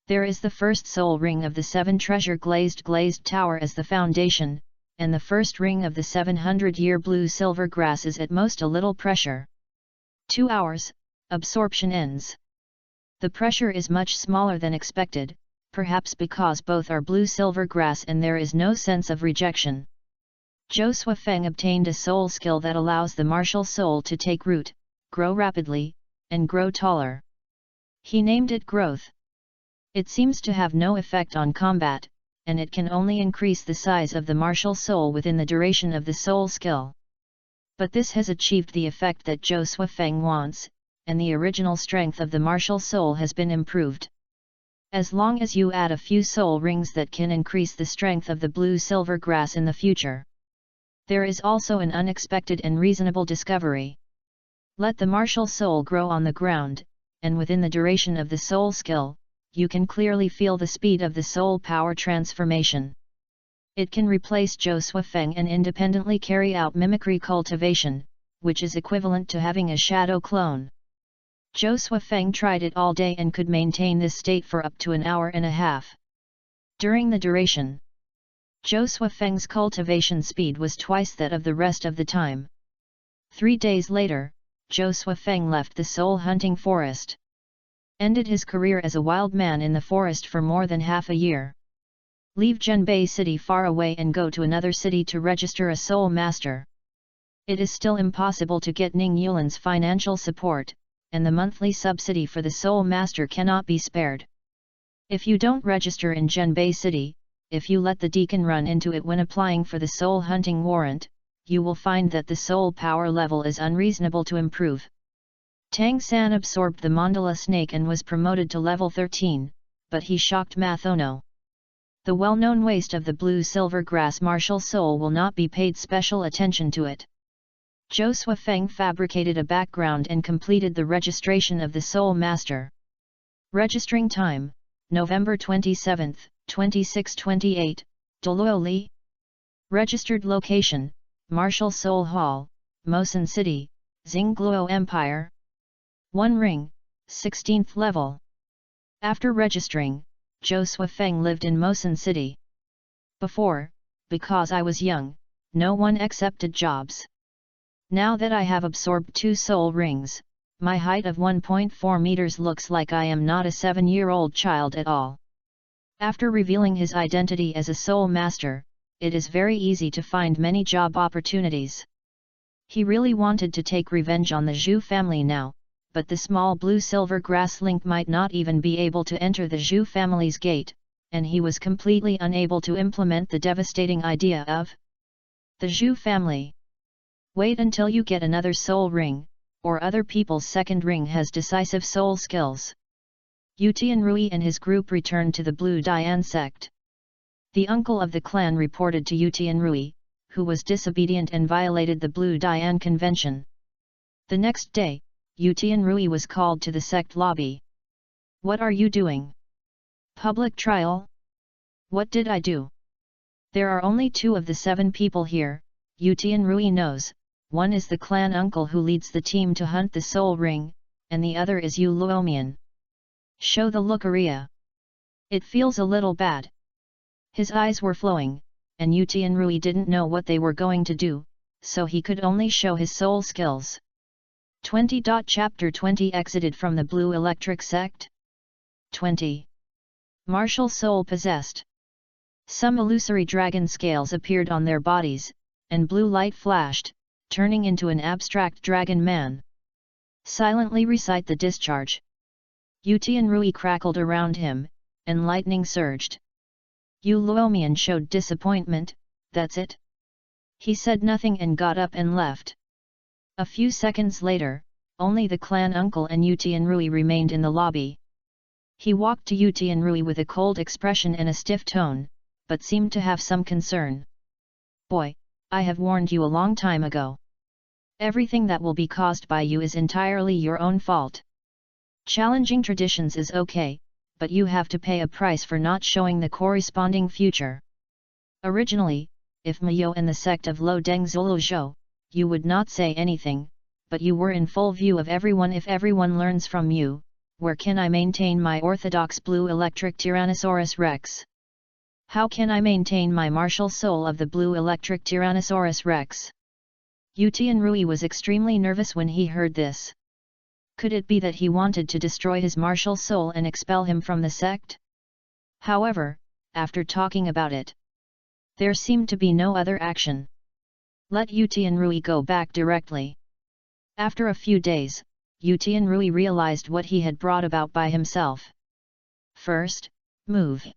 There is the first soul ring of the 7 treasure glazed tower as the foundation, and the first ring of the 700-year blue-silver grass is at most a little pressure. 2 hours, absorption ends. The pressure is much smaller than expected, perhaps because both are blue-silver grass and there is no sense of rejection. Zhou Suifeng obtained a soul skill that allows the martial soul to take root, grow rapidly, and grow taller. He named it Growth. It seems to have no effect on combat, and it can only increase the size of the martial soul within the duration of the soul skill. But this has achieved the effect that Zhou Suifeng wants, and the original strength of the martial soul has been improved. As long as you add a few soul rings that can increase the strength of the blue-silver grass in the future. There is also an unexpected and reasonable discovery. Let the martial soul grow on the ground, and within the duration of the soul skill, you can clearly feel the speed of the soul power transformation. It can replace Zhou Suifeng and independently carry out mimicry cultivation, which is equivalent to having a shadow clone. Zhou Suifeng tried it all day and could maintain this state for up to an hour and a half. During the duration, Zhou Suifeng's cultivation speed was twice that of the rest of the time. 3 days later, Zhou Suifeng left the soul hunting forest. Ended his career as a wild man in the forest for more than half a year. Leave Zhenbei city far away and go to another city to register a soul master. It is still impossible to get Ning Yulan's financial support, and the monthly subsidy for the soul master cannot be spared. If you don't register in Zhenbei city, if you let the deacon run into it when applying for the soul hunting warrant, you will find that the soul power level is unreasonable to improve. Tang San absorbed the mandala snake and was promoted to level 13, but he shocked Mathono. The well-known waste of the blue-silver grass martial soul will not be paid special attention to it. Zhou Suifeng fabricated a background and completed the registration of the soul master. Registering time, November 27, 2628, Douluo I. Registered location, Martial Soul Hall, Mosan City, Xingluo Empire. 1 ring, 16th level. After registering, Zhou Suifeng lived in Mosan City. Before, because I was young, no one accepted jobs. Now that I have absorbed 2 soul rings, my height of 1.4 meters looks like I am not a 7-year-old child at all. After revealing his identity as a soul master, it is very easy to find many job opportunities. He really wanted to take revenge on the Zhu family now, but the small blue-silver grass link might not even be able to enter the Zhu family's gate, and he was completely unable to implement the devastating idea of the Zhu family. Wait until you get another soul ring, or other people's second ring has decisive soul skills. Yu Tianrui and his group returned to the Blue Dian sect. The uncle of the clan reported to Yu Tianrui, who was disobedient and violated the Blue Dian convention. The next day, Yu Tianrui was called to the sect lobby. What are you doing? Public trial? What did I do? There are only 2 of the 7 people here, Yu Tianrui knows. One is the clan uncle who leads the team to hunt the soul ring, and the other is Yu Luomian. Show the lookeria. It feels a little bad. His eyes were flowing, and Yu Tianrui didn't know what they were going to do, so he could only show his soul skills. 20. Chapter 20 Exited from the Blue Electric Sect. 20. Martial Soul Possessed. Some illusory dragon scales appeared on their bodies, and blue light flashed, turning into an abstract dragon man. Silently recite the discharge. Yu Tianrui crackled around him, and lightning surged. Yu Luomian showed disappointment. That's it? He said nothing and got up and left. A few seconds later, only the clan uncle and Yu Tianrui remained in the lobby. He walked to Yu Tianrui with a cold expression and a stiff tone, but seemed to have some concern. Boy, I have warned you a long time ago. Everything that will be caused by you is entirely your own fault. Challenging traditions is okay, but you have to pay a price for not showing the corresponding future. Originally, if Miyo and the sect of Lo Deng Zuluzhou, you would not say anything, but you were in full view of everyone. If everyone learns from you, where can I maintain my orthodox blue electric Tyrannosaurus Rex? How can I maintain my martial soul of the blue electric Tyrannosaurus Rex? Yu Tianrui was extremely nervous when he heard this. Could it be that he wanted to destroy his martial soul and expel him from the sect? However, after talking about it, there seemed to be no other action. Let Yu Tianrui go back directly. After a few days, Yu Tianrui realized what he had brought about by himself. First, move.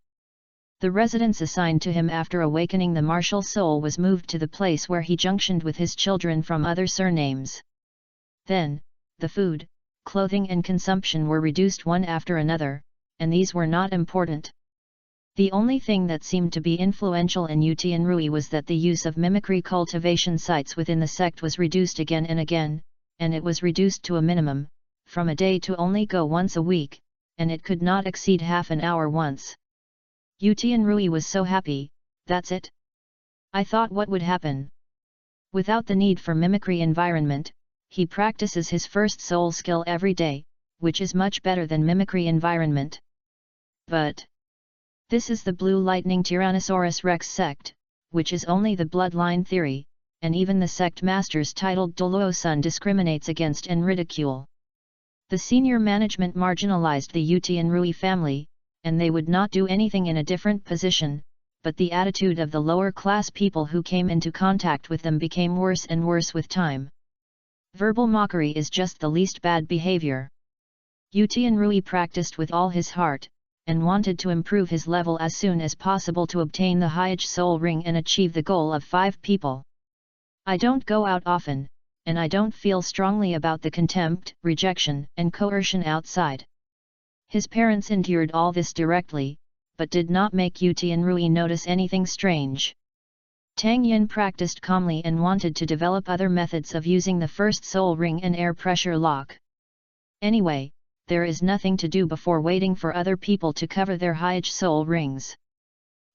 The residence assigned to him after awakening the martial soul was moved to the place where he junctioned with his children from other surnames. Then, the food, clothing and consumption were reduced one after another, and these were not important. The only thing that seemed to be influential in Yu Tianrui was that the use of mimicry cultivation sites within the sect was reduced again and again, and it was reduced to a minimum, from a day to only go once a week, and it could not exceed half an hour once. Yu Tianrui was so happy. That's it? I thought what would happen? Without the need for mimicry environment, he practices his first soul skill every day, which is much better than mimicry environment. But this is the Blue Lightning Tyrannosaurus Rex sect, which is only the bloodline theory, and even the sect masters titled Douluo Sun discriminates against and ridicule. The senior management marginalized the Yu Tianrui family, and they would not do anything in a different position, but the attitude of the lower class people who came into contact with them became worse and worse with time. Verbal mockery is just the least bad behavior. Yu Tianrui practiced with all his heart, and wanted to improve his level as soon as possible to obtain the Hyage Soul Ring and achieve the goal of 5 people. I don't go out often, and I don't feel strongly about the contempt, rejection, and coercion outside. His parents endured all this directly, but did not make Yu Tianrui notice anything strange. Tang Yin practiced calmly and wanted to develop other methods of using the first soul ring and air pressure lock. Anyway, there is nothing to do before waiting for other people to cover their Hyge soul rings.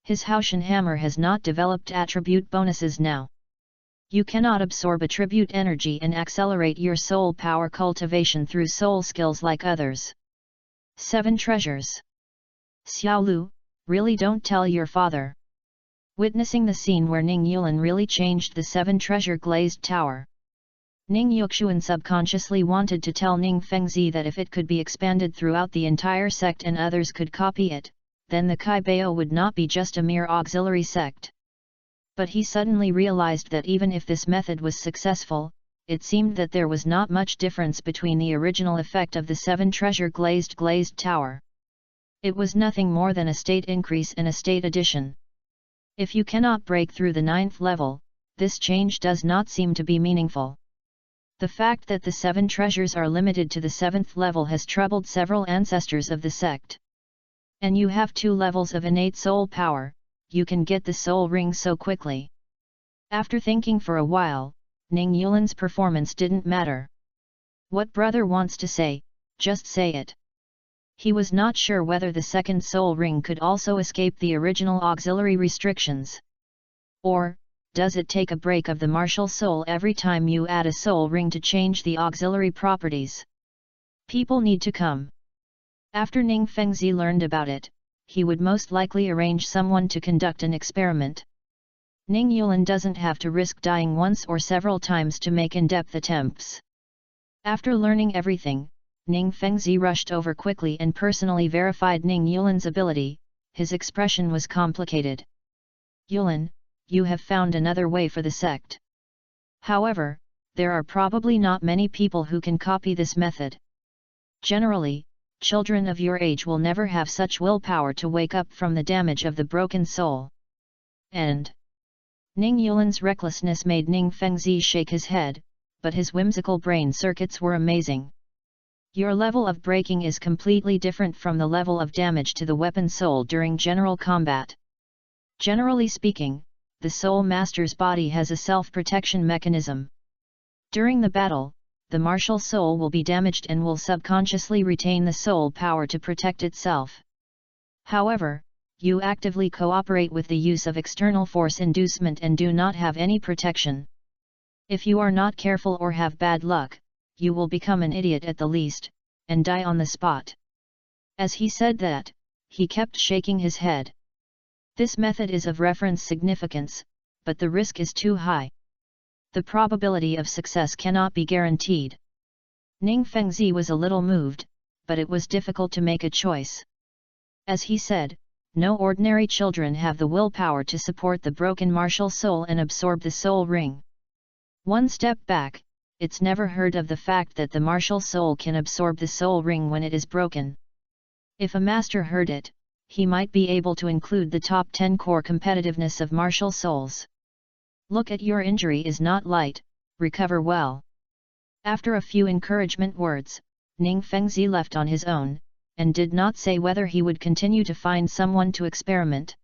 His Haoshan hammer has not developed attribute bonuses now. You cannot absorb attribute energy and accelerate your soul power cultivation through soul skills like others. 7 treasures. Xiaolu, really don't tell your father. Witnessing the scene where Ning Yulan really changed the 7 treasure glazed tower. Ning Yuxuan subconsciously wanted to tell Ning Fengzi that if it could be expanded throughout the entire sect and others could copy it, then the Kai Bao would not be just a mere auxiliary sect. But he suddenly realized that even if this method was successful, it seemed that there was not much difference between the original effect of the 7 treasure glazed tower. It was nothing more than a state increase and a state addition. If you cannot break through the 9th level, this change does not seem to be meaningful. The fact that the 7 treasures are limited to the 7th level has troubled several ancestors of the sect. And you have 2 levels of innate soul power, you can get the soul ring so quickly. After thinking for a while, Ning Yulan's performance didn't matter. What brother wants to say, just say it. He was not sure whether the second soul ring could also escape the original auxiliary restrictions. Or, does it take a break of the martial soul every time you add a soul ring to change the auxiliary properties? People need to come. After Ning Fengzi learned about it, he would most likely arrange someone to conduct an experiment. Ning Yulan doesn't have to risk dying once or several times to make in-depth attempts. After learning everything, Ning Fengzi rushed over quickly and personally verified Ning Yulan's ability. His expression was complicated. Yulan, you have found another way for the sect. However, there are probably not many people who can copy this method. Generally, children of your age will never have such willpower to wake up from the damage of the broken soul. And Ning Yulan's recklessness made Ning Fengzi shake his head, but his whimsical brain circuits were amazing. Your level of breaking is completely different from the level of damage to the weapon soul during general combat. Generally speaking, the soul master's body has a self-protection mechanism. During the battle, the martial soul will be damaged and will subconsciously retain the soul power to protect itself. However, you actively cooperate with the use of external force inducement and do not have any protection. If you are not careful or have bad luck, you will become an idiot at the least, and die on the spot. As he said that, he kept shaking his head. This method is of reference significance, but the risk is too high. The probability of success cannot be guaranteed. Ning Fengzi was a little moved, but it was difficult to make a choice. As he said, no ordinary children have the willpower to support the broken martial soul and absorb the soul ring. One step back, it's never heard of the fact that the martial soul can absorb the soul ring when it is broken. If a master heard it, he might be able to include the top 10 core competitiveness of martial souls. Look at your injury is not light, recover well. After a few encouragement words, Ning Fengzi left on his own, and did not say whether he would continue to find someone to experiment.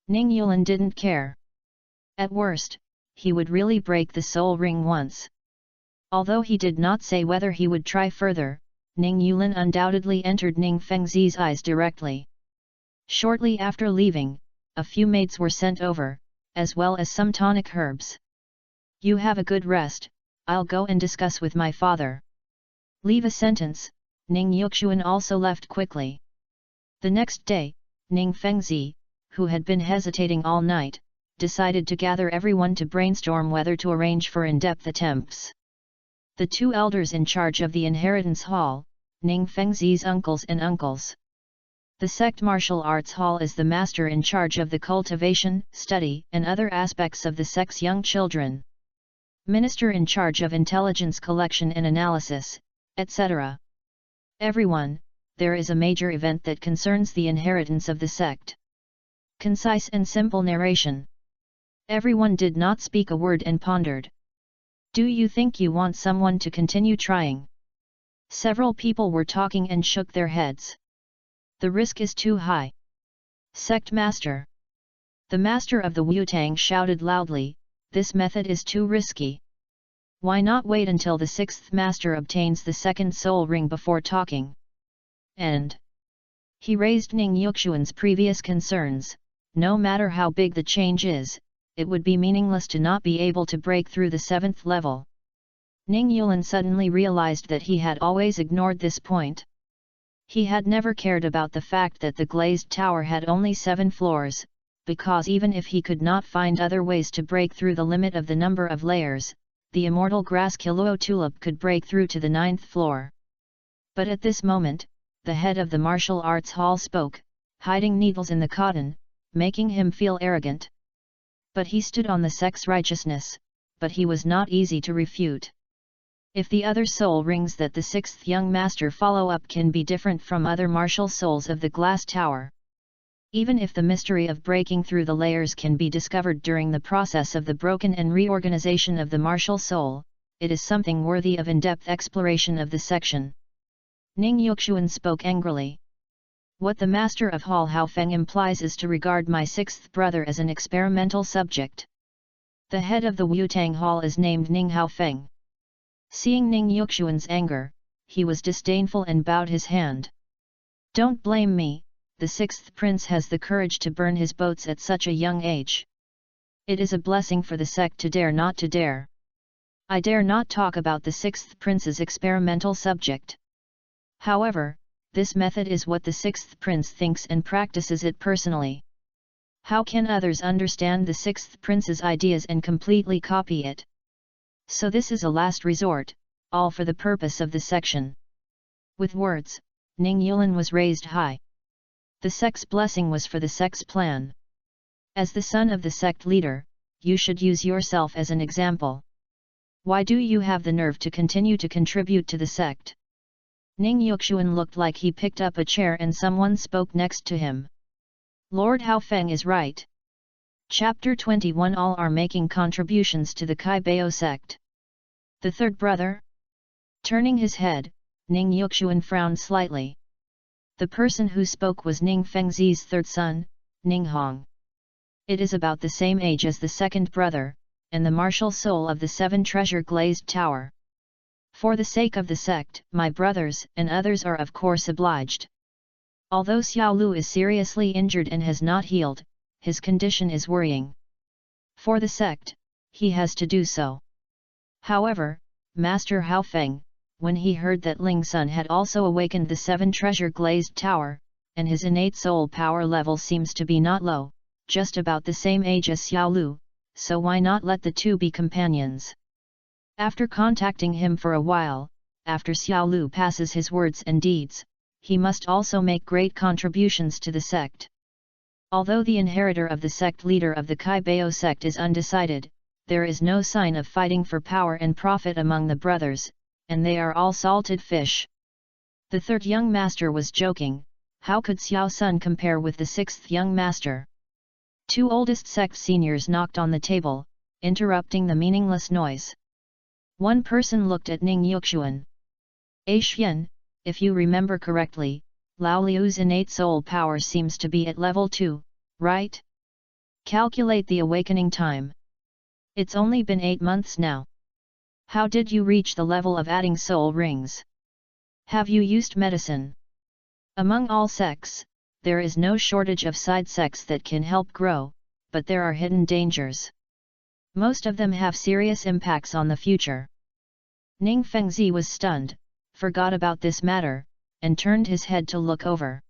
Ning Yulan didn't care. At worst, he would really break the soul ring once. Although he did not say whether he would try further, Ning Yulan undoubtedly entered Ning Fengzi's eyes directly. Shortly after leaving, a few maids were sent over, as well as some tonic herbs. You have a good rest, I'll go and discuss with my father. Leave a sentence, Ning Yuxuan also left quickly. The next day, Ning Fengzi, who had been hesitating all night, decided to gather everyone to brainstorm whether to arrange for in-depth attempts. The 2 elders in charge of the inheritance hall, Ning Fengzi's uncles and uncles. The sect martial arts hall is the master in charge of the cultivation, study, and other aspects of the sect's young children. Minister in charge of intelligence collection and analysis, etc. Everyone, there is a major event that concerns the inheritance of the sect. Concise and simple narration. Everyone did not speak a word and pondered. Do you think you want someone to continue trying? Several people were talking and shook their heads. The risk is too high. Sect Master. The master of the Wutang shouted loudly, this method is too risky. Why not wait until the 6th master obtains the second soul ring before talking? and he raised Ning Yuxuan's previous concerns. No matter how big the change is, it would be meaningless to not be able to break through the 7th level. Ning Yulan suddenly realized that he had always ignored this point. He had never cared about the fact that the glazed tower had only 7 floors, because even if he could not find other ways to break through the limit of the number of layers, the immortal grass Kilo tulip could break through to the 9th floor. But at this moment, the head of the martial arts hall spoke, hiding needles in the cotton, making him feel arrogant. But he stood on the sect's righteousness, but he was not easy to refute. If the other soul rings that the 6th young master follow up can be different from other martial souls of the glass tower. Even if the mystery of breaking through the layers can be discovered during the process of the broken and reorganization of the martial soul, it is something worthy of in-depth exploration of the section. Ning Yuxuan spoke angrily. What the master of Hall Haofeng implies is to regard my 6th brother as an experimental subject. The head of the Wutang Hall is named Ning Haofeng. Seeing Ning Yuxuan's anger, he was disdainful and bowed his hand. Don't blame me, the 6th prince has the courage to burn his boats at such a young age. It is a blessing for the sect to dare not to dare. I dare not talk about the 6th prince's experimental subject. However, this method is what the 6th prince thinks and practices it personally. How can others understand the 6th prince's ideas and completely copy it? So this is a last resort, all for the purpose of the section. With words, Ning Yulan was raised high. The sect's blessing was for the sect's plan. As the son of the sect leader, you should use yourself as an example. Why do you have the nerve to continue to contribute to the sect? Ning Yuxuan looked like he picked up a chair and someone spoke next to him. Lord Haofeng is right. Chapter 21. All are making contributions to the Kai Bao sect. The third brother? Turning his head, Ning Yuxuan frowned slightly. The person who spoke was Ning Fengzi's third son, Ning Hong. It is about the same age as the second brother, and the martial soul of the 7 treasure glazed tower. For the sake of the sect, my brothers and others are of course obliged. Although Xiao Lu is seriously injured and has not healed, his condition is worrying. For the sect, he has to do so. However, Master Haofeng, when he heard that Ling Sun had also awakened the 7 treasure glazed tower, and his innate soul power level seems to be not low, just about the same age as Xiao Lu, so why not let the two be companions? After contacting him for a while, after Xiao Lu passes his words and deeds, he must also make great contributions to the sect. Although the inheritor of the sect leader of the Kai Bao sect is undecided, there is no sign of fighting for power and profit among the brothers, and they are all salted fish. The third young master was joking. How could Xiao Sun compare with the 6th young master? 2 oldest sect seniors knocked on the table, interrupting the meaningless noise. One person looked at Ning Yuxuan. Xian, if you remember correctly, Lao Liu's innate soul power seems to be at level 2, right? Calculate the awakening time. It's only been 8 months now. How did you reach the level of adding soul rings? Have you used medicine? Among all sects, there is no shortage of side sects that can help grow, but there are hidden dangers. Most of them have serious impacts on the future. Ning Fengzi was stunned, forgot about this matter, and turned his head to look over.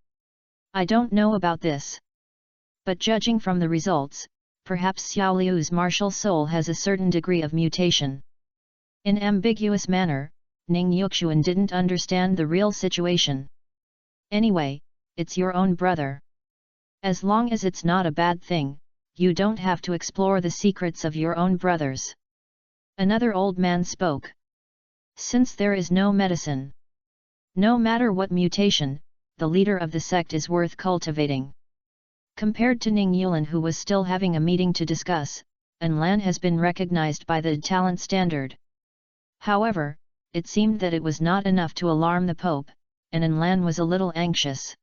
I don't know about this. But judging from the results, perhaps Xiao Liu's martial soul has a certain degree of mutation. In ambiguous manner, Ning Yuxuan didn't understand the real situation. Anyway, it's your own brother. As long as it's not a bad thing, you don't have to explore the secrets of your own brothers. Another old man spoke. Since there is no medicine, no matter what mutation, the leader of the sect is worth cultivating. Compared to Ning Yulan, who was still having a meeting to discuss, Lan has been recognized by the talent standard. However, it seemed that it was not enough to alarm the Pope, and Lan was a little anxious.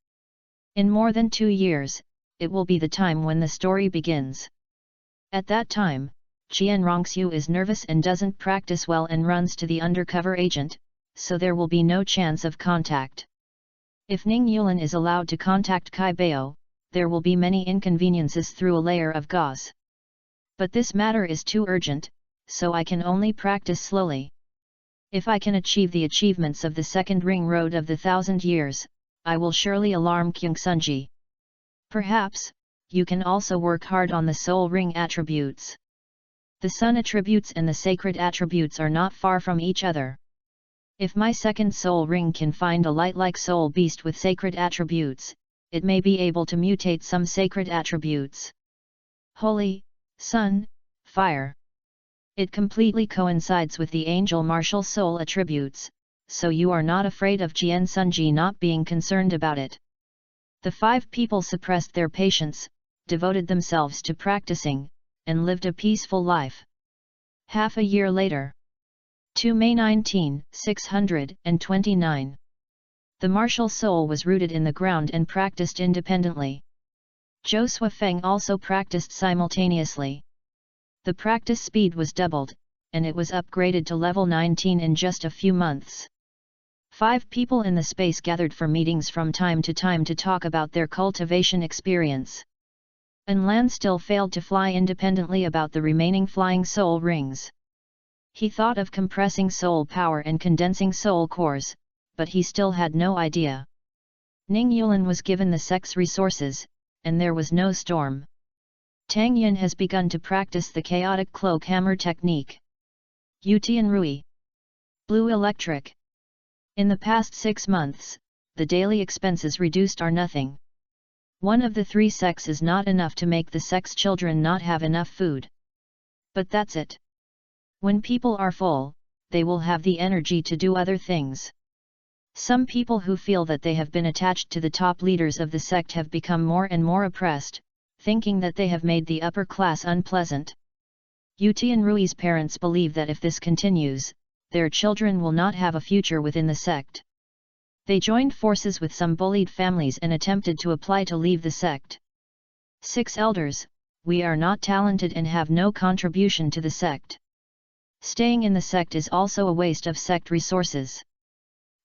In more than 2 years, it will be the time when the story begins. At that time, Qian Rongxiu is nervous and doesn't practice well and runs to the undercover agent, so there will be no chance of contact. If Ning Yulin is allowed to contact Kai Bao, there will be many inconveniences through a layer of gauze. But this matter is too urgent, so I can only practice slowly. If I can achieve the achievements of the second ring road of the 1,000 years, I will surely alarm Kyung Sunji. Perhaps, you can also work hard on the soul ring attributes. The sun attributes and the sacred attributes are not far from each other. If my second soul ring can find a light-like soul beast with sacred attributes, it may be able to mutate some sacred attributes. Holy, sun, fire. It completely coincides with the angel martial soul attributes, so you are not afraid of Jian Sunji not being concerned about it. The 5 people suppressed their patience, devoted themselves to practicing, and lived a peaceful life. Half a year later. 2 May 19, 629. The martial soul was rooted in the ground and practiced independently. Zhou Suifeng also practiced simultaneously. The practice speed was doubled, and it was upgraded to level 19 in just a few months. 5 people in the space gathered for meetings from time to time to talk about their cultivation experience. An Lan still failed to fly independently about the remaining flying soul rings. He thought of compressing soul power and condensing soul cores, but he still had no idea. Ning Yulin was given the sex resources, and there was no storm. Tang Yin has begun to practice the chaotic cloak hammer technique. Yutian Rui. Blue Electric. In the past 6 months, the daily expenses reduced are nothing. One of the 3 sects is not enough to make the sect's children not have enough food. But that's it. When people are full, they will have the energy to do other things. Some people who feel that they have been attached to the top leaders of the sect have become more and more oppressed, thinking that they have made the upper class unpleasant. Yutian Rui's parents believe that if this continues, their children will not have a future within the sect. They joined forces with some bullied families and attempted to apply to leave the sect. 6 elders, we are not talented and have no contribution to the sect. Staying in the sect is also a waste of sect resources.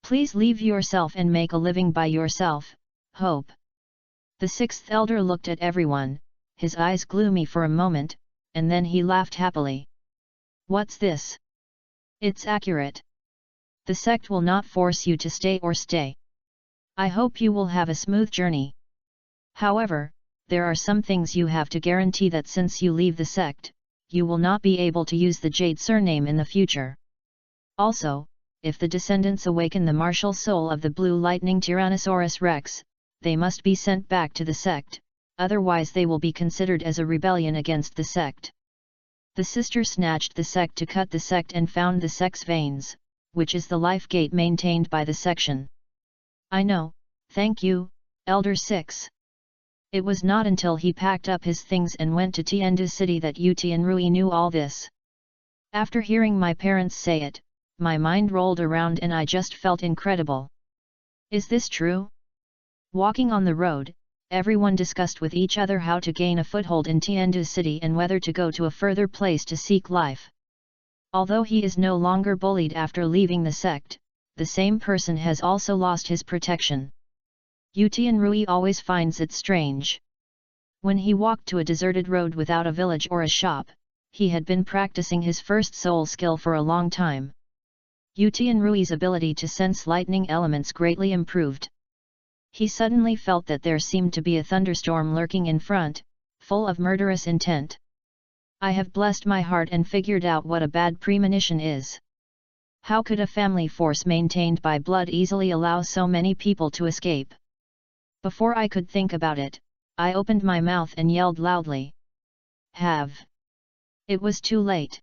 Please leave yourself and make a living by yourself, hope. The 6th elder looked at everyone, his eyes gloomy for a moment, and then he laughed happily. What's this? It's accurate. The sect will not force you to stay or stay. I hope you will have a smooth journey. However, there are some things you have to guarantee that since you leave the sect, you will not be able to use the Jade surname in the future. Also, if the descendants awaken the martial soul of the Blue Lightning Tyrannosaurus Rex, they must be sent back to the sect, otherwise they will be considered as a rebellion against the sect. The sister snatched the sect to cut the sect and found the sex veins, which is the life gate maintained by the section. I know, thank you, Elder 6. It was not until he packed up his things and went to Tiandu City that Yutian Rui knew all this. After hearing my parents say it, my mind rolled around and I just felt incredible. Is this true? Walking on the road, everyone discussed with each other how to gain a foothold in Tiandu City and whether to go to a further place to seek life. Although he is no longer bullied after leaving the sect, the same person has also lost his protection. Yutian Rui always finds it strange. When he walked to a deserted road without a village or a shop, he had been practicing his first soul skill for a long time. Yutian Rui's ability to sense lightning elements greatly improved. He suddenly felt that there seemed to be a thunderstorm lurking in front, full of murderous intent. I have blessed my heart and figured out what a bad premonition is. How could a family force maintained by blood easily allow so many people to escape? Before I could think about it, I opened my mouth and yelled loudly. Have. It was too late.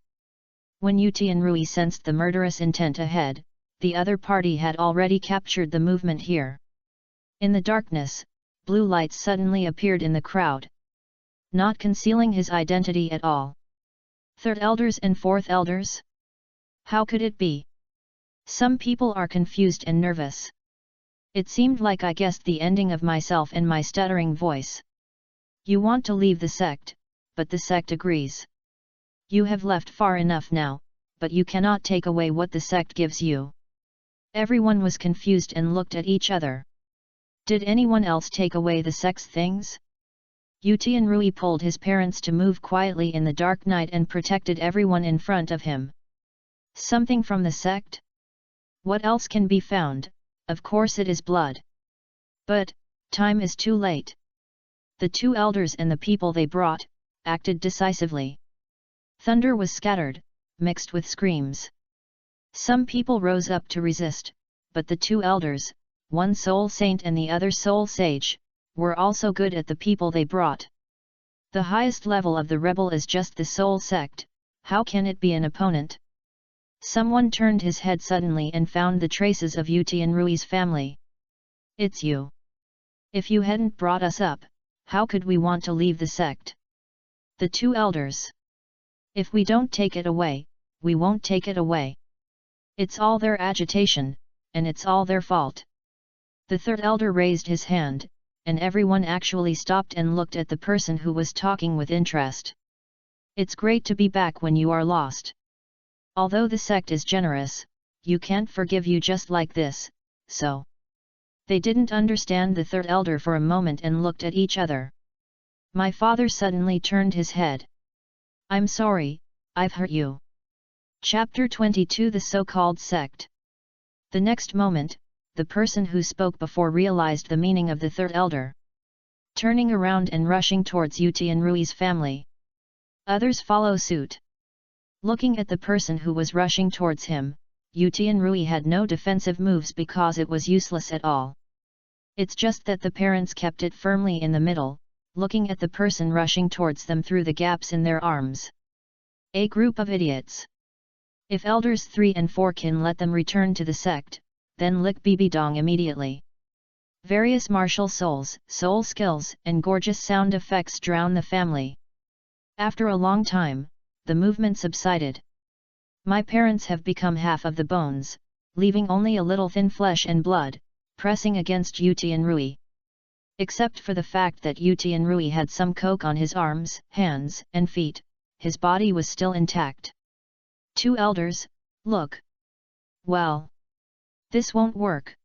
When Yutian Rui sensed the murderous intent ahead, the other party had already captured the movement here. In the darkness, blue lights suddenly appeared in the crowd. Not concealing his identity at all. 3rd elders and 4th elders? How could it be? Some people are confused and nervous. It seemed like I guessed the ending of myself and my stuttering voice. You want to leave the sect, but the sect agrees. You have left far enough now, but you cannot take away what the sect gives you. Everyone was confused and looked at each other. Did anyone else take away the sect's things? Yu Tianrui pulled his parents to move quietly in the dark night and protected everyone in front of him. Something from the sect? What else can be found? Of course it is blood. But, time is too late. The two elders and the people they brought, acted decisively. Thunder was scattered, mixed with screams. Some people rose up to resist, but the two elders, one soul saint and the other soul sage, were also good at the people they brought. The highest level of the rebel is just the soul sect, how can it be an opponent? Someone turned his head suddenly and found the traces of Yu Tianrui's family. It's you. If you hadn't brought us up, how could we want to leave the sect? The two elders. If we don't take it away, we won't take it away. It's all their agitation, and it's all their fault. The third elder raised his hand, and everyone actually stopped and looked at the person who was talking with interest. It's great to be back when you are lost. Although the sect is generous, you can't forgive you just like this, so. They didn't understand the third elder for a moment and looked at each other. My father suddenly turned his head. I'm sorry, I've hurt you. Chapter 22 The so-called sect. The next moment, the person who spoke before realized the meaning of the third elder. Turning around and rushing towards Yu Tianrui's family. Others follow suit. Looking at the person who was rushing towards him, Yu Tianrui had no defensive moves because it was useless at all. It's just that the parents kept it firmly in the middle, looking at the person rushing towards them through the gaps in their arms. A group of idiots. If elders 3 and 4 can let them return to the sect, then lick Bibidong immediately. Various martial souls, soul skills and gorgeous sound effects drown the family. After a long time, the movement subsided. My parents have become half of the bones, leaving only a little thin flesh and blood, pressing against Yu Tianrui. Except for the fact that Yu Tianrui had some coke on his arms, hands and feet, his body was still intact. Two elders, look. Well. This won't work.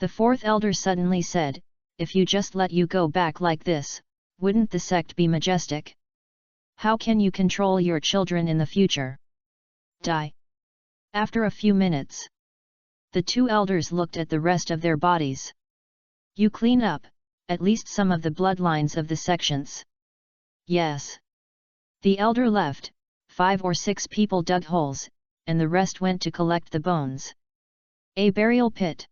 The fourth elder suddenly said, if you just let you go back like this, wouldn't the sect be majestic? How can you control your children in the future? Die. After a few minutes, the two elders looked at the rest of their bodies. You clean up, at least some of the bloodlines of the sections. Yes. The elder left, 5 or 6 people dug holes, and the rest went to collect the bones. A burial pit.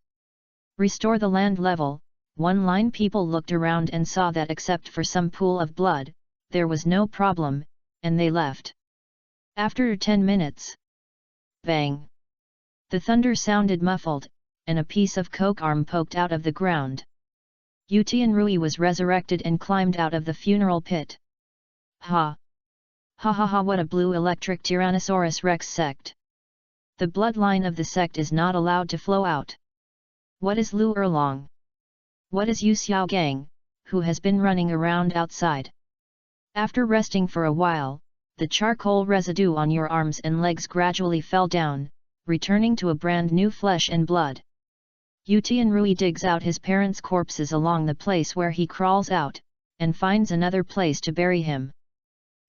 Restore the land level. One line people looked around and saw that except for some pool of blood, there was no problem, and they left. After 10 minutes. Bang! The thunder sounded muffled, and a piece of coke arm poked out of the ground. Yu Tianrui was resurrected and climbed out of the funeral pit. Ha! Ha ha ha, what a blue electric Tyrannosaurus Rex sect! The bloodline of the sect is not allowed to flow out. What is Lu Erlong? What is Yu Xiaogang, who has been running around outside? After resting for a while, the charcoal residue on your arms and legs gradually fell down, returning to a brand new flesh and blood. Yu Tianrui digs out his parents' corpses along the place where he crawls out, and finds another place to bury him.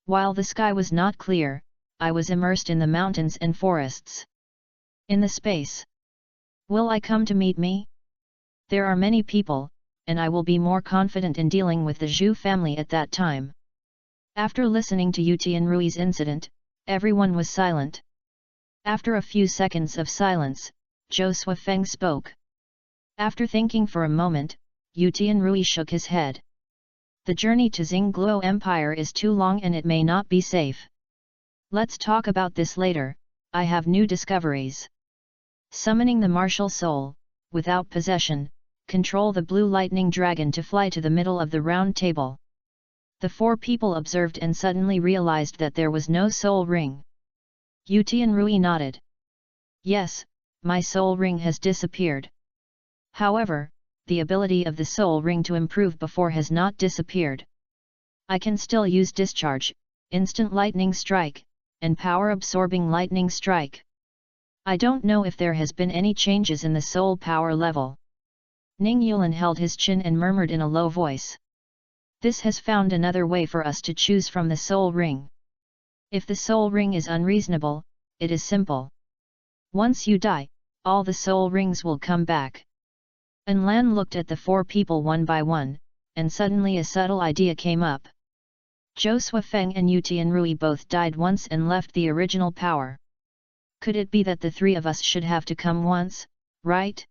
While the sky was not clear, I was immersed in the mountains and forests. In the space. Will I come to meet me? There are many people, and I will be more confident in dealing with the Zhu family at that time. After listening to Yu Tianrui's incident, everyone was silent. After a few seconds of silence, Zhou Suifeng spoke. After thinking for a moment, Yu Tianrui shook his head. The journey to Xingluo Empire is too long and it may not be safe. Let's talk about this later, I have new discoveries. Summoning the martial soul, without possession, control the blue lightning dragon to fly to the middle of the round table. The 4 people observed and suddenly realized that there was no soul ring. Yu Tianrui nodded. Yes, my soul ring has disappeared. However, the ability of the soul ring to improve before has not disappeared. I can still use discharge, instant lightning strike, and power-absorbing lightning strike. I don't know if there has been any changes in the soul power level. Ning Yulan held his chin and murmured in a low voice. This has found another way for us to choose from the soul ring. If the soul ring is unreasonable, it is simple. Once you die, all the soul rings will come back. Lan looked at the four people one by one, and suddenly a subtle idea came up. Zhou Suifeng and Yu Tianrui both died once and left the original power. Could it be that the three of us should have to come once, right?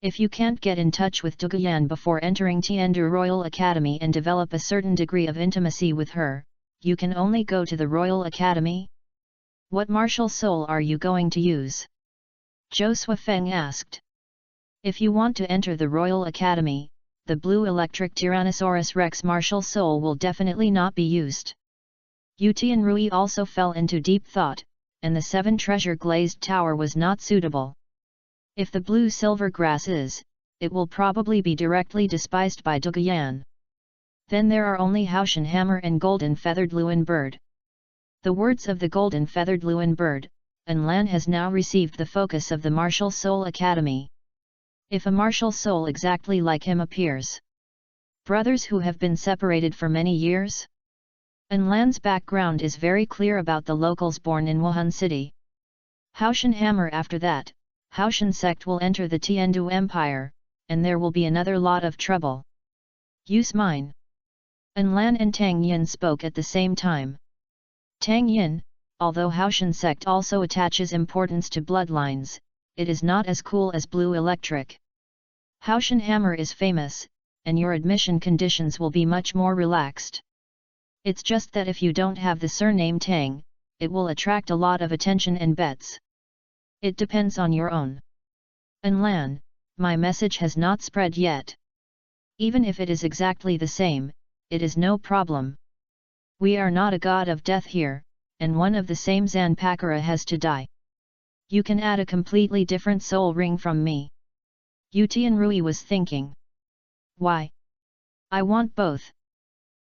If you can't get in touch with Duguyan before entering Tiandu Royal Academy and develop a certain degree of intimacy with her, you can only go to the Royal Academy? What martial soul are you going to use? Zhou Suifeng asked. If you want to enter the Royal Academy, the blue electric Tyrannosaurus Rex martial soul will definitely not be used. Yu Tianrui also fell into deep thought, and the 7 treasure glazed tower was not suitable. If the blue silver grass is, it will probably be directly despised by Duguyan. Then there are only Haoshan Hammer and Golden Feathered Lewin Bird. The words of the Golden Feathered Lewin Bird, Lan has now received the focus of the Martial Soul Academy. If a martial soul exactly like him appears. Brothers who have been separated for many years? Lan's background is very clear about the locals born in Wuhan City. Haoshan Hammer after that, Haoshan sect will enter the Tiandu Empire, and there will be another lot of trouble. Use mine. Lan and Tang Yin spoke at the same time. Tang Yin, although Haoshan sect also attaches importance to bloodlines, it is not as cool as Blue Electric. Haoshan Hammer is famous, and your admission conditions will be much more relaxed. It's just that if you don't have the surname Tang, it will attract a lot of attention and bets. It depends on your own. Lan, my message has not spread yet. Even if it is exactly the same, it is no problem. We are not a god of death here, and one of the same Zanpakara has to die. You can add a completely different soul ring from me. Yu Tianrui was thinking. Why? I want both.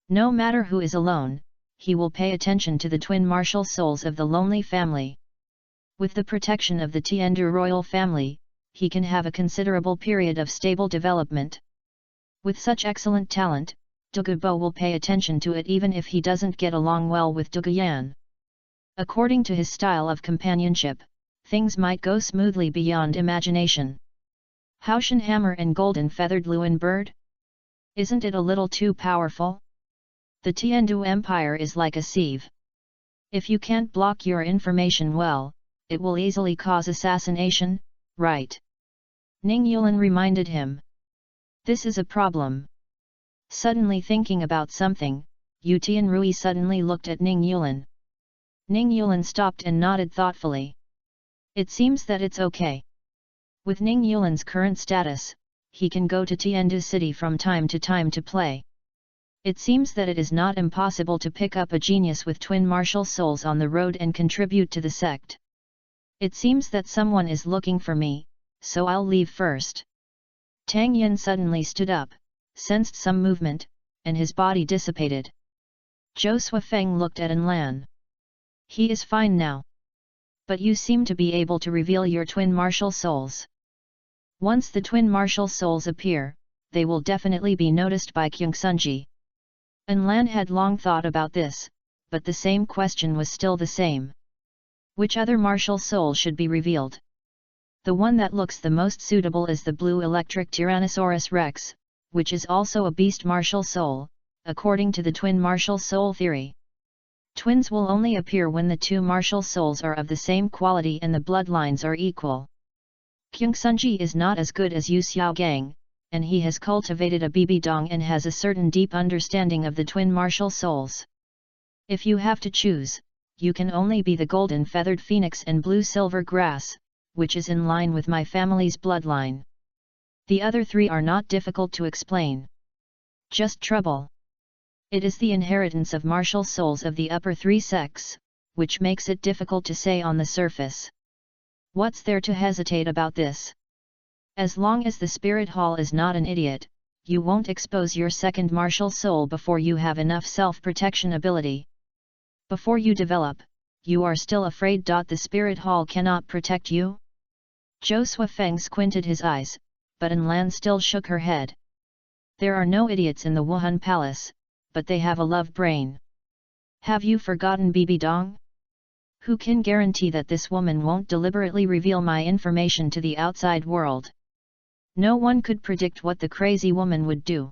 No matter who is alone, he will pay attention to the twin martial souls of the lonely family. With the protection of the Tiandu royal family, he can have a considerable period of stable development. With such excellent talent, Dugubo will pay attention to it even if he doesn't get along well with Duguyan. According to his style of companionship, things might go smoothly beyond imagination. Haoshan Hammer and Golden Feathered Lewin Bird? Isn't it a little too powerful? The Tiandu Empire is like a sieve. If you can't block your information well, it will easily cause assassination, right? Ning Yulan reminded him. This is a problem. Suddenly thinking about something, Yu Tianrui suddenly looked at Ning Yulan. Ning Yulan stopped and nodded thoughtfully. It seems that it's okay. With Ning Yulan's current status, he can go to Tiandu City from time to time to play. It seems that it is not impossible to pick up a genius with twin martial souls on the road and contribute to the sect. It seems that someone is looking for me, so I'll leave first. Tang Yin suddenly stood up, sensed some movement, and his body dissipated. Zhou Suifeng looked at Lan. He is fine now. But you seem to be able to reveal your twin martial souls. Once the twin martial souls appear, they will definitely be noticed by Kyungsunji. Lan had long thought about this, but the same question was still the same. Which other martial soul should be revealed? The one that looks the most suitable is the blue electric Tyrannosaurus Rex, which is also a beast martial soul, according to the twin martial soul theory. Twins will only appear when the two martial souls are of the same quality and the bloodlines are equal. Kyungsunji is not as good as Yu Xiaogang, and he has cultivated a Bibidong and has a certain deep understanding of the twin martial souls. If you have to choose, you can only be the golden feathered phoenix and blue silver grass, which is in line with my family's bloodline. The other three are not difficult to explain. Just trouble. It is the inheritance of martial souls of the upper three sects, which makes it difficult to say on the surface. What's there to hesitate about this? As long as the spirit hall is not an idiot, you won't expose your second martial soul before you have enough self-protection ability. Before you develop, you are still afraid. The spirit hall cannot protect you? Zhou Suifeng squinted his eyes, but Lan still shook her head. There are no idiots in the Wuhan Palace, but they have a love brain. Have you forgotten Bibi Dong? Who can guarantee that this woman won't deliberately reveal my information to the outside world? No one could predict what the crazy woman would do.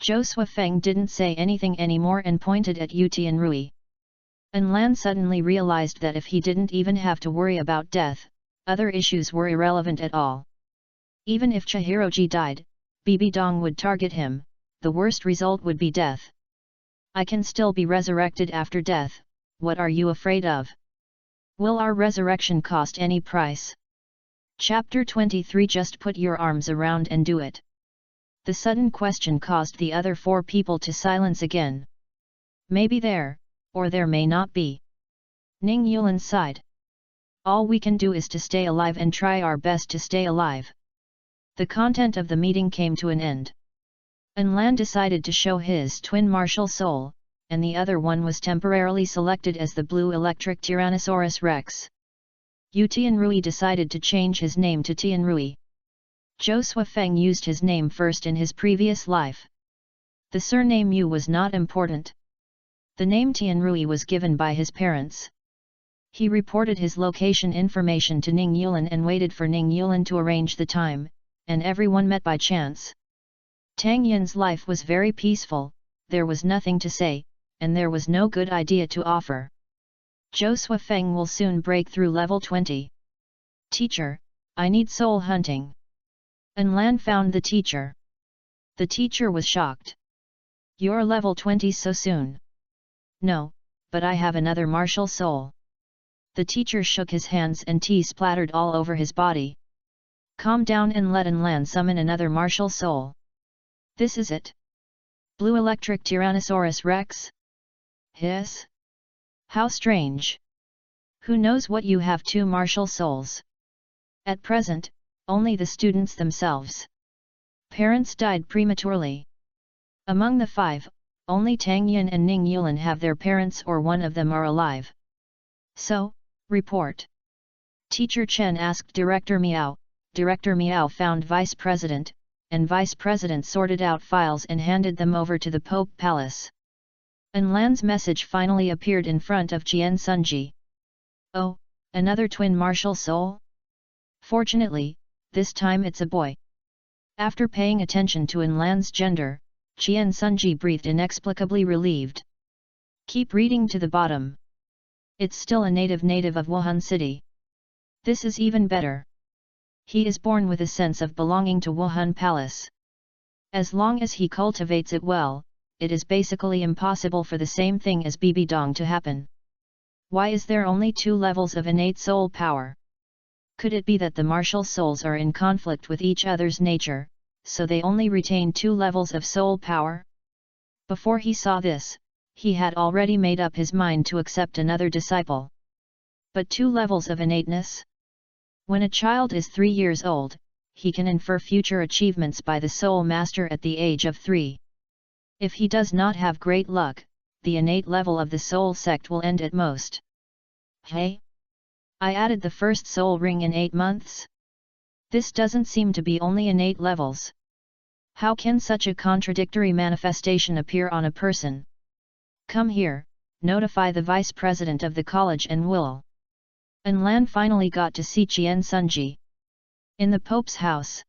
Zhou Suifeng didn't say anything anymore and pointed at Yu Tianrui. Lan suddenly realized that if he didn't even have to worry about death, other issues were irrelevant at all. Even if Chihiroji died, Bibi Dong would target him, the worst result would be death. I can still be resurrected after death, what are you afraid of? Will our resurrection cost any price? Chapter 23. Just put your arms around and do it. The sudden question caused the other four people to silence again. Maybe there, or there may not be. Ning Yulan sighed. All we can do is to stay alive and try our best to stay alive. The content of the meeting came to an end. Lan decided to show his twin martial soul, and the other one was temporarily selected as the blue electric Tyrannosaurus Rex. Yu Tianrui decided to change his name to Tianrui. Zhou Suifeng used his name first in his previous life. The surname Yu was not important. The name Tianrui was given by his parents. He reported his location information to Ning Yulan and waited for Ning Yulan to arrange the time, and everyone met by chance. Tang Yin's life was very peaceful, there was nothing to say, and there was no good idea to offer. Zhou Suifeng will soon break through level 20. Teacher, I need soul hunting. Lan found the teacher. The teacher was shocked. You're level 20 so soon? No, but I have another martial soul. The teacher shook his hands and tea splattered all over his body. Calm down and let Lan summon another martial soul. This is it. Blue electric Tyrannosaurus Rex? Hiss? How strange. Who knows what you have two martial souls? At present, only the students themselves. Parents died prematurely. Among the five, only Tang Yin and Ning Yulan have their parents or one of them are alive. So, report. Teacher Chen asked Director Miao. Director Miao found Vice President, and Vice President sorted out files and handed them over to the Pope Palace. Lan's message finally appeared in front of Jian Sunji. Oh, another twin martial soul? Fortunately, this time it's a boy. After paying attention to Lan's gender, Jian Sunji breathed inexplicably relieved. Keep reading to the bottom. It's still a native of Wuhan City. This is even better. He is born with a sense of belonging to Wuhan Palace. As long as he cultivates it well, it is basically impossible for the same thing as Bibi Dong to happen. Why is there only 2 levels of innate soul power? Could it be that the martial souls are in conflict with each other's nature, so they only retain 2 levels of soul power? Before he saw this, he had already made up his mind to accept another disciple. But 2 levels of innateness? When a child is 3 years old, he can infer future achievements by the soul master at the age of 3. If he does not have great luck, the innate level of the soul sect will end at most. Hey? I added the first soul ring in 8 months? This doesn't seem to be only innate levels. How can such a contradictory manifestation appear on a person? Come here, notify the vice president of the college and will. Lan finally got to see Jian Sunji. In the Pope's house.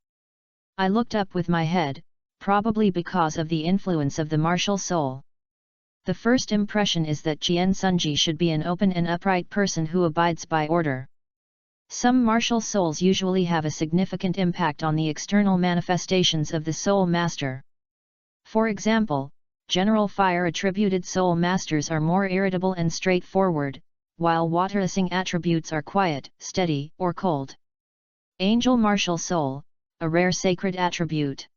I looked up with my head, probably because of the influence of the martial soul. The first impression is that Jian Sunji should be an open and upright person who abides by order. Some martial souls usually have a significant impact on the external manifestations of the soul master. For example, general fire-attributed soul masters are more irritable and straightforward, while water-assing attributes are quiet, steady, or cold. Angel martial soul, a rare sacred attribute.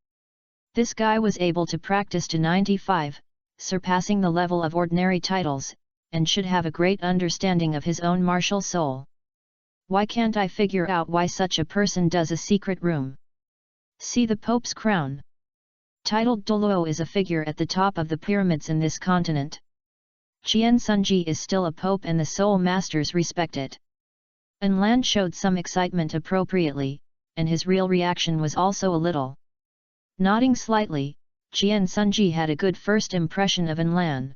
This guy was able to practice to 95, surpassing the level of ordinary titles, and should have a great understanding of his own martial soul. Why can't I figure out why such a person does a secret room? See the Pope's crown. Titled Douluo is a figure at the top of the pyramids in this continent. Jian Sunji is still a pope and the soul masters respect it. Lan showed some excitement appropriately, and his real reaction was also a little. Nodding slightly, Jian Sunji had a good first impression of Enlan.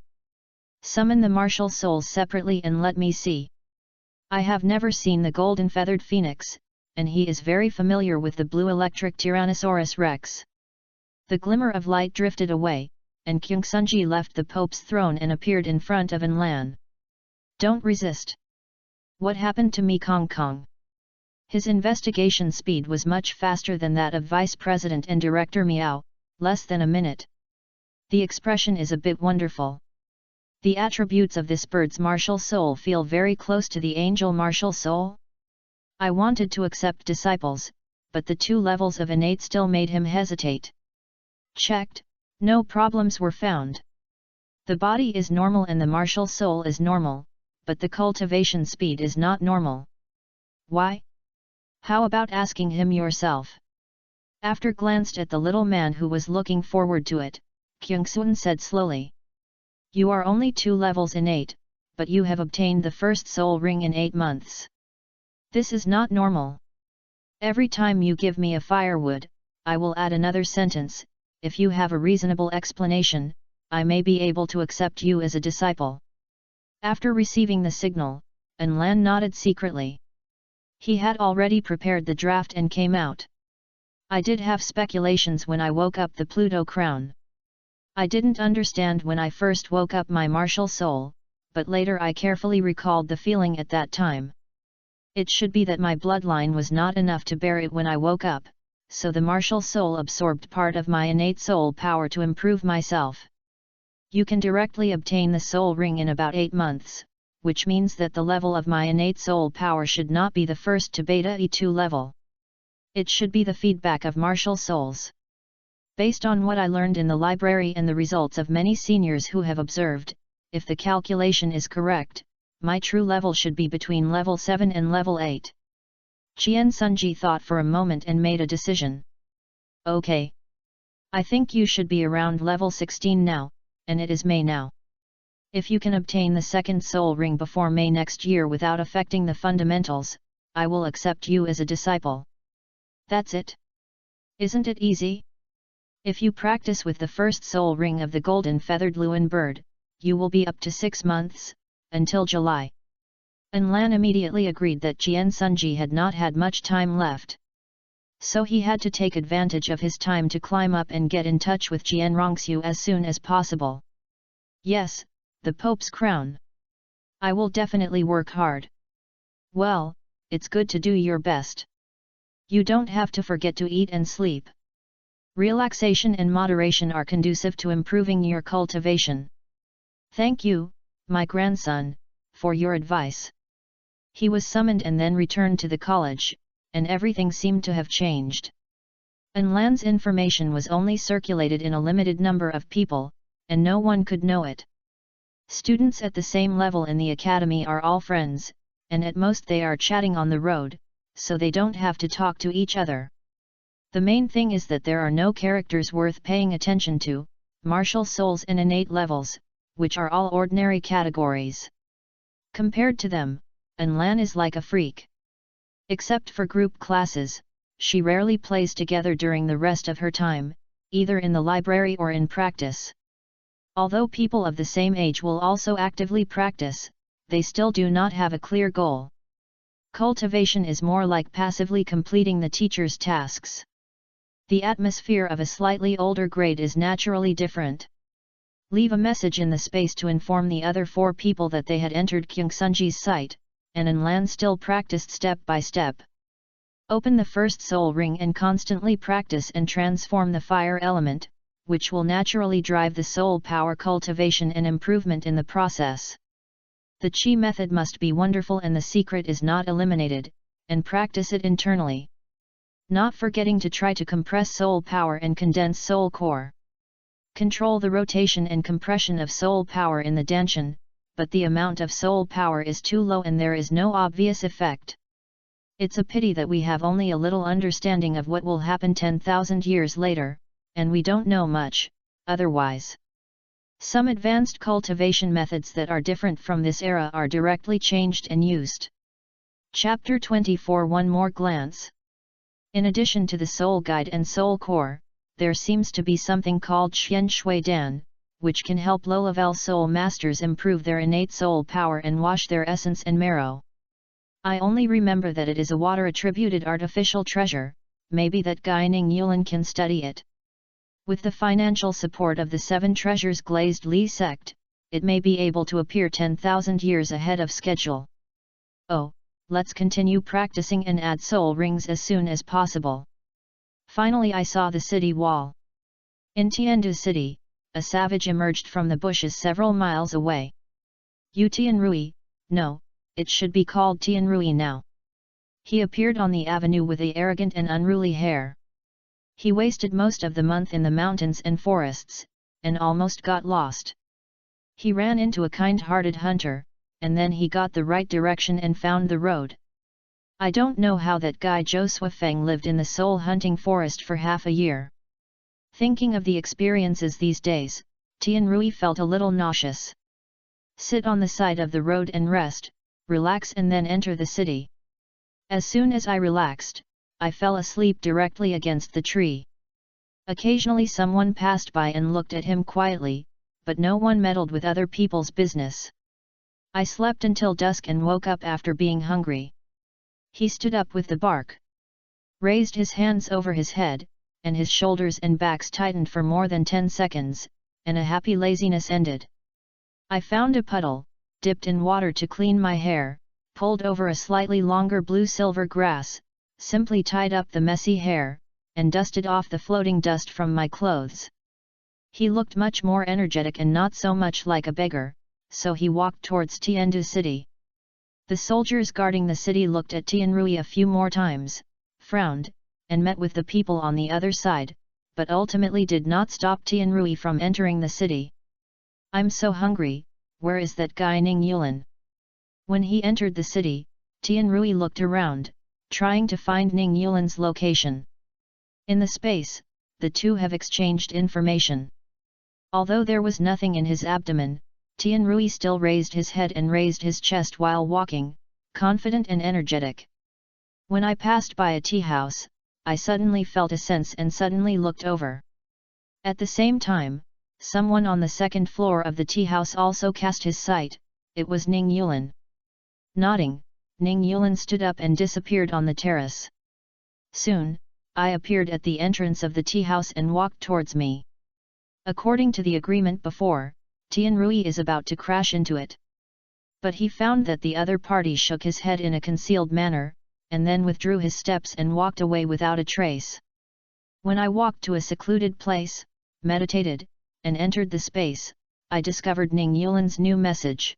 Summon the martial souls separately and let me see. I have never seen the golden feathered phoenix, and he is very familiar with the blue electric Tyrannosaurus rex. The glimmer of light drifted away, and Kyung Sunji left the Pope's throne and appeared in front of Enlan. Don't resist. What happened to Mekong Kong? His investigation speed was much faster than that of Vice President and Director Miao, less than a minute. The expression is a bit wonderful. The attributes of this bird's martial soul feel very close to the angel martial soul. I wanted to accept disciples, but the 2 levels of innate still made him hesitate. Checked, no problems were found. The body is normal and the martial soul is normal, but the cultivation speed is not normal. Why? How about asking him yourself? After glanced at the little man who was looking forward to it, Kyung-sun said slowly. You are only 2 levels innate, but you have obtained the first soul ring in 8 months. This is not normal. Every time you give me a firewood, I will add another sentence. If you have a reasonable explanation, I may be able to accept you as a disciple. After receiving the signal, Enlan nodded secretly. He had already prepared the draft and came out. I did have speculations when I woke up the Pluto crown. I didn't understand when I first woke up my martial soul, but later I carefully recalled the feeling at that time. It should be that my bloodline was not enough to bear it when I woke up, so the martial soul absorbed part of my innate soul power to improve myself. You can directly obtain the soul ring in about 8 months, which means that the level of my innate soul power should not be the first to beta E2 level. It should be the feedback of martial souls. Based on what I learned in the library and the results of many seniors who have observed, if the calculation is correct, my true level should be between level 7 and level 8. Jian Sunji thought for a moment and made a decision. Okay. I think you should be around level 16 now, and it is May now. If you can obtain the second soul ring before May next year without affecting the fundamentals, I will accept you as a disciple. That's it. Isn't it easy? If you practice with the first soul ring of the golden feathered Luan bird, you will be up to 6 months, until July. Enlan immediately agreed that Jian Sunji had not had much time left. So he had to take advantage of his time to climb up and get in touch with Jian Rongxiu as soon as possible. Yes, the Pope's crown. I will definitely work hard. Well, it's good to do your best. You don't have to forget to eat and sleep. Relaxation and moderation are conducive to improving your cultivation. Thank you, my grandson, for your advice. He was summoned and then returned to the college, and everything seemed to have changed. Enlan's information was only circulated in a limited number of people, and no one could know it. Students at the same level in the academy are all friends, and at most they are chatting on the road, so they don't have to talk to each other. The main thing is that there are no characters worth paying attention to, martial souls and innate levels, which are all ordinary categories. Compared to them, Enlan is like a freak. Except for group classes, she rarely plays together during the rest of her time, either in the library or in practice. Although people of the same age will also actively practice, they still do not have a clear goal. Cultivation is more like passively completing the teacher's tasks. The atmosphere of a slightly older grade is naturally different. Leave a message in the space to inform the other 4 people that they had entered Kyungsunji's site, and Enlan still practiced step by step. Open the first soul ring and constantly practice and transform the fire element, which will naturally drive the soul power cultivation and improvement in the process. The Qi method must be wonderful and the secret is not eliminated, and practice it internally. Not forgetting to try to compress soul power and condense soul core. Control the rotation and compression of soul power in the danshan, but the amount of soul power is too low and there is no obvious effect. It's a pity that we have only a little understanding of what will happen 10,000 years later, and we don't know much, otherwise. Some advanced cultivation methods that are different from this era are directly changed and used. Chapter 24 One more glance. In addition to the soul guide and soul core, there seems to be something called Xian Shui Dan, which can help low-level soul masters improve their innate soul power and wash their essence and marrow. I only remember that it is a water-attributed artificial treasure, maybe that Guy Ning Yulin can study it. With the financial support of the Seven Treasures Glazed Li sect, it may be able to appear 10,000 years ahead of schedule. Oh, let's continue practicing and add soul rings as soon as possible. Finally I saw the city wall. In Tiandu City, a savage emerged from the bushes several miles away. You Tianrui, no, it should be called Tianrui now. He appeared on the avenue with the arrogant and unruly hair. He wasted most of the month in the mountains and forests, and almost got lost. He ran into a kind-hearted hunter, and then he got the right direction and found the road. I don't know how that guy Zhou Suifeng lived in the soul-hunting forest for half a year. Thinking of the experiences these days, Tianrui felt a little nauseous. Sit on the side of the road and rest, relax and then enter the city. As soon as I relaxed, I fell asleep directly against the tree. Occasionally someone passed by and looked at him quietly, but no one meddled with other people's business. I slept until dusk and woke up after being hungry. He stood up with the bark, raised his hands over his head, and his shoulders and backs tightened for more than 10 seconds, and a happy laziness ended. I found a puddle, dipped in water to clean my hair, pulled over a slightly longer blue-silver grass, simply tied up the messy hair, and dusted off the floating dust from my clothes. He looked much more energetic and not so much like a beggar, so he walked towards Tiandu City. The soldiers guarding the city looked at Tianrui a few more times, frowned, and met with the people on the other side, but ultimately did not stop Tianrui from entering the city. I'm so hungry, where is that guy Ning Yulin? When he entered the city, Tianrui looked around, trying to find Ning Yulin's location. In the space, the two have exchanged information. Although there was nothing in his abdomen, Tianrui still raised his head and raised his chest while walking, confident and energetic. When I passed by a tea house, I suddenly felt a sense and suddenly looked over. At the same time, someone on the second floor of the tea house also cast his sight. It was Ning Yulin. Nodding, Ning Yulin stood up and disappeared on the terrace. Soon, I appeared at the entrance of the tea house and walked towards me. According to the agreement before, Tianrui is about to crash into it. But he found that the other party shook his head in a concealed manner, and then withdrew his steps and walked away without a trace. When I walked to a secluded place, meditated, and entered the space, I discovered Ning Yulin's new message.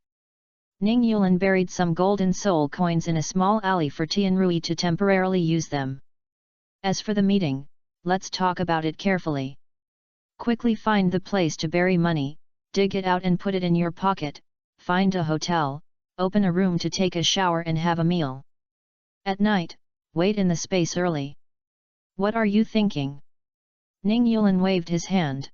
Ning Yulin buried some golden soul coins in a small alley for Tianrui to temporarily use them. As for the meeting, let's talk about it carefully. Quickly find the place to bury money, dig it out and put it in your pocket, find a hotel, open a room to take a shower and have a meal. At night, wait in the space early. What are you thinking? Ning Yulin waved his hand.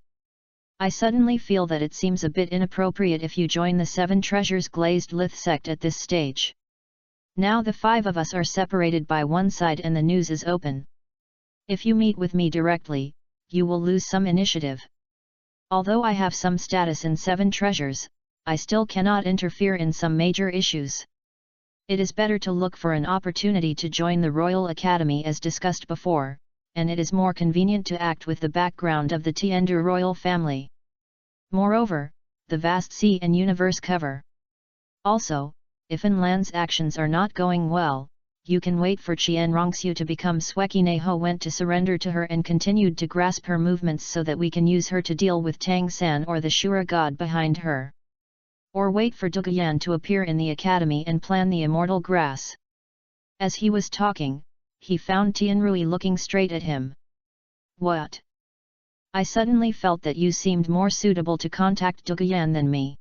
I suddenly feel that it seems a bit inappropriate if you join the Seven Treasures Glazed Lith sect at this stage. Now the 5 of us are separated by one side and the news is open. If you meet with me directly, you will lose some initiative. Although I have some status in Seven Treasures, I still cannot interfere in some major issues. It is better to look for an opportunity to join the Royal Academy as discussed before, and it is more convenient to act with the background of the Tiandu royal family. Moreover, the vast sea and universe cover. Also, if Enlan's actions are not going well, you can wait for Qian Rongxiu to become Sweki Neho went to surrender to her and continued to grasp her movements so that we can use her to deal with Tang San or the Shura god behind her. Or wait for Duguyan to appear in the academy and plan the immortal grass. As he was talking, he found Tianrui looking straight at him. What? I suddenly felt that you seemed more suitable to contact Duguyan than me.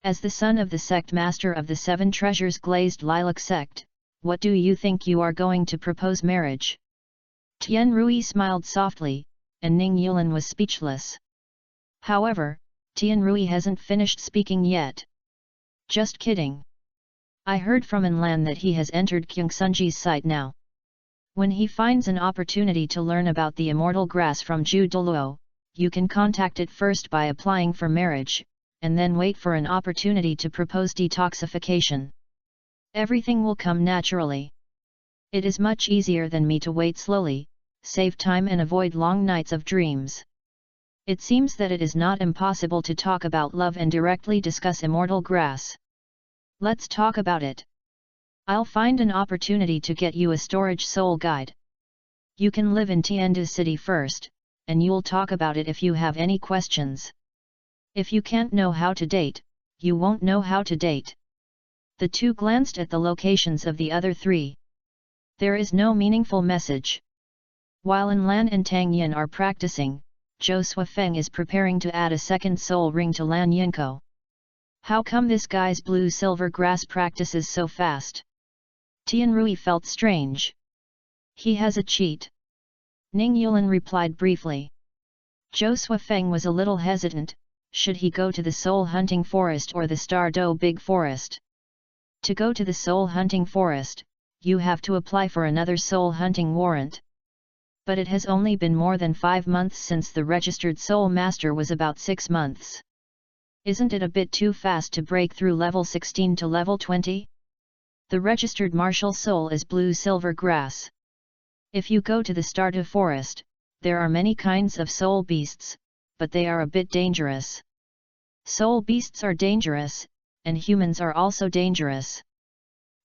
As the son of the sect master of the Seven Treasures Glazed Lilac sect, what do you think you are going to propose marriage? Tianrui smiled softly, and Ning Yulin was speechless. However, Tianrui hasn't finished speaking yet. Just kidding. I heard from Enlan that he has entered Kyungsunji's site now. When he finds an opportunity to learn about the immortal grass from Douluo, you can contact it first by applying for marriage, and then wait for an opportunity to propose detoxification. Everything will come naturally. It is much easier than me to wait slowly, save time and avoid long nights of dreams. It seems that it is not impossible to talk about love and directly discuss immortal grass. Let's talk about it. I'll find an opportunity to get you a storage soul guide. You can live in Tiandu City first, and you'll talk about it if you have any questions. If you can't know how to date, you won't know how to date. The two glanced at the locations of the other three. There is no meaningful message. While An Lan and Tang Yin are practicing, Zhou Suifeng is preparing to add a second soul ring to Lan Yinko. How come this guy's blue-silver grass practices so fast? Tianrui felt strange. He has a cheat. Ning Yulin replied briefly. Zhou Suifeng was a little hesitant. Should he go to the soul hunting forest or the Star Do Big Forest? To go to the soul hunting forest, you have to apply for another soul hunting warrant. But it has only been more than 5 months since the registered soul master was about 6 months. Isn't it a bit too fast to break through level 16 to level 20? The registered martial soul is blue-silver grass. If you go to the Stardew forest, there are many kinds of soul beasts, but they are a bit dangerous. Soul beasts are dangerous, and humans are also dangerous.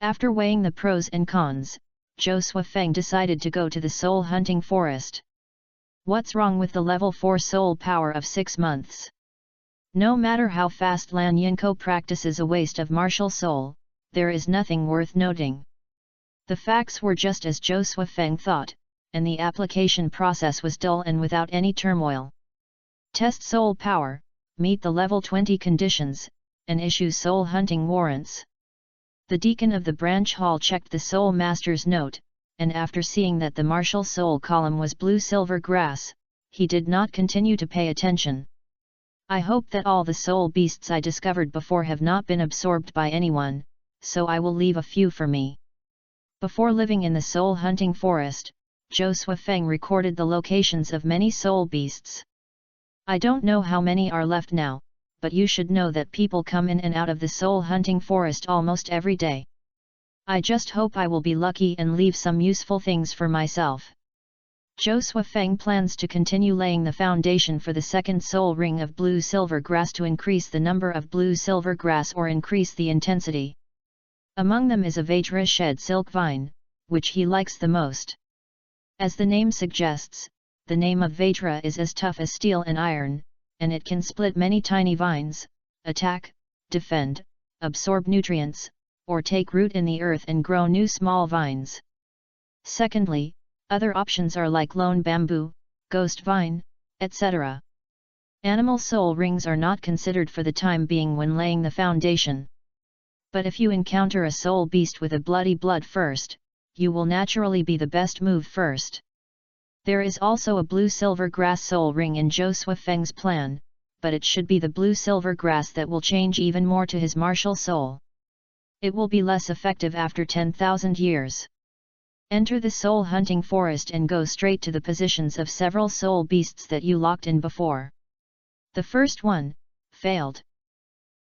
After weighing the pros and cons, Zhou Suifeng decided to go to the soul hunting forest. What's wrong with the level 4 soul power of 6 months? No matter how fast Lan Yinko practices a waste of martial soul, there is nothing worth noting. The facts were just as Zhou Suifeng thought, and the application process was dull and without any turmoil. Test soul power, meet the level 20 conditions, and issue soul hunting warrants. The deacon of the branch hall checked the soul master's note, and after seeing that the martial soul column was blue-silver grass, he did not continue to pay attention. I hope that all the soul beasts I discovered before have not been absorbed by anyone, so I will leave a few for me. Before living in the soul hunting forest, Zhou Suifeng recorded the locations of many soul beasts. I don't know how many are left now, but you should know that people come in and out of the soul hunting forest almost every day. I just hope I will be lucky and leave some useful things for myself. Zhou Suifeng plans to continue laying the foundation for the second soul ring of blue-silver grass to increase the number of blue-silver grass or increase the intensity. Among them is a Vajra shed silk vine, which he likes the most. As the name suggests, the name of Vajra is as tough as steel and iron, and it can split many tiny vines, attack, defend, absorb nutrients, or take root in the earth and grow new small vines. Secondly, other options are like lone bamboo, ghost vine, etc. Animal soul rings are not considered for the time being when laying the foundation. But if you encounter a soul beast with a bloody blood first, you will naturally be the best move first. There is also a blue-silver grass soul ring in Zhou Suifeng's plan, but it should be the blue-silver grass that will change even more to his martial soul. It will be less effective after 10,000 years. Enter the soul hunting forest and go straight to the positions of several soul beasts that you locked in before. The first one, failed.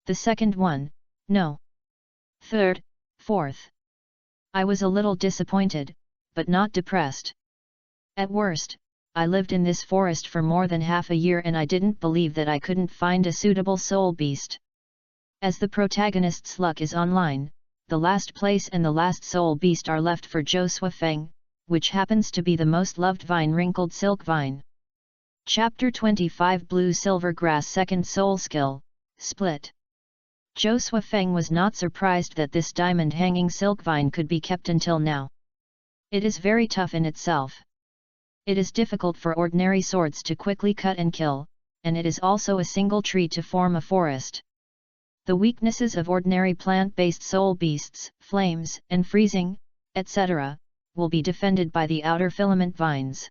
The second one, no. Third, fourth. I was a little disappointed, but not depressed. At worst, I lived in this forest for more than half a year and I didn't believe that I couldn't find a suitable soul beast. As the protagonist's luck is online, the last place and the last soul beast are left for Zhou Suifeng, which happens to be the most loved vine, wrinkled silk vine. Chapter 25 Blue-Silver Grass Second Soul Skill, Split. Zhou Suifeng was not surprised that this diamond-hanging silk vine could be kept until now. It is very tough in itself. It is difficult for ordinary swords to quickly cut and kill, and it is also a single tree to form a forest. The weaknesses of ordinary plant-based soul beasts, flames and freezing, etc., will be defended by the outer filament vines.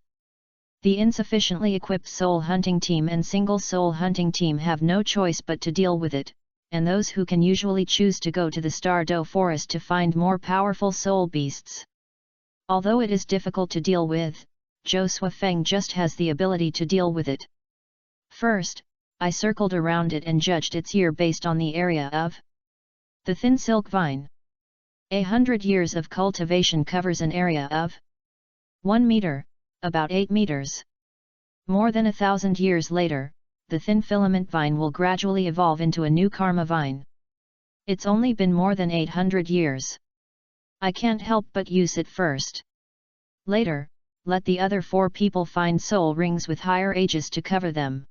The insufficiently equipped soul hunting team and single soul hunting team have no choice but to deal with it, and those who can usually choose to go to the Stardew forest to find more powerful soul beasts. Although it is difficult to deal with, Zhou Suifeng just has the ability to deal with it. First, I circled around it and judged its year based on the area of the thin silk vine. 100 years of cultivation covers an area of 1 meter, about 8 meters. More than 1,000 years later, the thin filament vine will gradually evolve into a new karma vine. It's only been more than 800 years. I can't help but use it first. Later, let the other 4 people find soul rings with higher ages to cover them.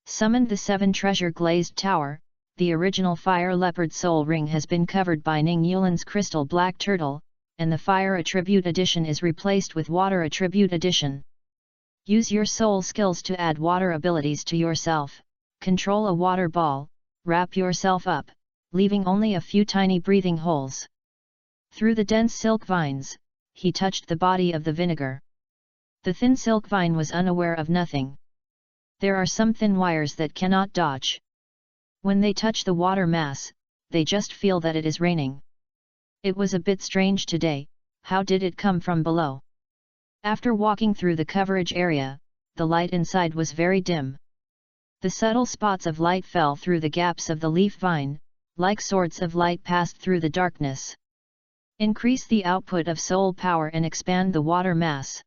Summoned the 7 treasure glazed tower. The original fire leopard soul ring has been covered by Ning Yulin's crystal black turtle, and the fire attribute edition is replaced with water attribute edition. Use your soul skills to add water abilities to yourself. Control a water ball, wrap yourself up, leaving only a few tiny breathing holes. Through the dense silk vines, he touched the body of the vinegar. The thin silk vine was unaware of nothing. There are some thin wires that cannot dodge. When they touch the water mass, they just feel that it is raining. It was a bit strange today. How did it come from below? After walking through the coverage area, the light inside was very dim. The subtle spots of light fell through the gaps of the leaf vine, like swords of light passed through the darkness. Increase the output of soul power and expand the water mass.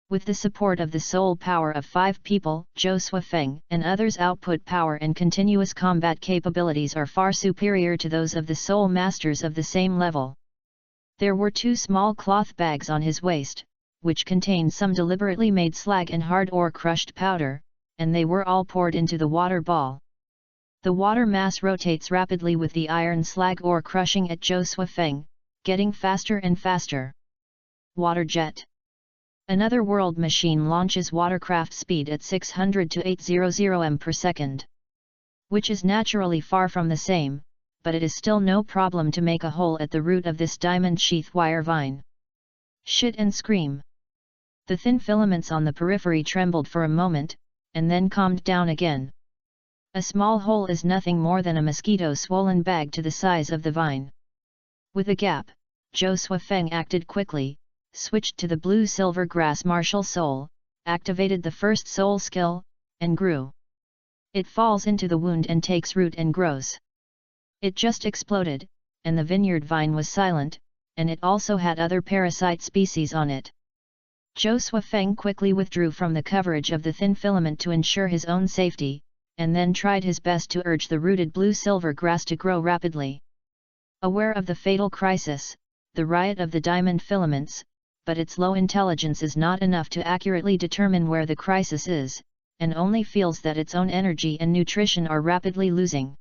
With the support of the soul power of 5 people, Zhou Suifeng and others' output power and continuous combat capabilities are far superior to those of the soul masters of the same level. There were 2 small cloth bags on his waist, which contained some deliberately made slag and hard ore crushed powder, and they were all poured into the water ball. The water mass rotates rapidly with the iron slag ore crushing at Zhou Suifeng, getting faster and faster. Water jet. Another world machine launches watercraft speed at 600 to 800 m per second. Which is naturally far from the same, but it is still no problem to make a hole at the root of this diamond sheath wire vine. Shit and scream. The thin filaments on the periphery trembled for a moment, and then calmed down again. A small hole is nothing more than a mosquito-swollen bag to the size of the vine. With a gap, Zhou Suifeng acted quickly, switched to the blue-silver grass martial soul, activated the first soul skill, and grew. It falls into the wound and takes root and grows. It just exploded, and the vineyard vine was silent, and it also had other parasite species on it. Zhou Suifeng quickly withdrew from the coverage of the thin filament to ensure his own safety, and then tried his best to urge the rooted blue-silver grass to grow rapidly. Aware of the fatal crisis, the riot of the diamond filaments, but its low intelligence is not enough to accurately determine where the crisis is, and only feels that its own energy and nutrition are rapidly losing.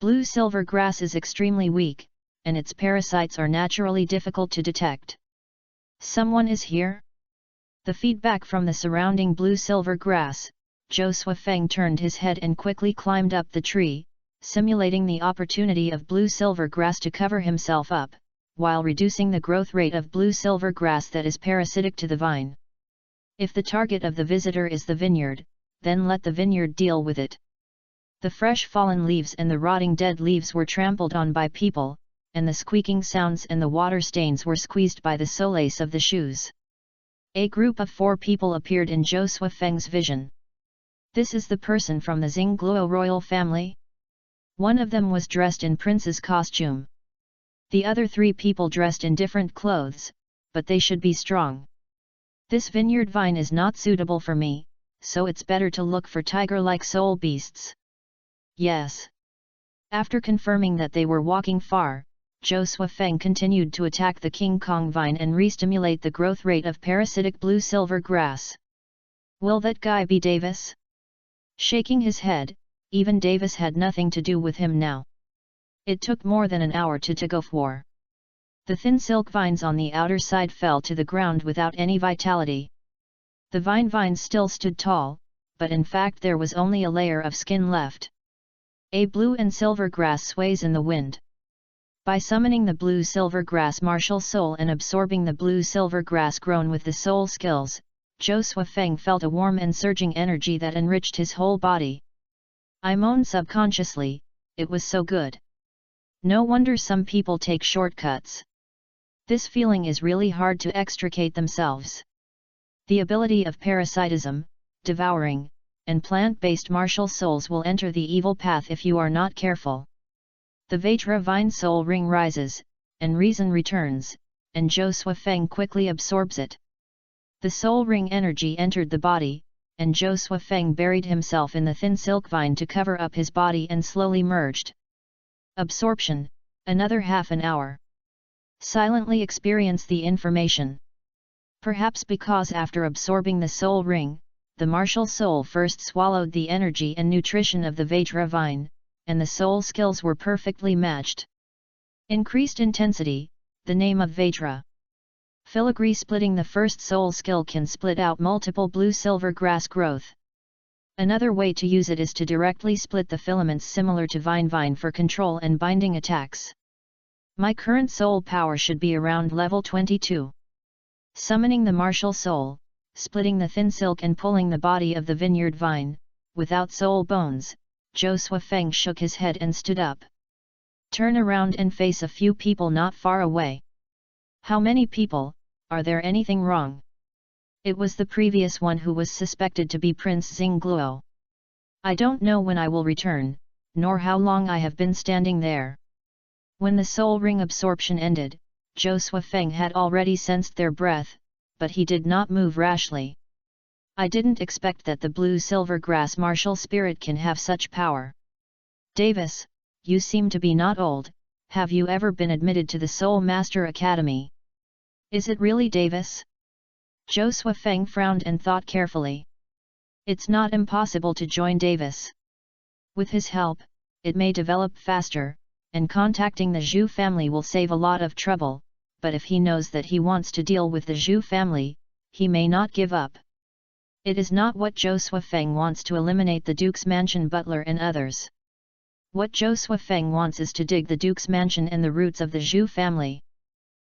Blue-silver grass is extremely weak, and its parasites are naturally difficult to detect. Someone is here? The feedback from the surrounding blue-silver grass, Zhou Suifeng turned his head and quickly climbed up the tree, simulating the opportunity of blue-silver grass to cover himself up, while reducing the growth rate of blue-silver grass that is parasitic to the vine. If the target of the visitor is the vineyard, then let the vineyard deal with it. The fresh fallen leaves and the rotting dead leaves were trampled on by people, and the squeaking sounds and the water stains were squeezed by the solace of the shoes. A group of 4 people appeared in Zhou Suifeng's vision. This is the person from the Xingluo royal family? One of them was dressed in prince's costume. The other 3 people dressed in different clothes, but they should be strong. This vineyard vine is not suitable for me, so it's better to look for tiger-like soul beasts. Yes. After confirming that they were walking far, Zhou Suifeng continued to attack the King Kong vine and re-stimulate the growth rate of parasitic blue-silver grass. Will that guy be Davis? Shaking his head, even Davis had nothing to do with him now. It took more than an hour to go for. The thin silk vines on the outer side fell to the ground without any vitality. The vines still stood tall, but in fact there was only a layer of skin left. A blue and silver grass sways in the wind. By summoning the blue-silver grass martial soul and absorbing the blue-silver grass grown with the soul skills, Zhou Suifeng felt a warm and surging energy that enriched his whole body. I moaned subconsciously, it was so good. No wonder some people take shortcuts. This feeling is really hard to extricate themselves. The ability of parasitism, devouring, and plant-based martial souls will enter the evil path if you are not careful. The Vajra vine soul ring rises, and reason returns, and Zhou Suifeng quickly absorbs it. The soul ring energy entered the body, and Zhou Suifeng buried himself in the thin silk vine to cover up his body and slowly merged. Absorption, another half an hour. Silently experience the information. Perhaps because after absorbing the soul ring, the martial soul first swallowed the energy and nutrition of the Vajra vine, and the soul skills were perfectly matched. Increased intensity, the name of Vajra. Filigree splitting. The first soul skill can split out multiple blue-silver grass growth. Another way to use it is to directly split the filaments similar to vine for control and binding attacks. My current soul power should be around level 22. Summoning the martial soul, splitting the thin silk and pulling the body of the vineyard vine, without soul bones, Zhou Suifeng shook his head and stood up. Turn around and face a few people not far away. How many people? Are there anything wrong? It was the previous one who was suspected to be Prince Xingluo. I don't know when I will return, nor how long I have been standing there. When the soul ring absorption ended, Zhou Suifeng had already sensed their breath, but he did not move rashly. I didn't expect that the blue-silver grass martial spirit can have such power. Davis, you seem to be not old. Have you ever been admitted to the Soul Master Academy? Is it really Davis? Zhou Suifeng frowned and thought carefully. It's not impossible to join Davis. With his help, it may develop faster, and contacting the Zhu family will save a lot of trouble, but if he knows that he wants to deal with the Zhu family, he may not give up. It is not what Zhou Suifeng wants to eliminate the Duke's mansion butler and others. What Zhou Suifeng wants is to dig the Duke's mansion and the roots of the Zhu family.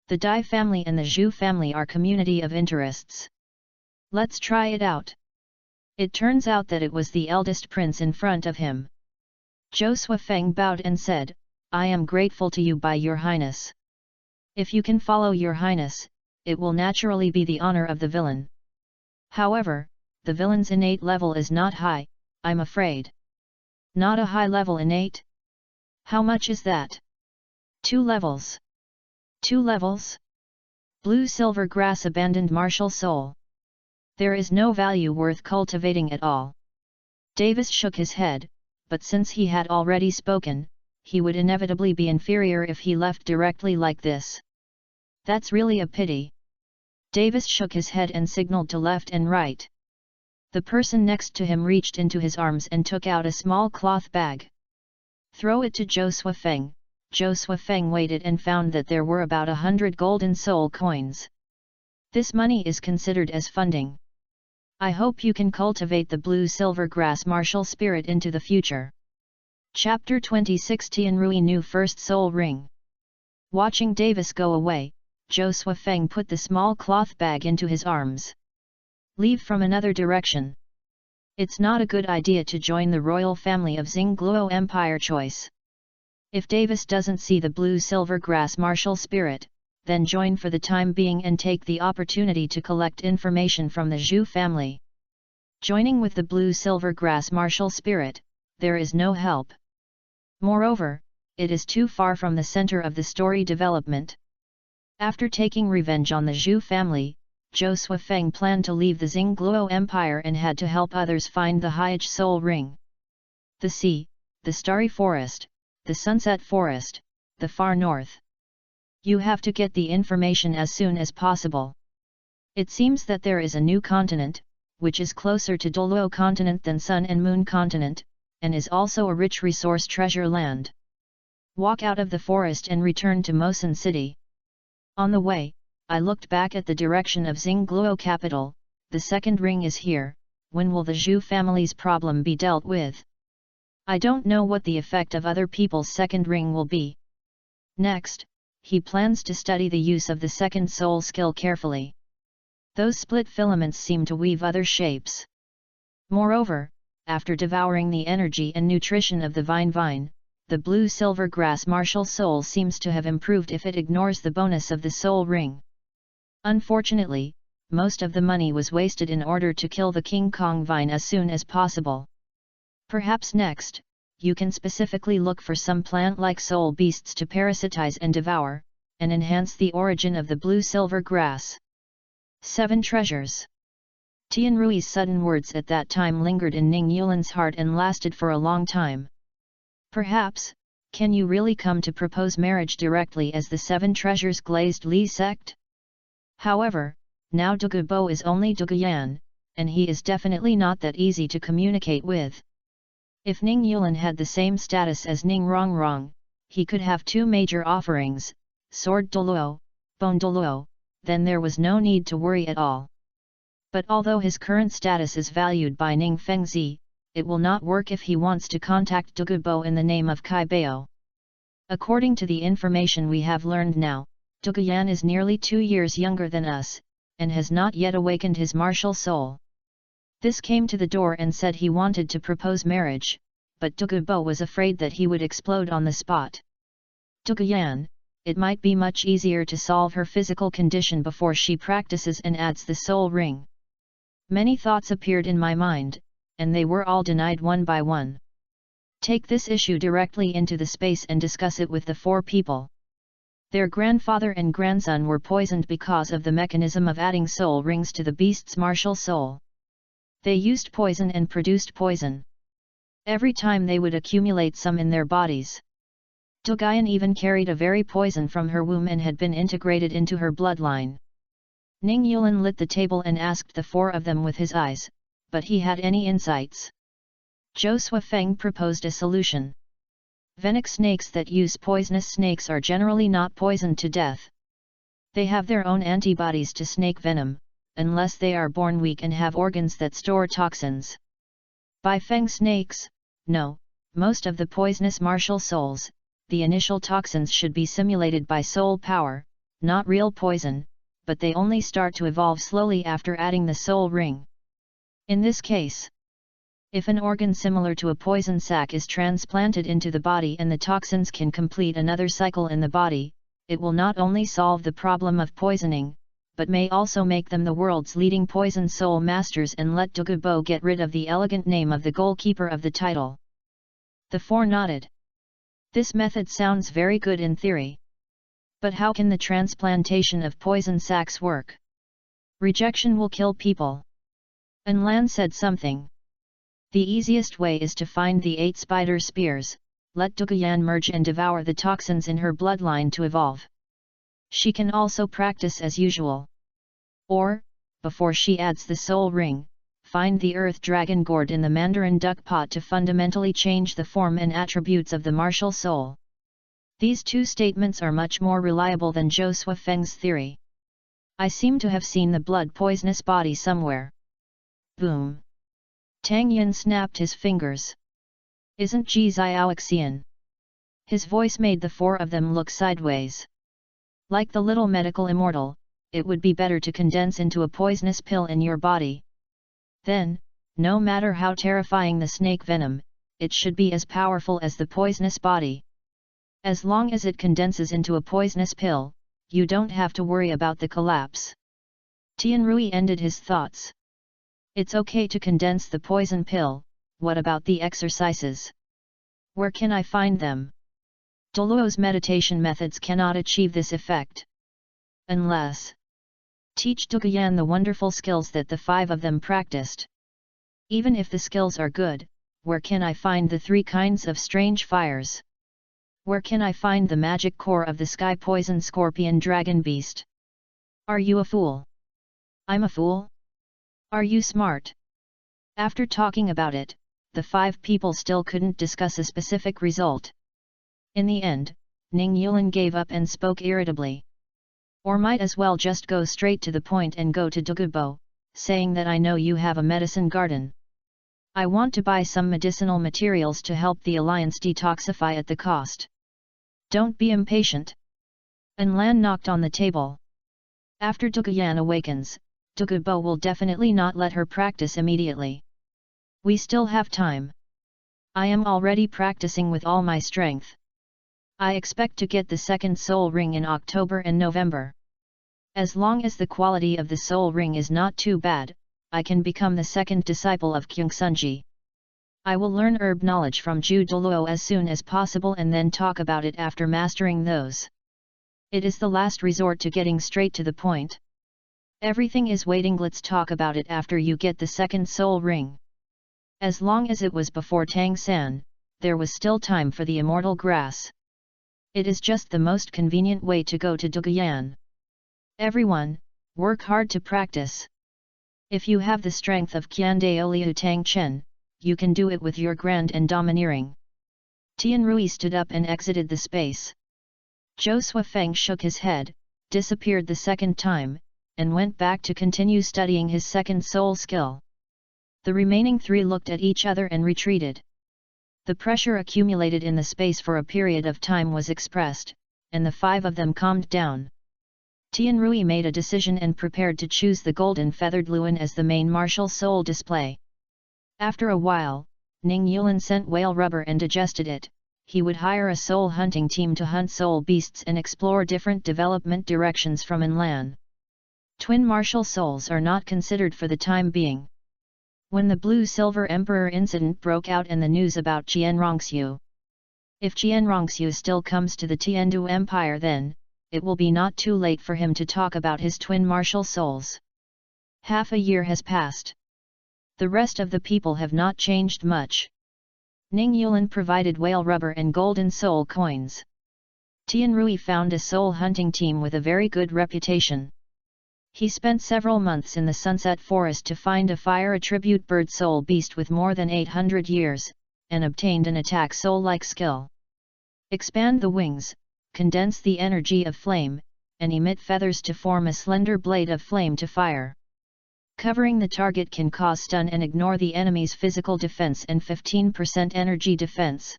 The Dai family and the Zhu family are community of interests. Let's try it out. It turns out that it was the eldest prince in front of him. Zhou Suifeng bowed and said, I am grateful to you by your highness. If you can follow your highness, it will naturally be the honor of the villain. However, the villain's innate level is not high, I'm afraid. Not a high level innate? How much is that? 2 levels. 2 levels? Blue-silver grass abandoned martial soul. There is no value worth cultivating at all. Davis shook his head, but since he had already spoken, he would inevitably be inferior if he left directly like this. That's really a pity. Davis shook his head and signaled to left and right. The person next to him reached into his arms and took out a small cloth bag. Throw it to Zhou Suifeng. Zhou Suifeng waited and found that there were about 100 golden soul coins. This money is considered as funding. I hope you can cultivate the blue-silver grass martial spirit into the future. Chapter 26 Tianrui New First Soul Ring. Watching Davis go away, Zhou Suifeng put the small cloth bag into his arms. Leave from another direction. It's not a good idea to join the royal family of Xingluo Empire choice. If Davis doesn't see the blue-silver grass martial spirit, then join for the time being and take the opportunity to collect information from the Zhu family. Joining with the blue-silver grass martial spirit, there is no help. Moreover, it is too far from the center of the story development. After taking revenge on the Zhu family, Zhou Suifeng planned to leave the Xingluo Empire and had to help others find the Hyage Soul Ring. The sea, the starry forest, the sunset forest, the far north. You have to get the information as soon as possible. It seems that there is a new continent, which is closer to Douluo continent than Sun and Moon continent, and is also a rich resource treasure land. Walk out of the forest and return to Mosun city. On the way, I looked back at the direction of Xingluo capital. The second ring is here. When will the Zhu family's problem be dealt with? I don't know what the effect of other people's second ring will be. Next, he plans to study the use of the second soul skill carefully. Those split filaments seem to weave other shapes. Moreover, after devouring the energy and nutrition of the vine, the blue-silver grass martial soul seems to have improved if it ignores the bonus of the soul ring. Unfortunately, most of the money was wasted in order to kill the King Kong vine as soon as possible. Perhaps next, you can specifically look for some plant-like soul beasts to parasitize and devour, and enhance the origin of the blue-silver grass. 7 Treasures. Tianrui's sudden words at that time lingered in Ning Yulin's heart and lasted for a long time. Perhaps, can you really come to propose marriage directly as the 7 Treasures glazed Li sect? However, now Douluo is only Douluo, and he is definitely not that easy to communicate with. If Ning Yulin had the same status as Ning Rongrong, he could have 2 major offerings, Sword Douluo, Bone Douluo, then there was no need to worry at all. But although his current status is valued by Ning Fengzi, it will not work if he wants to contact Douluo in the name of Kai Bao. According to the information we have learned now, Douluo is nearly 2 years younger than us, and has not yet awakened his martial soul. This came to the door and said he wanted to propose marriage, but Douluo was afraid that he would explode on the spot. Douluo, it might be much easier to solve her physical condition before she practices and adds the soul ring. Many thoughts appeared in my mind, and they were all denied one by one. Take this issue directly into the space and discuss it with the 4 people. Their grandfather and grandson were poisoned because of the mechanism of adding soul rings to the beast's martial soul. They used poison and produced poison. Every time they would accumulate some in their bodies. Douluo even carried a very poison from her womb and had been integrated into her bloodline. Ning Yulin lit the table and asked the 4 of them with his eyes, but he had any insights. Zhou Suifeng proposed a solution. Venomic snakes that use poisonous snakes are generally not poisoned to death. They have their own antibodies to snake venom, unless they are born weak and have organs that store toxins. By feng snakes, no, most of the poisonous martial souls, the initial toxins should be simulated by soul power, not real poison, but they only start to evolve slowly after adding the soul ring. In this case, if an organ similar to a poison sac is transplanted into the body and the toxins can complete another cycle in the body, it will not only solve the problem of poisoning, but may also make them the world's leading poison soul masters and let Douluo get rid of the elegant name of the goalkeeper of the title. The 4 nodded. This method sounds very good in theory. But how can the transplantation of poison sacs work? Rejection will kill people. Lan said something. The easiest way is to find the 8 spider spears, let Douluo merge and devour the toxins in her bloodline to evolve. She can also practice as usual. Or, before she adds the soul ring, find the earth dragon gourd in the Mandarin duck pot to fundamentally change the form and attributes of the martial soul. These 2 statements are much more reliable than Zhou Suifeng's theory. I seem to have seen the blood poisonous body somewhere. Boom! Tang Yin snapped his fingers. Isn't Ji Xiaoxian? His voice made the 4 of them look sideways. Like the little medical immortal, it would be better to condense into a poisonous pill in your body. Then, no matter how terrifying the snake venom, it should be as powerful as the poisonous body. As long as it condenses into a poisonous pill, you don't have to worry about the collapse. Tianrui ended his thoughts. It's okay to condense the poison pill, what about the exercises? Where can I find them? Douluo's meditation methods cannot achieve this effect. Unless teach Douluo the wonderful skills that the 5 of them practiced. Even if the skills are good, where can I find the 3 kinds of strange fires? Where can I find the magic core of the sky poison scorpion dragon beast? Are you a fool? I'm a fool? Are you smart? After talking about it, the 5 people still couldn't discuss a specific result. In the end, Ning Yulin gave up and spoke irritably. Or might as well just go straight to the point and go to Douluo, saying that I know you have a medicine garden. I want to buy some medicinal materials to help the alliance detoxify at the cost. Don't be impatient. Lan knocked on the table. After Douluo awakens, Douluo will definitely not let her practice immediately. We still have time. I am already practicing with all my strength. I expect to get the second soul ring in October and November. As long as the quality of the soul ring is not too bad, I can become the second disciple of Kyungsunji. I will learn herb knowledge from Ju Douluo as soon as possible and then talk about it after mastering those. It is the last resort to getting straight to the point. Everything is waiting, let's talk about it after you get the second soul ring. As long as it was before Tang San, there was still time for the immortal grass. It is just the most convenient way to go to Duguyan. Everyone, work hard to practice. If you have the strength of Qiande Liu Tang Chen, you can do it with your grand and domineering. Tian Rui stood up and exited the space. Zhou Suifeng shook his head, disappeared the second time, and went back to continue studying his second soul skill. The remaining three looked at each other and retreated. The pressure accumulated in the space for a period of time was expressed, and the five of them calmed down. Tian Rui made a decision and prepared to choose the golden feathered Luan as the main martial soul display. After a while, Ning Yulan sent whale rubber and digested it. He would hire a soul hunting team to hunt soul beasts and explore different development directions from inland. Twin martial souls are not considered for the time being. When the Blue-Silver Emperor incident broke out and the news about Qianrongxiu. If Qianrongxiu still comes to the Tiandu Empire, then it will be not too late for him to talk about his twin martial souls. Half a year has passed. The rest of the people have not changed much. Ning Yulan provided whale rubber and golden soul coins. Tian Rui found a soul hunting team with a very good reputation. He spent several months in the Sunset Forest to find a fire attribute bird soul beast with more than 800 years, and obtained an attack soul-like skill. Expand the wings, condense the energy of flame, and emit feathers to form a slender blade of flame to fire. Covering the target can cause stun and ignore the enemy's physical defense and 15% energy defense.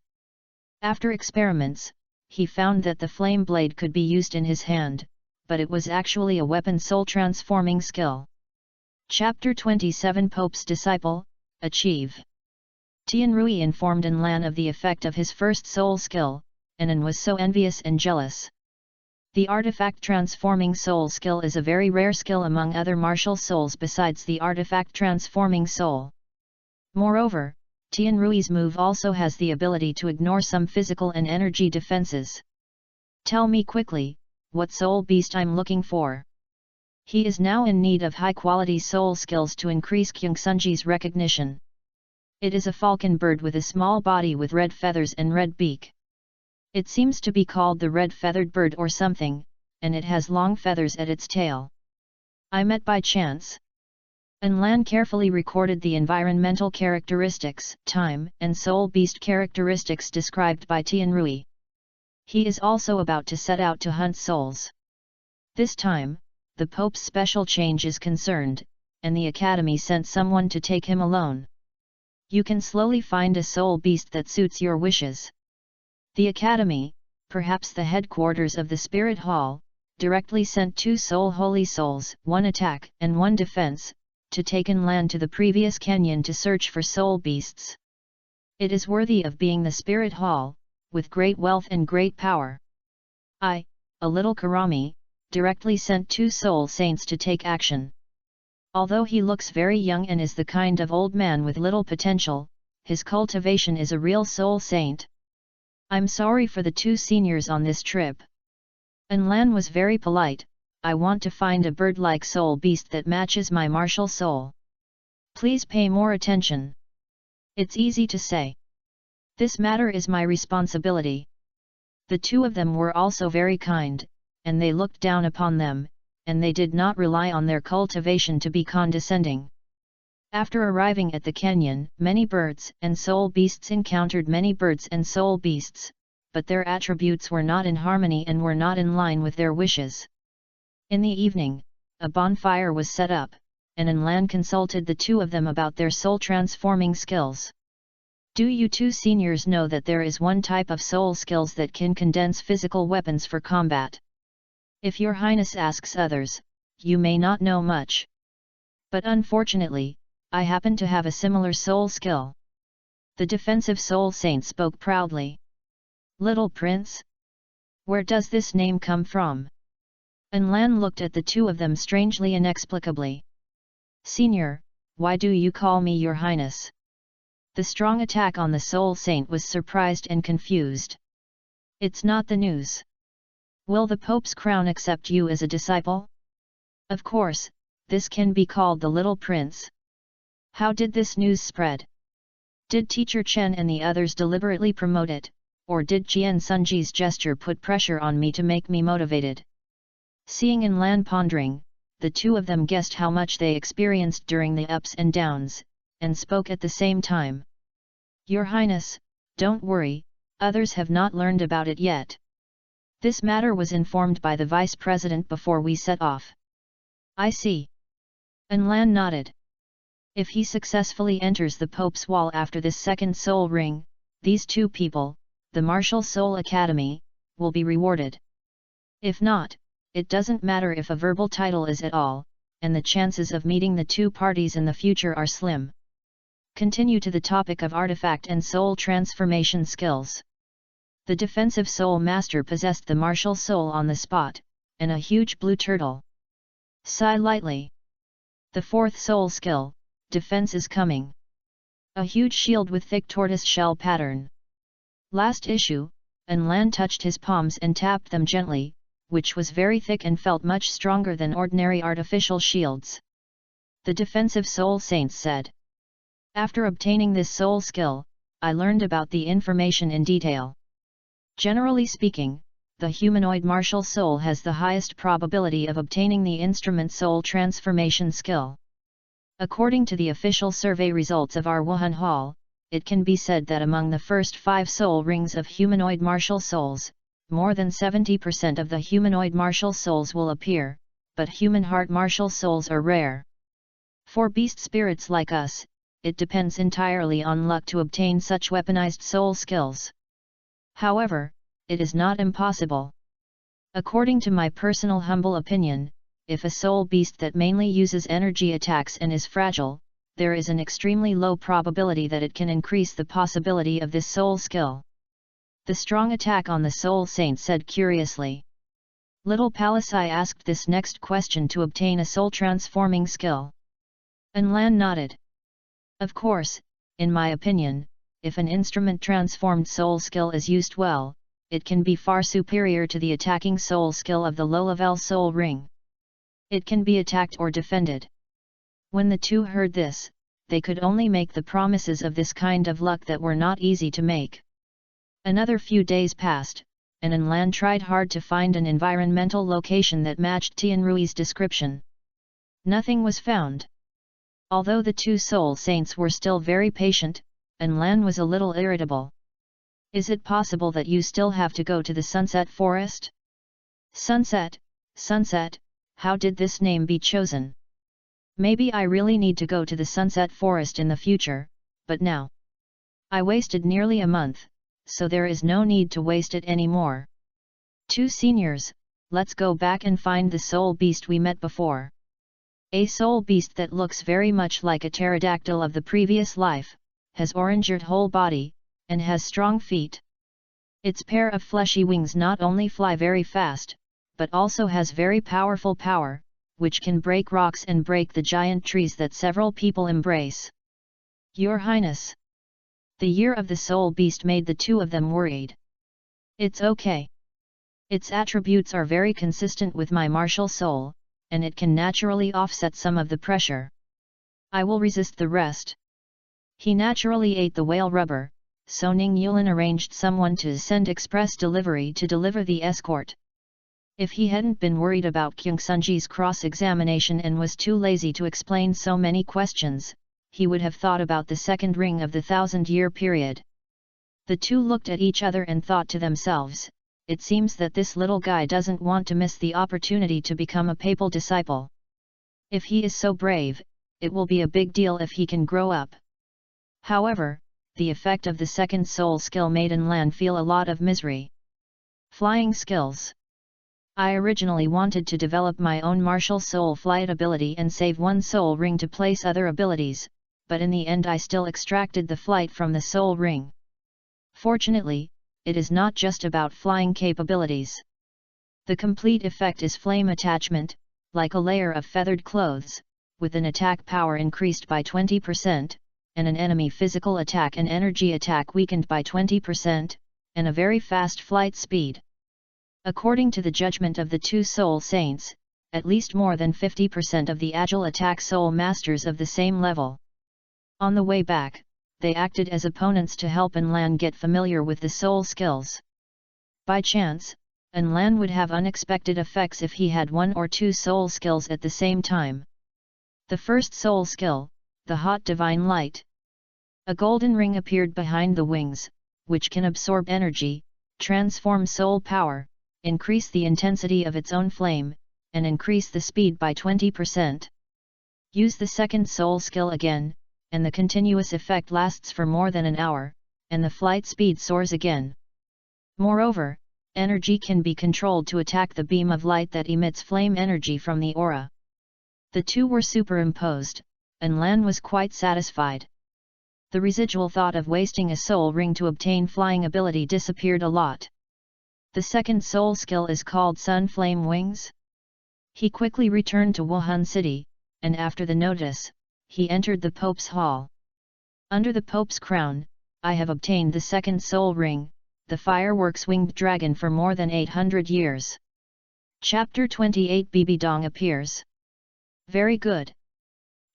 After experiments, he found that the flame blade could be used in his hand, but it was actually a weapon soul transforming skill. Chapter 27 Pope's Disciple, Achieve. Tian Rui informed An Lan of the effect of his first soul skill, and An was so envious and jealous. The artifact transforming soul skill is a very rare skill among other martial souls besides the artifact transforming soul. Moreover, Tian Rui's move also has the ability to ignore some physical and energy defenses. Tell me quickly, what soul beast I'm looking for. He is now in need of high-quality soul skills to increase Kyungsunji's recognition. It is a falcon bird with a small body with red feathers and red beak. It seems to be called the red-feathered bird or something, and it has long feathers at its tail. I met by chance. An Lan carefully recorded the environmental characteristics, time, and soul beast characteristics described by Tian Rui. He is also about to set out to hunt souls. This time, the Pope's special change is concerned, and the Academy sent someone to take him alone. You can slowly find a soul beast that suits your wishes. The Academy, perhaps the headquarters of the Spirit Hall, directly sent 2 soul holy souls, 1 attack and 1 defense, to take An Lan to the previous canyon to search for soul beasts. It is worthy of being the Spirit Hall, with great wealth and great power. I, a little Karami, directly sent 2 soul saints to take action. Although he looks very young and is the kind of old man with little potential, his cultivation is a real soul saint. I'm sorry for the 2 seniors on this trip. An Lan was very polite. I want to find a bird-like soul beast that matches my martial soul. Please pay more attention. It's easy to say. This matter is my responsibility. The 2 of them were also very kind, and they looked down upon them, and they did not rely on their cultivation to be condescending. After arriving at the canyon, many birds and soul beasts encountered many birds and soul beasts, but their attributes were not in harmony and were not in line with their wishes. In the evening, a bonfire was set up, and An Lan consulted the 2 of them about their soul transforming skills. Do you 2 seniors know that there is one type of soul skills that can condense physical weapons for combat? If your highness asks others, you may not know much. But unfortunately, I happen to have a similar soul skill. The defensive soul saint spoke proudly. Little prince? Where does this name come from? Lan looked at the two of them strangely inexplicably. Senior, why do you call me your highness? The strong attack on the soul saint was surprised and confused. It's not the news. Will the Pope's crown accept you as a disciple? Of course, this can be called the little prince. How did this news spread? Did Teacher Chen and the others deliberately promote it, or did Jian Sunji's gesture put pressure on me to make me motivated? Seeing Lan pondering, the two of them guessed how much they experienced during the ups and downs, and spoke at the same time. Your Highness, don't worry, others have not learned about it yet. This matter was informed by the Vice President before we set off. I see. Lan nodded. If he successfully enters the Pope's wall after this second soul ring, these two people, the Martial Soul Academy, will be rewarded. If not, it doesn't matter if a verbal title is at all, and the chances of meeting the two parties in the future are slim. Continue to the topic of artifact and soul transformation skills. The defensive soul master possessed the martial soul on the spot, and a huge blue turtle. Sigh lightly. The fourth soul skill, defense is coming. A huge shield with thick tortoise shell pattern. Last issue, Lan touched his palms and tapped them gently, which was very thick and felt much stronger than ordinary artificial shields. The defensive soul saints said. After obtaining this soul skill, I learned about the information in detail. Generally speaking, the humanoid martial soul has the highest probability of obtaining the instrument soul transformation skill. According to the official survey results of our Wuhan Hall, it can be said that among the first 5 soul rings of humanoid martial souls, more than 70% of the humanoid martial souls will appear, but human heart martial souls are rare. For beast spirits like us, it depends entirely on luck to obtain such weaponized soul skills. However, it is not impossible. According to my personal humble opinion, if a soul beast that mainly uses energy attacks and is fragile, there is an extremely low probability that it can increase the possibility of this soul skill. The strong attack on the soul saint said curiously. Little Palisai asked this next question to obtain a soul transforming skill. Lan nodded. Of course, in my opinion, if an instrument transformed soul skill is used well, it can be far superior to the attacking soul skill of the low-level soul ring. It can be attacked or defended. When the two heard this, they could only make the promises of this kind of luck that were not easy to make. Another few days passed, and Lan tried hard to find an environmental location that matched Tianrui's description. Nothing was found. Although the two soul saints were still very patient, Lan was a little irritable. Is it possible that you still have to go to the Sunset Forest? Sunset, Sunset, how did this name be chosen? Maybe I really need to go to the Sunset Forest in the future, but now. I wasted nearly a month, so there is no need to waste it anymore. Two seniors, let's go back and find the soul beast we met before. A soul beast that looks very much like a pterodactyl of the previous life, has orange-eared whole body, and has strong feet. Its pair of fleshy wings not only fly very fast, but also has very powerful power, which can break rocks and break the giant trees that several people embrace. Your Highness! The year of the soul beast made the two of them worried. It's okay. Its attributes are very consistent with my martial soul, and it can naturally offset some of the pressure. I will resist the rest. He naturally ate the whale rubber, so Ning Yulin arranged someone to send express delivery to deliver the escort. If he hadn't been worried about Kyung Sunji's cross-examination and was too lazy to explain so many questions, he would have thought about the second ring of the 1,000-year period. The two looked at each other and thought to themselves, it seems that this little guy doesn't want to miss the opportunity to become a papal disciple. If he is so brave, it will be a big deal if he can grow up. However, the effect of the second soul skill made Lan feel a lot of misery. Flying skills. I originally wanted to develop my own martial soul flight ability and save one soul ring to place other abilities, but in the end I still extracted the flight from the soul ring. Fortunately, it is not just about flying capabilities. The complete effect is flame attachment, like a layer of feathered clothes, with an attack power increased by 20%, and an enemy physical attack and energy attack weakened by 20%, and a very fast flight speed. According to the judgment of the two soul saints, at least more than 50% of the agile attack soul masters of the same level. On the way back, they acted as opponents to help Lan get familiar with the soul skills. By chance, Lan would have unexpected effects if he had one or two soul skills at the same time. The first soul skill, the hot divine light. A golden ring appeared behind the wings, which can absorb energy, transform soul power, increase the intensity of its own flame, and increase the speed by 20%. Use the second soul skill again, and the continuous effect lasts for more than an hour, and the flight speed soars again. Moreover, energy can be controlled to attack the beam of light that emits flame energy from the aura. The two were superimposed, and Lan was quite satisfied. The residual thought of wasting a soul ring to obtain flying ability disappeared a lot. The second soul skill is called Sun Flame Wings. He quickly returned to Wuhan City, and after the notice, he entered the Pope's hall. Under the Pope's crown, I have obtained the second soul ring, the fireworks winged dragon for more than 800 years. Chapter 28 Bibi Dong appears. Very good.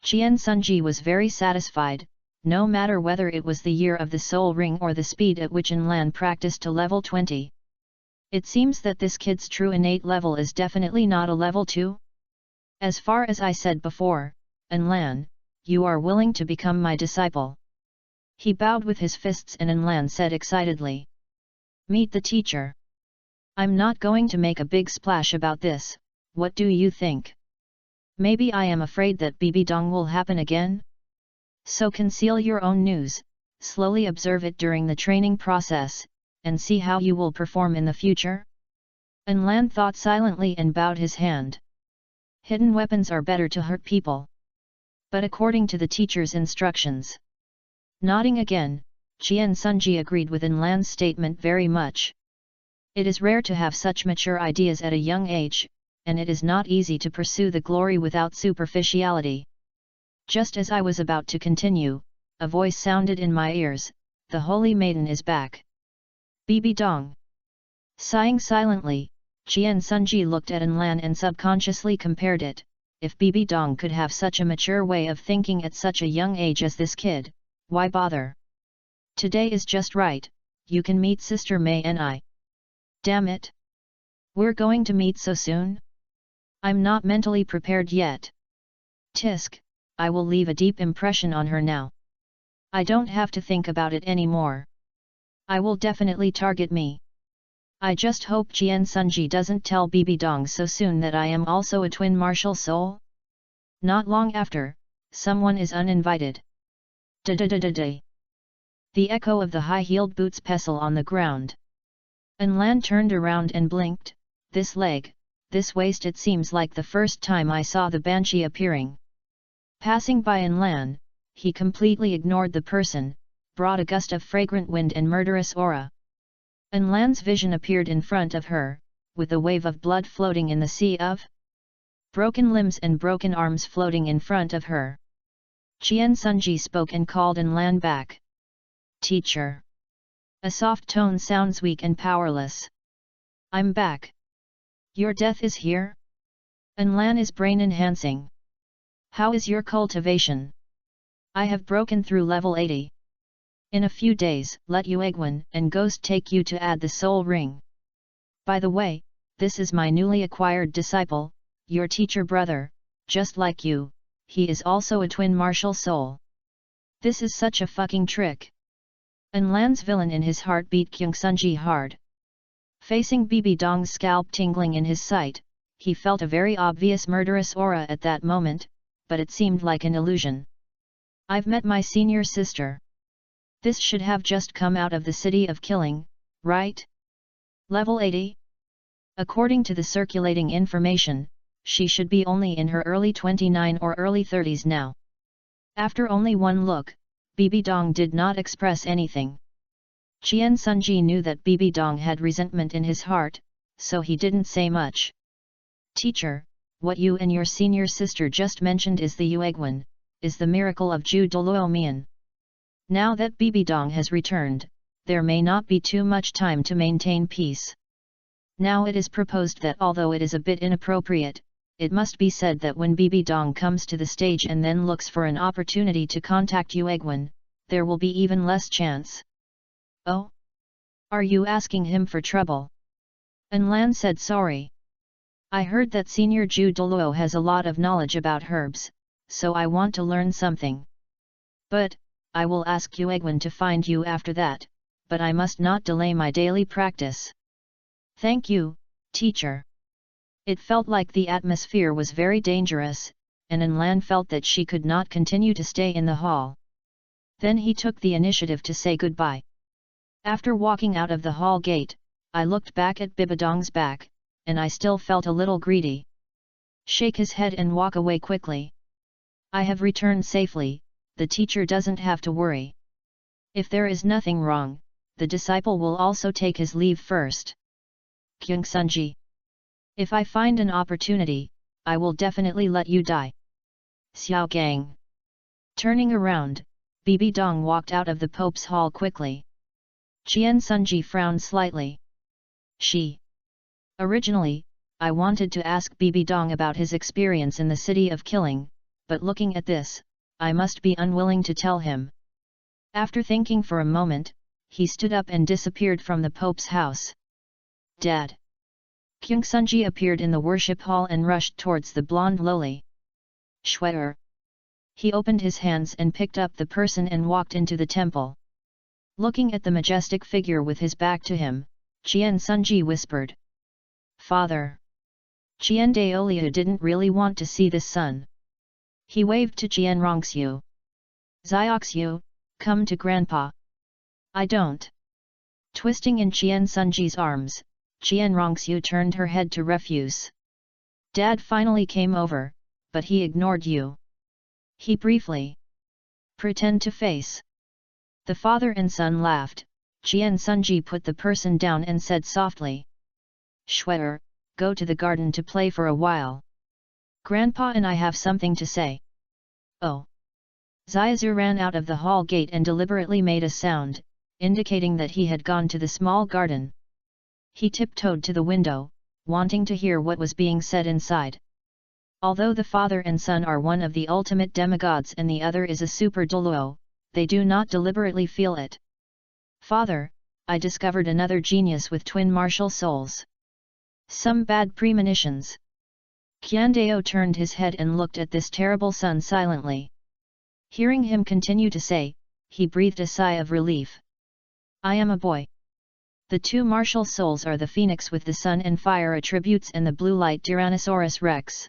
Qian Sunji was very satisfied, no matter whether it was the year of the soul ring or the speed at which Lan practiced to level 20. It seems that this kid's true innate level is definitely not a level 2. As far as I said before, Lan, you are willing to become my disciple. He bowed with his fists and Lan said excitedly. Meet the teacher. I'm not going to make a big splash about this, what do you think? Maybe I am afraid that Bibi Dong will happen again? So conceal your own news, slowly observe it during the training process, and see how you will perform in the future? Lan thought silently and bowed his hand. Hidden weapons are better to hurt people. But according to the teacher's instructions. Nodding again, Qian Sunji agreed with Lan's statement very much. It is rare to have such mature ideas at a young age, and it is not easy to pursue the glory without superficiality. Just as I was about to continue, a voice sounded in my ears, the holy maiden is back. Bibi Dong. Sighing silently, Qian Sunji looked at Lan and subconsciously compared it. If Bibi Dong could have such a mature way of thinking at such a young age as this kid, why bother? Today is just right, you can meet Sister May and I. Damn it! We're going to meet so soon? I'm not mentally prepared yet. Tisk, I will leave a deep impression on her now. I don't have to think about it anymore. I will definitely target me. I just hope Qian Sunji doesn't tell Bibi Dong so soon that I am also a twin martial soul. Not long after, someone is uninvited. Da-da-da-da-da. The echo of the high-heeled boots pestle on the ground. Lan turned around and blinked. This leg, this waist, it seems like the first time I saw the banshee appearing. Passing by Lan, he completely ignored the person, brought a gust of fragrant wind and murderous aura. Lan's vision appeared in front of her, with a wave of blood floating in the sea of broken limbs and broken arms floating in front of her. Qian Sunji spoke and called Lan back. Teacher. A soft tone sounds weak and powerless. I'm back. Your death is here? Lan is brain enhancing. How is your cultivation? I have broken through level 80. In a few days, let Yuegwen and Ghost take you to add the soul ring. By the way, this is my newly acquired disciple, your teacher brother, just like you, he is also a twin martial soul. This is such a fucking trick. Lan's villain in his heart beat Kyung Sunji hard. Facing Bibi Dong's scalp tingling in his sight, he felt a very obvious murderous aura at that moment, but it seemed like an illusion. I've met my senior sister. This should have just come out of the city of killing, right? Level 80? According to the circulating information, she should be only in her early 29 or early 30s now. After only one look, Bibi Dong did not express anything. Qian Sunji knew that Bibi Dong had resentment in his heart, so he didn't say much. Teacher, what you and your senior sister just mentioned is the Yuegwan, is the miracle of Ju Douluo Mian. Now that Bibi Dong has returned, there may not be too much time to maintain peace. Now it is proposed that although it is a bit inappropriate, it must be said that when Bibi Dong comes to the stage and then looks for an opportunity to contact Yuegwan, there will be even less chance. Oh? Are you asking him for trouble? Lan said sorry. I heard that Senior Ju Douluo has a lot of knowledge about herbs, so I want to learn something. But, I will ask Yuegwan to find you after that, but I must not delay my daily practice. Thank you, teacher. It felt like the atmosphere was very dangerous, and Lan felt that she could not continue to stay in the hall. Then he took the initiative to say goodbye. After walking out of the hall gate, I looked back at Bibi Dong's back, and I still felt a little greedy. Shake his head and walk away quickly. I have returned safely, the teacher doesn't have to worry. If there is nothing wrong, the disciple will also take his leave first. Kyung Sunji. If I find an opportunity, I will definitely let you die. Xiao Gang. Turning around, Bibi Dong walked out of the Pope's hall quickly. Qian Sunji frowned slightly. Originally, I wanted to ask Bibi Dong about his experience in the city of killing, but looking at this, I must be unwilling to tell him. After thinking for a moment, he stood up and disappeared from the Pope's house. Dad. Kyung Sunji appeared in the worship hall and rushed towards the blonde loli. Shweer. He opened his hands and picked up the person and walked into the temple. Looking at the majestic figure with his back to him, Qian Sunji whispered. Father. Qian Daoliu didn't really want to see this son. He waved to Qian Rongxiu. Zioxiu, come to Grandpa. I don't. Twisting in Qian Sunji's arms, Qian Rongxiu turned her head to refuse. Dad finally came over, but he ignored you. He briefly. Pretend to face. The father and son laughed. Qian Sunji put the person down and said softly. Shweer, go to the garden to play for a while. Grandpa and I have something to say. Oh. Xiaozu ran out of the hall gate and deliberately made a sound, indicating that he had gone to the small garden. He tiptoed to the window, wanting to hear what was being said inside. Although the father and son are one of the ultimate demigods and the other is a super Douluo, they do not deliberately feel it. Father, I discovered another genius with twin martial souls. Some bad premonitions. Qiandao turned his head and looked at this terrible son silently. Hearing him continue to say, he breathed a sigh of relief. I am a boy. The two martial souls are the phoenix with the sun and fire attributes and the blue light Tyrannosaurus rex.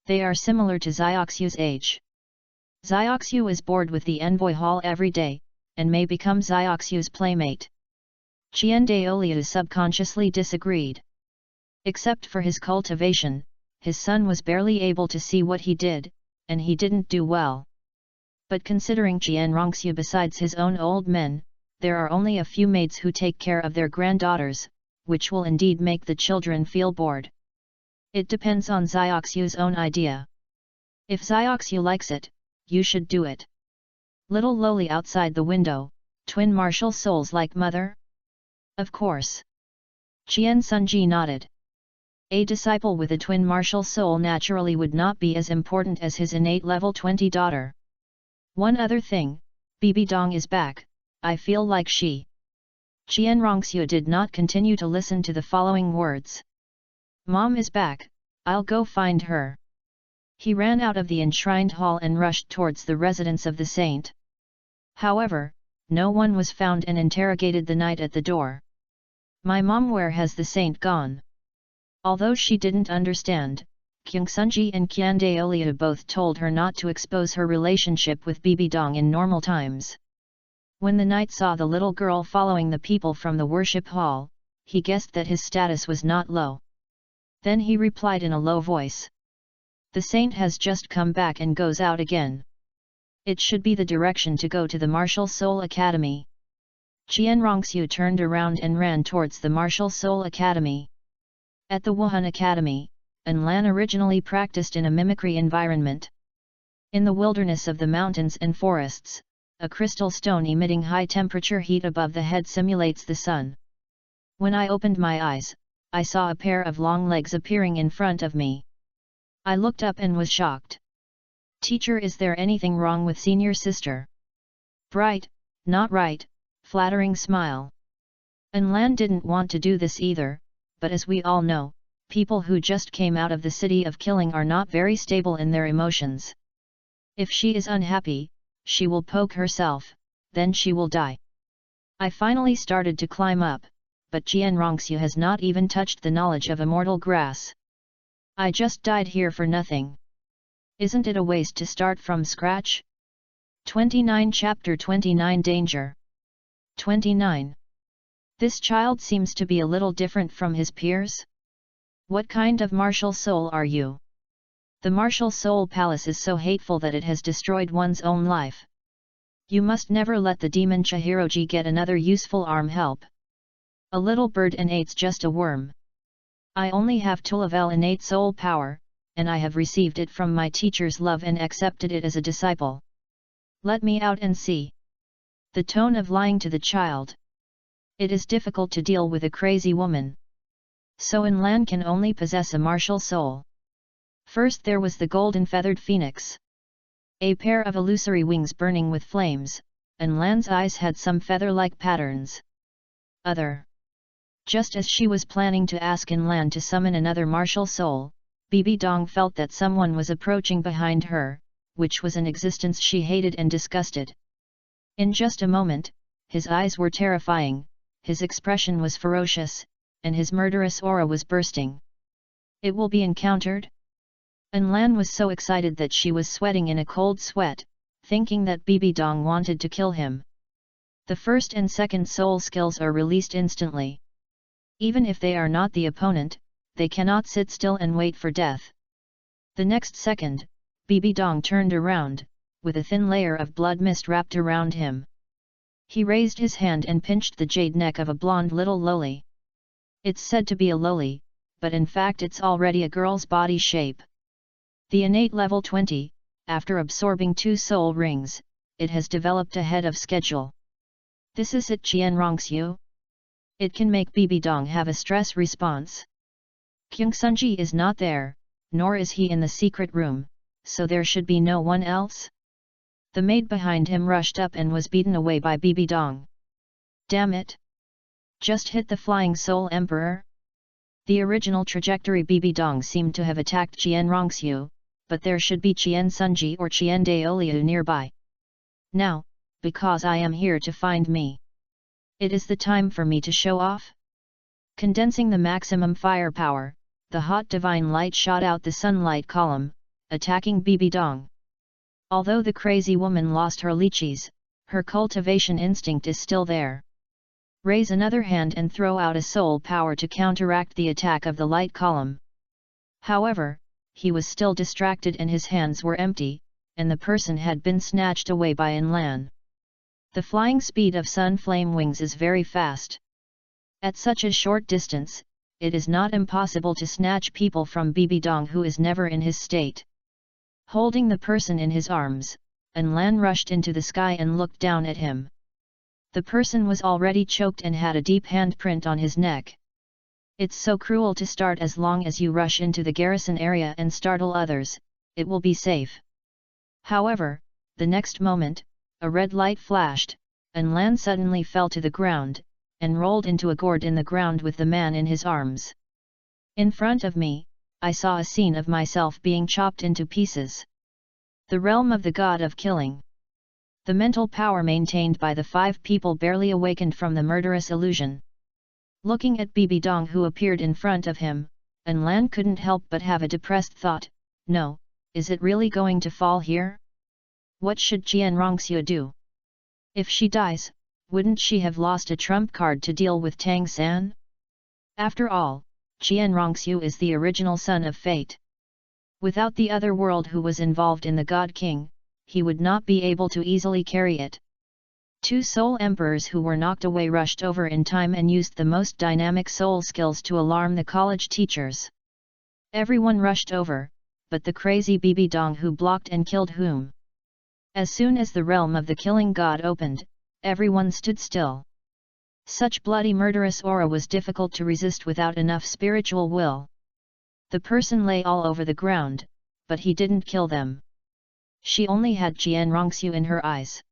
They are similar to Zioxiu's age. Zioxiu is bored with the envoy hall every day, and may become Zioxiu's playmate. Qian Daoliu subconsciously disagreed. Except for his cultivation, his son was barely able to see what he did, and he didn't do well. But considering Qian Rongxiu besides his own old men, there are only a few maids who take care of their granddaughters, which will indeed make the children feel bored. It depends on Zioxiu's own idea. If Zioxiu likes it, you should do it. Little loli outside the window, twin martial souls like mother? Of course. Qian Sunji nodded. A disciple with a twin martial soul naturally would not be as important as his innate level 20 daughter. One other thing, Bibi Dong is back, I feel like she. Qian Rongxiu did not continue to listen to the following words. Mom is back, I'll go find her. He ran out of the enshrined hall and rushed towards the residence of the saint. However, no one was found and interrogated the knight at the door. My mom, where has the saint gone? Although she didn't understand, Kyung Sunji and Qian Daoliu both told her not to expose her relationship with Bibi Dong in normal times. When the knight saw the little girl following the people from the worship hall, he guessed that his status was not low. Then he replied in a low voice. The saint has just come back and goes out again. It should be the direction to go to the Martial Soul Academy. Qian Rongxiu turned around and ran towards the Martial Soul Academy. At the Wuhan Academy, An Lan originally practiced in a mimicry environment. In the wilderness of the mountains and forests, a crystal stone emitting high-temperature heat above the head simulates the sun. When I opened my eyes, I saw a pair of long legs appearing in front of me. I looked up and was shocked. "Teacher, is there anything wrong with senior sister?" Bright, not right, flattering smile. An Lan didn't want to do this either, but as we all know, people who just came out of the city of killing are not very stable in their emotions. If she is unhappy, she will poke herself, then she will die. I finally started to climb up, but Qian Rongxiu has not even touched the knowledge of immortal grass. I just died here for nothing. Isn't it a waste to start from scratch? 29 Chapter 29 Danger 29. This child seems to be a little different from his peers. What kind of martial soul are you? The martial soul palace is so hateful that it has destroyed one's own life. You must never let the demon Chihiroji get another useful arm help. A little bird innate's just a worm. I only have 2 level innate soul power, and I have received it from my teacher's love and accepted it as a disciple. Let me out and see. The tone of lying to the child. It is difficult to deal with a crazy woman. So An Lan can only possess a martial soul. First there was the golden feathered phoenix. A pair of illusory wings burning with flames, An Lan's eyes had some feather-like patterns. Just as she was planning to ask An Lan to summon another martial soul, Bibi Dong felt that someone was approaching behind her, which was an existence she hated and disgusted. In just a moment, his eyes were terrifying, his expression was ferocious, and his murderous aura was bursting. It will be encountered? An Lan was so excited that she was sweating in a cold sweat, thinking that Bibi Dong wanted to kill him. The first and second soul skills are released instantly. Even if they are not the opponent, they cannot sit still and wait for death. The next second, Bibi Dong turned around, with a thin layer of blood mist wrapped around him. He raised his hand and pinched the jade neck of a blonde little loli. It's said to be a loli, but in fact it's already a girl's body shape. The innate level 20, after absorbing 2 soul rings, it has developed ahead of schedule. This is it, Qian Rongxiu? It can make Bibi Dong have a stress response. Kyung Sunji is not there, nor is he in the secret room, so there should be no one else? The maid behind him rushed up and was beaten away by Bibi Dong. Damn it! Just hit the flying soul emperor? The original trajectory Bibi Dong seemed to have attacked Qian Rongxiu, but there should be Qian Sunji or Qian Daoliu nearby. Now, because I am here to find me. It is the time for me to show off? Condensing the maximum firepower, the hot divine light shot out the sunlight column, attacking Bibi Dong. Although the crazy woman lost her lychees, her cultivation instinct is still there. Raise another hand and throw out a soul power to counteract the attack of the light column. However, he was still distracted and his hands were empty, and the person had been snatched away by An Lan. The flying speed of sun flame wings is very fast. At such a short distance, it is not impossible to snatch people from Bibi Dong who is never in his state. Holding the person in his arms, An Lan rushed into the sky and looked down at him. The person was already choked and had a deep handprint on his neck. It's so cruel to start. As long as you rush into the garrison area and startle others, it will be safe. However, the next moment, a red light flashed, An Lan suddenly fell to the ground, and rolled into a gourd in the ground with the man in his arms. In front of me, I saw a scene of myself being chopped into pieces. The realm of the god of killing. The mental power maintained by the 5 people barely awakened from the murderous illusion. Looking at Bibi Dong who appeared in front of him, An Lan couldn't help but have a depressed thought, no, is it really going to fall here? What should Qian Rongxiu do? If she dies, wouldn't she have lost a trump card to deal with Tang San? After all, Qian Rongxiu is the original son of fate. Without the other world who was involved in the God King, he would not be able to easily carry it. 2 soul emperors who were knocked away rushed over in time and used the most dynamic soul skills to alarm the college teachers. Everyone rushed over, but the crazy Bibi Dong who blocked and killed whom. As soon as the realm of the killing god opened, everyone stood still. Such bloody murderous aura was difficult to resist without enough spiritual will. The person lay all over the ground, but he didn't kill them. She only had Jian Rongxiu in her eyes.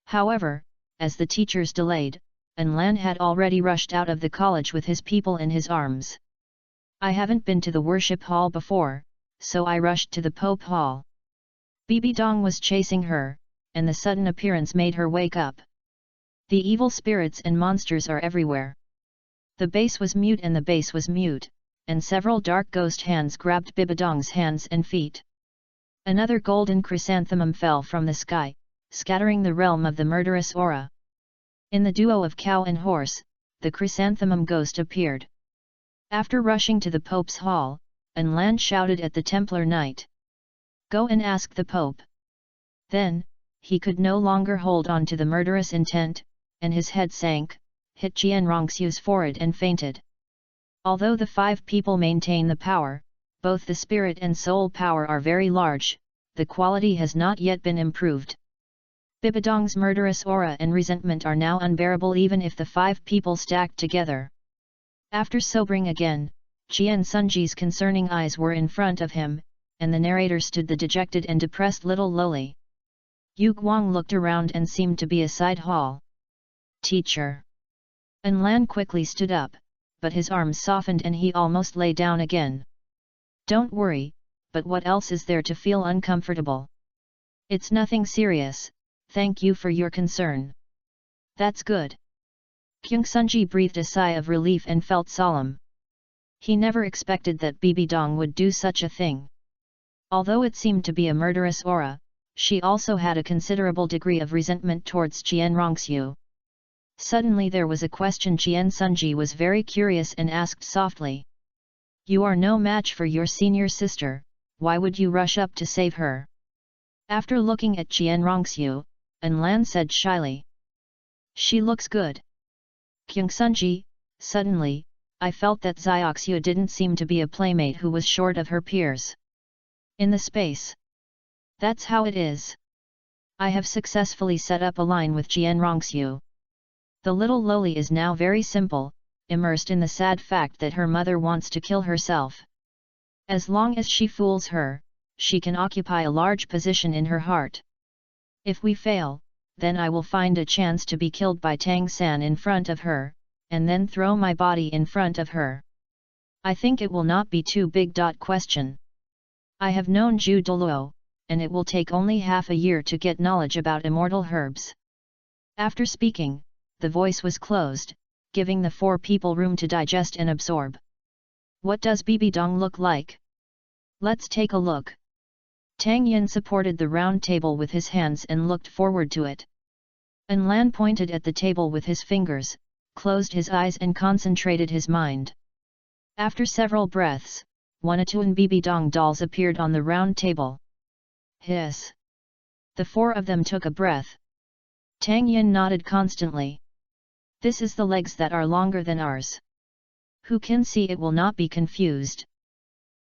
However, as the teachers delayed, An Lan had already rushed out of the college with his people in his arms. I haven't been to the worship hall before, so I rushed to the Pope Hall. Bibi Dong was chasing her, and the sudden appearance made her wake up. The evil spirits and monsters are everywhere. The base was mute and several dark ghost hands grabbed Bibi Dong's hands and feet. Another golden chrysanthemum fell from the sky, scattering the realm of the murderous aura. In the duo of cow and horse, the chrysanthemum ghost appeared. After rushing to the Pope's hall, An Lan shouted at the Templar Knight. "Go and ask the Pope." Then, he could no longer hold on to the murderous intent, and his head sank, hit Jian Rongxiu's forehead and fainted. Although the 5 people maintain the power, both the spirit and soul power are very large, the quality has not yet been improved. Bibi Dong's murderous aura and resentment are now unbearable even if the 5 people stacked together. After sobering again, Jian Sunji's concerning eyes were in front of him, and the narrator stood the dejected and depressed little lowly. Yu Guang looked around and seemed to be a side hall. "Teacher." An Lan quickly stood up, but his arms softened and he almost lay down again. "Don't worry, but what else is there to feel uncomfortable? It's nothing serious, thank you for your concern." "That's good." Kyung Sunji breathed a sigh of relief and felt solemn. He never expected that Bibi Dong would do such a thing. Although it seemed to be a murderous aura, she also had a considerable degree of resentment towards Jian Rongxiu. Suddenly there was a question. Jian Sunji was very curious and asked softly. "You are no match for your senior sister, why would you rush up to save her?" After looking at Jian Rongxiu, An Lan said shyly. "She looks good." Kyung Sunji, suddenly, I felt that Zioxia didn't seem to be a playmate who was short of her peers. In the space. That's how it is. I have successfully set up a line with Jian Rongxiu. The little lowly is now very simple, immersed in the sad fact that her mother wants to kill herself. As long as she fools her, she can occupy a large position in her heart. If we fail, then I will find a chance to be killed by Tang San in front of her, and then throw my body in front of her. I think it will not be too big. Question. I have known Zhu Douluo, and it will take only half a year to get knowledge about immortal herbs. After speaking, the voice was closed, giving the 4 people room to digest and absorb. What does Bibi Dong look like? Let's take a look. Tang Yin supported the round table with his hands and looked forward to it. An Lan pointed at the table with his fingers, closed his eyes and concentrated his mind. After several breaths, 1 Bibi Dong dolls appeared on the round table. Hiss! The 4 of them took a breath. Tang Yin nodded constantly. This is the legs that are longer than ours. Who can see it will not be confused.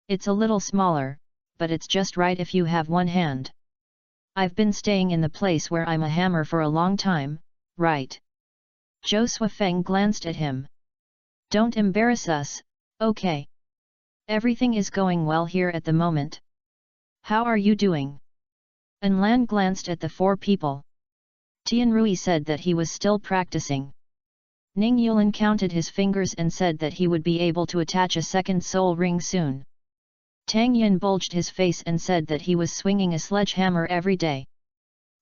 It's a little smaller, but it's just right if you have one hand. I've been staying in the place where I'm a hammer for a long time, right? Zhou Suifeng glanced at him. Don't embarrass us, okay? Everything is going well here at the moment. How are you doing? An Lan glanced at the 4 people. Tian Rui said that he was still practicing. Ning Yulan counted his fingers and said that he would be able to attach a second soul ring soon. Tang Yin bulged his face and said that he was swinging a sledgehammer every day.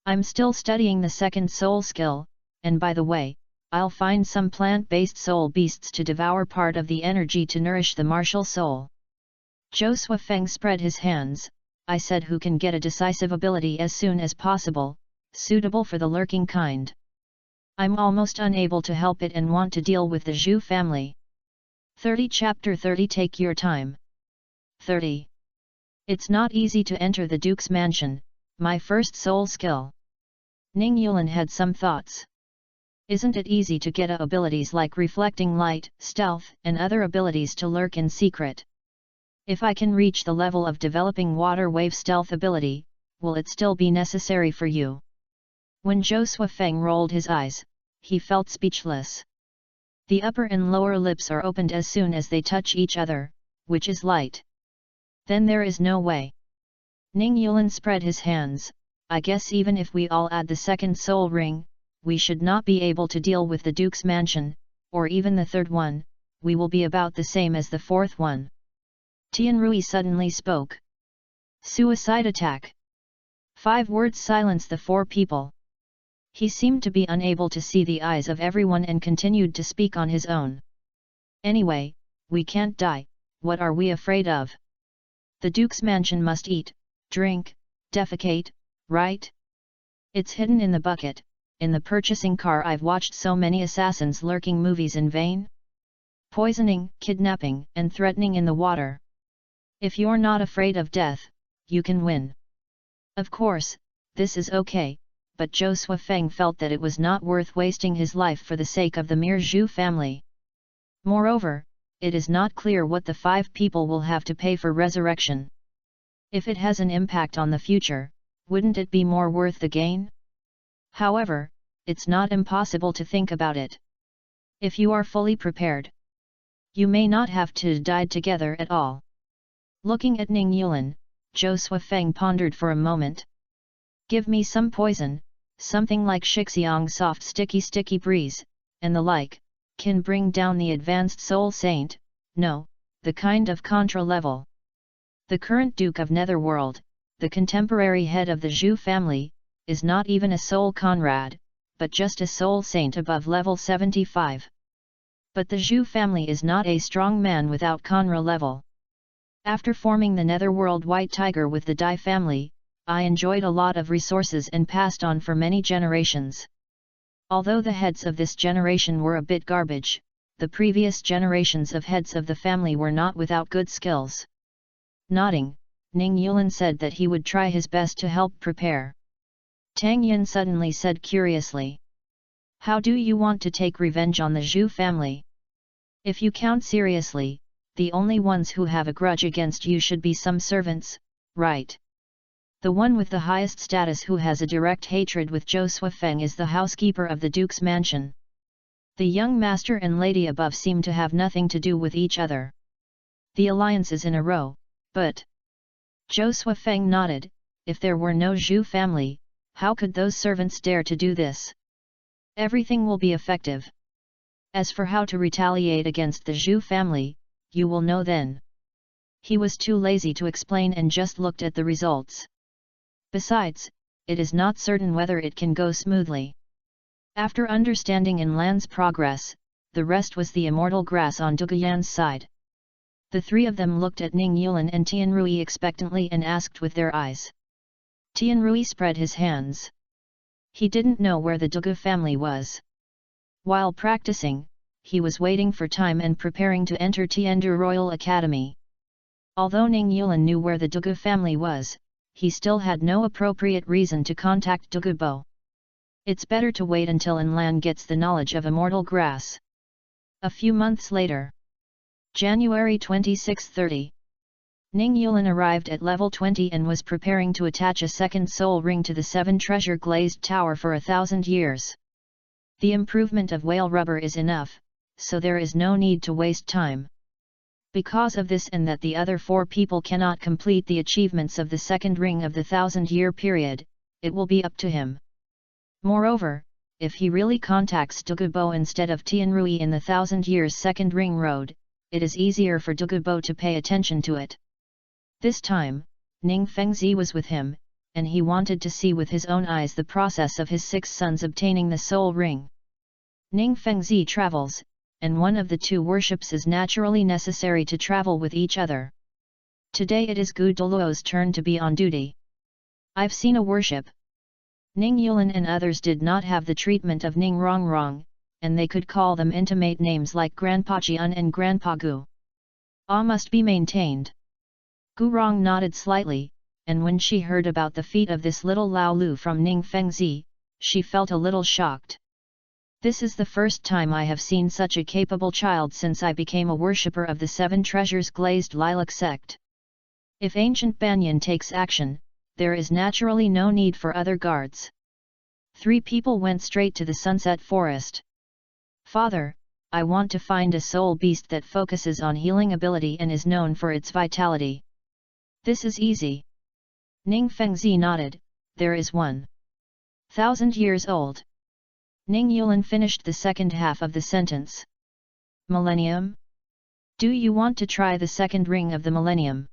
I'm still studying the second soul skill, and by the way, I'll find some plant-based soul beasts to devour part of the energy to nourish the martial soul. Zhou Suifeng spread his hands. I said who can get a decisive ability as soon as possible, suitable for the lurking kind. I'm almost unable to help it and want to deal with the Zhu family. 30 Chapter 30 Take your time. 30. It's not easy to enter the Duke's mansion, My first soul skill. Ning Yulin had some thoughts. Isn't it easy to get abilities like reflecting light, stealth, and other abilities to lurk in secret? If I can reach the level of developing water wave stealth ability, will it still be necessary for you? When Zhou Suifeng rolled his eyes, he felt speechless. The upper and lower lips are opened as soon as they touch each other, which is light. Then there is no way. Ning Yulin spread his hands. I guess even if we all add the second soul ring, we should not be able to deal with the Duke's mansion, or even the third one. We will be about the same as the fourth one. Tianrui suddenly spoke. Suicide attack. 5 words silenced the 4 people. He seemed to be unable to see the eyes of everyone and continued to speak on his own. Anyway, we can't die, what are we afraid of? The Duke's mansion must eat, drink, defecate, right? It's hidden in the bucket, in the purchasing car. I've watched so many assassins lurking movies in vain. Poisoning, kidnapping, and threatening in the water. If you're not afraid of death, you can win. Of course, this is okay, but Zhou Suifeng felt that it was not worth wasting his life for the sake of the mere Zhu family. Moreover, it is not clear what the 5 people will have to pay for resurrection. If it has an impact on the future, wouldn't it be more worth the gain? However, it's not impossible to think about it. If you are fully prepared, you may not have to die together at all. Looking at Ning Yulin, Zhou Suifeng pondered for a moment. Give me some poison, something like Shixiang soft sticky breeze, and the like, can bring down the advanced soul saint, no, the kind of contra level. The current Duke of Netherworld, the contemporary head of the Zhu family, is not even a soul Conrad, but just a soul saint above level 75. But the Zhu family is not a strong man without Conra level. After forming the Netherworld White Tiger with the Dai family, I enjoyed a lot of resources and passed on for many generations. Although the heads of this generation were a bit garbage, the previous generations of heads of the family were not without good skills. Nodding, Ning Yulin said that he would try his best to help prepare. Tang Yin suddenly said curiously. How do you want to take revenge on the Zhu family? If you count seriously, the only ones who have a grudge against you should be some servants, right? The one with the highest status who has a direct hatred with Zhou Suifeng is the housekeeper of the Duke's mansion. The young master and lady above seem to have nothing to do with each other. The alliance is in a row, but... Zhou Suifeng nodded. If there were no Zhu family, how could those servants dare to do this? Everything will be effective. As for how to retaliate against the Zhu family, you will know then. He was too lazy to explain and just looked at the results. Besides, it is not certain whether it can go smoothly. After understanding Inlan's progress, the rest was the immortal grass on Duguyan's side. The 3 of them looked at Ning Yulin and Tianrui expectantly and asked with their eyes. Tianrui spread his hands. He didn't know where the Dugu family was. While practicing, he was waiting for time and preparing to enter Tiandu Royal Academy. Although Ning Yulin knew where the Dugu family was, he still had no appropriate reason to contact Dugu Bo. It's better to wait until Inlan gets the knowledge of immortal grass. A few months later. January 26-30. Ning Yulin arrived at level 20 and was preparing to attach a second soul ring to the 7 treasure glazed tower for 1,000 years. The improvement of whale rubber is enough, so there is no need to waste time. Because of this and that the other 4 people cannot complete the achievements of the second ring of the 1,000-year period, it will be up to him. Moreover, if he really contacts Dugu Bo instead of Tianrui in the 1,000 years second ring road, it is easier for Dugu Bo to pay attention to it. This time, Ning Fengzi was with him, and he wanted to see with his own eyes the process of his 6 sons obtaining the soul ring. Ning Fengzi travels, and one of the 2 worships is naturally necessary to travel with each other. Today it is Gu Douluo's turn to be on duty. I've seen a worship. Ning Yulin and others did not have the treatment of Ning Rongrong, and they could call them intimate names like Grandpa Jian and Grandpa Gu. Ah must be maintained. Gu Rong nodded slightly, and when she heard about the feat of this little Lao Lu from Ning Fengzi, she felt a little shocked. This is the first time I have seen such a capable child since I became a worshipper of the Seven Treasures Glazed Lilac sect. If ancient Banyan takes action, there is naturally no need for other guards. 3 people went straight to the sunset forest. Father, I want to find a soul beast that focuses on healing ability and is known for its vitality. This is easy. Ning Fengzi nodded, there is one. 1,000 years old. Ning Yulin finished the second half of the sentence. Millennium? Do you want to try the second ring of the millennium?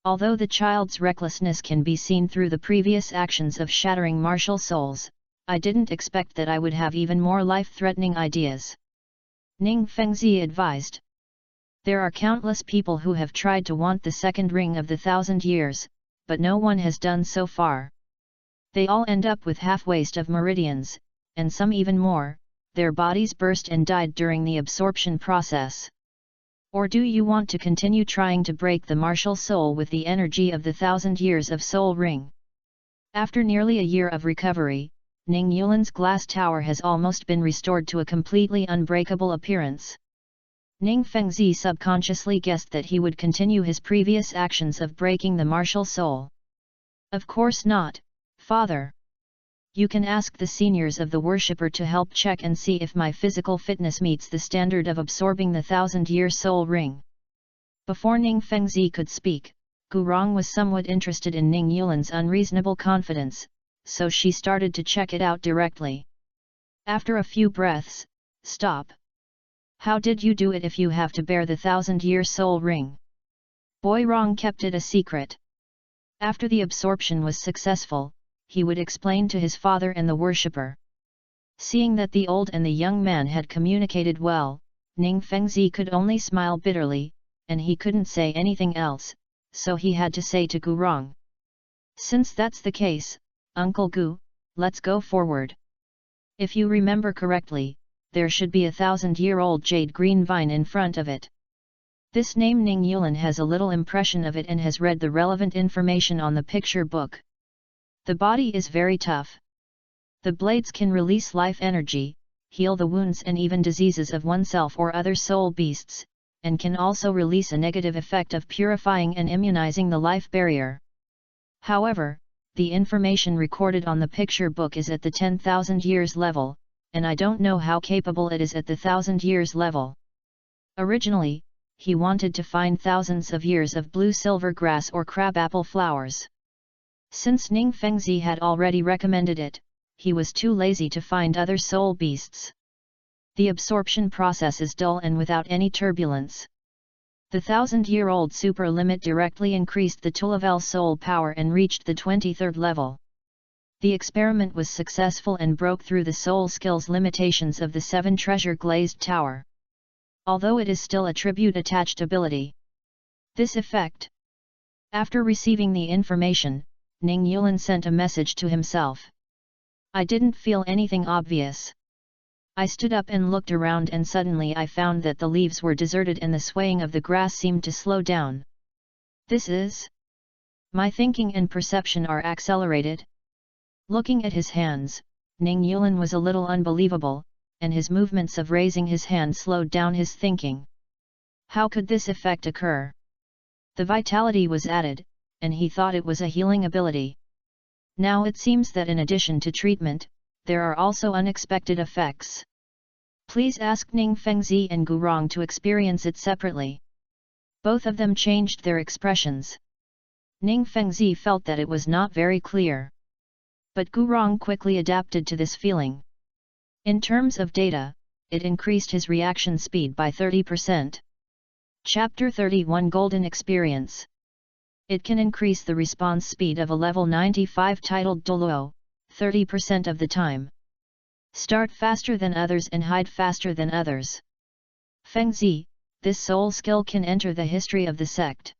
Although the child's recklessness can be seen through the previous actions of shattering martial souls, I didn't expect that I would have even more life-threatening ideas. Ning Fengzi advised. There are countless people who have tried to want the second ring of the 1,000 years, but no one has done so far. They all end up with half-waste of meridians, and some even more, their bodies burst and died during the absorption process. Or do you want to continue trying to break the martial soul with the energy of the 1,000 years of soul ring? After nearly a year of recovery, Ning Yulin's glass tower has almost been restored to a completely unbreakable appearance. Ning Fengzi subconsciously guessed that he would continue his previous actions of breaking the martial soul. Of course not, Father. You can ask the seniors of the worshipper to help check and see if my physical fitness meets the standard of absorbing the 1,000-year soul ring. Before Ning Fengzi could speak, Gurong was somewhat interested in Ning Yulin's unreasonable confidence, so she started to check it out directly. After a few breaths, stop. How did you do it if you have to bear the 1,000-year soul ring? Boy Rong kept it a secret. After the absorption was successful, he would explain to his father and the worshipper. Seeing that the old and the young man had communicated well, Ning Fengzi could only smile bitterly, and he couldn't say anything else, so he had to say to Gurong. Since that's the case, Uncle Gu, let's go forward. If you remember correctly, there should be a 1,000-year-old jade green vine in front of it. This name Ning Yulin has a little impression of it and has read the relevant information on the picture book. The body is very tough. The blades can release life energy, heal the wounds and even diseases of oneself or other soul beasts, and can also release a negative effect of purifying and immunizing the life barrier. However, the information recorded on the picture book is at the 10,000 years level, and I don't know how capable it is at the 1,000 years level. Originally, he wanted to find thousands of years of blue silver grass or crabapple flowers. Since Ning Fengzi had already recommended it, he was too lazy to find other soul beasts. The absorption process is dull and without any turbulence. The 1,000-year-old super limit directly increased the Tulavel soul power and reached the 23rd level. The experiment was successful and broke through the soul skills limitations of the 7 treasure glazed tower. Although it is still a tribute attached ability. This effect. After receiving the information, Ning Yulin sent a message to himself. I didn't feel anything obvious. I stood up and looked around and suddenly I found that the leaves were deserted and the swaying of the grass seemed to slow down. This is... My thinking and perception are accelerated. Looking at his hands, Ning Yulin was a little unbelievable, and his movements of raising his hand slowed down his thinking. How could this effect occur? The vitality was added, and he thought it was a healing ability. Now it seems that in addition to treatment, there are also unexpected effects. Please ask Ning Fengzi and Gurong to experience it separately. Both of them changed their expressions. Ning Fengzi felt that it was not very clear. But Gurong quickly adapted to this feeling. In terms of data, it increased his reaction speed by 30%. Chapter 31 Golden Experience. It can increase the response speed of a level 95 titled Douluo, 30% of the time. Start faster than others and hide faster than others. Fengzi, this soul skill can enter the history of the sect.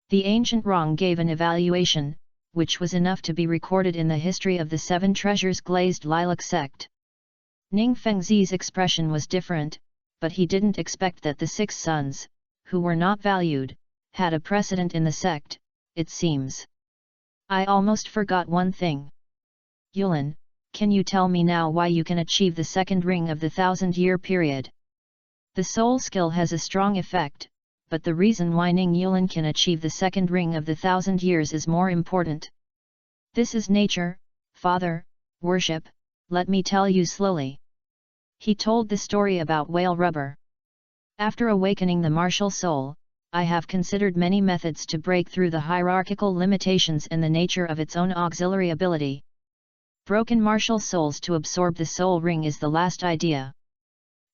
The ancient Rong gave an evaluation, which was enough to be recorded in the history of the 7 treasures glazed lilac sect. Ning Fengzi's expression was different, but he didn't expect that the 6 sons, who were not valued, had a precedent in the sect, it seems. I almost forgot one thing. Yulin, can you tell me now why you can achieve the second ring of the 1000-year period? The soul skill has a strong effect, but the reason why Ning Yulin can achieve the second ring of the 1000 years is more important. This is nature, father, worship, let me tell you slowly. He told the story about whale rubber. After awakening the martial soul, I have considered many methods to break through the hierarchical limitations and the nature of its own auxiliary ability. Broken martial souls to absorb the soul ring is the last idea.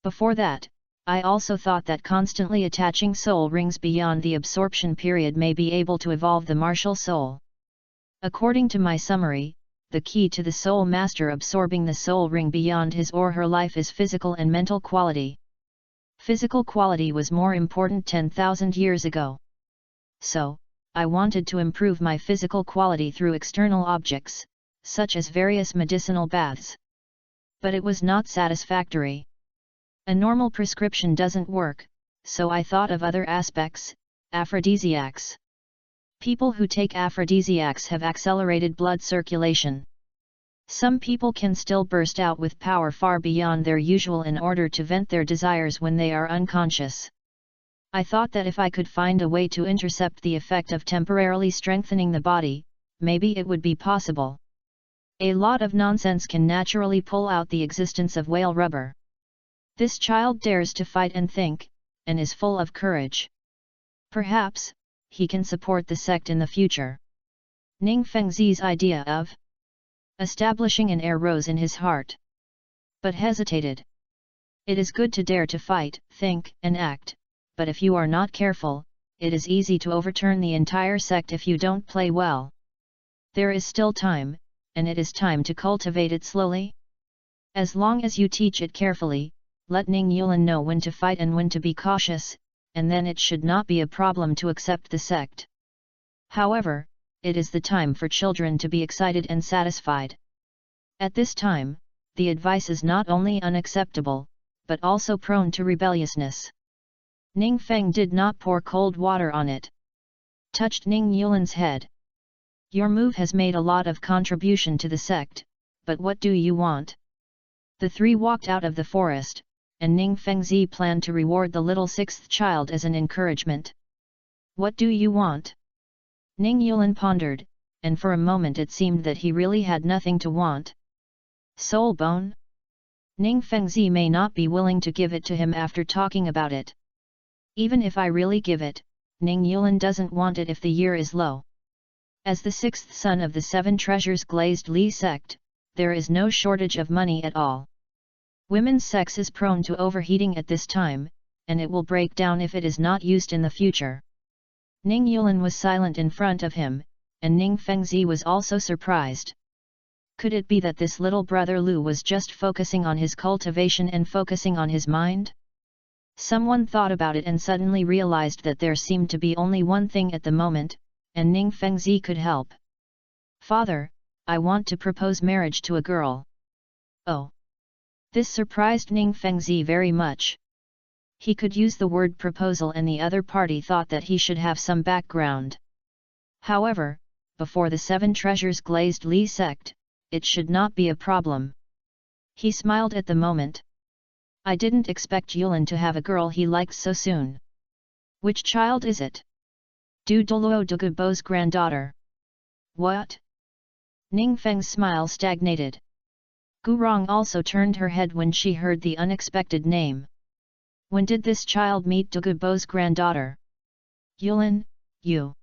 Before that, I also thought that constantly attaching soul rings beyond the absorption period may be able to evolve the martial soul. According to my summary, the key to the soul master absorbing the soul ring beyond his or her life is physical and mental quality. Physical quality was more important 10,000 years ago. So, I wanted to improve my physical quality through external objects, such as various medicinal baths. But it was not satisfactory. A normal prescription doesn't work, so I thought of other aspects, aphrodisiacs. People who take aphrodisiacs have accelerated blood circulation. Some people can still burst out with power far beyond their usual in order to vent their desires when they are unconscious. I thought that if I could find a way to intercept the effect of temporarily strengthening the body, maybe it would be possible. A lot of nonsense can naturally pull out the existence of whale rubber. This child dares to fight and think, and is full of courage. Perhaps, he can support the sect in the future. Ning Fengzi's idea of establishing an heir rose in his heart. But hesitated. It is good to dare to fight, think, and act, but if you are not careful, it is easy to overturn the entire sect if you don't play well. There is still time, and it is time to cultivate it slowly. As long as you teach it carefully, let Ning Yulin know when to fight and when to be cautious, and then it should not be a problem to accept the sect. However, it is the time for children to be excited and satisfied. At this time, the advice is not only unacceptable, but also prone to rebelliousness. Ning Feng did not pour cold water on it. Touched Ning Yulin's head. Your move has made a lot of contribution to the sect, but what do you want? The three walked out of the forest, and Ning Fengzi planned to reward the little sixth child as an encouragement. What do you want? Ning Yulin pondered, and for a moment it seemed that he really had nothing to want. Soul bone? Ning Fengzi may not be willing to give it to him after talking about it. Even if I really give it, Ning Yulin doesn't want it if the year is low. As the sixth son of the Seven Treasures Glazed Li sect, there is no shortage of money at all. Women's sex is prone to overheating at this time, and it will break down if it is not used in the future. Ning Yulin was silent in front of him, and Ning Fengzi was also surprised. Could it be that this little brother Lu was just focusing on his cultivation and focusing on his mind? Someone thought about it and suddenly realized that there seemed to be only one thing at the moment, and Ning Fengzi could help. Father, I want to propose marriage to a girl. Oh! This surprised Ning Fengzi very much. He could use the word proposal and the other party thought that he should have some background. However, before the Seven Treasures Glazed Li sect, it should not be a problem. He smiled at the moment. I didn't expect Yulin to have a girl he likes so soon. Which child is it? Douluo I granddaughter. What? Ning Feng's smile stagnated. Gurong also turned her head when she heard the unexpected name. When did this child meet Douluo's granddaughter? Yulin, you.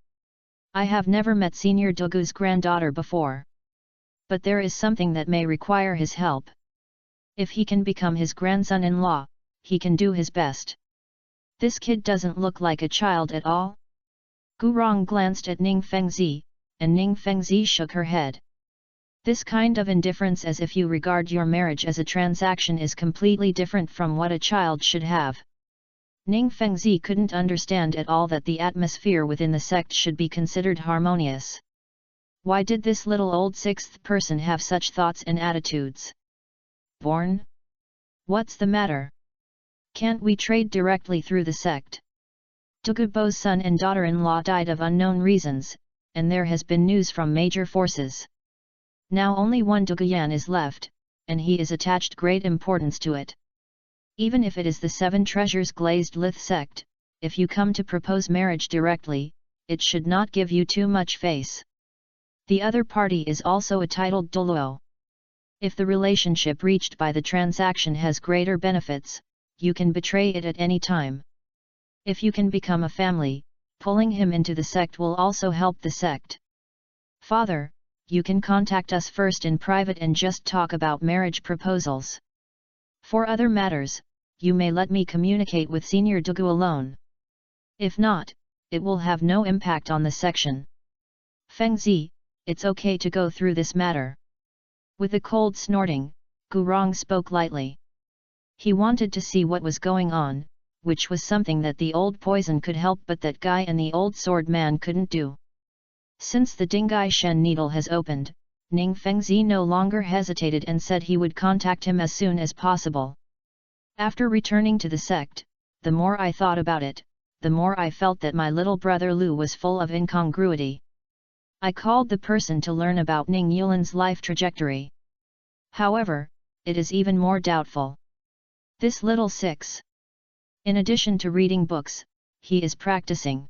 I have never met Senior Douluo's granddaughter before. But there is something that may require his help. If he can become his grandson-in-law, he can do his best. This kid doesn't look like a child at all. Gurong glanced at Ning Fengzi, and Ning Fengzi shook her head. This kind of indifference as if you regard your marriage as a transaction is completely different from what a child should have. Ning Fengzi couldn't understand at all that the atmosphere within the sect should be considered harmonious. Why did this little old sixth person have such thoughts and attitudes? Born? What's the matter? Can't we trade directly through the sect? Douluo's son and daughter-in-law died of unknown reasons, and there has been news from major forces. Now only one Duguyan is left, and he is attached great importance to it. Even if it is the Seven Treasures Glazed Lith sect, if you come to propose marriage directly, it should not give you too much face. The other party is also a titled Douluo. If the relationship reached by the transaction has greater benefits, you can betray it at any time. If you can become a family, pulling him into the sect will also help the sect. Father, you can contact us first in private and just talk about marriage proposals. For other matters, you may let me communicate with Senior Dugu alone. If not, it will have no impact on the section. Feng Zi, it's okay to go through this matter. With a cold snorting, Gurong spoke lightly. He wanted to see what was going on, which was something that the old poison could help but that guy and the old sword man couldn't do. Since the Dingai Shen needle has opened, Ning Fengzi no longer hesitated and said he would contact him as soon as possible. After returning to the sect, the more I thought about it, the more I felt that my little brother Lu was full of incongruity. I called the person to learn about Ning Yulin's life trajectory. However, it is even more doubtful. This little six. In addition to reading books, he is practicing.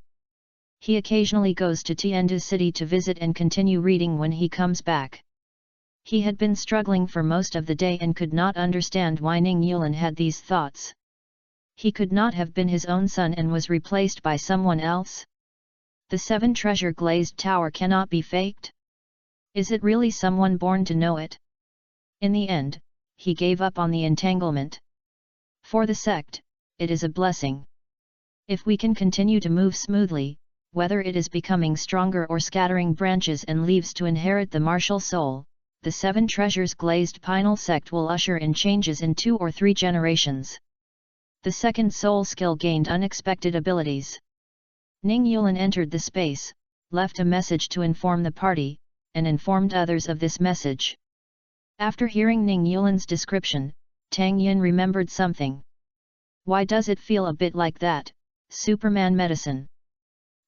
He occasionally goes to Tiandu city to visit and continue reading when he comes back. He had been struggling for most of the day and could not understand why Ning Yulin had these thoughts. He could not have been his own son and was replaced by someone else? The Seven Treasure Glazed Tower cannot be faked? Is it really someone born to know it? In the end, he gave up on the entanglement. For the sect, it is a blessing. If we can continue to move smoothly, whether it is becoming stronger or scattering branches and leaves to inherit the martial soul, the Seven Treasures Glazed Pineal sect will usher in changes in 2 or 3 generations. The second soul skill gained unexpected abilities. Ning Yulin entered the space, left a message to inform the party, and informed others of this message. After hearing Ning Yulin's description, Tang Yin remembered something. Why does it feel a bit like that, Superman medicine?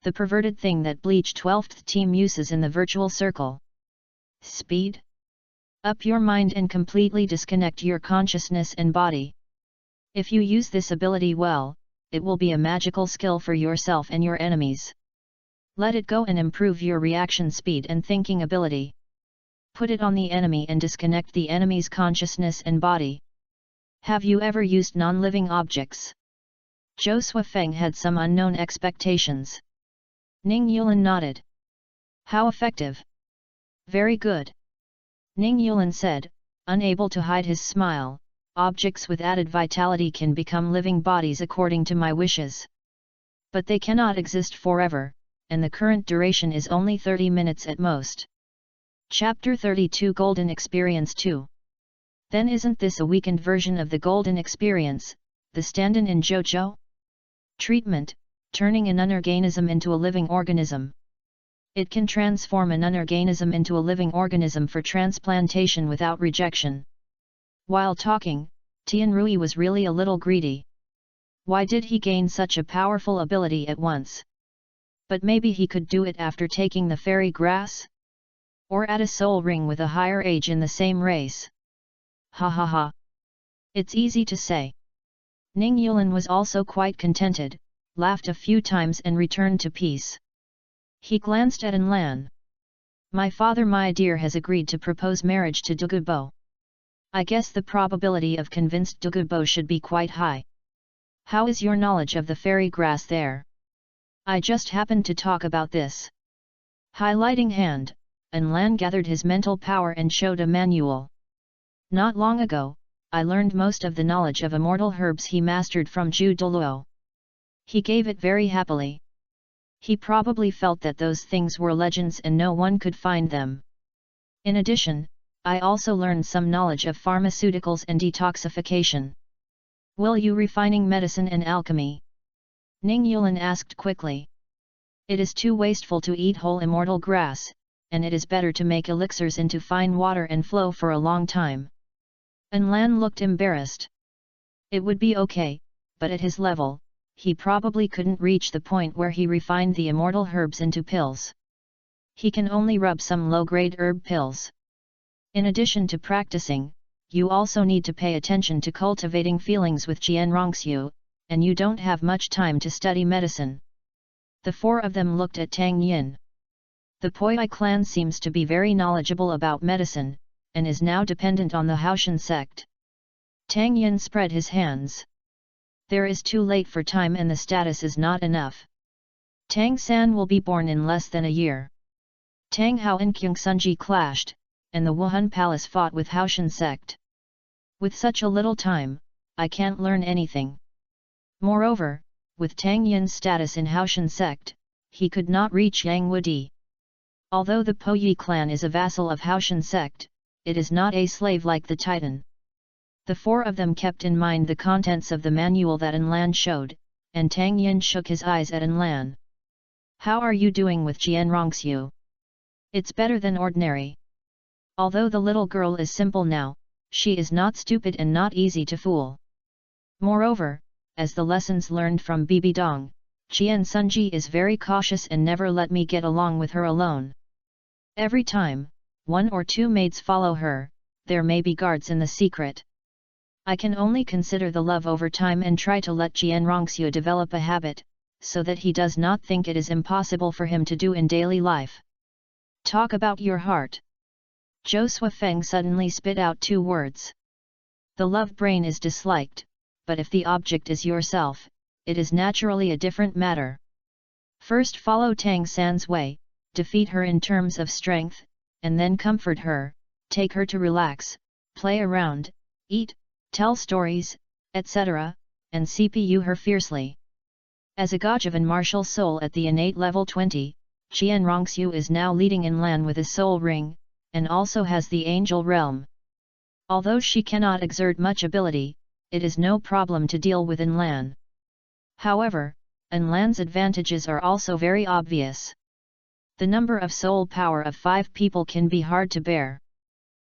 The perverted thing that Bleach 12th team uses in the virtual circle. Speed? Up your mind and completely disconnect your consciousness and body. If you use this ability well, it will be a magical skill for yourself and your enemies. Let it go and improve your reaction speed and thinking ability. Put it on the enemy and disconnect the enemy's consciousness and body. Have you ever used non-living objects? Zhou Suifeng had some unknown expectations. Ning Yulin nodded. How effective? Very good. Ning Yulin said, unable to hide his smile, objects with added vitality can become living bodies according to my wishes. But they cannot exist forever, and the current duration is only 30 minutes at most. Chapter 32 Golden Experience 2. Then isn't this a weakened version of the Golden Experience, the stand-in in JoJo? Treatment, turning an unorganism into a living organism. It can transform an unorganism into a living organism for transplantation without rejection. While talking, Tianrui was really a little greedy. Why did he gain such a powerful ability at once? But maybe he could do it after taking the fairy grass? Or at a soul ring with a higher age in the same race. Ha ha ha. It's easy to say. Ning Yulin was also quite contented, laughed a few times and returned to peace. He glanced at Anlan. My father my dear has agreed to propose marriage to Dugubo. I guess the probability of convinced Dugubo should be quite high. How is your knowledge of the fairy grass there? I just happened to talk about this. Highlighting hand, Anlan gathered his mental power and showed a manual. Not long ago, I learned most of the knowledge of immortal herbs he mastered from Zhu Douluo. He gave it very happily. He probably felt that those things were legends and no one could find them. In addition, I also learned some knowledge of pharmaceuticals and detoxification. Will you refining medicine and alchemy? Ning Yulin asked quickly. It is too wasteful to eat whole immortal grass, and it is better to make elixirs into fine water and flow for a long time. Anlan looked embarrassed. It would be okay, but at his level, he probably couldn't reach the point where he refined the immortal herbs into pills. He can only rub some low-grade herb pills. In addition to practicing, you also need to pay attention to cultivating feelings with Jianrongxiu, and you don't have much time to study medicine. The four of them looked at Tang Yin. The Poi clan seems to be very knowledgeable about medicine, and is now dependent on the Haoshan sect. Tang Yin spread his hands. There is too late for time and the status is not enough. Tang San will be born in less than a year. Tang Hao and Kyung Sunji clashed, and the Wuhan Palace fought with Haoshan sect. With such a little time, I can't learn anything. Moreover, with Tang Yin's status in Haoshan sect, he could not reach Yang Wudi. Although the Po Yi clan is a vassal of Haoshan sect, it is not a slave like the Titan. The four of them kept in mind the contents of the manual that Enlan showed, and Tang Yin shook his eyes at Enlan. How are you doing with Jianrongxiu? It's better than ordinary. Although the little girl is simple now, she is not stupid and not easy to fool. Moreover, as the lessons learned from Bibi Dong, Jian Sunji is very cautious and never let me get along with her alone. Every time, one or two maids follow her, there may be guards in the secret. I can only consider the love over time and try to let Jianrongxiu develop a habit, so that he does not think it is impossible for him to do in daily life. Talk about your heart. Zhou Suifeng suddenly spit out two words. The love brain is disliked, but if the object is yourself, it is naturally a different matter. First follow Tang San's way, defeat her in terms of strength, and then comfort her, take her to relax, play around, eat, tell stories, etc., and CPU her fiercely. As a Gajavan martial soul at the innate level 20, Jianrongxiu is now leading Enlan with his soul ring, and also has the angel realm. Although she cannot exert much ability, it is no problem to deal with Enlan. However, Enlan's advantages are also very obvious. The number of soul power of 5 people can be hard to bear.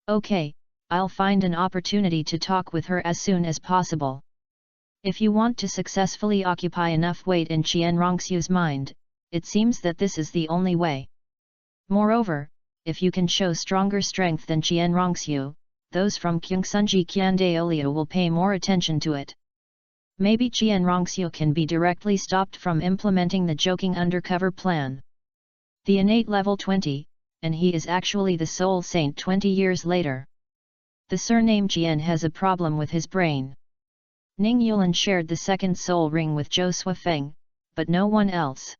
Okay, I'll find an opportunity to talk with her as soon as possible. If you want to successfully occupy enough weight in Jianrongxiu's mind, it seems that this is the only way. Moreover, if you can show stronger strength than Jianrongxiu, those from Kyungsunji Kyandaolio will pay more attention to it. Maybe Jianrongxiu can be directly stopped from implementing the joking undercover plan. The innate level 20, and he is actually the soul saint 20 years later. The surname Jian has a problem with his brain. Ning Yulan shared the second soul ring with Zhou Suifeng, but no one else.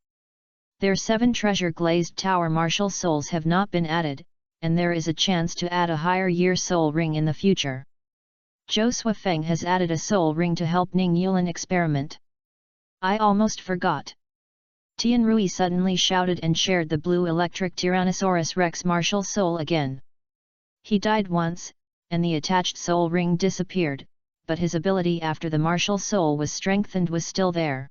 Their 7 treasure glazed tower martial souls have not been added, and there is a chance to add a higher year soul ring in the future. Zhou Suifeng has added a soul ring to help Ning Yulan experiment. I almost forgot. Tian Rui suddenly shouted and shared the blue electric Tyrannosaurus Rex martial soul again. He died once, and the attached soul ring disappeared, but his ability after the martial soul was strengthened was still there.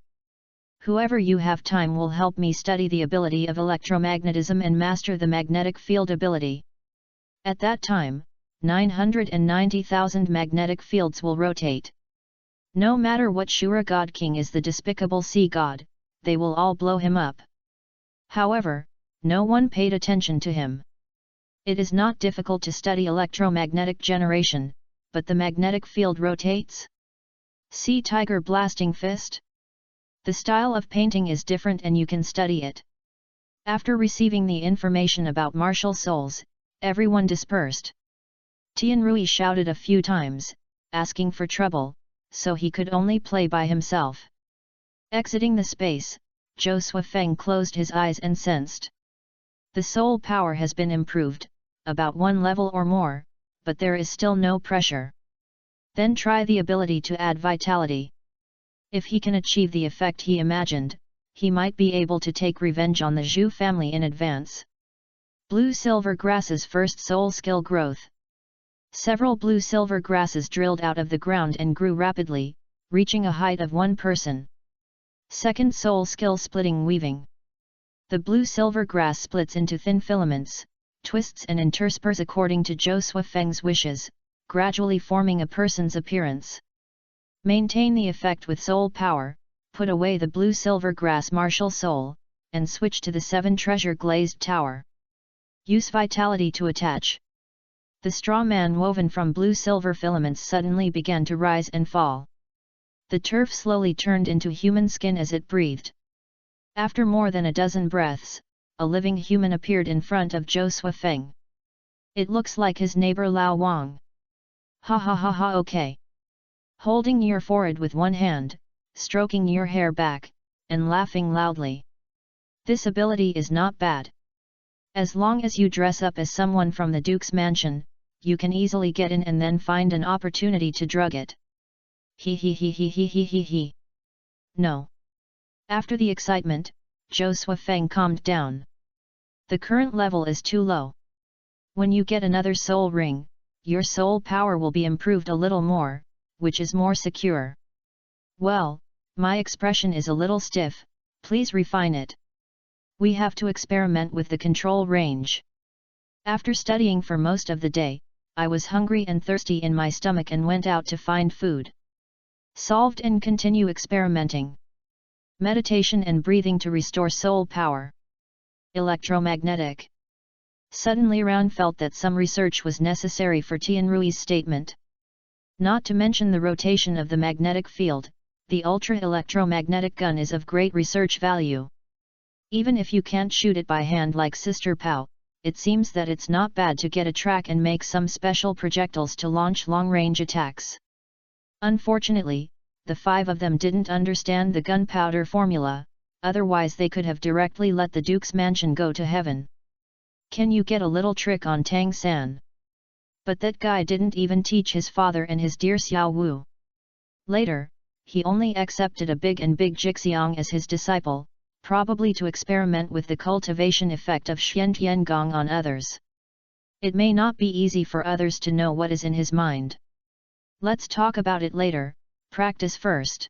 Whoever you have time will help me study the ability of electromagnetism and master the magnetic field ability. At that time, 990,000 magnetic fields will rotate. No matter what Shura God King is the despicable sea god, they will all blow him up. However, no one paid attention to him. It is not difficult to study electromagnetic generation, but the magnetic field rotates? See Tiger Blasting Fist? The style of painting is different and you can study it. After receiving the information about martial souls, everyone dispersed. Tian Rui shouted a few times, asking for trouble, so he could only play by himself. Exiting the space, Zhou Suifeng closed his eyes and sensed. The soul power has been improved, about 1 level or more, but there is still no pressure. Then try the ability to add vitality. If he can achieve the effect he imagined, he might be able to take revenge on the Zhu family in advance. Blue-silver grasses first soul skill growth. Several blue-silver grasses drilled out of the ground and grew rapidly, reaching a height of 1 person. Second soul skill splitting weaving. The blue-silver grass splits into thin filaments, twists and intersperses according to Zhou Suifeng's wishes, gradually forming a person's appearance. Maintain the effect with soul power, put away the blue-silver grass martial soul, and switch to the 7 treasure glazed tower. Use vitality to attach. The straw man woven from blue-silver filaments suddenly began to rise and fall. The turf slowly turned into human skin as it breathed. After more than a dozen breaths, a living human appeared in front of Zhou Suifeng. It looks like his neighbor Lao Wang. Ha ha ha ha, okay. Holding your forehead with one hand, stroking your hair back, and laughing loudly. This ability is not bad. As long as you dress up as someone from the Duke's mansion, you can easily get in and then find an opportunity to drug it. He he he he he he he he. No. After the excitement, Zhou Suifeng calmed down. The current level is too low. When you get another soul ring, your soul power will be improved a little more, which is more secure. Well, my expression is a little stiff, please refine it. We have to experiment with the control range. After studying for most of the day, I was hungry and thirsty in my stomach and went out to find food. Solved and continue experimenting. Meditation and breathing to restore soul power. Electromagnetic. Suddenly Ran felt that some research was necessary for Tianrui's statement. Not to mention the rotation of the magnetic field, the ultra-electromagnetic gun is of great research value. Even if you can't shoot it by hand like Sister Pao, it seems that it's not bad to get a track and make some special projectiles to launch long-range attacks. Unfortunately, the 5 of them didn't understand the gunpowder formula, otherwise they could have directly let the Duke's mansion go to heaven. Can you get a little trick on Tang San? But that guy didn't even teach his father and his dear Xiao Wu. Later, he only accepted a big Jixiang as his disciple, probably to experiment with the cultivation effect of Xian Gong on others. It may not be easy for others to know what is in his mind. Let's talk about it later, practice first.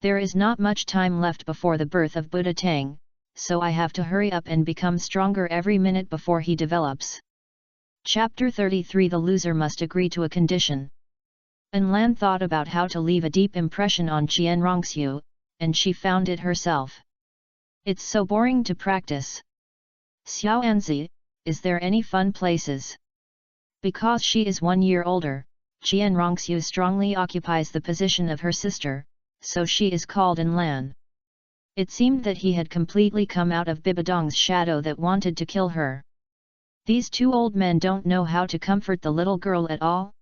There is not much time left before the birth of Buddha Tang, so I have to hurry up and become stronger every minute before he develops. Chapter 33 The loser must agree to a condition. An Lan thought about how to leave a deep impression on Qian Rongxiu, and she found it herself. It's so boring to practice. Xiao Anzi, is there any fun places? Because she is 1 year older, Qian Rongxiu strongly occupies the position of her sister, so she is called An Lan. It seemed that he had completely come out of Bibadong's shadow that wanted to kill her. These 2 old men don't know how to comfort the little girl at all?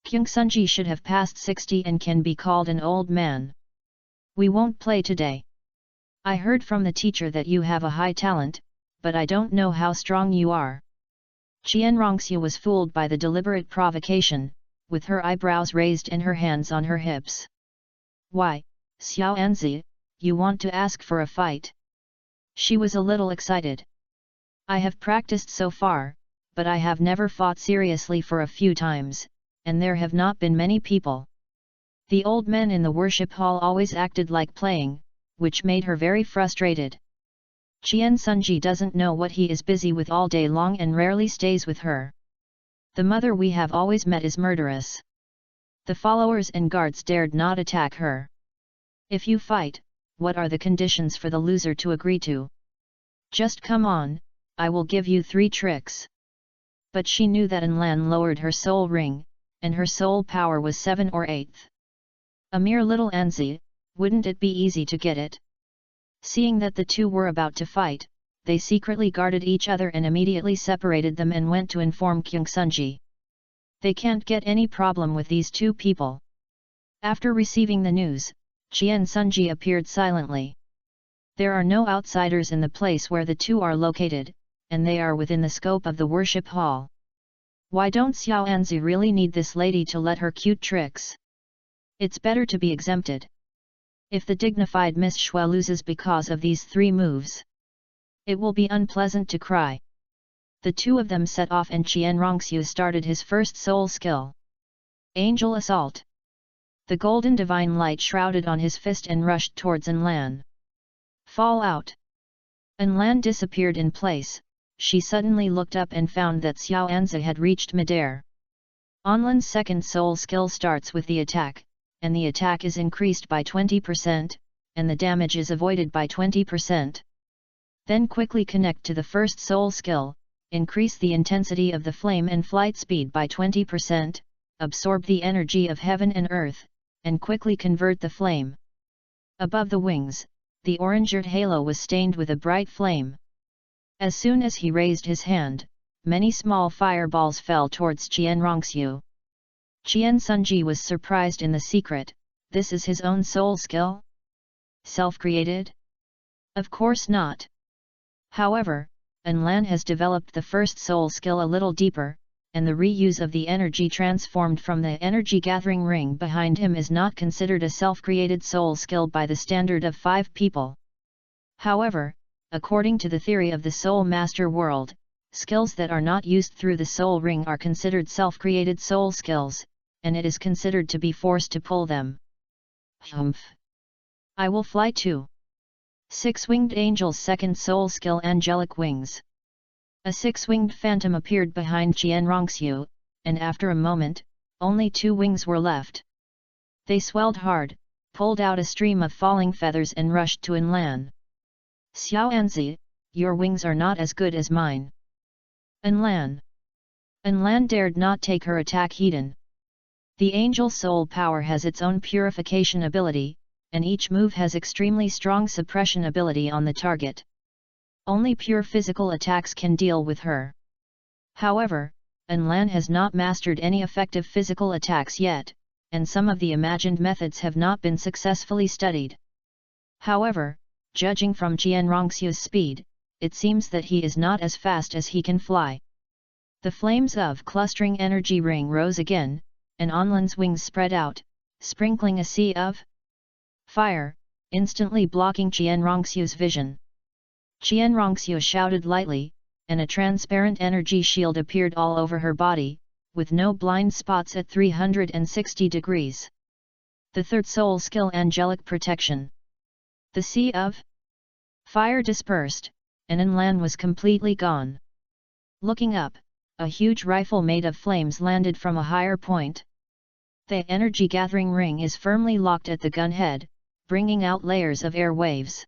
Kyung Sunji should have passed 60 and can be called an old man. We won't play today. I heard from the teacher that you have a high talent, but I don't know how strong you are. Qian Rongxiu was fooled by the deliberate provocation, with her eyebrows raised and her hands on her hips. Why, Xiao Anzi, you want to ask for a fight? She was a little excited. I have practiced so far, but I have never fought seriously for a few times, and there have not been many people. The old men in the worship hall always acted like playing, which made her very frustrated. Qian Sunji doesn't know what he is busy with all day long and rarely stays with her. The mother we have always met is murderous. The followers and guards dared not attack her. If you fight, what are the conditions for the loser to agree to? Just come on, I will give you 3 tricks. But she knew that An Lan lowered her soul ring, and her soul power was 7 or 8. A mere little Anzi, wouldn't it be easy to get it? Seeing that the 2 were about to fight, they secretly guarded each other and immediately separated them and went to inform Kyung Sunji. They can't get any problem with these 2 people. After receiving the news, Qian Sunji appeared silently. There are no outsiders in the place where the 2 are located, and they are within the scope of the worship hall. Why don't Xiao Anzi really need this lady to let her cute tricks? It's better to be exempted. If the dignified Miss Shui loses because of these 3 moves, it will be unpleasant to cry. The 2 of them set off and Qian Rongxiu started his first soul skill. Angel Assault. The golden divine light shrouded on his fist and rushed towards An Lan. Fall out. An Lan disappeared in place. She suddenly looked up and found that Xiao Anzi had reached midair. An Lan's second soul skill starts with the attack, and the attack is increased by 20%, and the damage is avoided by 20%. Then quickly connect to the first soul skill, increase the intensity of the flame and flight speed by 20%, absorb the energy of heaven and earth, and quickly convert the flame. Above the wings, the orange-earth halo was stained with a bright flame. As soon as he raised his hand, many small fireballs fell towards Qian Rongxiu. Qian Sunji was surprised in the secret. This is his own soul skill? Self-created? Of course not. However, Lan has developed the first soul skill a little deeper, and the reuse of the energy transformed from the energy gathering ring behind him is not considered a self-created soul skill by the standard of 5 people. However, according to the theory of the Soul Master world, skills that are not used through the soul ring are considered self-created soul skills, and it is considered to be forced to pull them. Humph! I will fly too. 6-winged angel's second soul skill, angelic wings. A 6-winged phantom appeared behind Qian Rongxiu, and after a moment, only 2 wings were left. They swelled hard, pulled out a stream of falling feathers and rushed to Lan. Xiao Anzi, your wings are not as good as mine. Lan dared not take her attack heeded. The angel soul power has its own purification ability, and each move has extremely strong suppression ability on the target. Only pure physical attacks can deal with her. However, Lan has not mastered any effective physical attacks yet, and some of the imagined methods have not been successfully studied. However, judging from Qian Rongxiu's speed, it seems that he is not as fast as he can fly. The flames of clustering energy ring rose again, and Lan's wings spread out, sprinkling a sea of fire, instantly blocking Qian Rongxiu's vision. Qian Rongxiu shouted lightly, and a transparent energy shield appeared all over her body, with no blind spots at 360 degrees. The third soul skill, angelic protection. The sea of fire dispersed, and Lan was completely gone. Looking up, a huge rifle made of flames landed from a higher point. The energy gathering ring is firmly locked at the gun head, bringing out layers of air waves.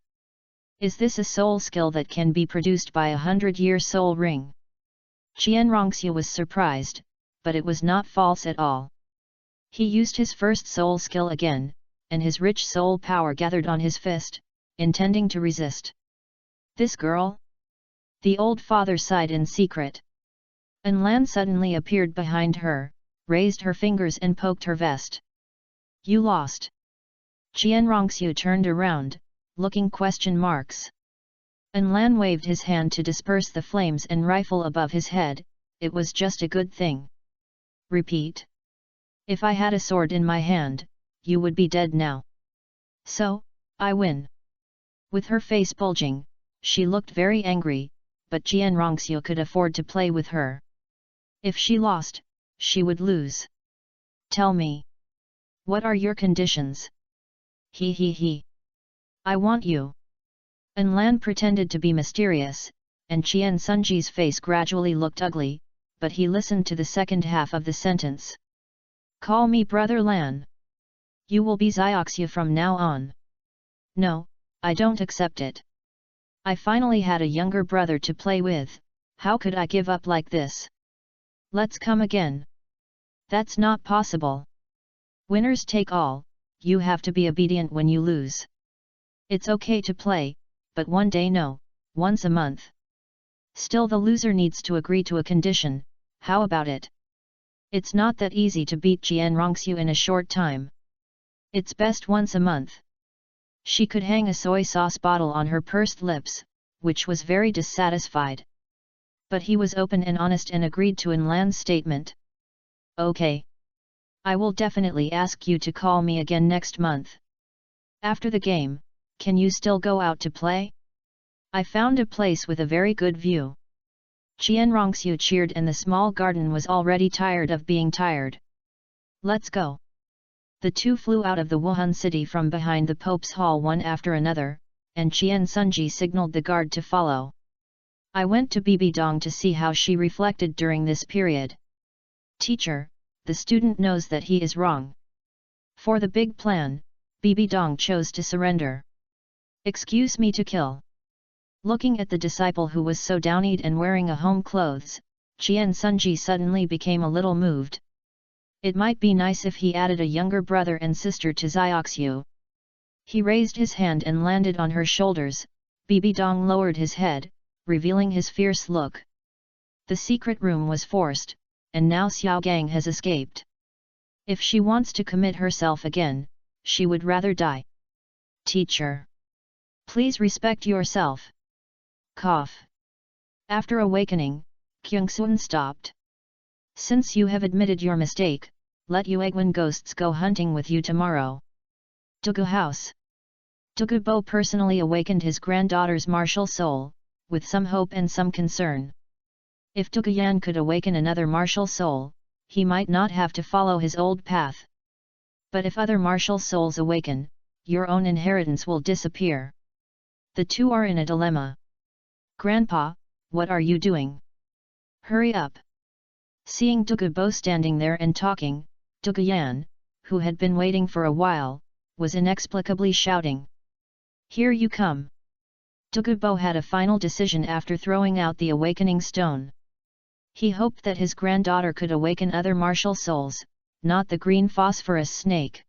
Is this a soul skill that can be produced by a 100-year soul ring? Qian Rongxiu was surprised, but it was not false at all. He used his first soul skill again, and his rich soul power gathered on his fist, intending to resist. This girl? The old father sighed in secret. Lan suddenly appeared behind her, raised her fingers and poked her vest. You lost. Qian Rongxiu turned around, looking question marks. Lan waved his hand to disperse the flames and rifle above his head. It was just a good thing. Repeat. If I had a sword in my hand, you would be dead now. So, I win. With her face bulging, she looked very angry, but Qian Rongxiu could afford to play with her. If she lost, she would lose. Tell me. What are your conditions? He. I want you. Lan pretended to be mysterious, and Qian Sunji's face gradually looked ugly, but he listened to the second half of the sentence. Call me Brother Lan. You will be Zioxia from now on. No, I don't accept it. I finally had a younger brother to play with, how could I give up like this? Let's come again. That's not possible. Winners take all, you have to be obedient when you lose. It's okay to play, but one day no, once a month. Still the loser needs to agree to a condition, how about it? It's not that easy to beat Qian Rongxiu in a short time. It's best once a month. She could hang a soy sauce bottle on her pursed lips, which was very dissatisfied. But he was open and honest and agreed to Lan's statement. Okay. I will definitely ask you to call me again next month. After the game, can you still go out to play? I found a place with a very good view. Qian Rongxiu cheered and the small garden was already tired of being tired. Let's go. The two flew out of the Wuhan city from behind the Pope's hall one after another, and Qian Sunji signaled the guard to follow. I went to Bibi Dong to see how she reflected during this period. Teacher, the student knows that he is wrong. For the big plan, Bibi Dong chose to surrender. Excuse me to kill. Looking at the disciple who was so downied and wearing a home clothes, Qian Sunji suddenly became a little moved. It might be nice if he added a younger brother and sister to Zioxiu. He raised his hand and landed on her shoulders. Bibi Dong lowered his head, revealing his fierce look. The secret room was forced, and now Xiao Gang has escaped. If she wants to commit herself again, she would rather die. Teacher, please respect yourself. Cough. After awakening, Kyungsun stopped. Since you have admitted your mistake, let Yuegwan ghosts go hunting with you tomorrow. Dugu House. Dugu Bo personally awakened his granddaughter's martial soul, with some hope and some concern. If Dugu Yan could awaken another martial soul, he might not have to follow his old path. But if other martial souls awaken, your own inheritance will disappear. The two are in a dilemma. Grandpa, what are you doing? Hurry up! Seeing Dugu Bo standing there and talking, Dugu Yan, who had been waiting for a while, was inexplicably shouting. Here you come! Dugu Bo had a final decision after throwing out the awakening stone. He hoped that his granddaughter could awaken other martial souls, not the green phosphorus snake.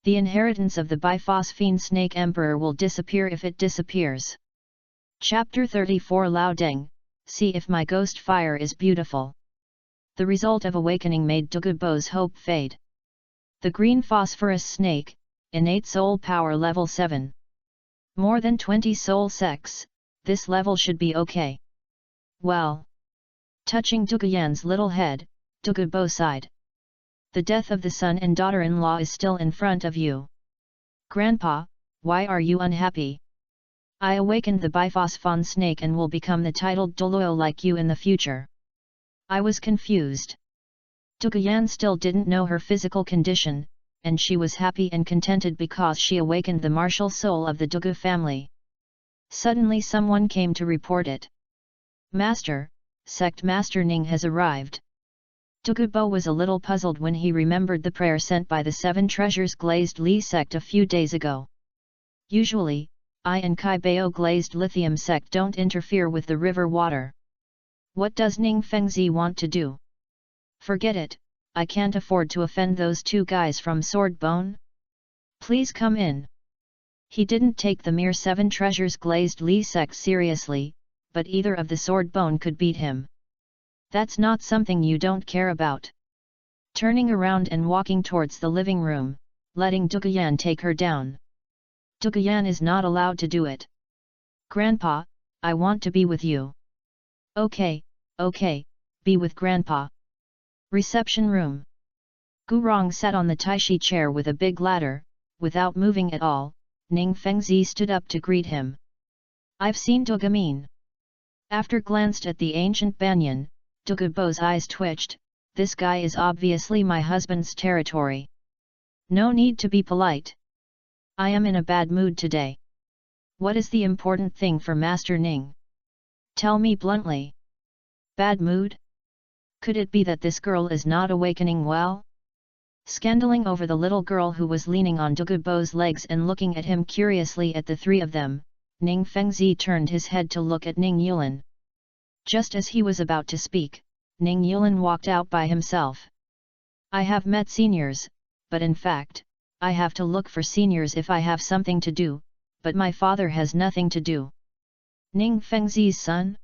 The inheritance of the biphosphine snake emperor will disappear if it disappears. Chapter 34 Lao Deng, see if my ghost fire is beautiful. The result of awakening made Dugu Bo's hope fade. The green phosphorus snake, innate soul power level 7. More than 20 soul sects, this level should be okay. Well. Touching Dugu Yan's little head, Dugu Bo sighed. The death of the son and daughter-in-law is still in front of you. Grandpa, why are you unhappy? I awakened the biphosphon snake and will become the titled Douluo like you in the future. I was confused. Dugu Yan still didn't know her physical condition, and she was happy and contented because she awakened the martial soul of the Dugu family. Suddenly someone came to report it. Master, Sect Master Ning has arrived. Dugu Bo was a little puzzled when he remembered the prayer sent by the 7 Treasures Glazed Li sect a few days ago. Usually, I and Kai Bao Glazed Lithium sect don't interfere with the river water. What does Ning Fengzi want to do? Forget it, I can't afford to offend those 2 guys from Sword Bone. Please come in. He didn't take the mere 7 Treasures Glazed Li sect seriously, but either of the Sword Bone could beat him. That's not something you don't care about. Turning around and walking towards the living room, letting Dugu Yan take her down. Dugu Yan is not allowed to do it. Grandpa, I want to be with you. Okay, be with Grandpa. Reception room. Gurong sat on the Taishi chair with a big ladder, without moving at all. Ning Fengzi stood up to greet him. I've seen Dugu Min. After glanced at the ancient banyan, Dugu Bo's eyes twitched. This guy is obviously my husband's territory. No need to be polite. I am in a bad mood today. What is the important thing for Master Ning? Tell me bluntly. Bad mood? Could it be that this girl is not awakening well? Scandaling over the little girl who was leaning on Dugu Bo's legs and looking at him curiously at the 3 of them, Ning Fengzi turned his head to look at Ning Yulin. Just as he was about to speak, Ning Yulin walked out by himself. I have met seniors, but in fact, I have to look for seniors if I have something to do, but my father has nothing to do. Ning Fengzi's son?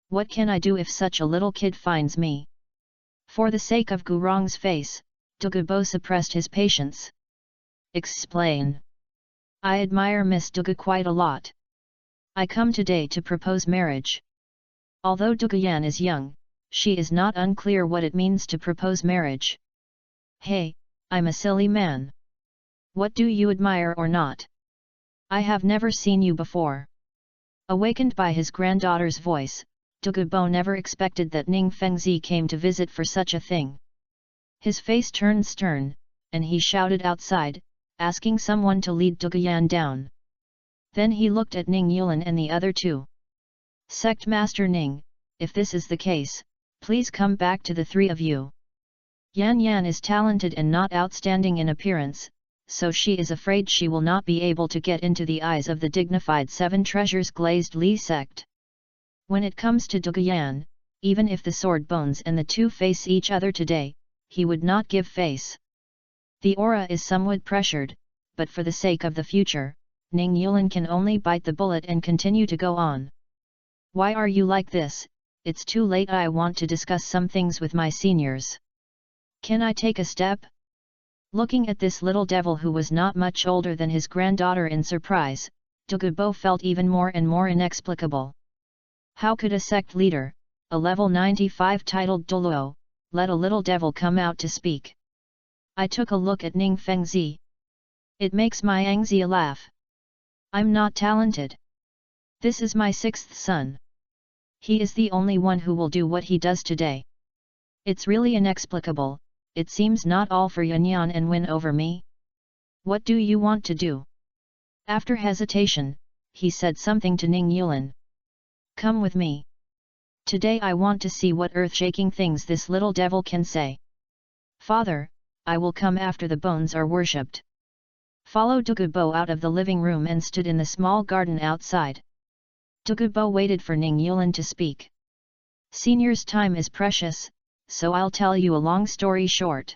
What can I do if such a little kid finds me? For the sake of Gurong's face, Dugu Bo suppressed his patience. Explain. I admire Miss Dugu quite a lot. I come today to propose marriage. Although Dugu Yan is young, she is not unclear what it means to propose marriage. Hey, I'm a silly man. What do you admire or not? I have never seen you before. Awakened by his granddaughter's voice, Dugu Bo never expected that Ning Fengzi came to visit for such a thing. His face turned stern, and he shouted outside, asking someone to lead Dugu Yan down. Then he looked at Ning Yulin and the other 2. Sect Master Ning, if this is the case, please come back to the 3 of you. Yan Yan is talented and not outstanding in appearance, so she is afraid she will not be able to get into the eyes of the dignified Seven Treasures Glazed Li sect. When it comes to Duguyan, even if the sword bones and the two face each other today, he would not give face. The aura is somewhat pressured, but for the sake of the future, Ning Yulin can only bite the bullet and continue to go on. Why are you like this? It's too late. I want to discuss some things with my seniors. Can I take a step? Looking at this little devil who was not much older than his granddaughter in surprise, Douluo felt even more and more inexplicable. How could a sect leader, a level 95 titled Douluo, let a little devil come out to speak? I took a look at Ning Fengzi. It makes my Angzia laugh. I'm not talented. This is my sixth son. He is the only one who will do what he does today. It's really inexplicable. It seems not all for Yanyan and win over me. What do you want to do? After hesitation, he said something to Ning Yulin. Come with me. Today I want to see what earth-shaking things this little devil can say. Father, I will come after the bones are worshipped. Followed Douluo out of the living room and stood in the small garden outside. Douluo waited for Ning Yulin to speak. Senior's time is precious, so I'll tell you a long story short.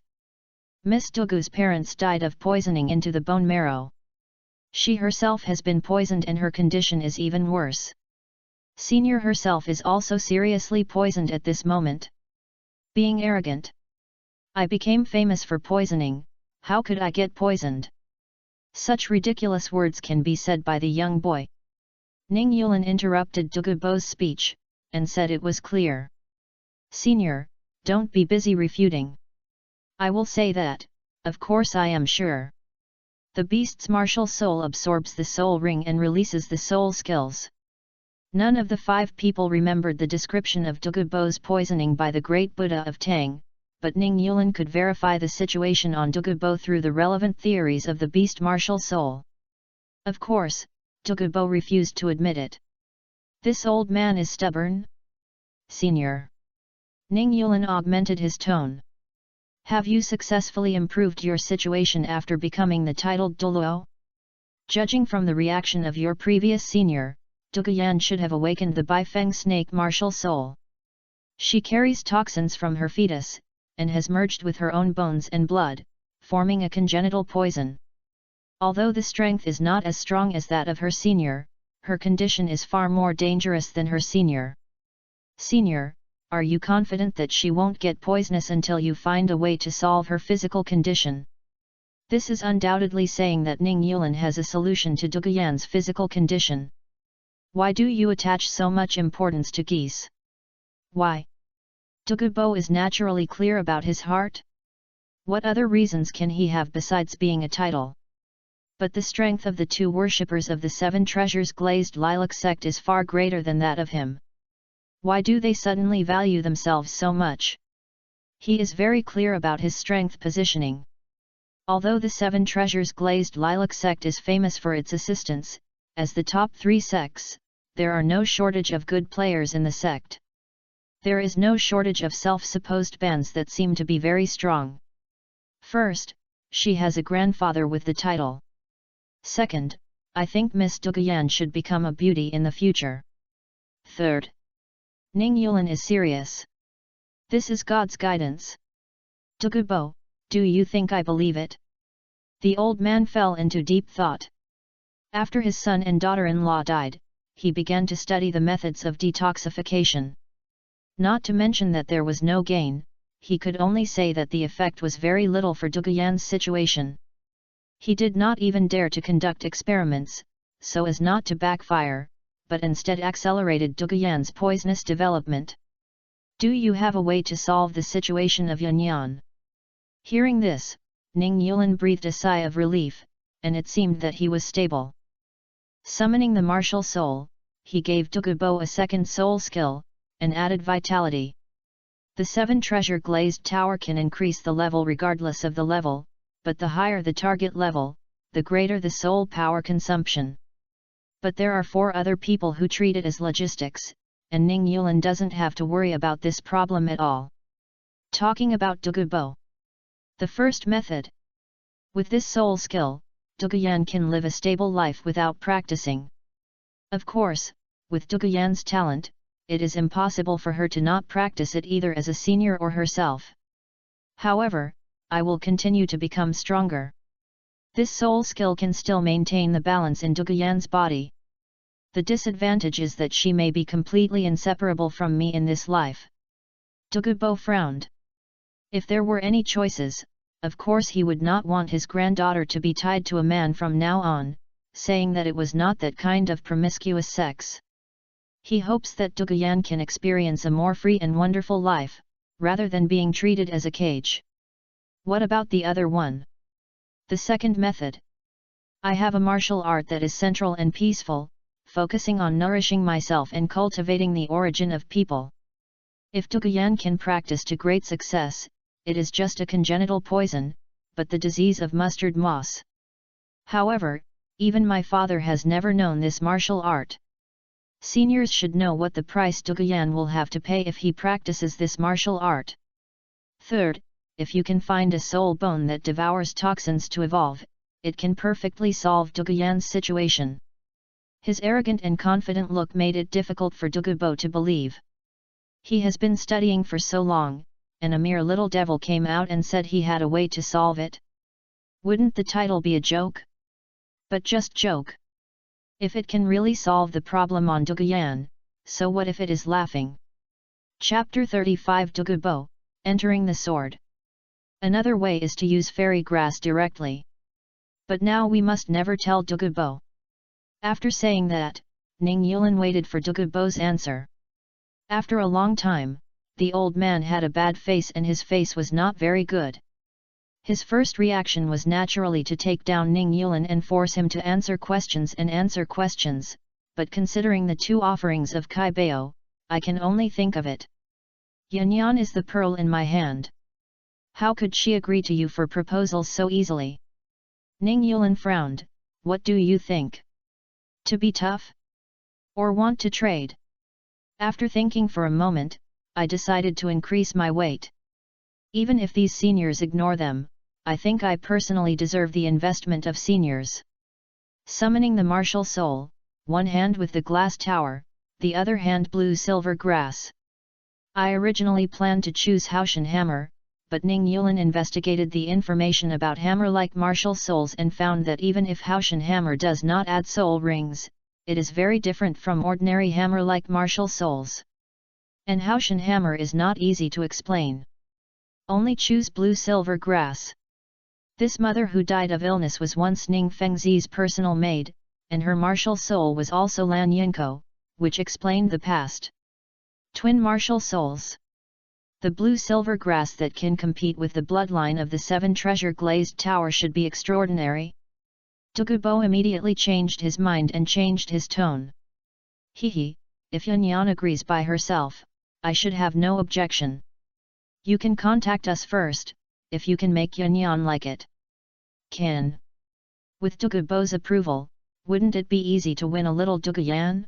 Miss Douluo's parents died of poisoning into the bone marrow. She herself has been poisoned and her condition is even worse. Senior herself is also seriously poisoned at this moment. Being arrogant. I became famous for poisoning, how could I get poisoned? Such ridiculous words can be said by the young boy. Ning Yulin interrupted Douluo's speech, and said it was clear. Senior, don't be busy refuting. I will say that, of course I am sure. The beast's martial soul absorbs the soul ring and releases the soul skills. None of the 5 people remembered the description of Douluo's poisoning by the great Buddha of Tang, but Ning Yulin could verify the situation on Douluo through the relevant theories of the beast martial soul. Of course, Douluo refused to admit it. This old man is stubborn? Senior. Ning Yulin augmented his tone. Have you successfully improved your situation after becoming the titled Douluo? Judging from the reaction of your previous senior, Douluyan should have awakened the Bifeng snake martial soul. She carries toxins from her fetus, and has merged with her own bones and blood, forming a congenital poison. Although the strength is not as strong as that of her senior, her condition is far more dangerous than her senior. Senior, are you confident that she won't get poisonous until you find a way to solve her physical condition? This is undoubtedly saying that Ning Yulin has a solution to Douluyan's physical condition. Why do you attach so much importance to geese? Why? Douluo is naturally clear about his heart. What other reasons can he have besides being a title? But the strength of the 2 worshippers of the 7 Treasures Glazed Lilac sect is far greater than that of him. Why do they suddenly value themselves so much? He is very clear about his strength positioning. Although the 7 Treasures Glazed Lilac sect is famous for its assistance, as the top 3 sects, there are no shortage of good players in the sect. There is no shortage of self-supposed bands that seem to be very strong. First, she has a grandfather with the title. Second, I think Miss Douluyan should become a beauty in the future. Third, Ning Yulin is serious. This is God's guidance. Douluo, do you think I believe it? The old man fell into deep thought. After his son and daughter-in-law died, he began to study the methods of detoxification. Not to mention that there was no gain, he could only say that the effect was very little for Douluyan's situation. He did not even dare to conduct experiments, so as not to backfire, but instead accelerated Douluyan's poisonous development. Do you have a way to solve the situation of Yanyan? Hearing this, Ning Yulin breathed a sigh of relief, and it seemed that he was stable. Summoning the martial soul, he gave Douluo a second soul skill, and added vitality. The 7 treasure glazed tower can increase the level regardless of the level, but the higher the target level, the greater the soul power consumption. But there are 4 other people who treat it as logistics, and Ning Yulin doesn't have to worry about this problem at all. Talking about Douluo. The first method. With this soul skill, Doguyan can live a stable life without practicing. Of course, with Doguyan's talent, it is impossible for her to not practice it either as a senior or herself. However, I will continue to become stronger. This soul skill can still maintain the balance in Doguyan's body. The disadvantage is that she may be completely inseparable from me in this life. Dogubo frowned. If there were any choices, of course he would not want his granddaughter to be tied to a man from now on, saying that it was not that kind of promiscuous sex. He hopes that Doguyan can experience a more free and wonderful life, rather than being treated as a cage. What about the other one? The second method. I have a martial art that is central and peaceful, focusing on nourishing myself and cultivating the origin of people. If Doguyan can practice to great success, it is just a congenital poison, but the disease of mustard moss. However, even my father has never known this martial art. Seniors should know what the price Doguyan will have to pay if he practices this martial art. Third, if you can find a soul bone that devours toxins to evolve, it can perfectly solve Doguyan's situation. His arrogant and confident look made it difficult for Dogubo to believe. He has been studying for so long, and a mere little devil came out and said he had a way to solve it. Wouldn't the title be a joke? But just joke. If it can really solve the problem on Doguyan, so what if it is laughing? Chapter 35 Dogubo, Entering the Sword. Another way is to use fairy grass directly. But now we must never tell Dogubo. After saying that, Ning Yulin waited for Dogubo's answer. After a long time, the old man had a bad face and his face was not very good. His first reaction was naturally to take down Ning Yulin and force him to answer questions, but considering the two offerings of Kai Bao, I can only think of it. Yanyan is the pearl in my hand. How could she agree to you for proposals so easily? Ning Yulin frowned. What do you think? To be tough? Or want to trade? After thinking for a moment, I decided to increase my weight. Even if these seniors ignore them, I think I personally deserve the investment of seniors. Summoning the martial soul, one hand with the glass tower, the other hand blue silver grass. I originally planned to choose Haoshan hammer, but Ning Yulin investigated the information about hammer-like martial souls and found that even if Haoshan hammer does not add soul rings, it is very different from ordinary hammer-like martial souls. And Haoshan hammer is not easy to explain. Only choose blue-silver grass. This mother who died of illness was once Ning Fengzi's personal maid, and her martial soul was also Lan Yinko, which explained the past. Twin martial souls. The blue-silver grass that can compete with the bloodline of the seven treasure-glazed tower should be extraordinary. Dogubo immediately changed his mind and changed his tone. Hehe, if Yanyan agrees by herself, I should have no objection. You can contact us first, if you can make Yanyan like it. Can. With Dogubo's approval, wouldn't it be easy to win a little Doguyan?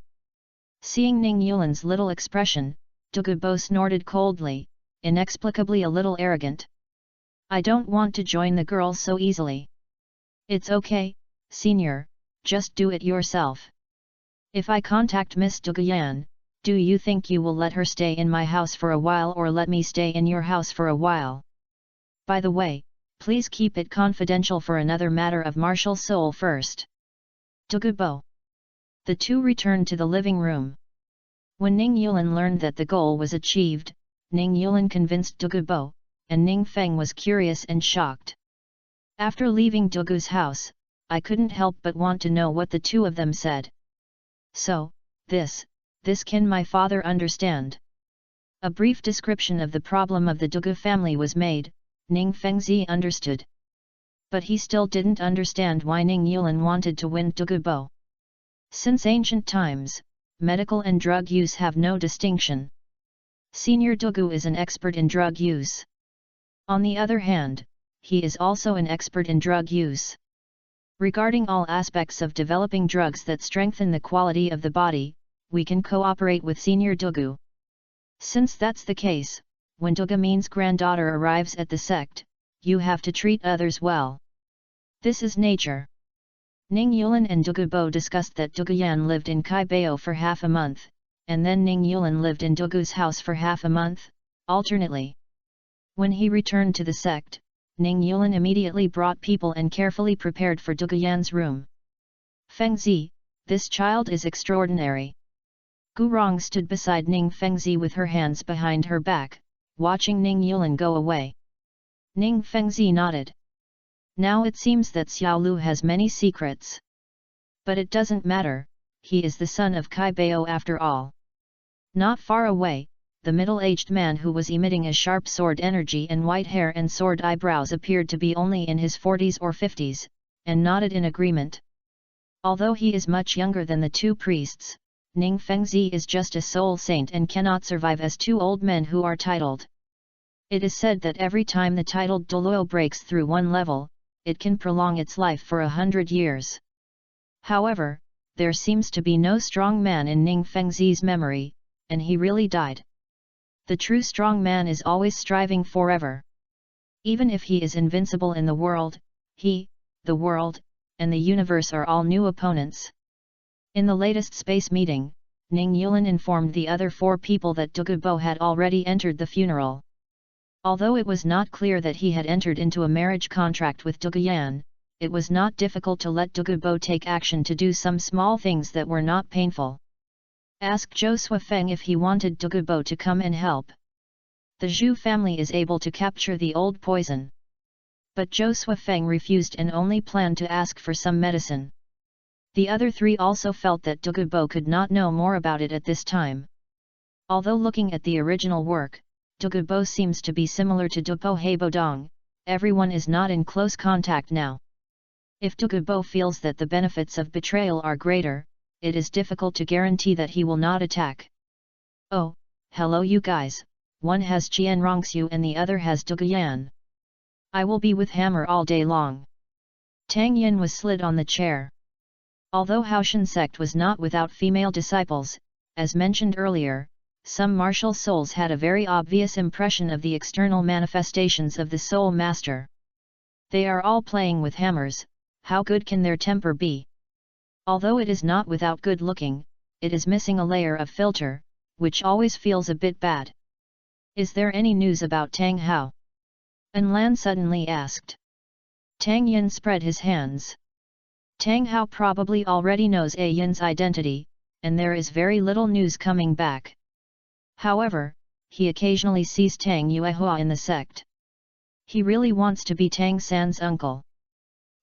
Seeing Ning Yulin's little expression, Dogubo snorted coldly, inexplicably a little arrogant. I don't want to join the girls so easily. It's okay, senior, just do it yourself. If I contact Miss Doguyan, do you think you will let her stay in my house for a while or let me stay in your house for a while? By the way, please keep it confidential for another matter of martial soul first. Dogubo. The two returned to the living room. When Ning Yulin learned that the goal was achieved, Ning Yulin convinced Dogubo, and Ning Feng was curious and shocked. After leaving Dogu's house, I couldn't help but want to know what the two of them said. So, this can my father understand? A brief description of the problem of the Dogu family was made. Ning Fengzi understood. But he still didn't understand why Ning Yulin wanted to win Dogubo. Since ancient times, medical and drug use have no distinction. Senior Dogu is an expert in drug use. On the other hand, he is also an expert in drug use. Regarding all aspects of developing drugs that strengthen the quality of the body, we can cooperate with Senior Dogu. Since that's the case, when Dogumin's granddaughter arrives at the sect, you have to treat others well. This is nature. Ning Yulin and Douluo discussed that Douluyan lived in Kaibao for half a month, and then Ning Yulin lived in Doulu's house for half a month, alternately. When he returned to the sect, Ning Yulin immediately brought people and carefully prepared for Douluyan's room. Fengzi, this child is extraordinary. Gurong stood beside Ning Fengzi with her hands behind her back, watching Ning Yulin go away. Ning Fengzi nodded. Now it seems that Xiaolu has many secrets. But it doesn't matter, he is the son of Kaibao after all. Not far away, the middle-aged man who was emitting a sharp sword energy and white hair and sword eyebrows appeared to be only in his 40s or 50s, and nodded in agreement. Although he is much younger than the two priests, Ning Fengzi is just a soul saint and cannot survive as two old men who are titled. It is said that every time the titled Douluo breaks through one level, it can prolong its life for 100 years. However, there seems to be no strong man in Ning Fengzi's memory, and he really died. The true strong man is always striving forever. Even if he is invincible in the world, he, the world, and the universe are all new opponents. In the latest space meeting, Ning Yulin informed the other 4 people that Douluo had already entered the funeral. Although it was not clear that he had entered into a marriage contract with Douluyan, it was not difficult to let Douluo take action to do some small things that were not painful. Ask Zhou Suifeng if he wanted Douluo to come and help. The Zhu family is able to capture the old poison. But Zhou Suifeng refused and only planned to ask for some medicine. The other 3 also felt that Douluo could not know more about it at this time. Although looking at the original work, Douluo seems to be similar to Dupo Heibodong, everyone is not in close contact now. If Douluo feels that the benefits of betrayal are greater, it is difficult to guarantee that he will not attack. Oh, hello you guys, one has Jian Rongxiu and the other has Douluyan. I will be with Hammer all day long. Tang Yin was slid on the chair. Although Haoshan sect was not without female disciples, as mentioned earlier, some martial souls had a very obvious impression of the external manifestations of the soul master. They are all playing with hammers, how good can their temper be? Although it is not without good looking, it is missing a layer of filter, which always feels a bit bad. Is there any news about Tang Hao? An Lan suddenly asked. Tang Yin spread his hands. Tang Hao probably already knows A Yin's identity, and there is very little news coming back. However, he occasionally sees Tang Yuehua in the sect. He really wants to be Tang San's uncle.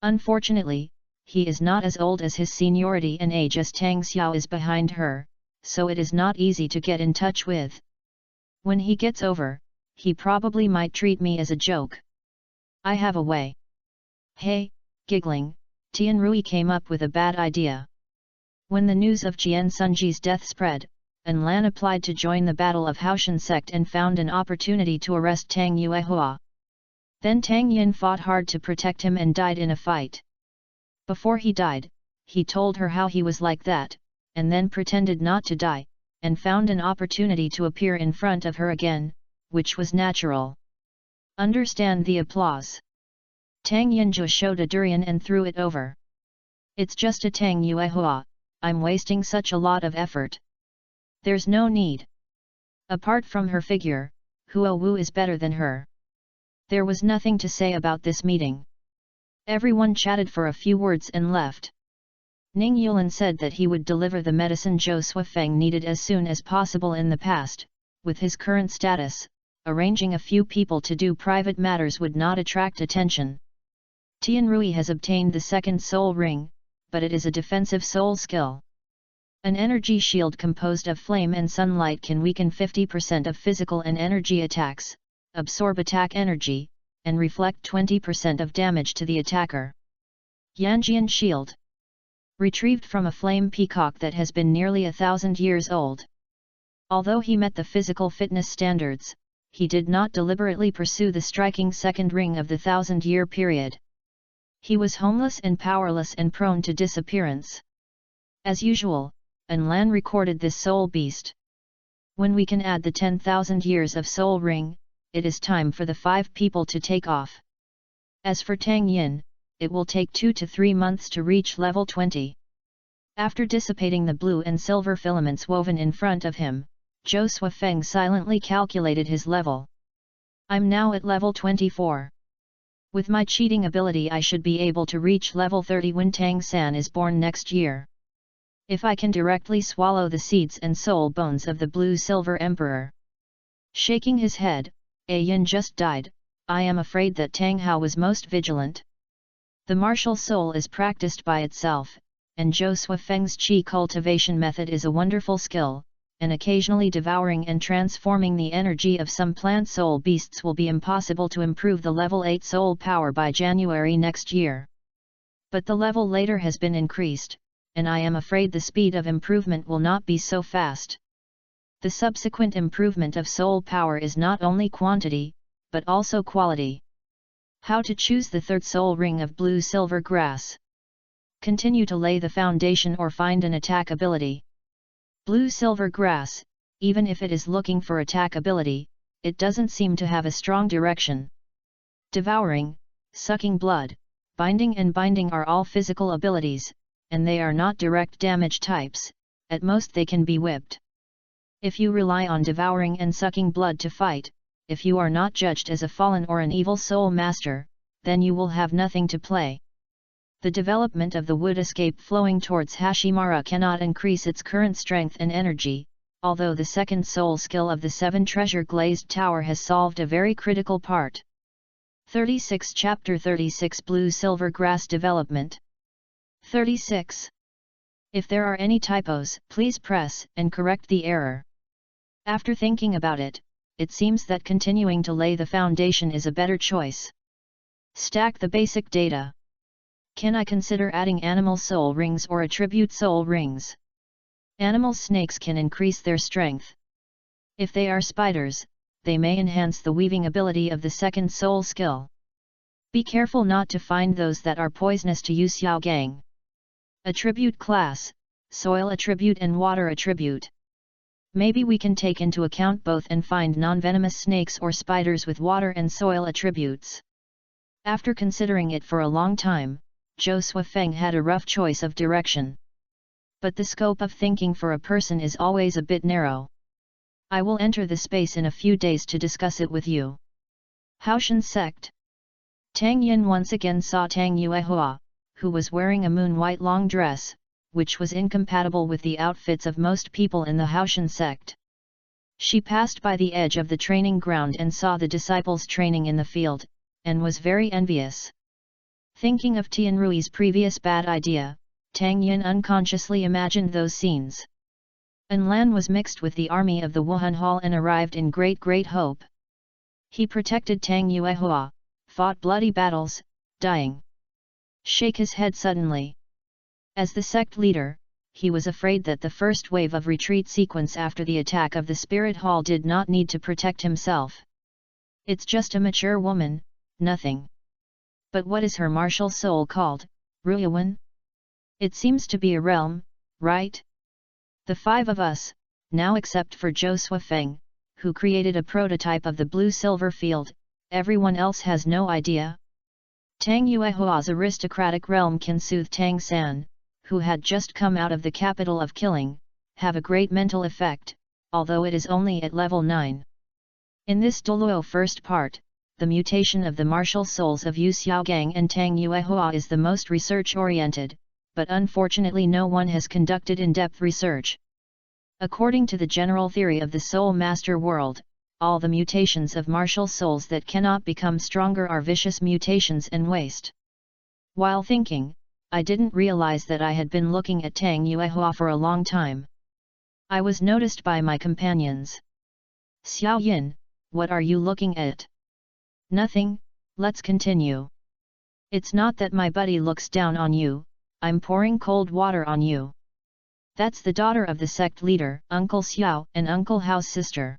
Unfortunately, he is not as old as his seniority and age as Tang Xiao is behind her, so it is not easy to get in touch with. When he gets over, he probably might treat me as a joke. I have a way. Hey, giggling, Tian Rui came up with a bad idea. When the news of Jian Sunji's death spread, An Lan applied to join the battle of Haoshan sect and found an opportunity to arrest Tang Yuehua. Then Tang Yin fought hard to protect him and died in a fight. Before he died, he told her how he was like that, and then pretended not to die, and found an opportunity to appear in front of her again, which was natural. Understand the applause. Tang Yinju showed a durian and threw it over. It's just a Tang Yuehua, I'm wasting such a lot of effort. There's no need. Apart from her figure, Huo Wu is better than her. There was nothing to say about this meeting. Everyone chatted for a few words and left. Ning Yulin said that he would deliver the medicine Zhou Suifeng needed as soon as possible in the past. With his current status, arranging a few people to do private matters would not attract attention. Tian Rui has obtained the second soul ring, but it is a defensive soul skill. An energy shield composed of flame and sunlight can weaken 50% of physical and energy attacks, absorb attack energy, and reflect 20% of damage to the attacker. Yanjian Shield. Retrieved from a flame peacock that has been nearly 1,000 years old. Although he met the physical fitness standards, he did not deliberately pursue the striking second ring of the 1,000-year period. He was homeless and powerless and prone to disappearance. As usual, An Lan recorded this soul beast. When we can add the 10,000 years of soul ring, it is time for the 5 people to take off. As for Tang Yin, it will take 2 to 3 months to reach level 20. After dissipating the blue and silver filaments woven in front of him, Zhou Suifeng silently calculated his level. I'm now at level 24. With my cheating ability I should be able to reach level 30 when Tang San is born next year. If I can directly swallow the seeds and soul bones of the blue-silver emperor. Shaking his head, A Yin just died. I am afraid that Tang Hao was most vigilant. The martial soul is practiced by itself, and Zhou Suifeng's qi cultivation method is a wonderful skill, and occasionally devouring and transforming the energy of some plant soul beasts will be impossible to improve the level 8 soul power by January next year. But the level later has been increased, and I am afraid the speed of improvement will not be so fast. The subsequent improvement of soul power is not only quantity, but also quality. How to choose the third soul ring of blue-silver grass? Continue to lay the foundation or find an attack ability. Blue-silver grass, even if it is looking for attack ability, it doesn't seem to have a strong direction. Devouring, sucking blood, binding and binding are all physical abilities, and they are not direct damage types, at most they can be whipped. If you rely on devouring and sucking blood to fight, if you are not judged as a fallen or an evil soul master, then you will have nothing to play. The development of the wood escape flowing towards Hashimara cannot increase its current strength and energy, although the second soul skill of the 7 treasure glazed tower has solved a very critical part. 36 Chapter 36 Blue-Silver Grass Development 36. If there are any typos, please press and correct the error. After thinking about it, it seems that continuing to lay the foundation is a better choice. Stack the basic data. Can I consider adding animal soul rings or attribute soul rings? Animal snakes can increase their strength. If they are spiders, they may enhance the weaving ability of the second soul skill. Be careful not to find those that are poisonous to Yu Xiao Gang. Attribute class, soil attribute and water attribute. Maybe we can take into account both and find non-venomous snakes or spiders with water and soil attributes. After considering it for a long time, Zhou Suifeng had a rough choice of direction. But the scope of thinking for a person is always a bit narrow. I will enter the space in a few days to discuss it with you. Haoshan sect. Tang Yin once again saw Tang Yuehua, who was wearing a moon-white long dress, which was incompatible with the outfits of most people in the Haoshan sect. She passed by the edge of the training ground and saw the disciples training in the field, and was very envious. Thinking of Tianrui's previous bad idea, Tang Yin unconsciously imagined those scenes. Enlan was mixed with the army of the Wuhan Hall and arrived in great hope. He protected Tang Yuehua, fought bloody battles, dying. Shake his head suddenly. As the sect leader, he was afraid that the first wave of retreat sequence after the attack of the Spirit Hall did not need to protect himself. It's just a mature woman, nothing. But what is her martial soul called, Ruiyuan? It seems to be a realm, right? The 5 of us, now except for Zhou Suifeng, who created a prototype of the blue-silver field, everyone else has no idea. Tang Yuehua's aristocratic realm can soothe Tang San, who had just come out of the capital of killing, have a great mental effect, although it is only at level 9. In this Douluo first part, the mutation of the martial souls of Yu Xiaogang and Tang Yuehua is the most research-oriented, but unfortunately no one has conducted in-depth research. According to the general theory of the Soul Master world, all the mutations of martial souls that cannot become stronger are vicious mutations and waste. While thinking, I didn't realize that I had been looking at Tang Yuehua for a long time. I was noticed by my companions. Xiao Yin, what are you looking at? Nothing, let's continue. It's not that my buddy looks down on you, I'm pouring cold water on you. That's the daughter of the sect leader, Uncle Xiao and Uncle Hao's sister.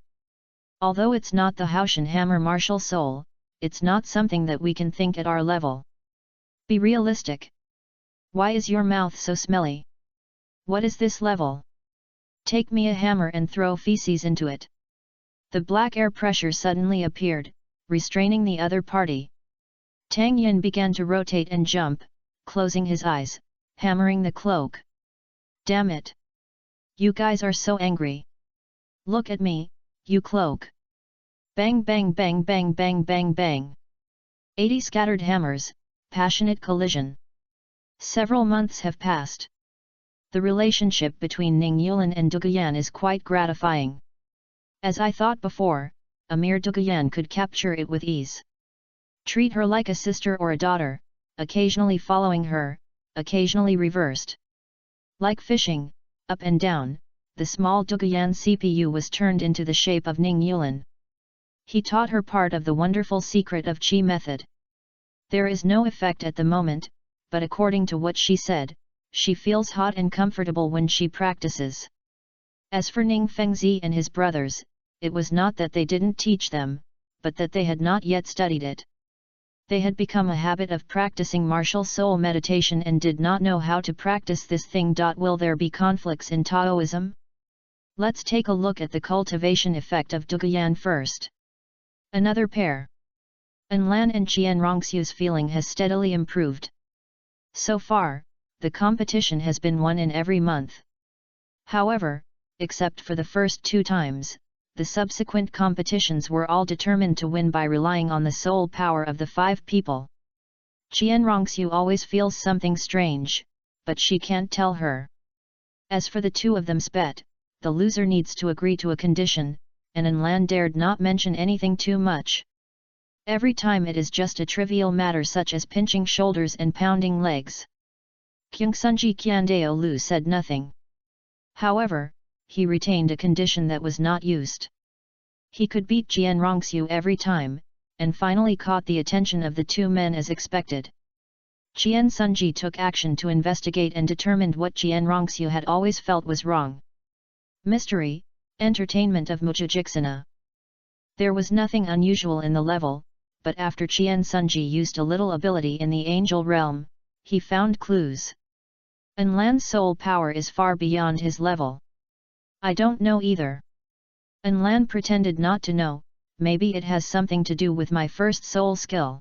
Although it's not the Haoshan Hammer martial soul, it's not something that we can think at our level. Be realistic. Why is your mouth so smelly? What is this level? Take me a hammer and throw feces into it. The black air pressure suddenly appeared, restraining the other party. Tang Yin began to rotate and jump, closing his eyes, hammering the cloak. Damn it! You guys are so angry. Look at me, you cloak. Bang bang bang bang bang bang bang. 80 scattered hammers, passionate collision. Several months have passed. The relationship between Ning Yulan and Duguyan is quite gratifying. As I thought before, a mere Duguyan could capture it with ease. Treat her like a sister or a daughter, occasionally following her, occasionally reversed. Like fishing, up and down, the small Duguyan CPU was turned into the shape of Ning Yulan. He taught her part of the wonderful secret of Qi method. There is no effect at the moment, but according to what she said, she feels hot and comfortable when she practices. As for Ning Fengzi and his brothers, it was not that they didn't teach them, but that they had not yet studied it. They had become a habit of practicing martial soul meditation and did not know how to practice this thing. Will there be conflicts in Taoism? Let's take a look at the cultivation effect of Duguyan first. Another pair. Enlan and Qian Rongxiu's feeling has steadily improved. So far, the competition has been won in every month. However, except for the first 2 times, the subsequent competitions were all determined to win by relying on the soul power of the 5 people. Qian Rongxiu always feels something strange, but she can't tell her. As for the 2 of them spet, the loser needs to agree to a condition, and Enlan dared not mention anything too much. Every time it is just a trivial matter such as pinching shoulders and pounding legs. Kyungsunji Qiandao Lu said nothing. However, he retained a condition that was not used. He could beat Qian Rongxiu every time, and finally caught the attention of the 2 men as expected. Qian Sunji took action to investigate and determined what Qian Rongxiu had always felt was wrong. Mystery, entertainment of Mujijixina. There was nothing unusual in the level, but after Qian Sunji used a little ability in the angel realm, he found clues. Enlan's soul power is far beyond his level. I don't know either. Enlan pretended not to know, maybe it has something to do with my first soul skill.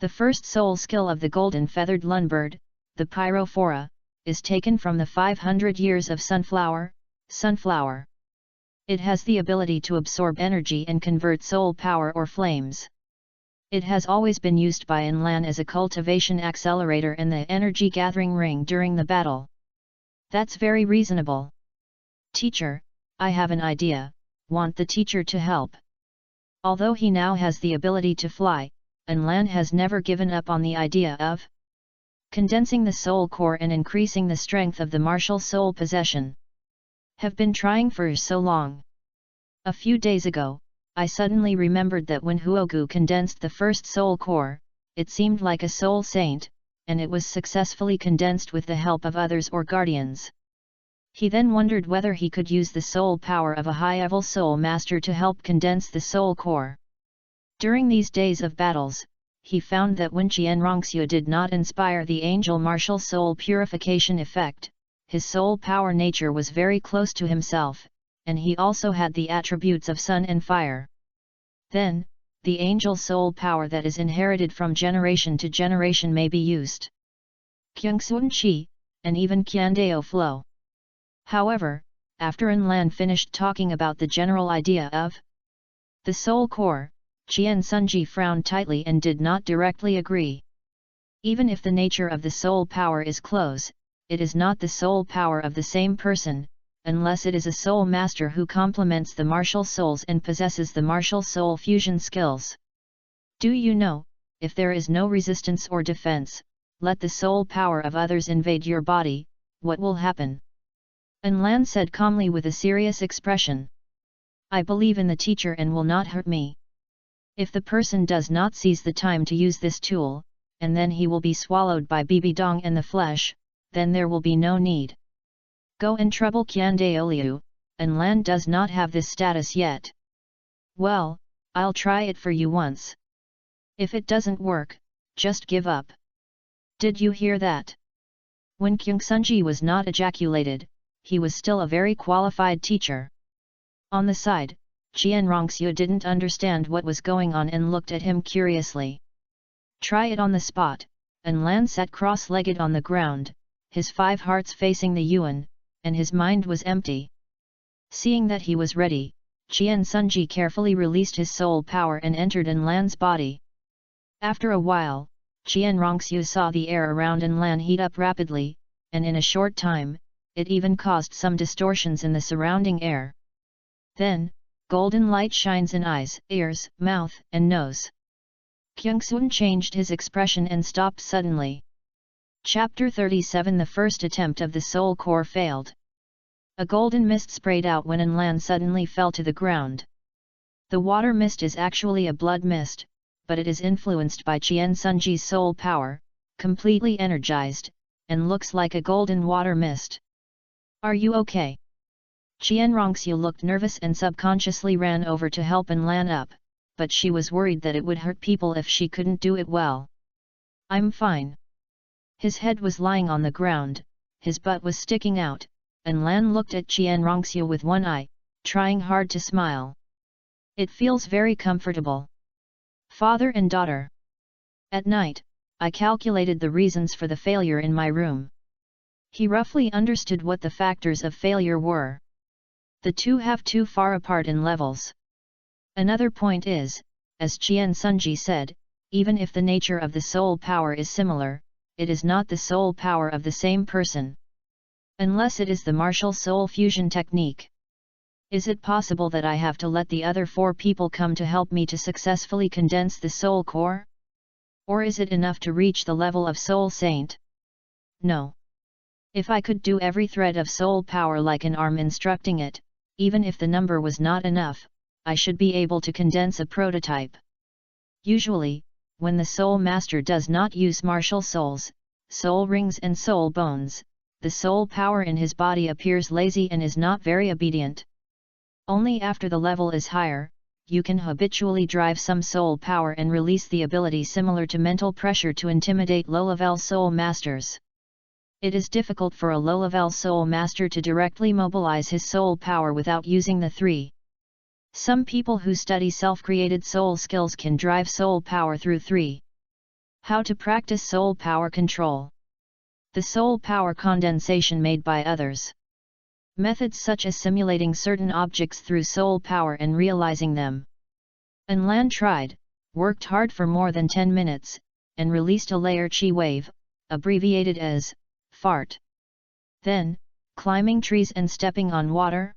The first soul skill of the golden feathered lunbird, the pyrophora, is taken from the 500 years of sunflower. It has the ability to absorb energy and convert soul power or flames. It has always been used by Enlan as a cultivation accelerator and the energy gathering ring during the battle. That's very reasonable. Teacher, I have an idea, want the teacher to help. Although he now has the ability to fly, Enlan has never given up on the idea of condensing the soul core and increasing the strength of the martial soul possession. Have been trying for so long. A few days ago, I suddenly remembered that when Huogu condensed the first soul core, it seemed like a soul saint, and it was successfully condensed with the help of others or guardians. He then wondered whether he could use the soul power of a high-level soul master to help condense the soul core. During these days of battles, he found that when Qian Rongxiu did not inspire the angel martial soul purification effect, his soul power nature was very close to himself, and he also had the attributes of sun and fire. Then, the angel soul power that is inherited from generation to generation may be used. Kyungsun Qi, and even Qiandao flow. However, after Enlan finished talking about the general idea of the soul core, Qian Sunji frowned tightly and did not directly agree. Even if the nature of the soul power is close, it is not the soul power of the same person, unless it is a soul master who complements the martial souls and possesses the martial soul fusion skills. Do you know, if there is no resistance or defense, let the soul power of others invade your body, what will happen? Enlan said calmly with a serious expression. I believe in the teacher and will not hurt me. If the person does not seize the time to use this tool, and then he will be swallowed by Bibidong and the flesh, then there will be no need. Go and trouble Qiandao Liu, Enlan does not have this status yet. Well, I'll try it for you once. If it doesn't work, just give up. Did you hear that? When Kyungsunji was not ejaculated, he was still a very qualified teacher. On the side, Qian Rongxiu didn't understand what was going on and looked at him curiously. Try it on the spot, and Lan sat cross-legged on the ground, his 5 hearts facing the Yuan, and his mind was empty. Seeing that he was ready, Qian Sunji carefully released his soul power and entered Lan's body. After a while, Qian Rongxiu saw the air around Lan heat up rapidly, and in a short time, it even caused some distortions in the surrounding air. Then, golden light shines in eyes, ears, mouth, and nose. Kyungsun changed his expression and stopped suddenly. Chapter 37 The first attempt of the soul core failed. A golden mist sprayed out when Lan suddenly fell to the ground. The water mist is actually a blood mist, but it is influenced by Qian Sunji's soul power, completely energized, and looks like a golden water mist. Are you okay? Qian Rongxiu looked nervous and subconsciously ran over to help Lan up, but she was worried that it would hurt people if she couldn't do it well. I'm fine. His head was lying on the ground, his butt was sticking out, and Lan looked at Qian Rongxiu with one eye, trying hard to smile. It feels very comfortable. Father and daughter. At night, I calculated the reasons for the failure in my room. He roughly understood what the factors of failure were. The two have too far apart in levels. Another point is, as Qian Sunji said, even if the nature of the soul power is similar, it is not the soul power of the same person. Unless it is the martial soul fusion technique. Is it possible that I have to let the other 4 people come to help me to successfully condense the soul core? Or is it enough to reach the level of soul saint? No. If I could do every thread of soul power like an arm instructing it, even if the number was not enough, I should be able to condense a prototype. Usually, when the soul master does not use martial souls, soul rings and soul bones, the soul power in his body appears lazy and is not very obedient. Only after the level is higher, you can habitually drive some soul power and release the ability similar to mental pressure to intimidate low-level soul masters. It is difficult for a low-level soul master to directly mobilize his soul power without using the 3. Some people who study self-created soul skills can drive soul power through 3. How to practice soul power control. The soul power condensation made by others. Methods such as simulating certain objects through soul power and realizing them. Lan tried, worked hard for more than 10 minutes, and released a layer chi wave, abbreviated as fart. Then, climbing trees and stepping on water.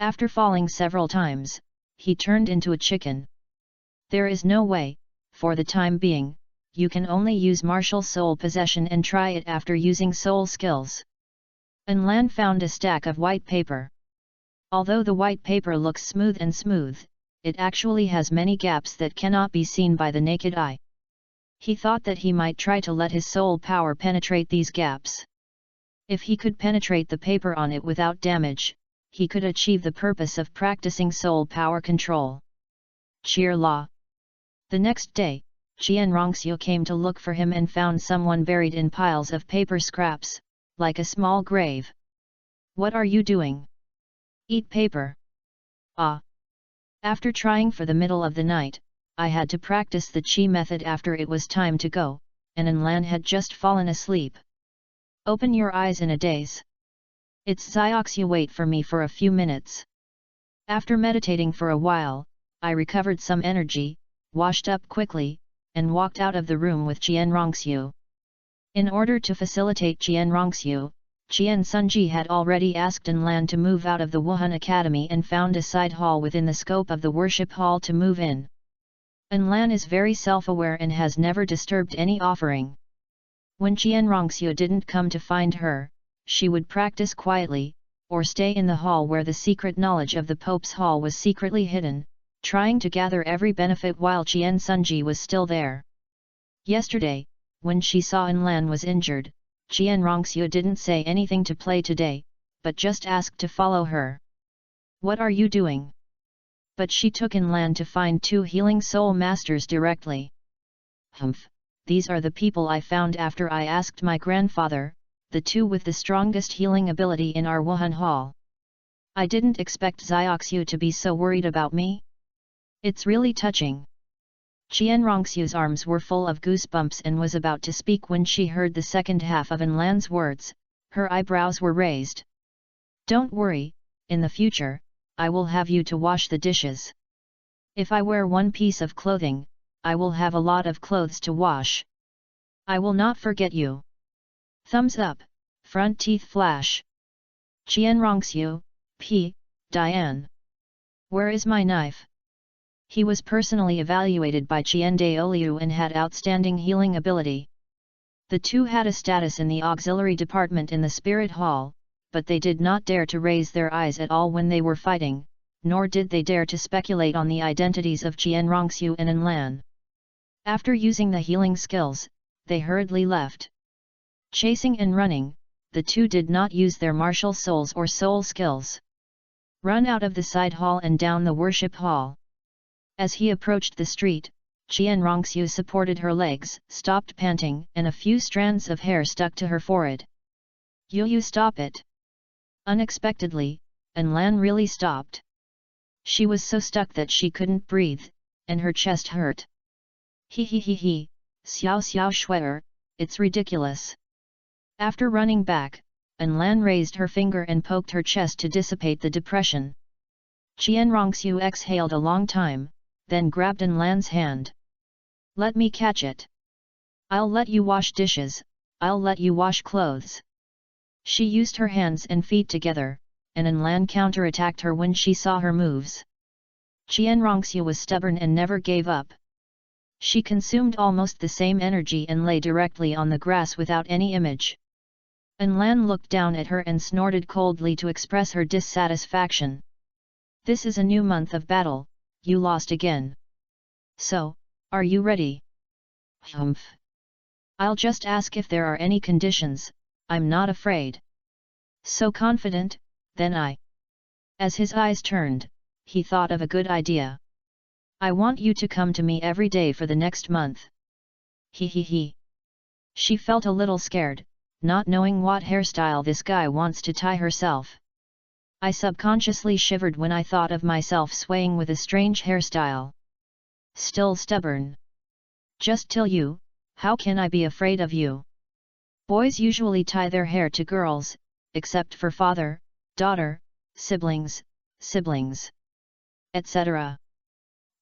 After falling several times, he turned into a chicken. There is no way, for the time being, you can only use martial soul possession and try it after using soul skills. Lan found a stack of white paper. Although the white paper looks smooth, it actually has many gaps that cannot be seen by the naked eye. He thought that he might try to let his soul power penetrate these gaps. If he could penetrate the paper on it without damage, he could achieve the purpose of practicing soul power control. Cheer La. The next day, Qian Rongxiu came to look for him and found someone buried in piles of paper scraps, like a small grave. What are you doing? Eat paper. Ah. After trying for the middle of the night, I had to practice the chi method after it was time to go, and Lan had just fallen asleep. Open your eyes in a daze. It's Xioxu, wait for me for a few minutes. After meditating for a while, I recovered some energy, washed up quickly, and walked out of the room with Qian Rongxiu. In order to facilitate Qian Rongxiu, Qian Sunji had already asked Lan to move out of the Wuhan Academy and found a side hall within the scope of the worship hall to move in. Lan is very self-aware and has never disturbed any offering. When Qian Rongxiu didn't come to find her, she would practice quietly, or stay in the hall where the secret knowledge of the Pope's hall was secretly hidden, trying to gather every benefit while Qian Sunji was still there. Yesterday, when she saw Lan was injured, Qian Rongxiu didn't say anything to play today, but just asked to follow her. What are you doing? But she took Lan to find 2 healing soul masters directly. Humph, these are the people I found after I asked my grandfather, the 2 with the strongest healing ability in our Wuhan hall. I didn't expect Xioxu to be so worried about me. It's really touching. Qian Rongxiu's arms were full of goosebumps and was about to speak when she heard the second half of An Lan's words. Her eyebrows were raised. Don't worry, in the future, I will have you to wash the dishes. If I wear one piece of clothing, I will have a lot of clothes to wash. I will not forget you. Thumbs up, front teeth flash. Qian Rongxiu, P. Diane. Where is my knife? He was personally evaluated by Qian Douluo and had outstanding healing ability. The two had a status in the auxiliary department in the spirit hall, but they did not dare to raise their eyes at all when they were fighting, nor did they dare to speculate on the identities of Qian Rongxiu and An Lan. After using the healing skills, they hurriedly left. Chasing and running, the two did not use their martial souls or soul skills. Run out of the side hall and down the worship hall. As he approached the street, Qian Rongxiu supported her legs, stopped panting, and a few strands of hair stuck to her forehead. You stop it! Unexpectedly, An Lan really stopped. She was so stuck that she couldn't breathe, and her chest hurt. He, xiao shuer, it's ridiculous. After running back, An Lan raised her finger and poked her chest to dissipate the depression. Qian Rongxiu exhaled a long time, then grabbed An Lan's hand. Let me catch it. I'll let you wash dishes, I'll let you wash clothes. She used her hands and feet together, and An Lan counterattacked her when she saw her moves. Qian Rongxiu was stubborn and never gave up. She consumed almost the same energy and lay directly on the grass without any image. An Lan looked down at her and snorted coldly to express her dissatisfaction. This is a new month of battle, you lost again. So, are you ready? Humph. I'll just ask if there are any conditions, I'm not afraid. So confident, then As his eyes turned, he thought of a good idea. I want you to come to me every day for the next month. He. She felt a little scared, not knowing what hairstyle this guy wants to tie herself. I subconsciously shivered when I thought of myself swaying with a strange hairstyle. Still stubborn. Just tell you, how can I be afraid of you? Boys usually tie their hair to girls, except for father, daughter, siblings, etc.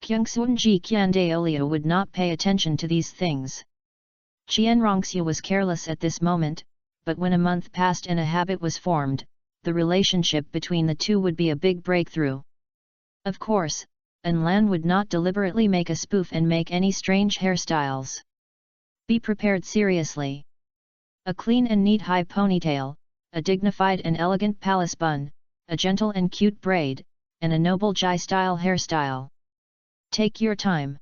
Kyungsunji Qian Douluo would not pay attention to these things. Qian Rongxiu was careless at this moment, but when a month passed and a habit was formed, the relationship between the two would be a big breakthrough. Of course, An Lan would not deliberately make a spoof and make any strange hairstyles. Be prepared seriously. A clean and neat high ponytail, a dignified and elegant palace bun, a gentle and cute braid, and a noble Jai-style hairstyle. Take your time.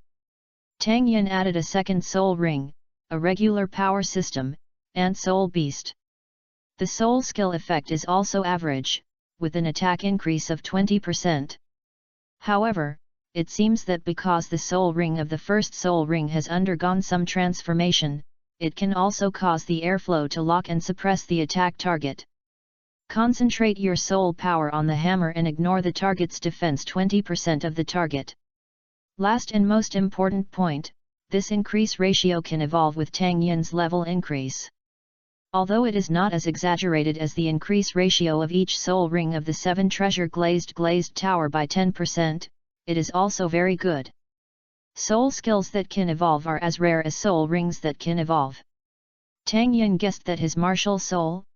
Tang Yin added a second soul ring, a regular power system, and soul beast. The soul skill effect is also average, with an attack increase of 20%. However, it seems that because the soul ring of the first soul ring has undergone some transformation, it can also cause the airflow to lock and suppress the attack target. Concentrate your soul power on the hammer and ignore the target's defense 20% of the target. Last and most important point, this increase ratio can evolve with Tang Yin's level increase. Although it is not as exaggerated as the increase ratio of each soul ring of the 7 treasure glazed tower by 10%, it is also very good. Soul skills that can evolve are as rare as soul rings that can evolve. Tang Yin guessed that his martial soul,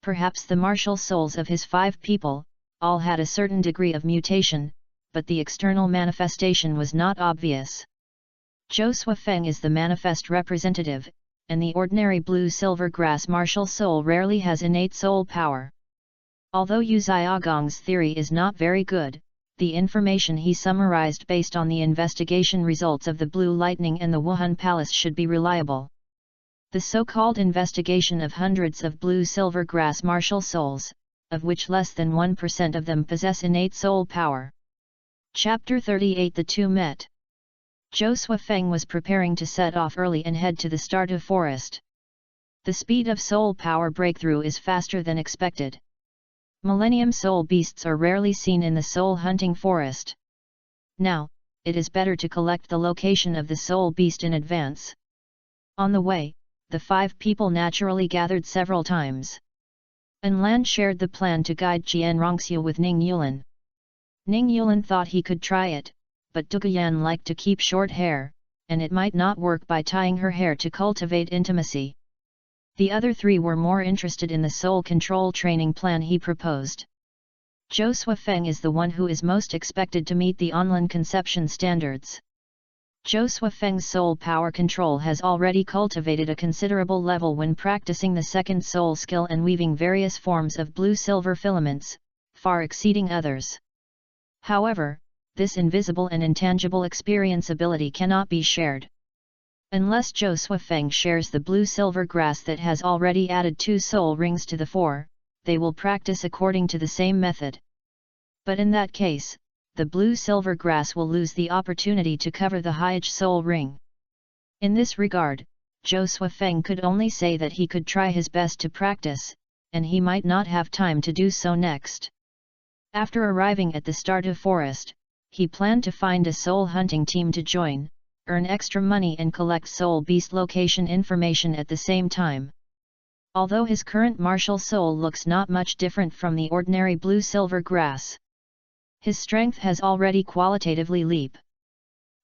perhaps the martial souls of his 5 people, all had a certain degree of mutation, but the external manifestation was not obvious. Zhou Suifeng is the manifest representative, and the ordinary blue-silver grass martial soul rarely has innate soul power. Although Yu Xiaogong's theory is not very good, the information he summarized based on the investigation results of the Blue Lightning and the Wuhan Palace should be reliable. The so-called investigation of hundreds of blue-silver grass martial souls, of which less than 1% of them possess innate soul power. Chapter 38 The two met. Zhou Suifeng was preparing to set off early and head to the Stardew Forest. The speed of soul power breakthrough is faster than expected. Millennium soul beasts are rarely seen in the soul hunting forest. Now, it is better to collect the location of the soul beast in advance. On the way, the 5 people naturally gathered several times. Lan shared the plan to guide Qian Rongxiu with Ning Yulan. Ning Yulan thought he could try it, but Duguyan liked to keep short hair, and it might not work by tying her hair to cultivate intimacy. The other 3 were more interested in the soul control training plan he proposed. Zhou Suifeng is the one who is most expected to meet the online conception standards. Zhou Suifeng's soul power control has already cultivated a considerable level when practicing the second soul skill and weaving various forms of blue-silver filaments, far exceeding others. However, this invisible and intangible experience ability cannot be shared. Unless Zhou Suifeng shares the blue-silver grass that has already added 2 soul rings to the 4, they will practice according to the same method. But in that case, the blue-silver grass will lose the opportunity to cover the Hyage soul ring. In this regard, Zhou Suifeng could only say that he could try his best to practice, and he might not have time to do so next. After arriving at the Stardew Forest, he planned to find a soul hunting team to join, earn extra money and collect soul beast location information at the same time. Although his current martial soul looks not much different from the ordinary blue-silver grass, his strength has already qualitatively leap.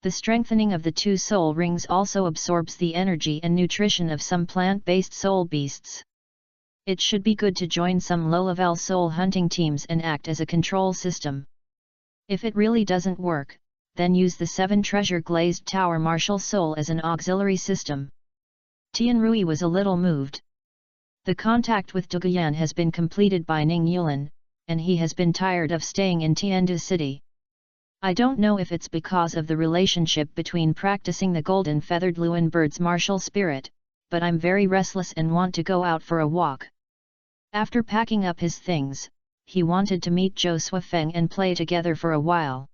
The strengthening of the 2 soul rings also absorbs the energy and nutrition of some plant-based soul beasts. It should be good to join some low-level soul hunting teams and act as a control system. If it really doesn't work, then use the 7 treasure glazed tower martial soul as an auxiliary system. Tianrui was a little moved. The contact with Duguyan has been completed by Ning Yulan, and he has been tired of staying in Tiandu City. I don't know if it's because of the relationship between practicing the golden feathered Luan bird's martial spirit, but I'm very restless and want to go out for a walk. After packing up his things, he wanted to meet Zhou Suifeng and play together for a while.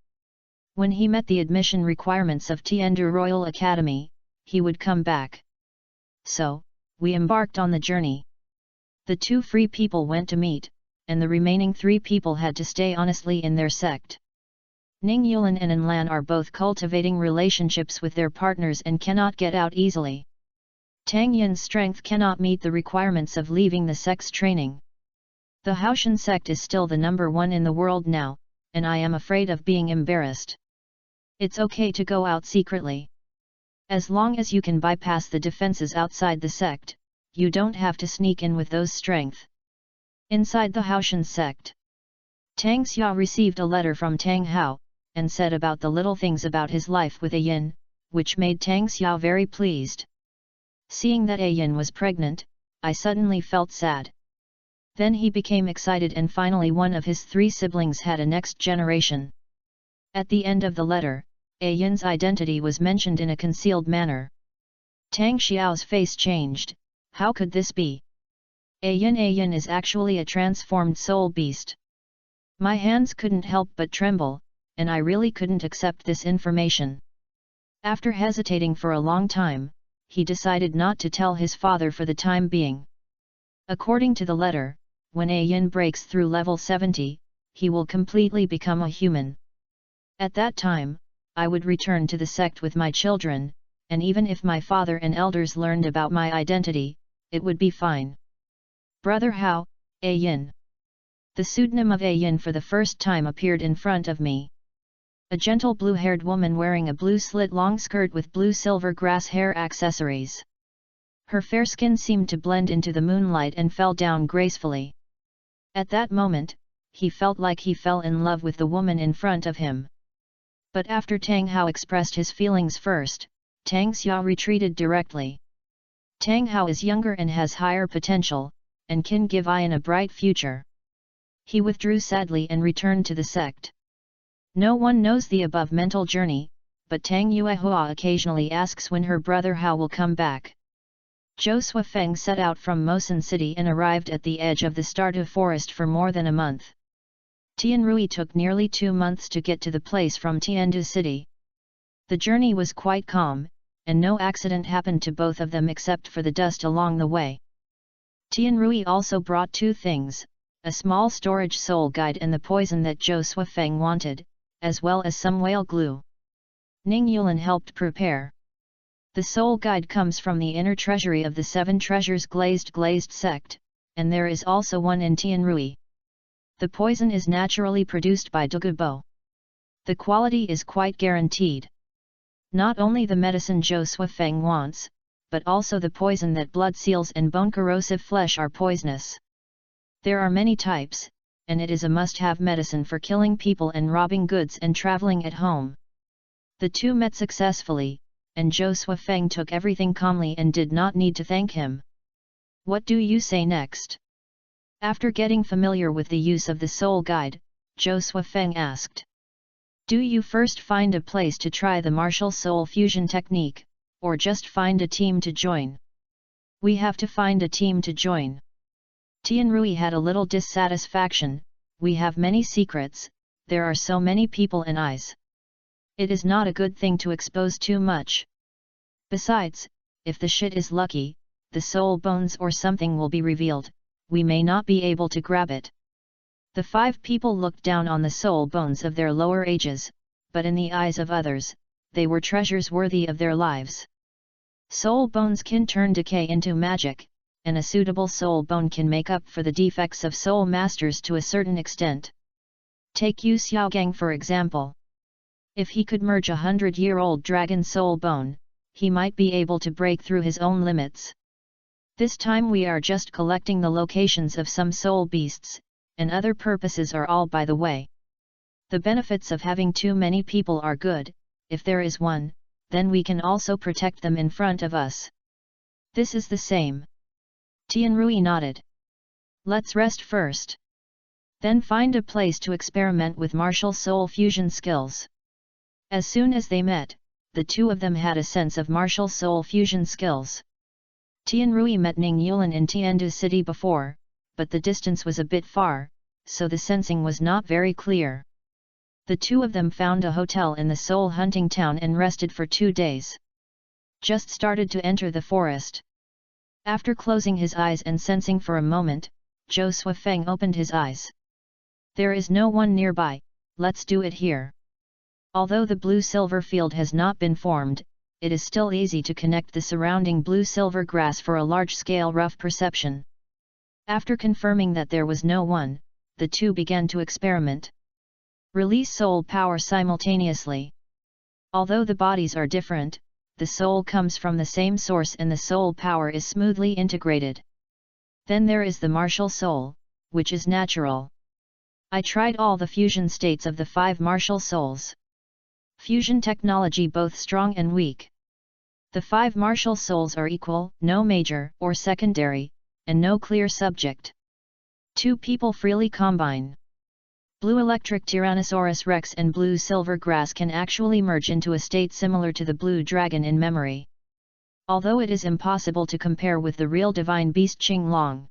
When he met the admission requirements of Tiandu Royal Academy, he would come back. So, we embarked on the journey. The 2 free people went to meet, and the remaining 3 people had to stay honestly in their sect. Ning Yulan and Lan are both cultivating relationships with their partners and cannot get out easily. Tang Yin's strength cannot meet the requirements of leaving the sect's training. The Haoshan sect is still the number 1 in the world now, and I am afraid of being embarrassed. It's okay to go out secretly. As long as you can bypass the defenses outside the sect, you don't have to sneak in with those strength. Inside the Haoshan sect, Tang Xia received a letter from Tang Hao, and said about the little things about his life with Ayin, which made Tang Xia very pleased. Seeing that Ayin was pregnant, I suddenly felt sad. Then he became excited and finally one of his 3 siblings had a next generation. At the end of the letter, Ayin's identity was mentioned in a concealed manner. Tang Xiao's face changed. How could this be? Ayin is actually a transformed soul beast. My hands couldn't help but tremble, and I really couldn't accept this information. After hesitating for a long time, he decided not to tell his father for the time being. According to the letter, when Ayin breaks through level 70, he will completely become a human. At that time, I would return to the sect with my children, and even if my father and elders learned about my identity, it would be fine. Brother Hao, Ayin. The pseudonym of Ayin for the first time appeared in front of me. A gentle blue-haired woman wearing a blue slit long skirt with blue-silver grass hair accessories. Her fair skin seemed to blend into the moonlight and fell down gracefully. At that moment, he felt like he fell in love with the woman in front of him. But after Tang Hao expressed his feelings first, Tang Xia retreated directly. Tang Hao is younger and has higher potential, and can give Ayin a bright future. He withdrew sadly and returned to the sect. No one knows the above mental journey, but Tang Yuehua occasionally asks when her brother Hao will come back. Zhou Suifeng set out from Mosun City and arrived at the edge of the Stardew Forest for more than a month. Tianrui took nearly 2 months to get to the place from Tiandu City. The journey was quite calm, and no accident happened to both of them except for the dust along the way. Tianrui also brought 2 things, a small storage soul guide and the poison that Zhou Suifeng wanted, as well as some whale glue. Ning Yulan helped prepare. The soul guide comes from the inner treasury of the Seven Treasures glazed sect, and there is also one in Tianrui. The poison is naturally produced by Douluo. The quality is quite guaranteed. Not only the medicine Zhou Suifeng wants, but also the poison that blood seals and bone-corrosive flesh are poisonous. There are many types, and it is a must-have medicine for killing people and robbing goods and traveling at home. The two met successfully, and Zhou Suifeng took everything calmly and did not need to thank him. What do you say next? After getting familiar with the use of the soul guide, Zhou Suifeng asked. Do you first find a place to try the martial soul fusion technique, or just find a team to join? We have to find a team to join. Tianrui had a little dissatisfaction. We have many secrets, there are so many people and eyes. It is not a good thing to expose too much. Besides, if the shit is lucky, the soul bones or something will be revealed, we may not be able to grab it. The 5 people looked down on the soul bones of their lower ages, but in the eyes of others, they were treasures worthy of their lives. Soul bones can turn decay into magic, and a suitable soul bone can make up for the defects of soul masters to a certain extent. Take Yu Xiaogang for example. If he could merge 100-year-old dragon soul bone, he might be able to break through his own limits. This time we are just collecting the locations of some soul beasts, and other purposes are all by the way. The benefits of having too many people are good. If there is one, then we can also protect them in front of us. This is the same. Tianrui nodded. Let's rest first. Then find a place to experiment with martial soul fusion skills. As soon as they met, the two of them had a sense of martial soul fusion skills. Tianrui met Ning Yulan in Tiandu city before, but the distance was a bit far, so the sensing was not very clear. The two of them found a hotel in the soul hunting town and rested for 2 days. Just started to enter the forest. After closing his eyes and sensing for a moment, Zhou Suifeng opened his eyes. There is no one nearby, let's do it here. Although the blue-silver field has not been formed, it is still easy to connect the surrounding blue-silver grass for a large-scale rough perception. After confirming that there was no one, the two began to experiment. Release soul power simultaneously. Although the bodies are different, the soul comes from the same source and the soul power is smoothly integrated. Then there is the martial soul, which is natural. I tried all the fusion states of the 5 martial souls. Fusion technology both strong and weak. The 5 martial souls are equal, no major or secondary, and no clear subject. 2 people freely combine. Blue electric Tyrannosaurus rex and blue silver grass can actually merge into a state similar to the blue dragon in memory. Although it is impossible to compare with the real divine beast Qing Long.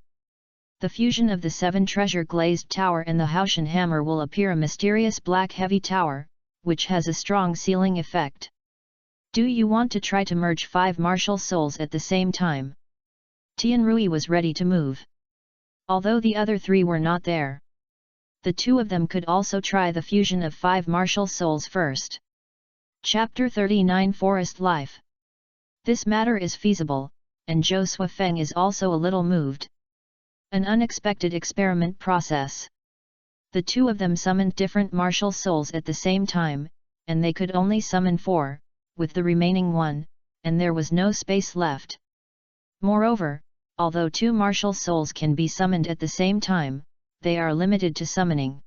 The fusion of the 7 treasure glazed tower and the Haoshan hammer will appear a mysterious black heavy tower, which has a strong sealing effect. Do you want to try to merge 5 martial souls at the same time? Tianrui was ready to move. Although the other 3 were not there. The 2 of them could also try the fusion of 5 martial souls first. Chapter 39 Forest Life. This matter is feasible, and Zhou Suifeng is also a little moved. An unexpected experiment process. The 2 of them summoned different martial souls at the same time, and they could only summon 4, with the remaining 1, and there was no space left. Moreover, although 2 martial souls can be summoned at the same time, they are limited to summoning.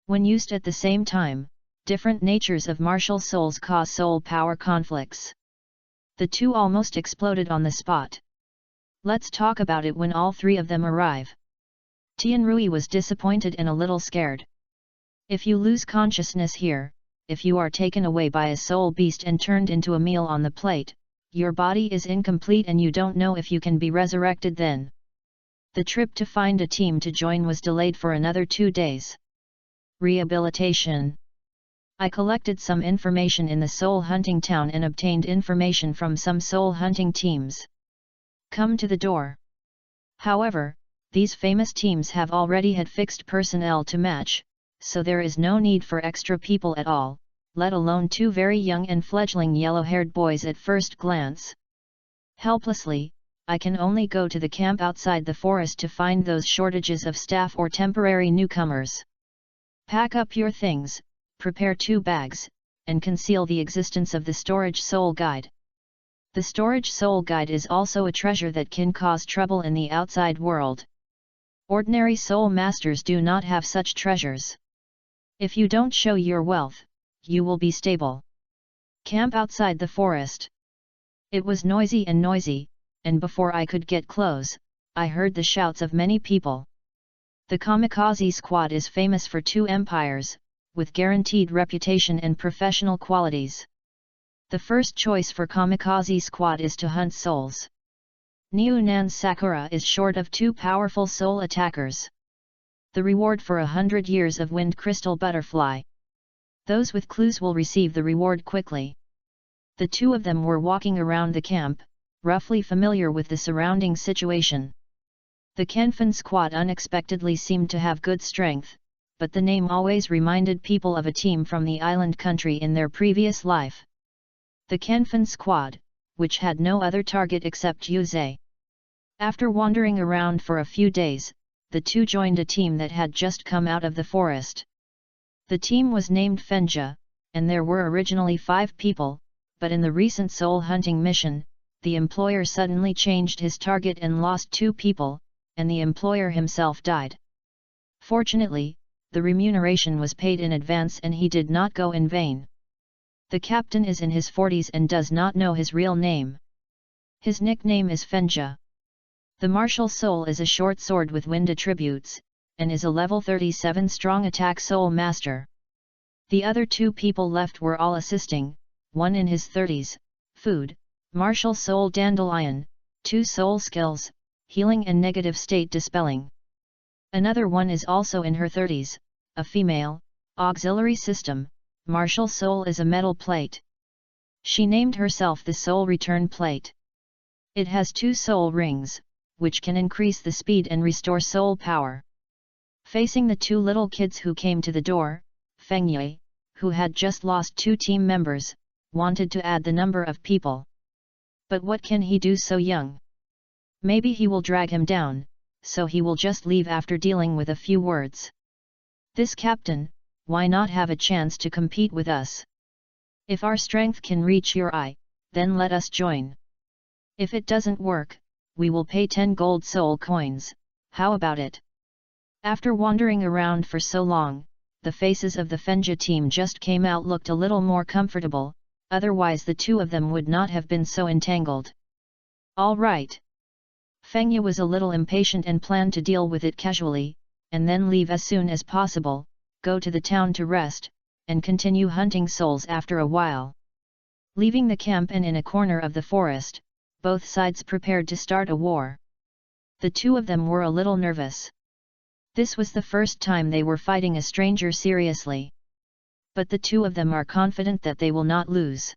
When used at the same time, different natures of martial souls cause soul power conflicts. The 2 almost exploded on the spot. Let's talk about it when all 3 of them arrive. Tianrui was disappointed and a little scared. If you lose consciousness here, if you are taken away by a soul beast and turned into a meal on the plate, your body is incomplete and you don't know if you can be resurrected then. The trip to find a team to join was delayed for another 2 days. Rehabilitation. I collected some information in the soul hunting town and obtained information from some soul hunting teams. Come to the door. However, these famous teams have already had fixed personnel to match, so there is no need for extra people at all. let alone two very young and fledgling yellow-haired boys at first glance. Helplessly, I can only go to the camp outside the forest to find those shortages of staff or temporary newcomers. Pack up your things, prepare 2 bags, and conceal the existence of the Storage Soul Guide. The Storage Soul Guide is also a treasure that can cause trouble in the outside world. Ordinary soul masters do not have such treasures. If you don't show your wealth, you will be stable. Camp outside the forest. It was noisy, and before I could get close, I heard the shouts of many people. The Kamikaze Squad is famous for 2 empires, with guaranteed reputation and professional qualities. The first choice for Kamikaze Squad is to hunt souls. Niunan Sakura is short of 2 powerful soul attackers. The reward for 100 years of Wind Crystal Butterfly. Those with clues will receive the reward quickly. The 2 of them were walking around the camp, roughly familiar with the surrounding situation. The Kenfin Squad unexpectedly seemed to have good strength, but the name always reminded people of a team from the island country in their previous life. The Kenfin Squad, which had no other target except Yuze. After wandering around for a few days, the 2 joined a team that had just come out of the forest. The team was named Fenja, and there were originally 5 people, but in the recent soul hunting mission, the employer suddenly changed his target and lost 2 people, and the employer himself died. Fortunately, the remuneration was paid in advance and he did not go in vain. The captain is in his 40s and does not know his real name. His nickname is Fenja. The martial soul is a short sword with wind attributes, and is a level 37 strong attack soul master. The other 2 people left were all assisting, one in his 30s, food, martial soul dandelion, 2 soul skills, healing and negative state dispelling. Another one is also in her 30s, a female, auxiliary system, martial soul is a metal plate. She named herself the Soul Return Plate. It has 2 soul rings, which can increase the speed and restore soul power. Facing the 2 little kids who came to the door, Feng Yue, who had just lost 2 team members, wanted to add the number of people. But what can he do so young? Maybe he will drag him down, so he will just leave after dealing with a few words. This captain, why not have a chance to compete with us? If our strength can reach your eye, then let us join. If it doesn't work, we will pay 10 gold soul coins, how about it? After wandering around for so long, the faces of the Fenja team just came out looked a little more comfortable, otherwise the 2 of them would not have been so entangled. All right. Fengya was a little impatient and planned to deal with it casually, and then leave as soon as possible, go to the town to rest, and continue hunting souls after a while. Leaving the camp and in a corner of the forest, both sides prepared to start a war. The 2 of them were a little nervous. This was the first time they were fighting a stranger seriously. But the 2 of them are confident that they will not lose.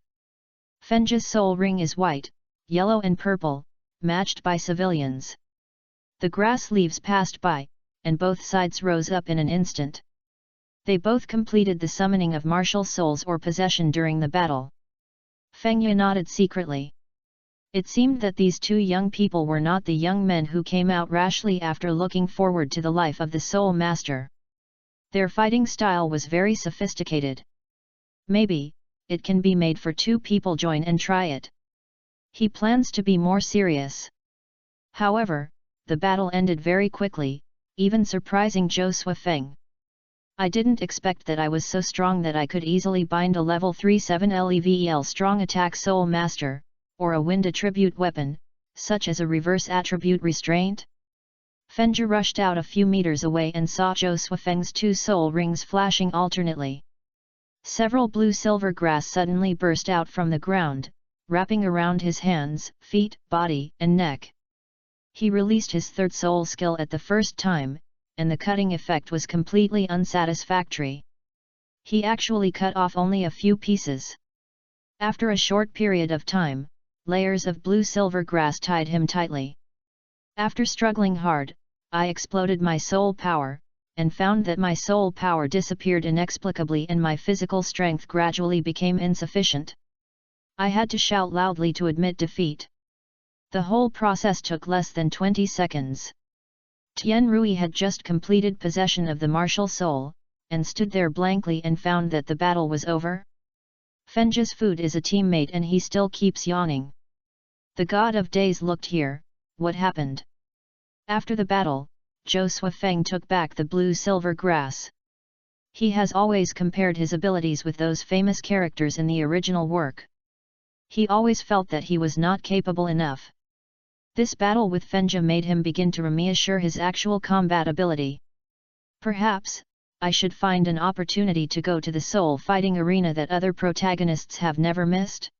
Fenja's soul ring is white, yellow and purple, matched by civilians. The grass leaves passed by, and both sides rose up in an instant. They both completed the summoning of martial souls or possession during the battle. Fengya nodded secretly. It seemed that these 2 young people were not the young men who came out rashly after looking forward to the life of the soul master. Their fighting style was very sophisticated. Maybe, it can be made for 2 people join and try it. He plans to be more serious. However, the battle ended very quickly, even surprising Zhou Suifeng. I didn't expect that I was so strong that I could easily bind a level 37 level strong attack soul master, or a wind attribute weapon, such as a reverse attribute restraint. Fenja rushed out a few meters away and saw Zhou Suifeng's 2 soul rings flashing alternately. Several blue-silver grass suddenly burst out from the ground, wrapping around his hands, feet, body, and neck. He released his 3rd soul skill at the first time, and the cutting effect was completely unsatisfactory. He actually cut off only a few pieces. After a short period of time, layers of blue-silver grass tied him tightly. After struggling hard, I exploded my soul power, and found that my soul power disappeared inexplicably and my physical strength gradually became insufficient. I had to shout loudly to admit defeat. The whole process took less than 20 seconds. Tian Rui had just completed possession of the martial soul, and stood there blankly and found that the battle was over. Fenja's food is a teammate and he still keeps yawning. The god of days looked here, what happened? After the battle, Zhou Suifeng took back the blue-silver grass. He has always compared his abilities with those famous characters in the original work. He always felt that he was not capable enough. This battle with Fenja made him begin to reassure his actual combat ability. Perhaps, I should find an opportunity to go to the soul fighting arena that other protagonists have never missed.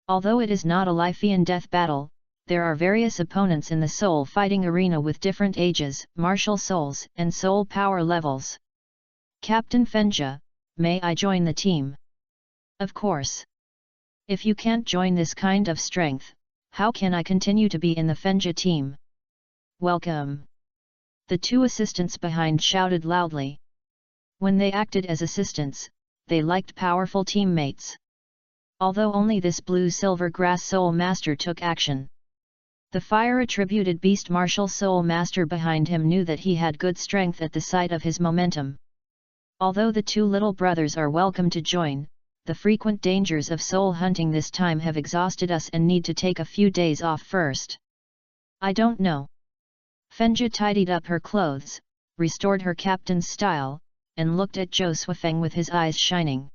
Although it is not a life and death battle, there are various opponents in the soul fighting arena with different ages, martial souls, and soul power levels. Captain Fenja, may I join the team? Of course. If you can't join this kind of strength, how can I continue to be in the Fenja team? Welcome! The two assistants behind shouted loudly. When they acted as assistants, they liked powerful teammates. Although only this blue-silver grass soul master took action. The fire-attributed beast martial soul master behind him knew that he had good strength at the sight of his momentum. Although the two little brothers are welcome to join, the frequent dangers of soul hunting this time have exhausted us and need to take a few days off first. I don't know. Fenja tidied up her clothes, restored her captain's style, and looked at Zhou Suifeng with his eyes shining.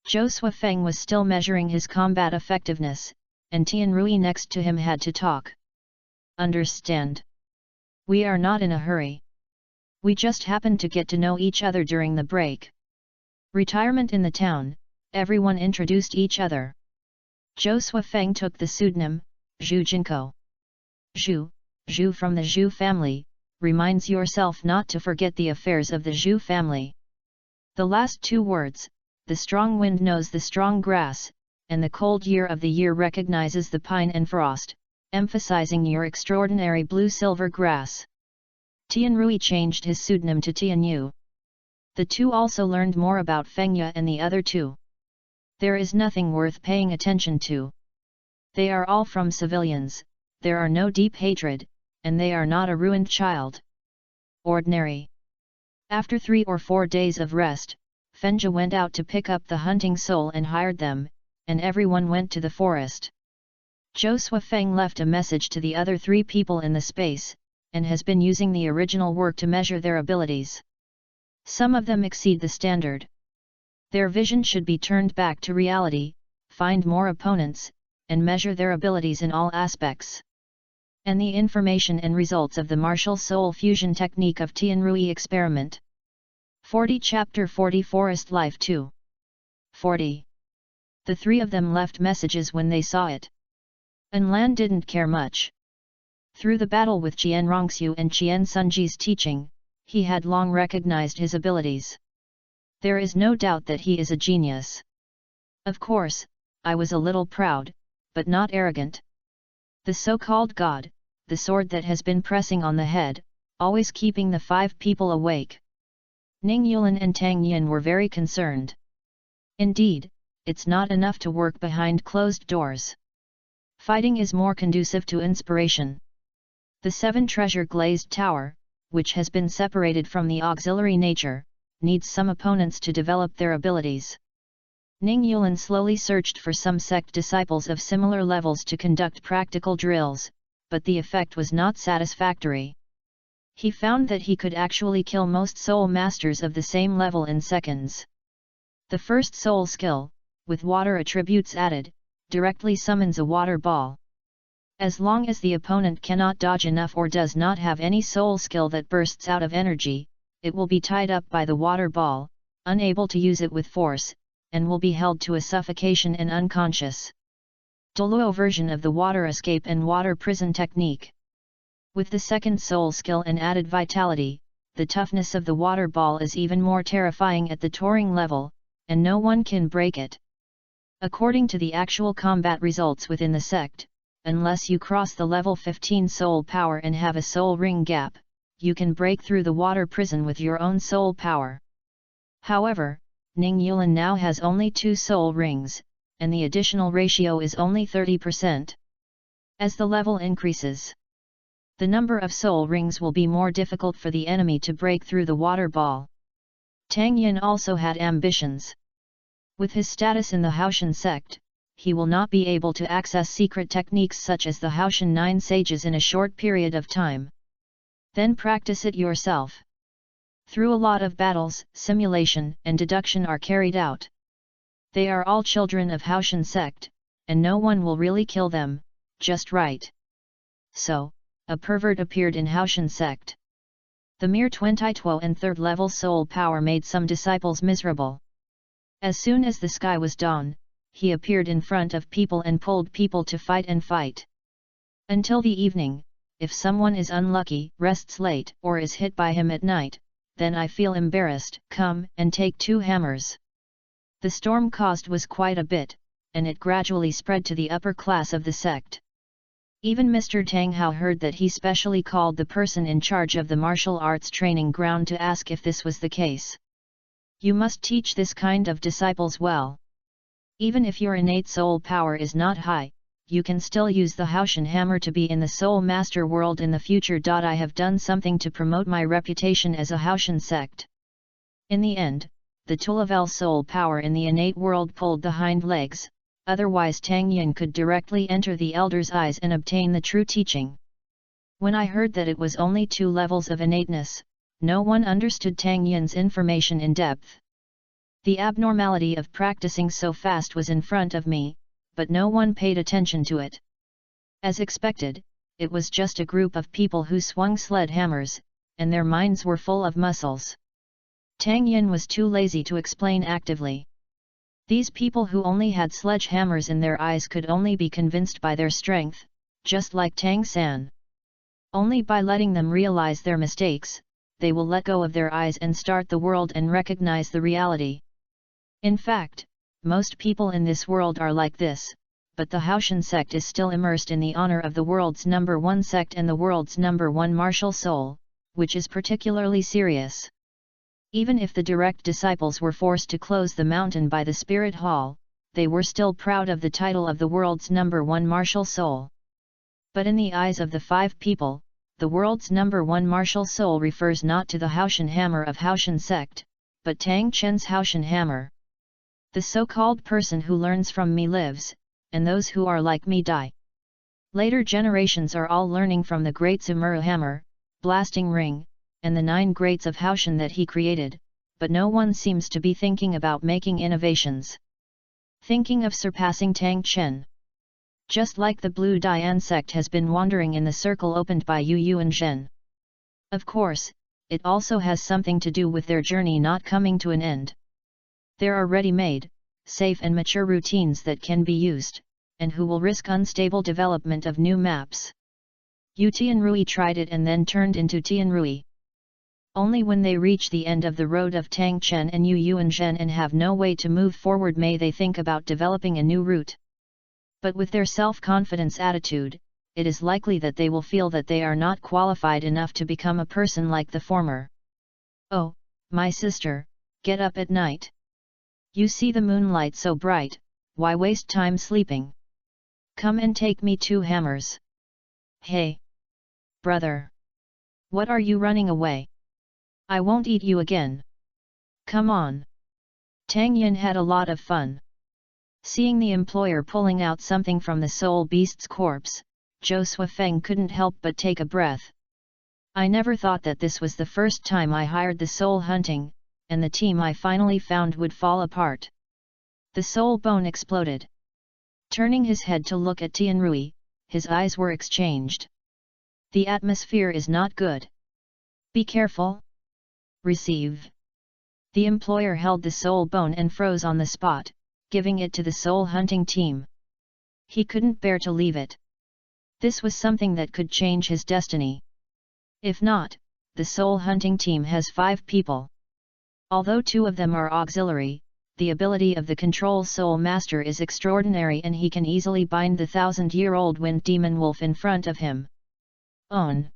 Zhou Suifeng was still measuring his combat effectiveness, and Tian Rui next to him had to talk. Understand? We are not in a hurry. We just happened to get to know each other during the break. Retirement in the town, everyone introduced each other. Zhou Suifeng took the pseudonym, Zhu Jinko. Zhu from the Zhu family, reminds yourself not to forget the affairs of the Zhu family. The last two words, the strong wind knows the strong grass, and the cold year of the year recognizes the pine and frost, emphasizing your extraordinary blue-silver grass. Tian Rui changed his pseudonym to Tian Yu. The two also learned more about Fengya and the other two. There is nothing worth paying attention to. They are all from civilians, there are no deep hatred, and they are not a ruined child. Ordinary. After 3 or 4 days of rest, Fenja went out to pick up the hunting soul and hired them, and everyone went to the forest. Zhou Suifeng left a message to the other 3 people in the space, and has been using the original work to measure their abilities. Some of them exceed the standard. Their vision should be turned back to reality, find more opponents, and measure their abilities in all aspects. And the information and results of the martial soul fusion technique of Tian Rui experiment. 40 Chapter 40 Forest Life 2. 40. The 3 of them left messages when they saw it. Lan didn't care much. Through the battle with Jian Rongxiu and Qian Sunji's teaching, he had long recognized his abilities. There is no doubt that he is a genius. Of course, I was a little proud, but not arrogant. The so-called god, the sword that has been pressing on the head, always keeping the 5 people awake. Ning Yulin and Tang Yin were very concerned. Indeed, it's not enough to work behind closed doors. Fighting is more conducive to inspiration. The 7 treasure glazed tower, which has been separated from the auxiliary nature, needs some opponents to develop their abilities. Ning Yulin slowly searched for some sect disciples of similar levels to conduct practical drills, but the effect was not satisfactory. He found that he could actually kill most soul masters of the same level in seconds. The first soul skill, with water attributes added, directly summons a water ball. As long as the opponent cannot dodge enough or does not have any soul skill that bursts out of energy, it will be tied up by the water ball, unable to use it with force, and will be held to a suffocation and unconscious. Douluo version of the water escape and water prison technique. With the second soul skill and added vitality, the toughness of the water ball is even more terrifying at the touring level, and no one can break it. According to the actual combat results within the sect, unless you cross the level 15 soul power and have a soul ring gap, you can break through the water prison with your own soul power. However, Ning Yulan now has only 2 soul rings, and the additional ratio is only 30%. As the level increases, the number of soul rings will be more difficult for the enemy to break through the water ball. Tang Yin also had ambitions. With his status in the Haoshan sect, he will not be able to access secret techniques such as the Haoshan 9 sages in a short period of time. Then practice it yourself. Through a lot of battles, simulation and deduction are carried out. They are all children of Haoshan sect, and no one will really kill them, just right. So, a pervert appeared in Haoshan sect. The mere 22 and 3rd level soul power made some disciples miserable. As soon as the sky was dawn, he appeared in front of people and pulled people to fight and fight. Until the evening, if someone is unlucky, rests late, or is hit by him at night, then I feel embarrassed, come and take 2 hammers. The storm caused was quite a bit, and it gradually spread to the upper class of the sect. Even Mr. Tang Hao heard that. He specially called the person in charge of the martial arts training ground to ask if this was the case. You must teach this kind of disciples well. Even if your innate soul power is not high, you can still use the Haoshan hammer to be in the soul master world in the future. I have done something to promote my reputation as a Haoshan sect. In the end, the 2 level soul power in the innate world pulled the hind legs, otherwise Tang Yin could directly enter the elder's eyes and obtain the true teaching. When I heard that it was only 2 levels of innateness, no one understood Tang Yin's information in depth. The abnormality of practicing so fast was in front of me, but no one paid attention to it. As expected, it was just a group of people who swung sled hammers, and their minds were full of muscles. Tang Yin was too lazy to explain actively. These people who only had sledgehammers in their eyes could only be convinced by their strength, just like Tang San. Only by letting them realize their mistakes, they will let go of their eyes and start the world and recognize the reality. In fact, most people in this world are like this, but the Haoshan sect is still immersed in the honor of the world's number 1 sect and the world's number 1 martial soul, which is particularly serious. Even if the direct disciples were forced to close the mountain by the spirit hall, they were still proud of the title of the world's number 1 martial soul. But in the eyes of the 5 people, the world's number 1 martial soul refers not to the Haoshan hammer of Haoshan sect, but Tang Chen's Haoshan hammer. The so-called person who learns from me lives, and those who are like me die. Later generations are all learning from the great Zimuru hammer, blasting ring, and the 9 greats of Haoshan that he created, but no one seems to be thinking about making innovations. Thinking of surpassing Tang Chen. Just like the Blue Dian sect has been wandering in the circle opened by Yu Yuan Zhen. Of course, it also has something to do with their journey not coming to an end. There are ready-made, safe and mature routines that can be used, and who will risk unstable development of new maps. Yu Tianrui tried it and then turned into Tianrui. Only when they reach the end of the road of Tang Chen and Yu Yuan Zhen and have no way to move forward may they think about developing a new route. But with their self-confidence attitude, it is likely that they will feel that they are not qualified enough to become a person like the former. Oh, my sister, get up at night. You see the moonlight so bright, why waste time sleeping? Come and take me 2 hammers. Hey! Brother! What are you running away? I won't eat you again. Come on! Tang Yin had a lot of fun. Seeing the employer pulling out something from the soul beast's corpse, Zhou Suifeng couldn't help but take a breath. I never thought that this was the first time I hired the soul hunting, and the team I finally found would fall apart. The soul bone exploded. Turning his head to look at Tianrui, his eyes were exchanged. The atmosphere is not good. Be careful. Receive. The employer held the soul bone and froze on the spot, giving it to the soul hunting team. He couldn't bear to leave it. This was something that could change his destiny. If not, the soul hunting team has 5 people. Although 2 of them are auxiliary, the ability of the control soul master is extraordinary and he can easily bind the 1000-year-old wind demon wolf in front of him. On.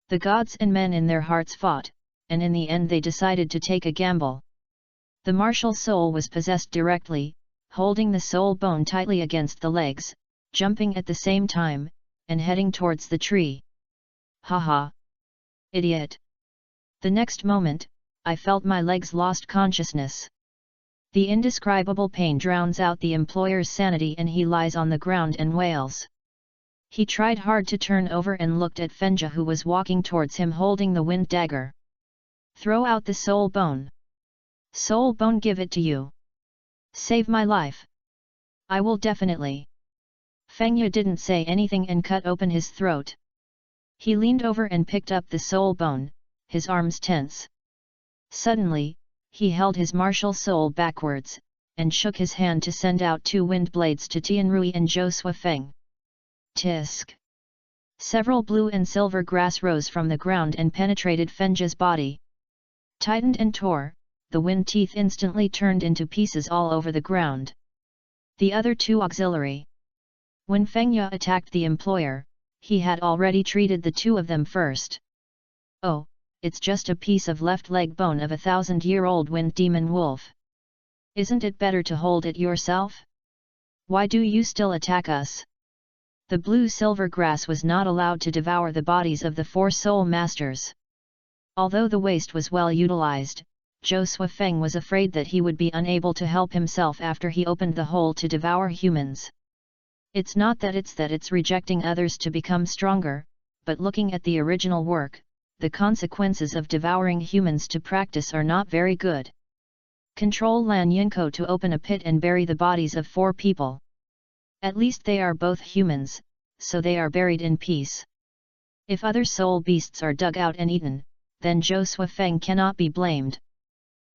The gods and men in their hearts fought, and in the end they decided to take a gamble. The martial soul was possessed directly, holding the soul bone tightly against the legs, jumping at the same time, and heading towards the tree. Haha! Idiot! The next moment, I felt my legs lost consciousness. The indescribable pain drowns out the employer's sanity and he lies on the ground and wails. He tried hard to turn over and looked at Fenja who was walking towards him holding the wind dagger. Throw out the soul bone. Soul bone, give it to you. Save my life. I will definitely. Fenja didn't say anything and cut open his throat. He leaned over and picked up the soul bone, his arms tense. Suddenly, he held his martial soul backwards, and shook his hand to send out 2 wind blades to Tianrui and Zhou Suifeng. Tisk! Several blue and silver grass rose from the ground and penetrated Fenja's body. Tightened and tore, the wind teeth instantly turned into pieces all over the ground. The other 2 auxiliary. When Fenja attacked the employer, he had already treated the 2 of them first. Oh, it's just a piece of left leg bone of a 1,000-year-old wind demon wolf. Isn't it better to hold it yourself? Why do you still attack us? The blue-silver grass was not allowed to devour the bodies of the 4 soul masters. Although the waste was well utilized, Zhou Suifeng was afraid that he would be unable to help himself after he opened the hole to devour humans. It's not that it's rejecting others to become stronger, but looking at the original work, the consequences of devouring humans to practice are not very good. Control Lan Yinko to open a pit and bury the bodies of 4 people. At least they are both humans, so they are buried in peace. If other soul beasts are dug out and eaten, then Zhou Suifeng cannot be blamed.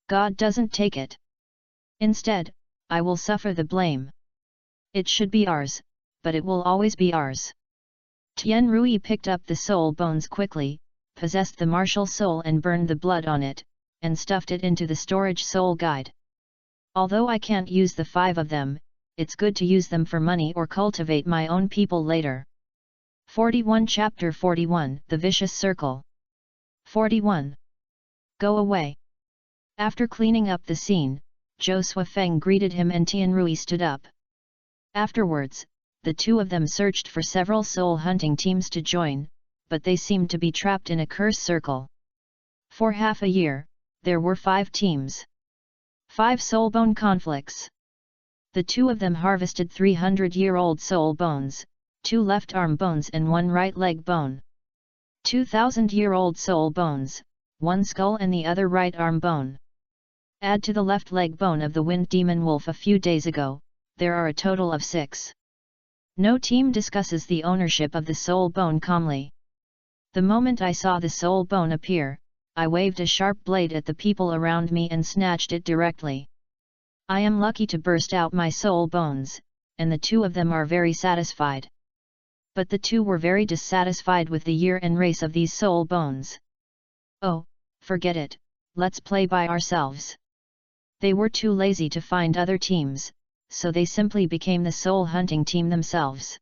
God doesn't take it. Instead, I will suffer the blame. It should be ours, but it will always be ours. Tianrui picked up the soul bones quickly, possessed the martial soul and burned the blood on it, and stuffed it into the storage soul guide. Although I can't use the 5 of them, it's good to use them for money or cultivate my own people later. 41 Chapter 41 The Vicious Circle. 41. Go away. After cleaning up the scene, Zhou Suifeng greeted him and Tianrui stood up. Afterwards, the 2 of them searched for several soul hunting teams to join, but they seemed to be trapped in a curse circle. For half a year, there were 5 teams. 5 soulbone conflicts. The 2 of them harvested 300-year-old soul bones, 2 left arm bones and 1 right leg bone. 2,000-year-old soul bones, 1 skull and the other right arm bone. Add to the left leg bone of the wind demon wolf a few days ago, there are a total of 6. No team discusses the ownership of the soul bone calmly. The moment I saw the soul bone appear, I waved a sharp blade at the people around me and snatched it directly. I am lucky to burst out my soul bones, and the 2 of them are very satisfied. But the 2 were very dissatisfied with the year and race of these soul bones. Oh, forget it, let's play by ourselves. They were too lazy to find other teams, so they simply became the soul hunting team themselves.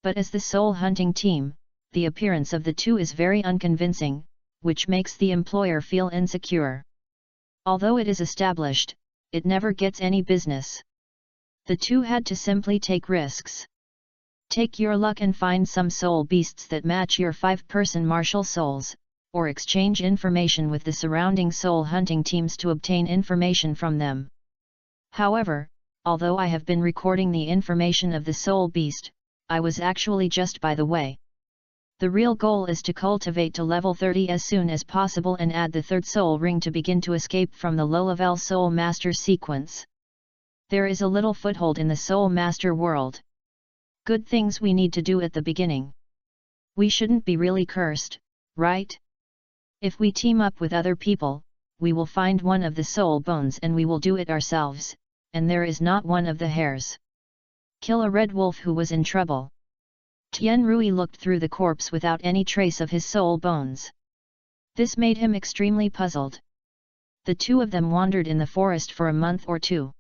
But as the soul hunting team, the appearance of the 2 is very unconvincing, which makes the employer feel insecure. Although it is established, it never gets any business. The 2 had to simply take risks. Take your luck and find some soul beasts that match your 5-person martial souls, or exchange information with the surrounding soul hunting teams to obtain information from them. However, although I have been recording the information of the soul beast, I was actually just by the way. The real goal is to cultivate to level 30 as soon as possible and add the 3rd soul ring to begin to escape from the low-level soul master sequence. There is a little foothold in the soul master world. Good things we need to do at the beginning. We shouldn't be really cursed, right? If we team up with other people, we will find one of the soul bones and we will do it ourselves, and there is not one of the hairs. Kill a red wolf who was in trouble. Tianrui looked through the corpse without any trace of his soul bones. This made him extremely puzzled. The 2 of them wandered in the forest for a month or 2.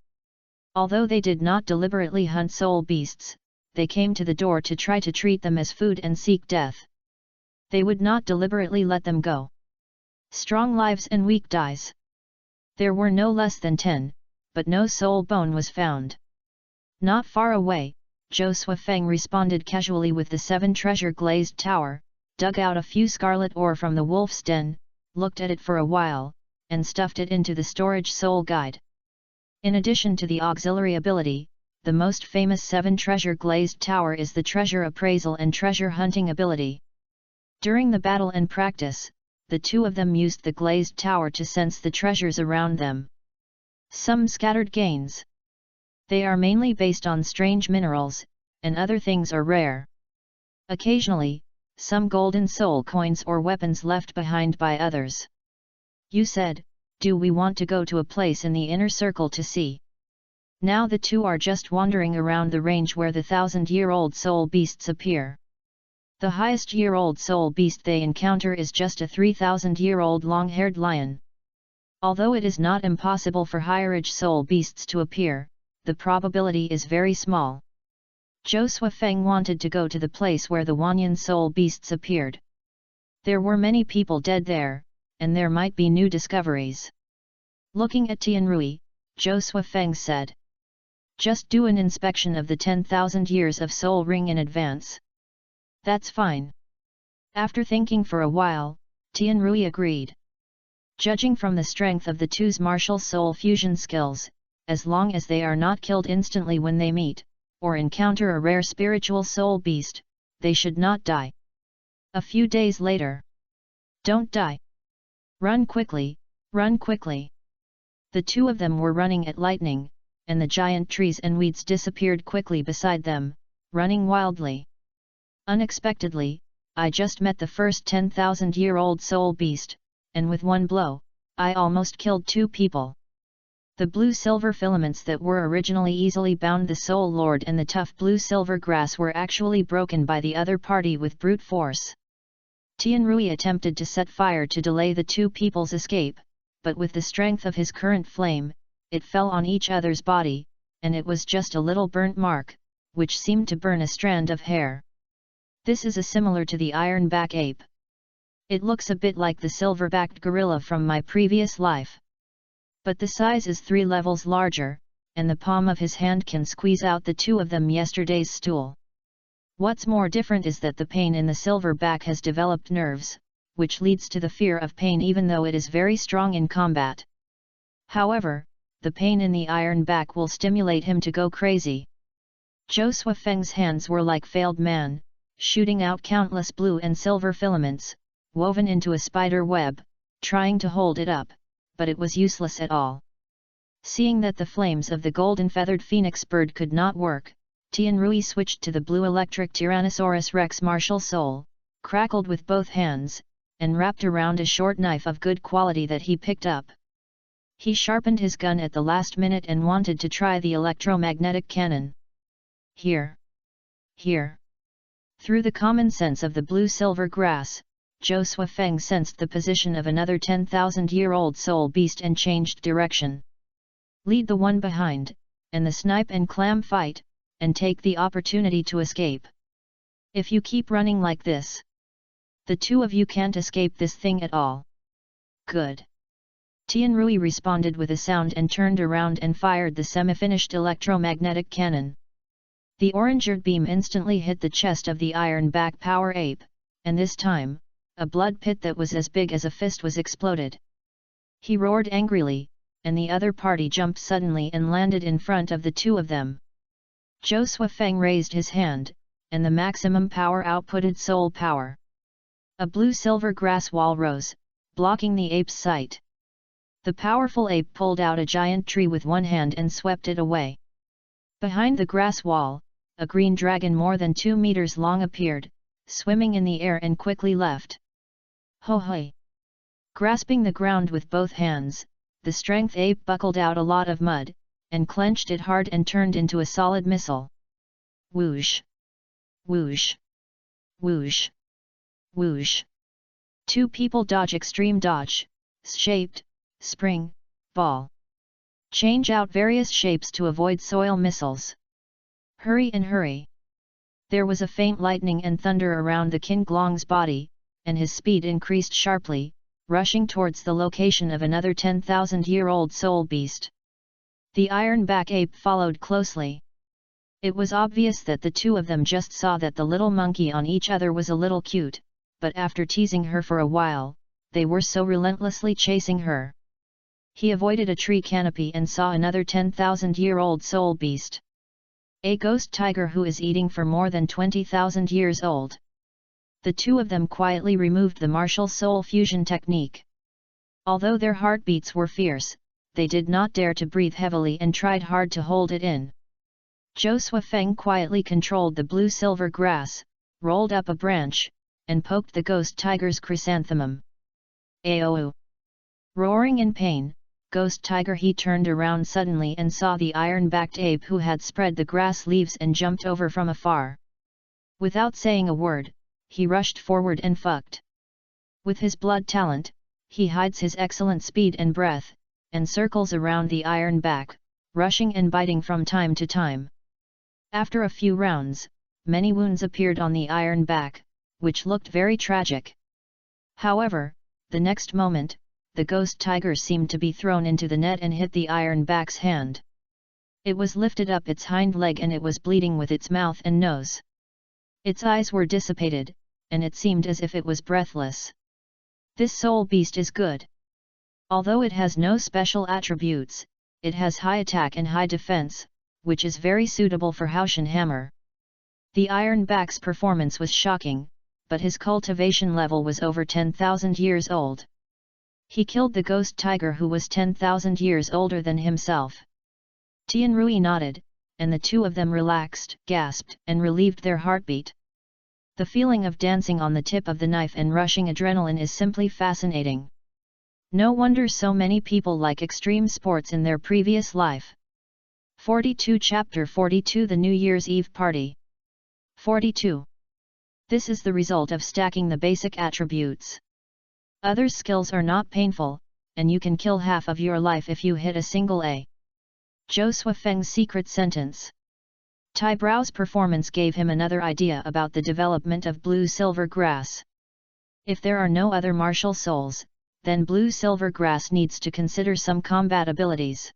Although they did not deliberately hunt soul beasts, they came to the door to try to treat them as food and seek death. They would not deliberately let them go. Strong lives and weak dies. There were no less than 10, but no soul bone was found. Not far away, Zhou Suifeng responded casually with the 7 treasure glazed tower, dug out a few scarlet ore from the wolf's den, looked at it for a while, and stuffed it into the storage soul guide. In addition to the auxiliary ability, the most famous 7 treasure glazed tower is the treasure appraisal and treasure hunting ability. During the battle and practice, the 2 of them used the glazed tower to sense the treasures around them. Some scattered gains. They are mainly based on strange minerals, and other things are rare. Occasionally, some golden soul coins or weapons left behind by others. You said, do we want to go to a place in the inner circle to see? Now the 2 are just wandering around the range where the 1,000-year-old soul beasts appear. The highest year-old soul beast they encounter is just a 3,000-year-old long-haired lion. Although it is not impossible for higher-age soul beasts to appear, the probability is very small. Zhou Suifeng wanted to go to the place where the Wanyan soul beasts appeared. There were many people dead there, and there might be new discoveries. Looking at Tianrui, Zhou Suifeng said, "Just do an inspection of the 10,000 years of soul ring in advance." "That's fine." After thinking for a while, Tianrui agreed. Judging from the strength of the 2's martial soul fusion skills, as long as they are not killed instantly when they meet, or encounter a rare spiritual soul beast, they should not die. A few days later. "Don't die. Run quickly, run quickly." The 2 of them were running at lightning, and the giant trees and weeds disappeared quickly beside them, running wildly. Unexpectedly, I just met the first 10,000-year-old soul beast, and with one blow, I almost killed 2 people. The blue-silver filaments that were originally easily bound the Soul Lord and the tough blue-silver grass were actually broken by the other party with brute force. Tianrui attempted to set fire to delay the 2 people's escape, but with the strength of his current flame, it fell on each other's body, and it was just a little burnt mark, which seemed to burn a strand of hair. This is similar to the iron-back ape. It looks a bit like the silver-backed gorilla from my previous life. But the size is 3 levels larger, and the palm of his hand can squeeze out the 2 of them yesterday's stool. What's more different is that the pain in the silverback has developed nerves, which leads to the fear of pain even though it is very strong in combat. However, the pain in the ironback will stimulate him to go crazy. Zhou Suifeng's hands were like failed man, shooting out countless blue and silver filaments, woven into a spider web, trying to hold it up, but it was useless at all. Seeing that the flames of the golden feathered phoenix bird could not work, Tianrui switched to the blue electric Tyrannosaurus Rex martial soul, crackled with both hands, and wrapped around a short knife of good quality that he picked up. He sharpened his gun at the last minute and wanted to try the electromagnetic cannon. Here! Here! Through the common sense of the blue-silver grass, Zhou Suifeng sensed the position of another 10,000-year-old soul beast and changed direction. Lead the one behind, and the snipe and clam fight, and take the opportunity to escape. If you keep running like this, the 2 of you can't escape this thing at all. Good. Tianrui responded with a sound and turned around and fired the semi-finished electromagnetic cannon. The orange-eared beam instantly hit the chest of the iron-back power ape, and this time, a blood pit that was as big as a fist was exploded. He roared angrily, and the other party jumped suddenly and landed in front of the 2 of them. Zhou Suifeng raised his hand, and the maximum power outputted soul power. A blue-silver grass wall rose, blocking the ape's sight. The powerful ape pulled out a giant tree with one hand and swept it away. Behind the grass wall, a green dragon more than 2 meters long appeared, swimming in the air and quickly left. Ho hoi! Grasping the ground with both hands, the strength ape buckled out a lot of mud, and clenched it hard and turned into a solid missile. Whoosh! Whoosh! Whoosh! Whoosh! 2 people dodge extreme dodge, shaped, spring, ball. Change out various shapes to avoid soil missiles. Hurry and hurry! There was a faint lightning and thunder around the King Glong's body, and his speed increased sharply, rushing towards the location of another 10,000-year-old soul beast. The iron-back ape followed closely. It was obvious that the two of them just saw that the little monkey on each other was a little cute, but after teasing her for a while, they were so relentlessly chasing her. He avoided a tree canopy and saw another 10,000-year-old soul beast. A ghost tiger who is eating for more than 20,000 years old. The two of them quietly removed the martial soul fusion technique. Although their heartbeats were fierce, they did not dare to breathe heavily and tried hard to hold it in. Zhou Suifeng quietly controlled the blue-silver grass, rolled up a branch, and poked the ghost tiger's chrysanthemum. Aou! Roaring in pain, Ghost Tiger he turned around suddenly and saw the iron-backed ape who had spread the grass leaves and jumped over from afar. Without saying a word, he rushed forward and fucked. With his blood talent, he hides his excellent speed and breath, and circles around the iron back, rushing and biting from time to time. After a few rounds, many wounds appeared on the iron back, which looked very tragic. However, the next moment, the ghost tiger seemed to be thrown into the net and hit the iron back's hand. It was lifted up its hind leg and it was bleeding with its mouth and nose. Its eyes were dissipated, and it seemed as if it was breathless. This soul beast is good. Although it has no special attributes, it has high attack and high defense, which is very suitable for Haoshan Hammer. The iron back's performance was shocking, but his cultivation level was over 10,000 years old. He killed the ghost tiger who was 10,000 years older than himself. Tianrui nodded, and the two of them relaxed, gasped, and relieved their heartbeat. The feeling of dancing on the tip of the knife and rushing adrenaline is simply fascinating. No wonder so many people like extreme sports in their previous life. 42 Chapter 42 The New Year's Eve Party. 42. This is the result of stacking the basic attributes. Other skills are not painful, and you can kill half of your life if you hit a single A. Zhou Suifeng's secret sentence. Tai Brao's performance gave him another idea about the development of blue-silver grass. If there are no other martial souls, then blue-silver grass needs to consider some combat abilities.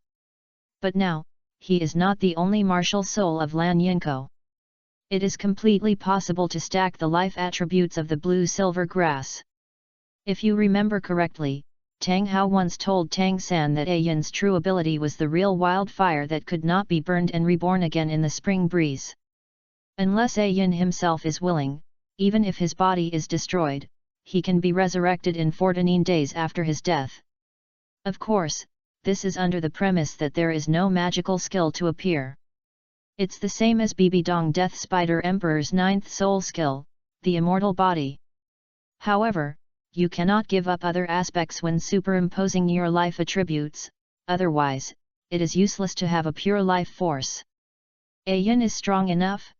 But now, he is not the only martial soul of Lan Yinko. It is completely possible to stack the life attributes of the blue-silver grass. If you remember correctly, Tang Hao once told Tang San that Yin's true ability was the real wildfire that could not be burned and reborn again in the spring breeze. Unless Yin himself is willing, even if his body is destroyed, he can be resurrected in 14 days after his death. Of course, this is under the premise that there is no magical skill to appear. It's the same as Bibidong Death Spider Emperor's 9th soul skill, the immortal body. However, you cannot give up other aspects when superimposing your life attributes, otherwise, it is useless to have a pure life force. Yin is strong enough?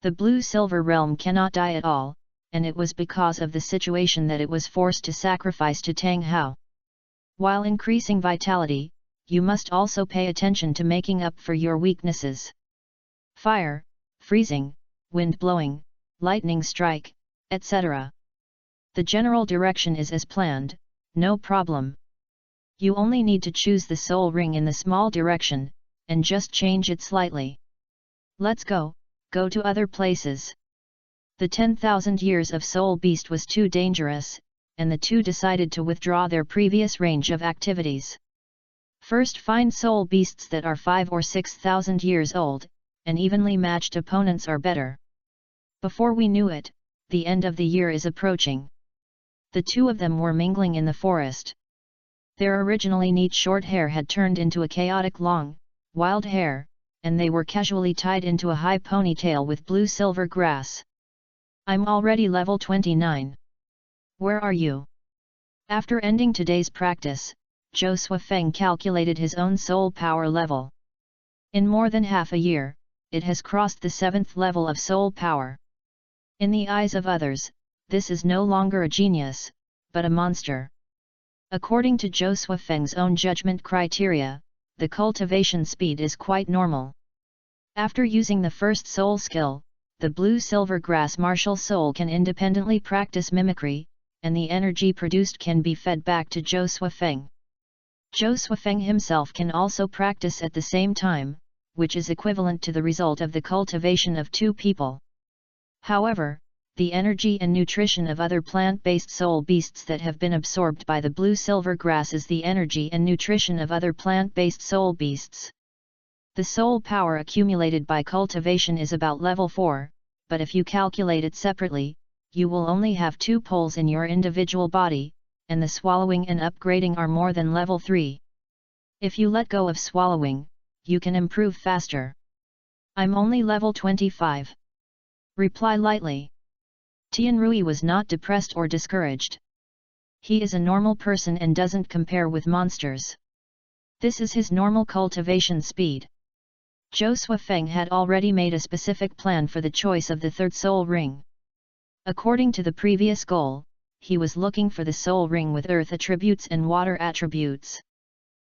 The blue-silver realm cannot die at all, and it was because of the situation that it was forced to sacrifice to Tang Hao. While increasing vitality, you must also pay attention to making up for your weaknesses. Fire, freezing, wind blowing, lightning strike, etc. The general direction is as planned, no problem. You only need to choose the soul ring in the small direction, and just change it slightly. Let's go to other places. The 10,000 years of soul beast was too dangerous, and the two decided to withdraw their previous range of activities. First find soul beasts that are 5 or 6,000 years old, and evenly matched opponents are better. Before we knew it, the end of the year is approaching. The two of them were mingling in the forest. Their originally neat short hair had turned into a chaotic long, wild hair, and they were casually tied into a high ponytail with blue-silver grass. I'm already level 29. Where are you? After ending today's practice, Zhou Suifeng calculated his own soul power level. In more than half a year, it has crossed the 7th level of soul power. In the eyes of others, this is no longer a genius, but a monster. According to Zhou Suifeng's own judgment criteria, the cultivation speed is quite normal. After using the first soul skill, the blue-silver grass martial soul can independently practice mimicry, and the energy produced can be fed back to Zhou Suifeng. Zhou Suifeng himself can also practice at the same time, which is equivalent to the result of the cultivation of two people. However, the energy and nutrition of other plant-based soul beasts that have been absorbed by the blue-silver grass is the energy and nutrition of other plant-based soul beasts. The soul power accumulated by cultivation is about level 4, but if you calculate it separately, you will only have 2 poles in your individual body, and the swallowing and upgrading are more than level 3. If you let go of swallowing, you can improve faster. I'm only level 25. Reply lightly. Tianrui was not depressed or discouraged. He is a normal person and doesn't compare with monsters. This is his normal cultivation speed. Zhou Suifeng had already made a specific plan for the choice of the third soul ring. According to the previous goal, he was looking for the soul ring with earth attributes and water attributes.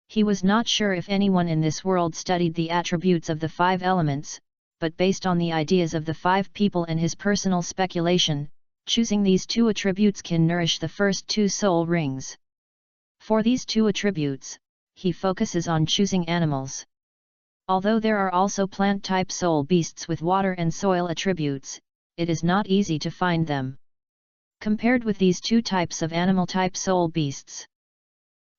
He was not sure if anyone in this world studied the attributes of the 5 elements, but based on the ideas of the 5 people and his personal speculation, choosing these 2 attributes can nourish the first 2 soul rings. For these 2 attributes, he focuses on choosing animals. Although there are also plant-type soul beasts with water and soil attributes, it is not easy to find them. Compared with these 2 types of animal-type soul beasts,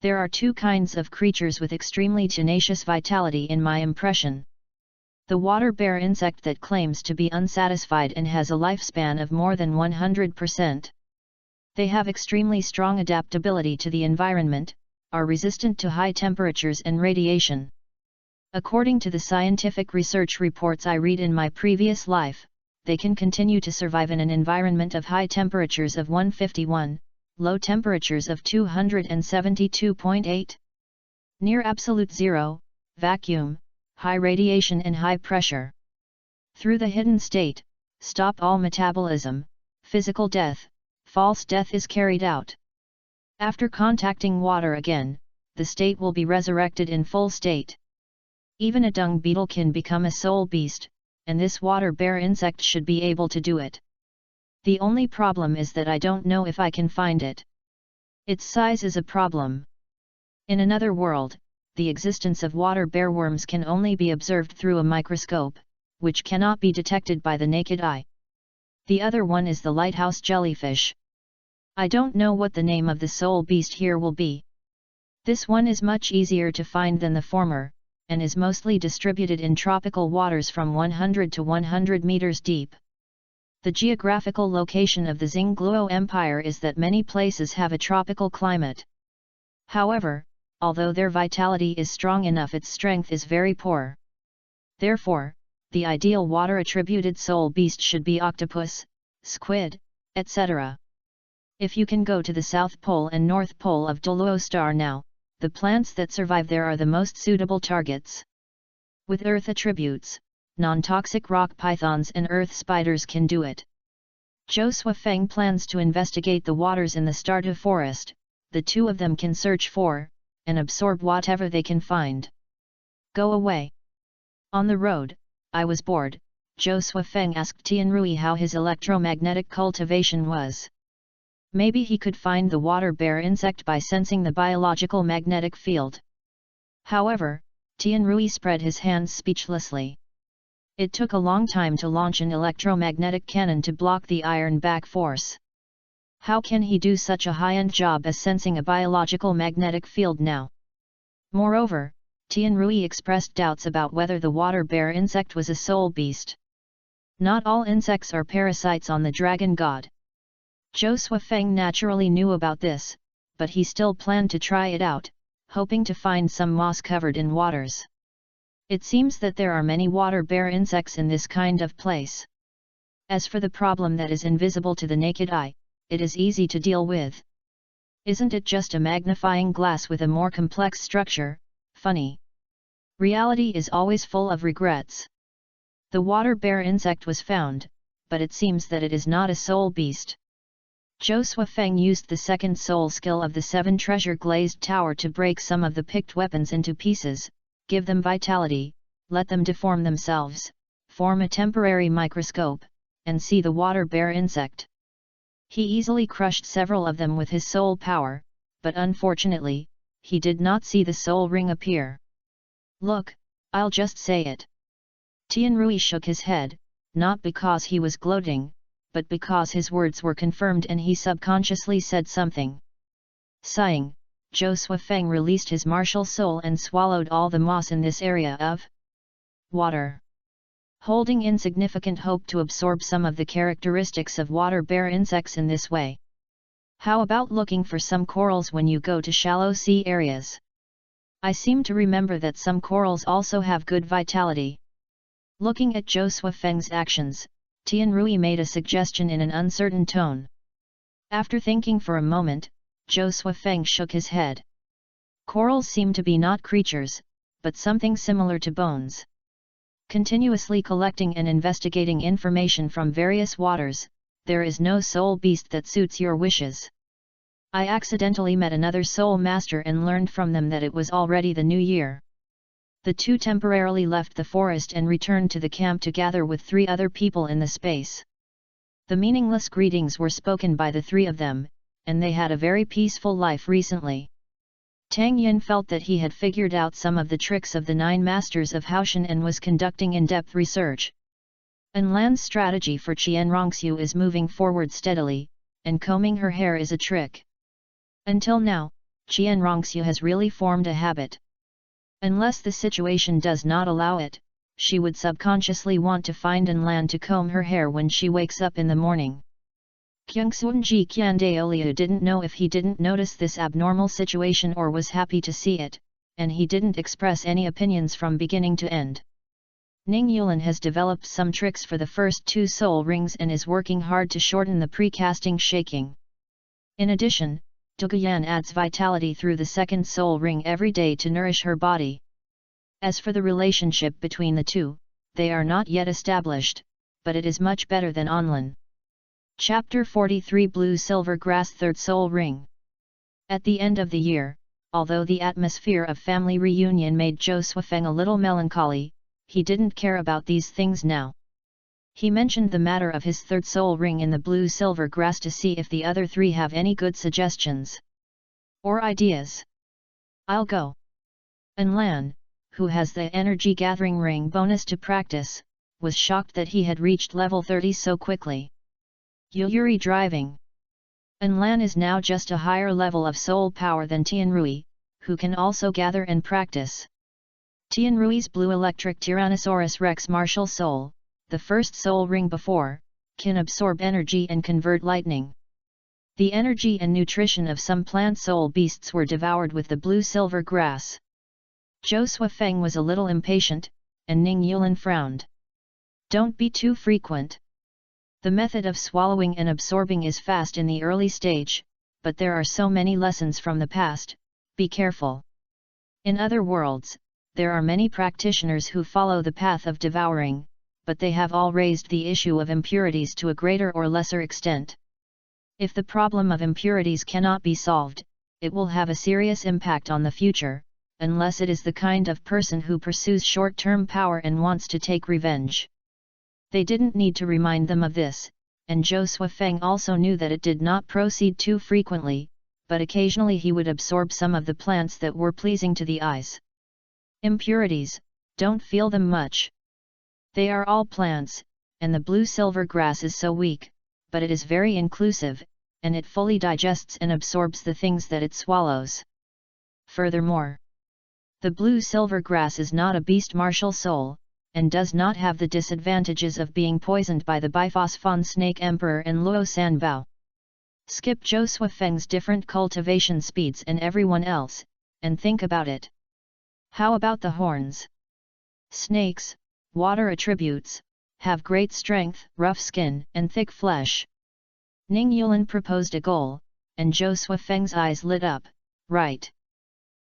there are 2 kinds of creatures with extremely tenacious vitality in my impression. The water bear insect that claims to be unsatisfied and has a lifespan of more than 100%. They have extremely strong adaptability to the environment, are resistant to high temperatures and radiation. According to the scientific research reports I read in my previous life, they can continue to survive in an environment of high temperatures of 151, low temperatures of 272.8, near absolute zero, vacuum, high radiation and high pressure. Through the hidden state, stop all metabolism, physical death, false death is carried out. After contacting water again, the state will be resurrected in full state. Even a dung beetle can become a soul beast, and this water bear insect should be able to do it. The only problem is that I don't know if I can find it. Its size is a problem. In another world, the existence of water bear worms can only be observed through a microscope, which cannot be detected by the naked eye. The other one is the lighthouse jellyfish. I don't know what the name of the soul beast here will be. This one is much easier to find than the former, and is mostly distributed in tropical waters from 100 to 100 meters deep. The geographical location of the Xingluo Empire is that many places have a tropical climate. However, although their vitality is strong enough, its strength is very poor. Therefore, the ideal water-attributed soul beast should be octopus, squid, etc. If you can go to the South Pole and North Pole of Douluo Star now, the plants that survive there are the most suitable targets. With earth attributes, non-toxic rock pythons and earth spiders can do it. Zhou Suifeng plans to investigate the waters in the Stardew Forest. The 2 of them can search for, and absorb whatever they can find. Go away. On the road, I was bored. Zhou Suifeng asked Tianrui how his electromagnetic cultivation was. Maybe he could find the water bear insect by sensing the biological magnetic field. However, Tianrui spread his hands speechlessly. It took a long time to launch an electromagnetic cannon to block the iron back force. How can he do such a high-end job as sensing a biological magnetic field now? Moreover, Tianrui expressed doubts about whether the water bear insect was a soul beast. Not all insects are parasites on the dragon god. Zhou Suifeng naturally knew about this, but he still planned to try it out, hoping to find some moss covered in waters. It seems that there are many water bear insects in this kind of place. As for the problem that is invisible to the naked eye, it is easy to deal with. Isn't it just a magnifying glass with a more complex structure? Funny. Reality is always full of regrets. The water bear insect was found, but it seems that it is not a soul beast. Zhou Suifeng used the second soul skill of the 7 treasure glazed tower to break some of the picked weapons into pieces, give them vitality, let them deform themselves, form a temporary microscope, and see the water bear insect. He easily crushed several of them with his soul power, but unfortunately, he did not see the soul ring appear. Look, I'll just say it. Tianrui shook his head, not because he was gloating, but because his words were confirmed and he subconsciously said something. Sighing, Zhou Suifeng released his martial soul and swallowed all the moss in this area of water. Holding insignificant hope to absorb some of the characteristics of water bear insects in this way. How about looking for some corals when you go to shallow sea areas? I seem to remember that some corals also have good vitality. Looking at Zhou Suifeng's actions, Tianrui made a suggestion in an uncertain tone. After thinking for a moment, Zhou Suifeng shook his head. Corals seem to be not creatures, but something similar to bones. Continuously collecting and investigating information from various waters, there is no soul beast that suits your wishes. I accidentally met another soul master and learned from them that it was already the new year. The two temporarily left the forest and returned to the camp to gather with 3 other people in the space. The meaningless greetings were spoken by the 3 of them, and they had a very peaceful life recently. Tang Yin felt that he had figured out some of the tricks of the 9 masters of Haoshan and was conducting in-depth research. Anlan's strategy for Qian Rongxiu is moving forward steadily, and combing her hair is a trick. Until now, Qian Rongxiu has really formed a habit. Unless the situation does not allow it, she would subconsciously want to find Anlan to comb her hair when she wakes up in the morning. Kyungsunji Qiandaoliu didn't know if he didn't notice this abnormal situation or was happy to see it, and he didn't express any opinions from beginning to end. Ning Yulin has developed some tricks for the first 2 soul rings and is working hard to shorten the pre-casting shaking. In addition, Duguyan adds vitality through the 2nd soul ring every day to nourish her body. As for the relationship between the 2, they are not yet established, but it is much better than Anlan. Chapter 43 Blue Silver Grass 3rd Soul Ring. At the end of the year, although the atmosphere of family reunion made Zhou Suifeng a little melancholy, he didn't care about these things now. He mentioned the matter of his 3rd soul ring in the blue silver grass to see if the other 3 have any good suggestions or ideas. I'll go. Anlan, who has the energy gathering ring bonus to practice, was shocked that he had reached level 30 so quickly. Yuyuri driving. Anlan is now just a higher level of soul power than Tianrui, who can also gather and practice. Tianrui's blue electric Tyrannosaurus Rex martial soul, the 1st soul ring before, can absorb energy and convert lightning. The energy and nutrition of some plant soul beasts were devoured with the blue-silver grass. Zhou Suifeng was a little impatient, and Ning Yulin frowned. Don't be too frequent. The method of swallowing and absorbing is fast in the early stage, but there are so many lessons from the past, be careful. In other worlds, there are many practitioners who follow the path of devouring, but they have all raised the issue of impurities to a greater or lesser extent. If the problem of impurities cannot be solved, it will have a serious impact on the future, unless it is the kind of person who pursues short-term power and wants to take revenge. They didn't need to remind them of this, and Zhou Suifeng also knew that it did not proceed too frequently, but occasionally he would absorb some of the plants that were pleasing to the eyes. Impurities, don't feel them much. They are all plants, and the blue-silver grass is so weak, but it is very inclusive, and it fully digests and absorbs the things that it swallows. Furthermore, the blue-silver grass is not a beast martial soul, and does not have the disadvantages of being poisoned by the Biphosphon Snake Emperor and Luo Sanbao. Skip Zhou Suifeng's different cultivation speeds and everyone else, and think about it. How about the horns? Snakes, water attributes, have great strength, rough skin, and thick flesh. Ning Yulin proposed a goal, and Zhou Suifeng's eyes lit up. Right.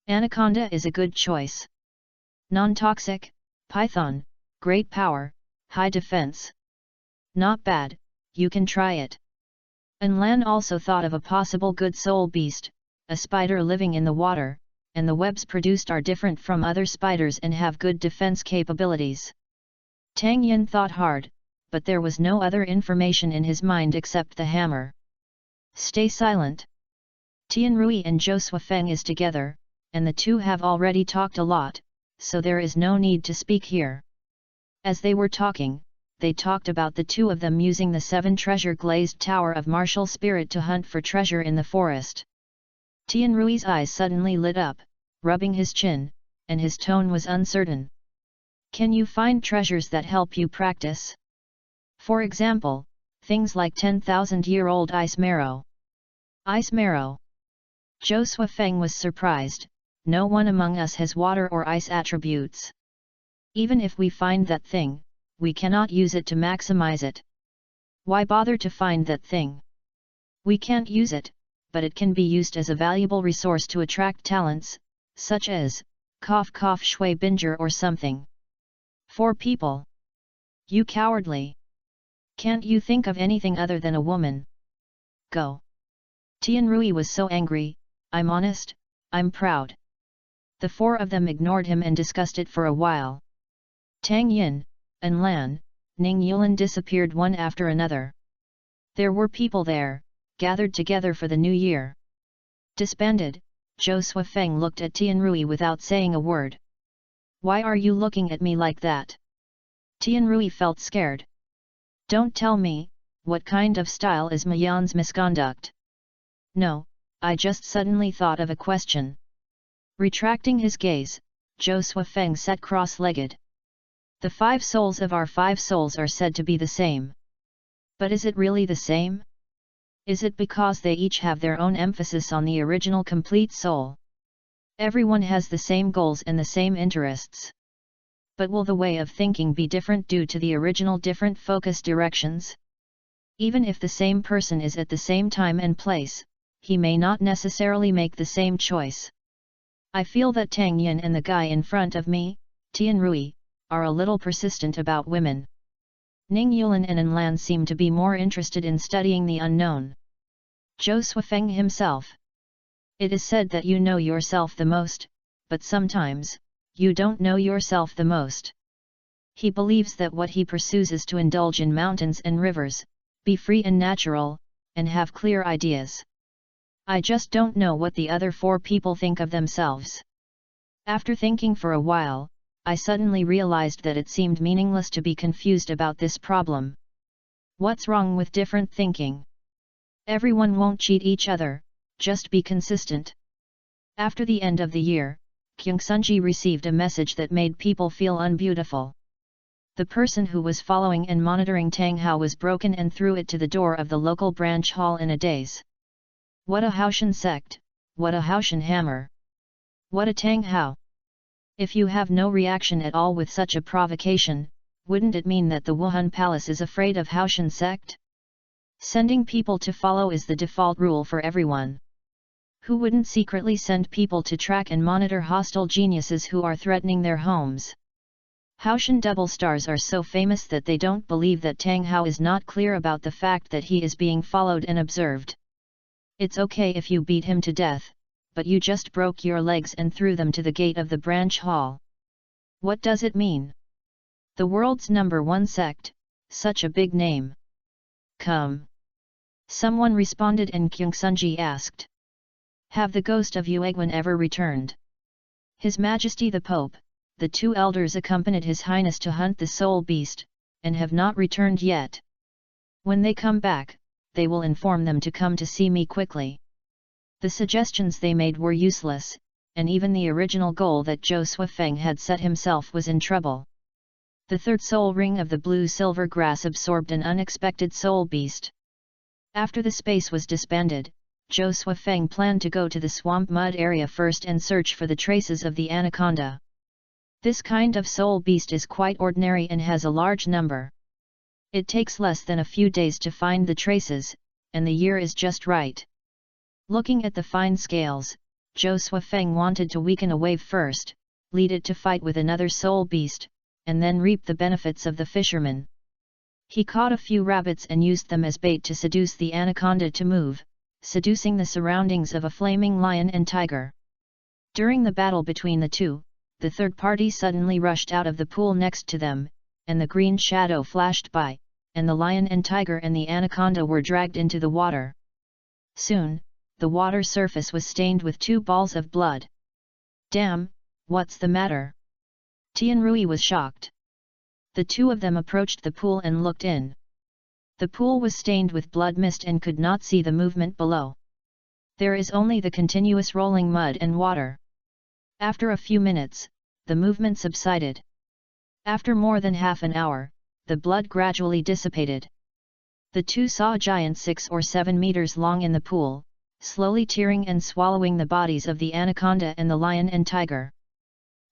Anaconda is a good choice. Non-toxic, python, great power, high defense. Not bad, you can try it. Anlan also thought of a possible good soul beast, a spider living in the water, and the webs produced are different from other spiders and have good defense capabilities. Tang Yin thought hard, but there was no other information in his mind except the hammer. Stay silent. Tianrui and Josua Feng is together, and the two have already talked a lot, so there is no need to speak here. As they were talking, they talked about the two of them using the 7 treasure glazed tower of martial spirit to hunt for treasure in the forest. Tianrui's eyes suddenly lit up, rubbing his chin, and his tone was uncertain. Can you find treasures that help you practice? For example, things like 10,000-year-old ice marrow. Ice marrow. Josua Feng was surprised. No one among us has water or ice attributes. Even if we find that thing, we cannot use it to maximize it. Why bother to find that thing? We can't use it, but it can be used as a valuable resource to attract talents, such as, shui binger or something. 4 people. You cowardly. Can't you think of anything other than a woman? Go. Tianrui was so angry. I'm honest, I'm proud. The 4 of them ignored him and discussed it for a while. Tang Yin, An Lan, Ning Yulan disappeared one after another. There were people there, gathered together for the new year. Disbanded, Josua Feng looked at Tianrui without saying a word. Why are you looking at me like that? Tianrui felt scared. Don't tell me, what kind of style is Mayan's misconduct? No, I just suddenly thought of a question. Retracting his gaze, Josua Feng sat cross-legged. The 5 souls of our 5 souls are said to be the same. But is it really the same? Is it because they each have their own emphasis on the original complete soul? Everyone has the same goals and the same interests. But will the way of thinking be different due to the original different focus directions? Even if the same person is at the same time and place, he may not necessarily make the same choice. I feel that Tang Yin and the guy in front of me, Tianrui, are a little persistent about women. Ning Yulan and An Lan seem to be more interested in studying the unknown. Josua Feng himself. It is said that you know yourself the most, but sometimes, you don't know yourself the most. He believes that what he pursues is to indulge in mountains and rivers, be free and natural, and have clear ideas. I just don't know what the other 4 people think of themselves. After thinking for a while, I suddenly realized that it seemed meaningless to be confused about this problem. What's wrong with different thinking? Everyone won't cheat each other, just be consistent. After the end of the year, Kyungsunji received a message that made people feel unbeautiful. The person who was following and monitoring Tang Hao was broken and threw it to the door of the local branch hall in a daze. What a Haoshan sect, what a Haoshan hammer! What a Tang Hao! If you have no reaction at all with such a provocation, wouldn't it mean that the Wuhan Palace is afraid of Haoshan sect? Sending people to follow is the default rule for everyone. Who wouldn't secretly send people to track and monitor hostile geniuses who are threatening their homes? Haoshan double stars are so famous that they don't believe that Tang Hao is not clear about the fact that he is being followed and observed. It's okay if you beat him to death, but you just broke your legs and threw them to the gate of the branch hall. What does it mean? The world's #1 sect, such a big name. Come. Someone responded and Kyungsunji asked. Have the ghost of Yuegwan ever returned? His Majesty the Pope, the 2 elders accompanied His Highness to hunt the soul beast, and have not returned yet. When they come back, they will inform them to come to see me quickly. The suggestions they made were useless, and even the original goal that Josua Feng had set himself was in trouble. The 3rd soul ring of the blue-silver grass absorbed an unexpected soul beast. After the space was disbanded, Josua Feng planned to go to the swamp mud area first and search for the traces of the anaconda. This kind of soul beast is quite ordinary and has a large number. It takes less than a few days to find the traces, and the year is just right. Looking at the fine scales, Josua Feng wanted to weaken a wave first, lead it to fight with another soul beast, and then reap the benefits of the fisherman. He caught a few rabbits and used them as bait to seduce the anaconda to move, seducing the surroundings of a flaming lion and tiger. During the battle between the two, the 3rd party suddenly rushed out of the pool next to them, and the green shadow flashed by, and the lion and tiger and the anaconda were dragged into the water. Soon, the water surface was stained with 2 balls of blood. "Damn, what's the matter?" Tianrui was shocked. The 2 of them approached the pool and looked in. The pool was stained with blood mist and could not see the movement below. There is only the continuous rolling mud and water. After a few minutes, the movement subsided. After more than half an hour, the blood gradually dissipated. The 2 saw a giant 6 or 7 meters long in the pool, slowly tearing and swallowing the bodies of the anaconda and the lion and tiger.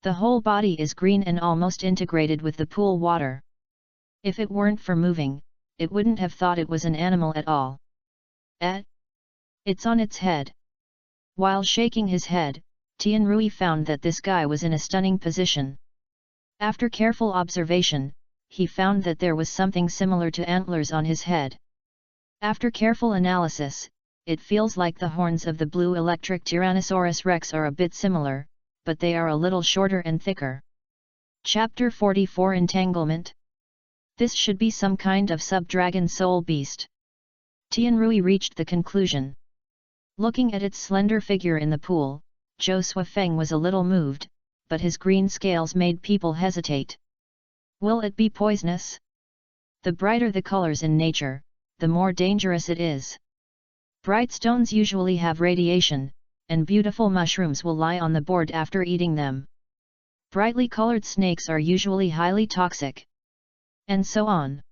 The whole body is green and almost integrated with the pool water. If it weren't for moving, it wouldn't have thought it was an animal at all. It's on its head. While shaking his head, Tianrui found that this guy was in a stunning position. After careful observation, he found that there was something similar to antlers on his head. After careful analysis, it feels like the horns of the blue electric Tyrannosaurus rex are a bit similar, but they are a little shorter and thicker. Chapter 44 Entanglement. This should be some kind of sub-dragon soul beast. Tianrui reached the conclusion. Looking at its slender figure in the pool, Zhou Suifeng was a little moved, but his green scales made people hesitate. Will it be poisonous? The brighter the colors in nature, the more dangerous it is. Bright stones usually have radiation, and beautiful mushrooms will lie on the board after eating them. Brightly colored snakes are usually highly toxic. And so on.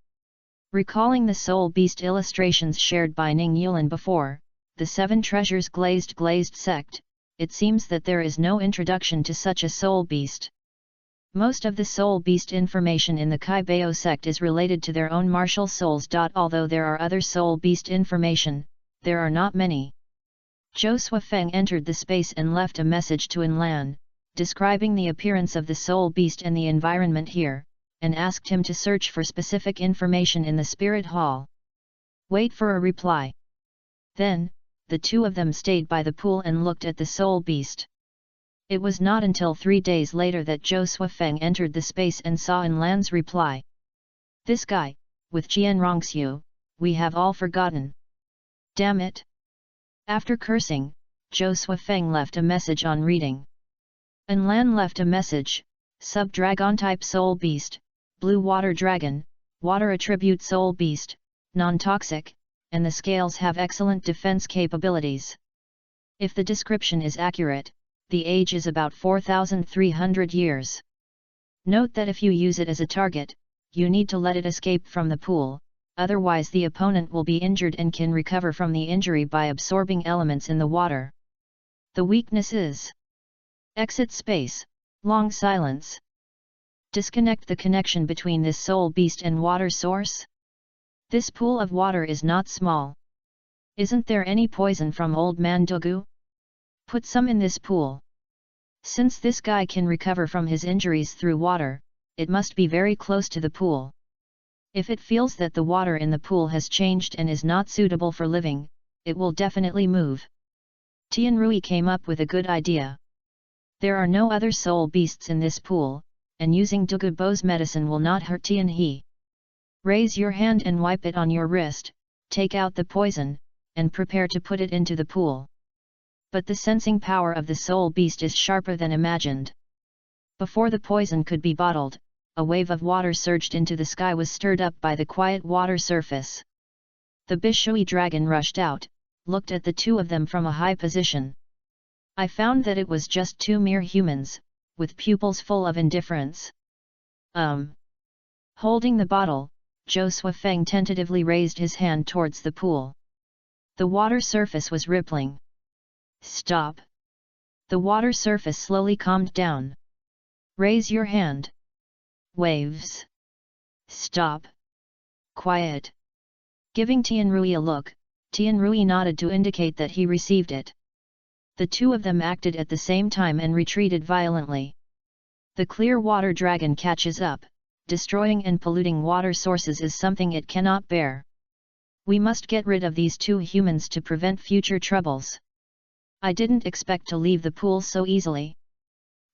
Recalling the soul beast illustrations shared by Ning Yulin before, the 7 treasures glazed sect, it seems that there is no introduction to such a soul beast. Most of the soul beast information in the Kaibao sect is related to their own martial souls. Although there are other soul beast information, there are not many. Zhou Suifeng entered the space and left a message to Enlan, describing the appearance of the soul beast and the environment here, and asked him to search for specific information in the spirit hall. Wait for a reply. Then, the 2 of them stayed by the pool and looked at the soul beast. It was not until 3 days later that Zhou Suifeng entered the space and saw Enlan's reply. This guy, with Jian Rongxiu, we have all forgotten. Damn it! After cursing, Zhou Suifeng left a message on reading. Enlan left a message: Sub-dragon type soul beast, blue water dragon, water attribute soul beast, non-toxic, and the scales have excellent defense capabilities. If the description is accurate, the age is about 4,300 years. Note that if you use it as a target, you need to let it escape from the pool, otherwise the opponent will be injured and can recover from the injury by absorbing elements in the water. The weakness is exit space, long silence. Disconnect the connection between this soul beast and water source. This pool of water is not small. Isn't there any poison from Old Man Douluo? Put some in this pool. Since this guy can recover from his injuries through water, it must be very close to the pool. If it feels that the water in the pool has changed and is not suitable for living, it will definitely move. Tianrui came up with a good idea. There are no other soul beasts in this pool, and using Douluo's medicine will not hurt Tianhe. Raise your hand and wipe it on your wrist, take out the poison, and prepare to put it into the pool. But the sensing power of the soul beast is sharper than imagined. Before the poison could be bottled, a wave of water surged into the sky, was stirred up by the quiet water surface. The Bishui dragon rushed out, looked at the 2 of them from a high position. I found that it was just 2 mere humans, with pupils full of indifference. Holding the bottle, Zhou Suifeng tentatively raised his hand towards the pool. The water surface was rippling. Stop! The water surface slowly calmed down. Raise your hand. Waves. Stop. Quiet. Giving Tianrui a look, Tianrui nodded to indicate that he received it. The 2 of them acted at the same time and retreated violently. The clear water dragon catches up. Destroying and polluting water sources is something it cannot bear. We must get rid of these 2 humans to prevent future troubles. I didn't expect to leave the pool so easily.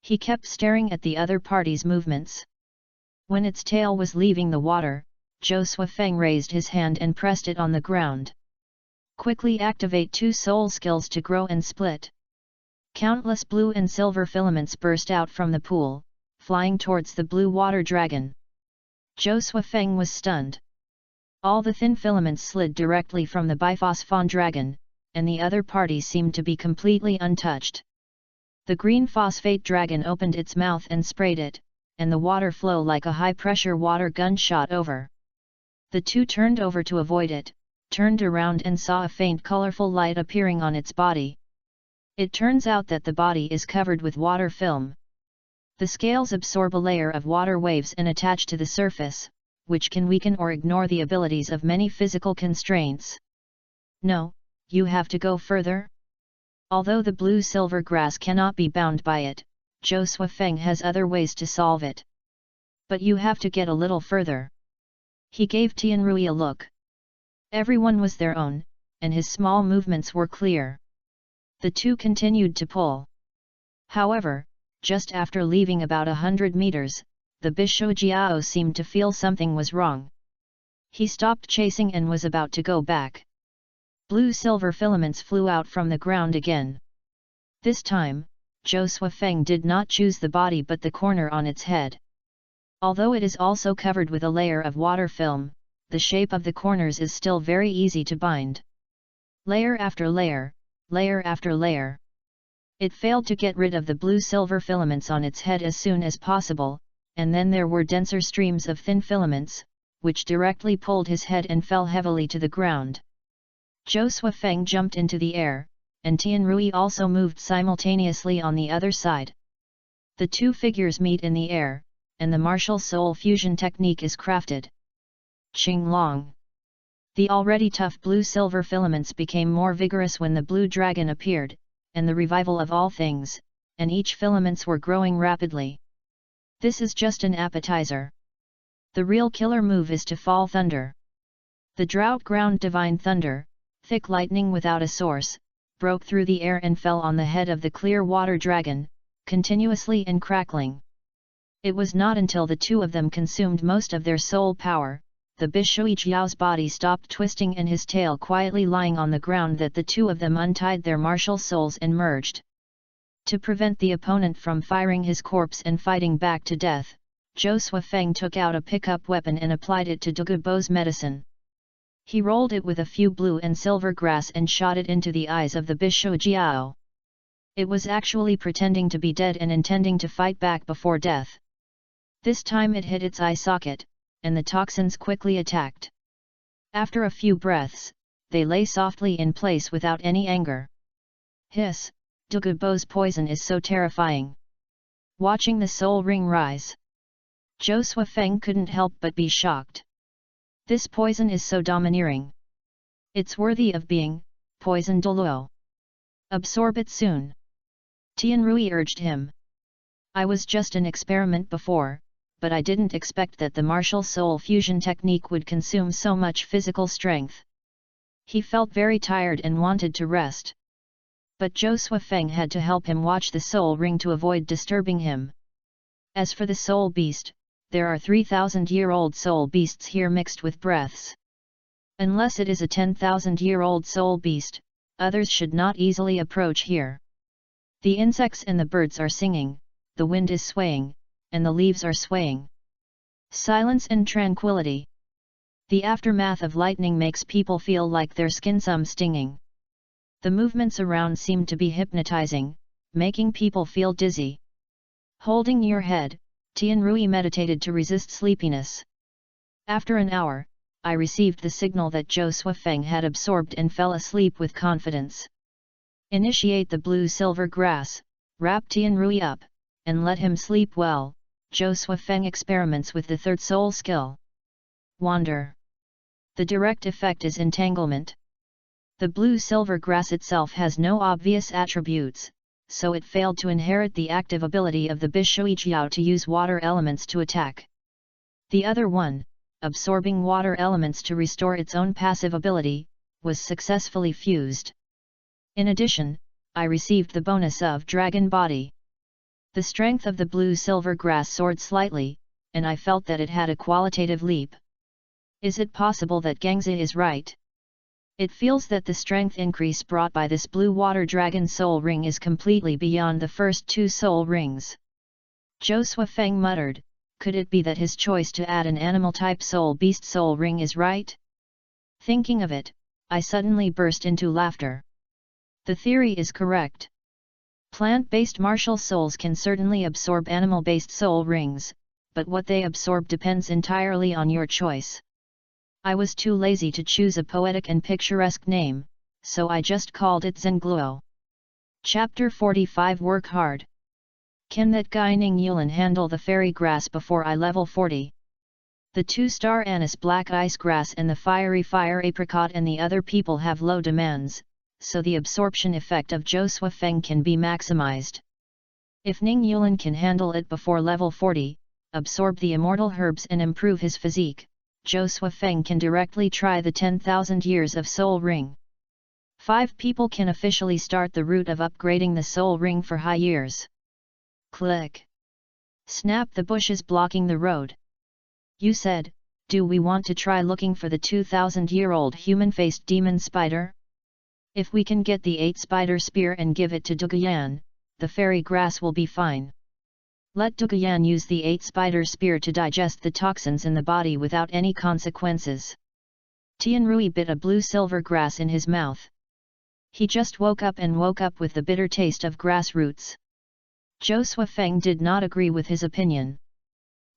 He kept staring at the other party's movements. When its tail was leaving the water, Zhou Suifeng raised his hand and pressed it on the ground. Quickly activate 2 soul skills to grow and split. Countless blue and silver filaments burst out from the pool, flying towards the blue water dragon. Zhou Suifeng was stunned. All the thin filaments slid directly from the biphosphon dragon, and the other party seemed to be completely untouched. The green phosphate dragon opened its mouth and sprayed it, and the water flow like a high-pressure water gun shot over. The two turned over to avoid it, turned around and saw a faint colorful light appearing on its body. It turns out that the body is covered with water film. The scales absorb a layer of water waves and attach to the surface, which can weaken or ignore the abilities of many physical constraints. No, you have to go further? Although the blue-silver grass cannot be bound by it, Zhou Suifeng has other ways to solve it. But you have to get a little further. He gave Tianrui a look. Everyone was their own, and his small movements were clear. The two continued to pull. However, just after leaving about 100 meters, the Bisho Jiao seemed to feel something was wrong. He stopped chasing and was about to go back. Blue-silver filaments flew out from the ground again. This time, Zhou Suifeng did not choose the body but the corner on its head. Although it is also covered with a layer of water film, the shape of the corners is still very easy to bind. Layer after layer, layer after layer. It failed to get rid of the blue-silver filaments on its head as soon as possible, and then there were denser streams of thin filaments, which directly pulled his head and fell heavily to the ground. Zhou Suifeng jumped into the air, and Tianrui also moved simultaneously on the other side. The two figures meet in the air, and the martial soul fusion technique is crafted. Qing Long. The already tough blue-silver filaments became more vigorous when the blue dragon appeared, and the revival of all things, and each filaments were growing rapidly. This is just an appetizer. The real killer move is to fall thunder. The drought ground divine thunder, thick lightning without a source, broke through the air and fell on the head of the clear water dragon, continuously and crackling. It was not until the two of them consumed most of their soul power, the Bishui Jiao's body stopped twisting and his tail quietly lying on the ground that the two of them untied their martial souls and merged. To prevent the opponent from firing his corpse and fighting back to death, Zhou Suifeng took out a pickup weapon and applied it to Douluo's medicine. He rolled it with a few blue and silver grass and shot it into the eyes of the Bishui Jiao. It was actually pretending to be dead and intending to fight back before death. This time it hit its eye socket, and the toxins quickly attacked. After a few breaths, they lay softly in place without any anger. Hiss, Douluo's poison is so terrifying. Watching the soul ring rise, Zhou Suifeng couldn't help but be shocked. This poison is so domineering. It's worthy of being poisoned Douluo. Absorb it soon. Tianrui urged him. I was just an experiment before, but I didn't expect that the martial soul fusion technique would consume so much physical strength. He felt very tired and wanted to rest. But Zhou Suifeng had to help him watch the soul ring to avoid disturbing him. As for the soul beast, there are 3,000-year-old soul beasts here mixed with breaths. Unless it is a 10,000-year-old soul beast, others should not easily approach here. The insects and the birds are singing, the wind is swaying, and the leaves are swaying. Silence and tranquility. The aftermath of lightning makes people feel like their skin some stinging. The movements around seem to be hypnotizing, making people feel dizzy. Holding your head, Tianrui meditated to resist sleepiness. After an hour, I received the signal that Zhou Suifeng had absorbed and fell asleep with confidence. Initiate the blue-silver grass, wrap Tianrui up, and let him sleep well. Zhou Suifeng experiments with the third soul skill. Wander. The direct effect is entanglement. The blue-silver grass itself has no obvious attributes, so it failed to inherit the active ability of the Bishui Jiao to use water elements to attack. The other one, absorbing water elements to restore its own passive ability, was successfully fused. In addition, I received the bonus of Dragon Body. The strength of the blue-silver grass soared slightly, and I felt that it had a qualitative leap. Is it possible that Gangza is right? It feels that the strength increase brought by this blue water dragon soul ring is completely beyond the first two soul rings. Zhou Suifeng muttered, could it be that his choice to add an animal-type soul beast soul ring is right? Thinking of it, I suddenly burst into laughter. The theory is correct. Plant-based martial souls can certainly absorb animal-based soul rings, but what they absorb depends entirely on your choice. I was too lazy to choose a poetic and picturesque name, so I just called it Zengluo. Chapter 45 Work Hard. Can that guy Ning Yulan handle the fairy grass before I level 40? The 2-star anise black ice grass and the fiery fire apricot and the other people have low demands, so the absorption effect of Zhou Suifeng can be maximized. If Ning Yulan can handle it before level 40, absorb the immortal herbs and improve his physique, Zhou Suifeng can directly try the 10,000 years of soul ring. 5 people can officially start the route of upgrading the soul ring for high years. Click. Snap the bushes blocking the road. You said, do we want to try looking for the 2,000-year-old human-faced demon spider? If we can get the 8-spider spear and give it to Duguyan, the fairy grass will be fine. Let Duguyan use the 8-spider spear to digest the toxins in the body without any consequences. Tianrui bit a blue-silver grass in his mouth. He just woke up with the bitter taste of grass roots. Zhou Suifeng did not agree with his opinion.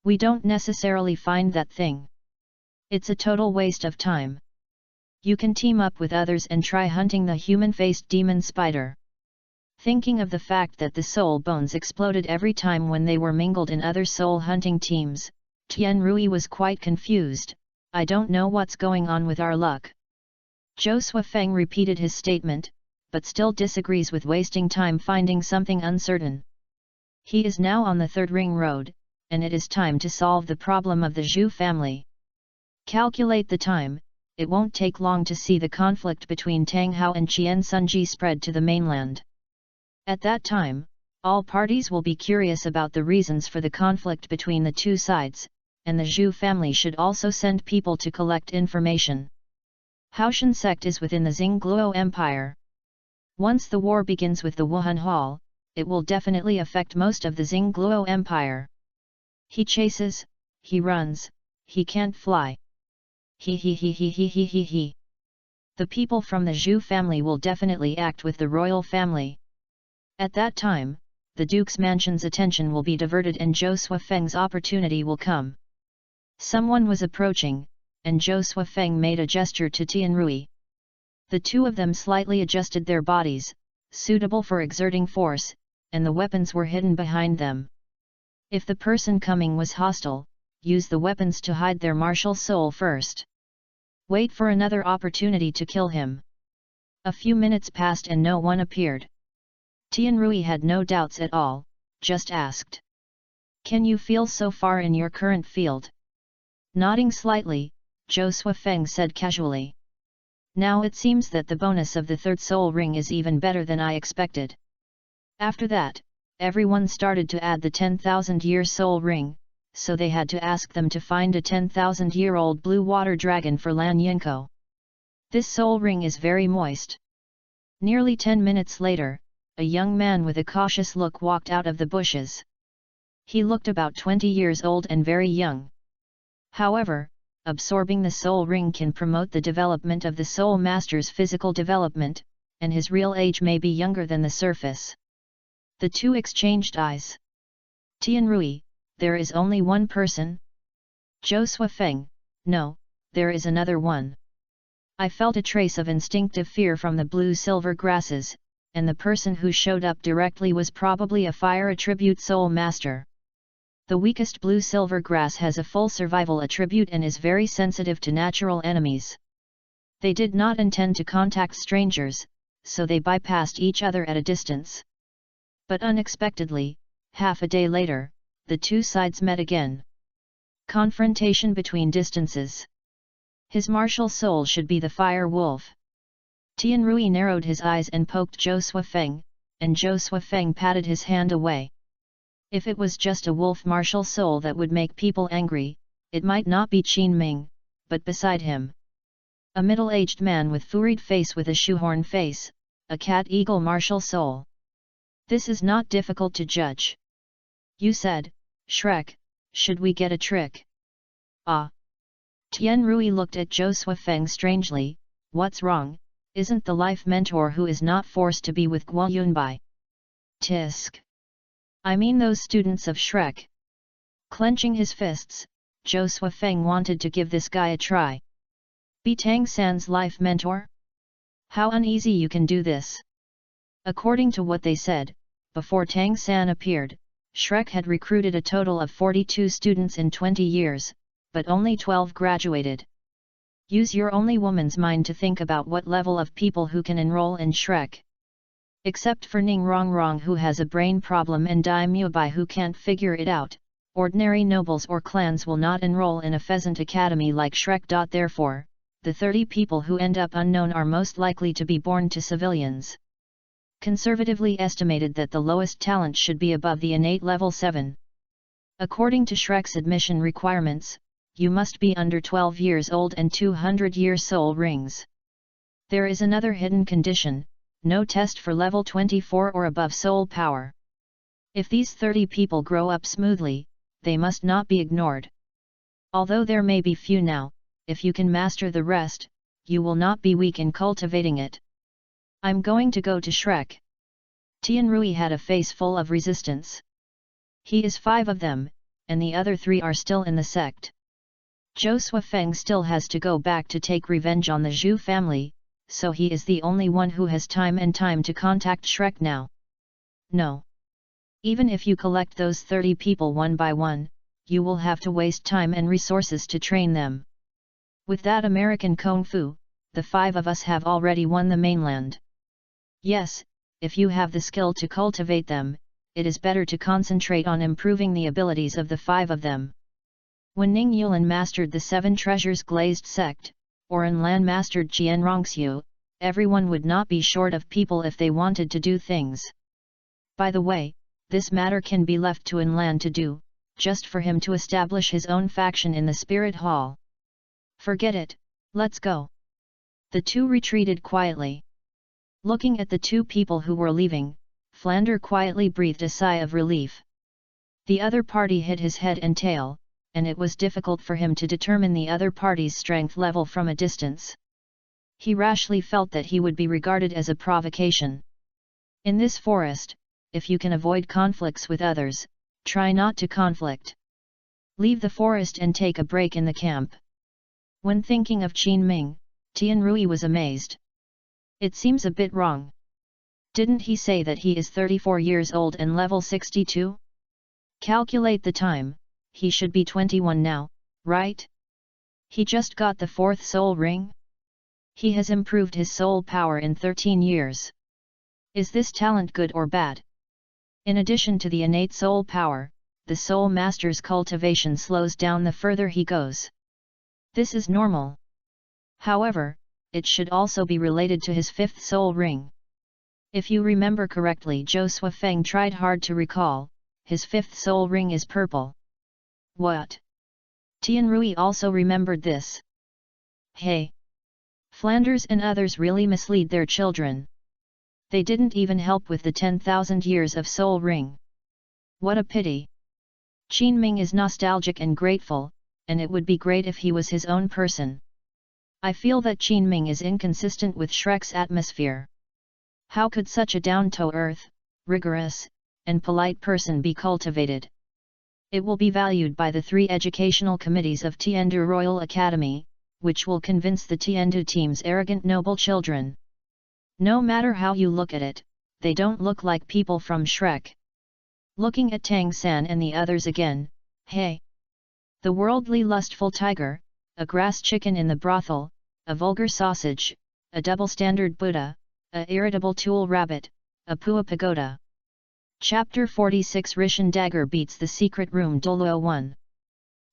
We don't necessarily find that thing. It's a total waste of time. You can team up with others and try hunting the human-faced demon spider. Thinking of the fact that the soul bones exploded every time when they were mingled in other soul hunting teams, Tianrui was quite confused. I don't know what's going on with our luck. Zhou Suifeng repeated his statement, but still disagrees with wasting time finding something uncertain. He is now on the Third Ring Road, and it is time to solve the problem of the Zhu family. Calculate the time, it won't take long to see the conflict between Tang Hao and Qian Sunji spread to the mainland. At that time, all parties will be curious about the reasons for the conflict between the two sides, and the Zhu family should also send people to collect information. Haoshan sect is within the Zengluo Empire. Once the war begins with the Wuhan Hall, it will definitely affect most of the Zengluo Empire. He chases, he runs, he can't fly. He. The people from the Zhu family will definitely act with the royal family. At that time, the Duke's mansion's attention will be diverted and Zhou Suifeng's opportunity will come. Someone was approaching, and Zhou Suifeng made a gesture to Tianrui. The two of them slightly adjusted their bodies, suitable for exerting force, and the weapons were hidden behind them. If the person coming was hostile, use the weapons to hide their martial soul first. Wait for another opportunity to kill him. A few minutes passed and no one appeared. Tianrui had no doubts at all, just asked. Can you feel so far in your current field? Nodding slightly, Zhou Suifeng said casually. Now it seems that the bonus of the third soul ring is even better than I expected. After that, everyone started to add the 10,000-year soul ring, so they had to ask them to find a 10,000-year-old blue water dragon for Lan Yinko. This soul ring is very moist. Nearly 10 minutes later, a young man with a cautious look walked out of the bushes. He looked about 20 years old and very young. However, absorbing the soul ring can promote the development of the soul master's physical development, and his real age may be younger than the surface. The two exchanged eyes. Tianrui, there is only one person? Zhou Suifeng, no, there is another one. I felt a trace of instinctive fear from the blue-silver grasses, and the person who showed up directly was probably a fire attribute soul master. The weakest blue-silver grass has a full survival attribute and is very sensitive to natural enemies. They did not intend to contact strangers, so they bypassed each other at a distance. But unexpectedly, half a day later, the two sides met again. Confrontation between distances. His martial soul should be the fire wolf. Tianrui narrowed his eyes and poked Zhou Suifeng, and Zhou Suifeng patted his hand away. If it was just a wolf martial soul that would make people angry, it might not be Qin Ming, but beside him, a middle-aged man with furried face with a shoehorn face, a cat-eagle martial soul. This is not difficult to judge. You said, Shrek, should we get a trick? Ah. Tian Rui looked at Zhou Suifeng strangely. What's wrong? Isn't the life mentor who is not forced to be with Guo Yunbai? Tisk. I mean those students of Shrek. Clenching his fists, Zhou Suifeng wanted to give this guy a try. Be Tang San's life mentor? How uneasy you can do this. According to what they said, before Tang San appeared, Shrek had recruited a total of 42 students in 20 years, but only 12 graduated. Use your only woman's mind to think about what level of people who can enroll in Shrek. Except for Ning Rongrong who has a brain problem and Dai Mubai who can't figure it out, ordinary nobles or clans will not enroll in a pheasant academy like Shrek. Therefore, the 30 people who end up unknown are most likely to be born to civilians. Conservatively estimated that the lowest talent should be above the innate level 7. According to Shrek's admission requirements, you must be under 12 years old and 200-year soul rings. There is another hidden condition, no test for level 24 or above soul power. If these 30 people grow up smoothly, they must not be ignored. Although there may be few now, if you can master the rest, you will not be weak in cultivating it. I'm going to go to Shrek. Tian Rui had a face full of resistance. He is 5 of them, and the other 3 are still in the sect. Zhou Suifeng still has to go back to take revenge on the Zhu family, so he is the only one who has time to contact Shrek now. No. Even if you collect those 30 people one by one, you will have to waste time and resources to train them. With that American Kung Fu, the 5 of us have already won the mainland. Yes, if you have the skill to cultivate them, it is better to concentrate on improving the abilities of the 5 of them. When Ning Yulan mastered the 7 treasures glazed sect, or Lan mastered Qian Rongxiu, everyone would not be short of people if they wanted to do things. By the way, this matter can be left to Lan to do, just for him to establish his own faction in the Spirit Hall. Forget it, let's go. The 2 retreated quietly. Looking at the 2 people who were leaving, Flander quietly breathed a sigh of relief. The other party hid his head and tail, and it was difficult for him to determine the other party's strength level from a distance. He rashly felt that he would be regarded as a provocation. In this forest, if you can avoid conflicts with others, try not to conflict. Leave the forest and take a break in the camp. When thinking of Qin Ming, Tian Rui was amazed. It seems a bit wrong. Didn't he say that he is 34 years old and level 62? Calculate the time, he should be 21 now, right? He just got the 4th soul ring? He has improved his soul power in 13 years. Is this talent good or bad? In addition to the innate soul power, the soul master's cultivation slows down the further he goes. This is normal. However, it should also be related to his 5th soul ring. If you remember correctly, Zhou Suifeng tried hard to recall, his 5th soul ring is purple. What? Tian Rui also remembered this. Hey! Flanders and others really mislead their children. They didn't even help with the 10,000 years of soul ring. What a pity! Qin Ming is nostalgic and grateful, and it would be great if he was his own person. I feel that Qin Ming is inconsistent with Shrek's atmosphere. How could such a down-to-earth, rigorous, and polite person be cultivated? It will be valued by the 3 educational committees of Tiandu Royal Academy, which will convince the Tiandu team's arrogant noble children. No matter how you look at it, they don't look like people from Shrek. Looking at Tang San and the others again, hey! The worldly lustful tiger, a grass chicken in the brothel, a vulgar sausage, a double-standard Buddha, a irritable tool rabbit, a Pua pagoda. Chapter 46 Rishan Dagger beats the secret room. Douluo 1.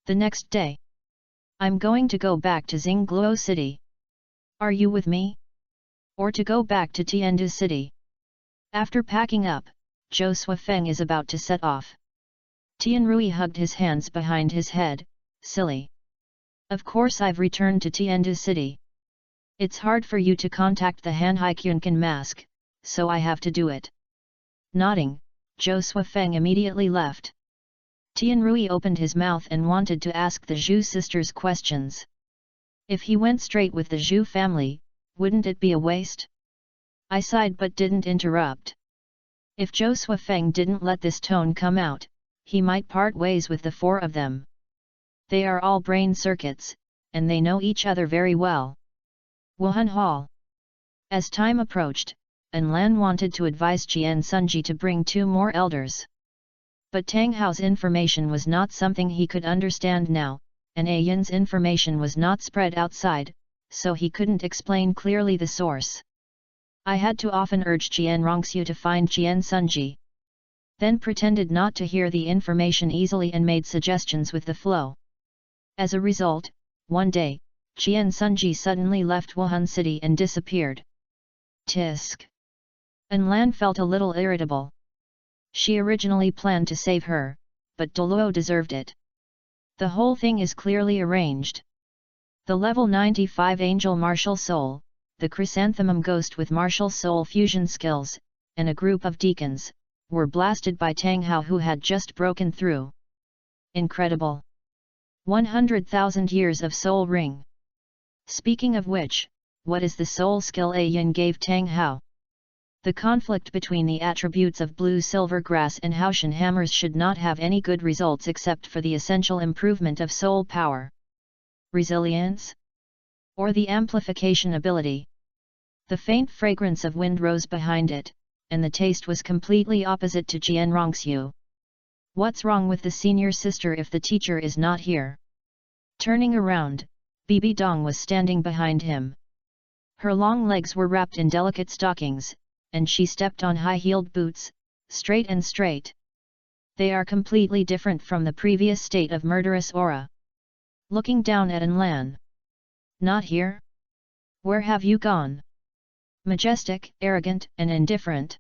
The next day. I'm going to go back to Xingluo City. Are you with me? Or to go back to Tiandu City? After packing up, Zhou Suifeng is about to set off. Tian Rui hugged his hands behind his head. Silly. Of course I've returned to Tiandu City. It's hard for you to contact the Hanhai mask, so I have to do it. Nodding, Zhou Suifeng immediately left. Tianrui opened his mouth and wanted to ask the Zhu sisters questions. If he went straight with the Zhu family, wouldn't it be a waste? I sighed but didn't interrupt. If Zhou Suifeng didn't let this tone come out, he might part ways with the four of them. They are all brain circuits, and they know each other very well. Wuhan Hall. As time approached, Lan wanted to advise Qian Sunji to bring 2 more elders. But Tang Hao's information was not something he could understand now, and Yin's information was not spread outside, so he couldn't explain clearly the source. I had to often urge Qian Rongxiu to find Qian Sunji. Then pretended not to hear the information easily and made suggestions with the flow. As a result, one day, Qian Sunji suddenly left Wuhan City and disappeared. Tisk. Lan felt a little irritable. She originally planned to save her, but Douluo deserved it. The whole thing is clearly arranged. The level 95 Angel Martial Soul, the Chrysanthemum Ghost with Martial Soul fusion skills, and a group of deacons, were blasted by Tang Hao who had just broken through. Incredible! 100,000 years of Soul Ring. Speaking of which, what is the soul skill Yin gave Tang Hao? The conflict between the attributes of blue silver grass and Haoshan hammers should not have any good results except for the essential improvement of soul power. Resilience? Or the amplification ability? The faint fragrance of wind rose behind it, and the taste was completely opposite to Qian Rongxiu. What's wrong with the senior sister if the teacher is not here? Turning around, Bibi Dong was standing behind him. Her long legs were wrapped in delicate stockings, and she stepped on high-heeled boots, straight and straight. They are completely different from the previous state of murderous aura. Looking down at Lan. Not here? Where have you gone? Majestic, arrogant, and indifferent.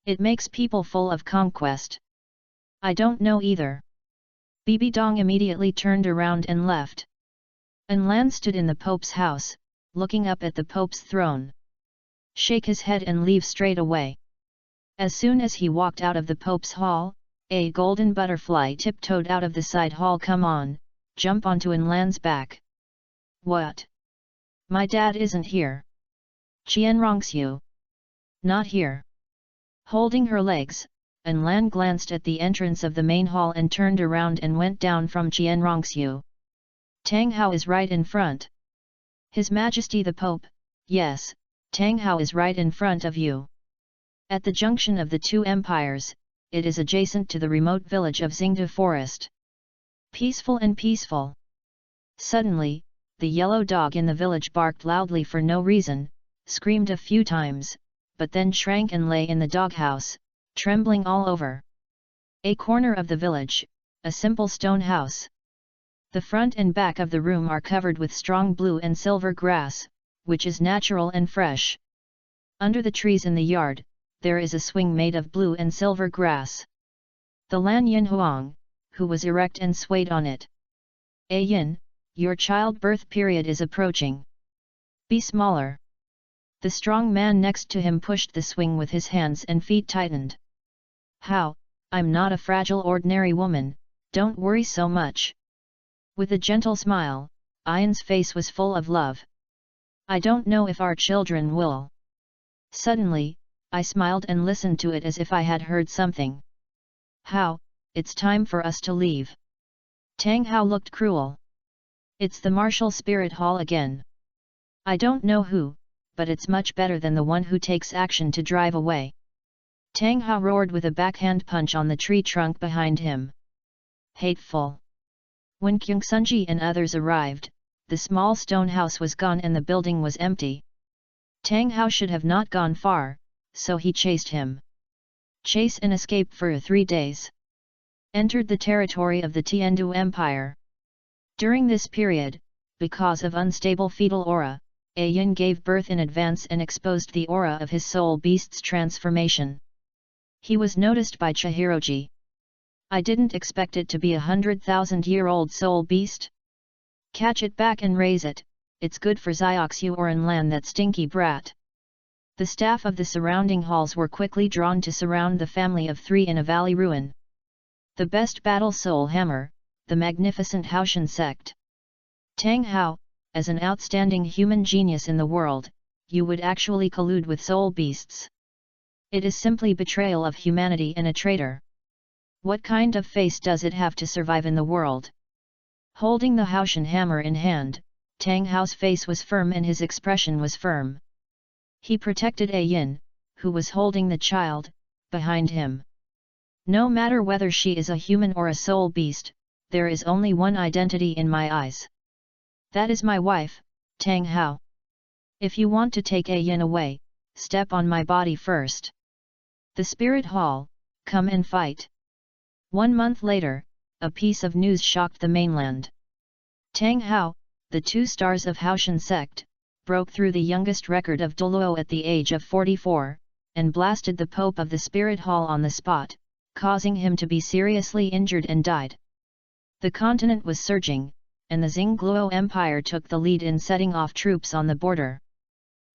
It makes people full of conquest. I don't know either. Bibi Dong immediately turned around and left. Lan stood in the Pope's house, looking up at the Pope's throne. Shake his head and leave straight away. As soon as he walked out of the Pope's hall, a golden butterfly tiptoed out of the side hall. Come on, jump onto Lan's back. What? My dad isn't here. Qian Rongxiu. Not here. Holding her legs, Lan glanced at the entrance of the main hall and turned around and went down from Qian Rongxiu. Tang Hao is right in front. His Majesty the Pope, yes, Tang Hao is right in front of you. At the junction of the two empires, it is adjacent to the remote village of Xingdu Forest. Peaceful and peaceful. Suddenly, the yellow dog in the village barked loudly for no reason, screamed a few times, but then shrank and lay in the doghouse, trembling all over. A corner of the village, a simple stone house. The front and back of the room are covered with strong blue and silver grass, which is natural and fresh. Under the trees in the yard, there is a swing made of blue and silver grass. The Lan Yin Huang, who was erect and swayed on it. Yin, your childbirth period is approaching. Be smaller. The strong man next to him pushed the swing with his hands and feet tightened. How, I'm not a fragile ordinary woman, don't worry so much. With a gentle smile, Yin's face was full of love. I don't know if our children will. Suddenly, I smiled and listened to it as if I had heard something. How, it's time for us to leave. Tang Hao looked cruel. It's the martial spirit hall again. I don't know who, but it's much better than the one who takes action to drive away. Tang Hao roared with a backhand punch on the tree trunk behind him. Hateful. When Kyungsunji and others arrived, the small stone house was gone and the building was empty. Tang Hao should have not gone far, so he chased him. Chase and escape for 3 days. Entered the territory of the Tiandu Empire. During this period, because of unstable fetal aura, Yin gave birth in advance and exposed the aura of his soul beast's transformation. He was noticed by Chihiroji. I didn't expect it to be 100,000-year-old soul beast. Catch it back and raise it, it's good for Zioxu or Lan, that stinky brat. The staff of the surrounding halls were quickly drawn to surround the family of three in a valley ruin. The best battle soul hammer, the magnificent Haoshan sect. Tang Hao, as an outstanding human genius in the world, you would actually collude with soul beasts. It is simply betrayal of humanity and a traitor. What kind of face does it have to survive in the world? Holding the Haoshan hammer in hand, Tang Hao's face was firm and his expression was firm. He protected A Yin, who was holding the child, behind him. No matter whether she is a human or a soul beast, there is only one identity in my eyes. That is my wife, Tang Hao. If you want to take A Yin away, step on my body first. The Spirit Hall, come and fight. 1 month later, a piece of news shocked the mainland. Tang Hao, the 2 stars of Haoshan sect, broke through the youngest record of Douluo at the age of 44, and blasted the Pope of the Spirit Hall on the spot, causing him to be seriously injured and died. The continent was surging, and the Xingluo Empire took the lead in setting off troops on the border.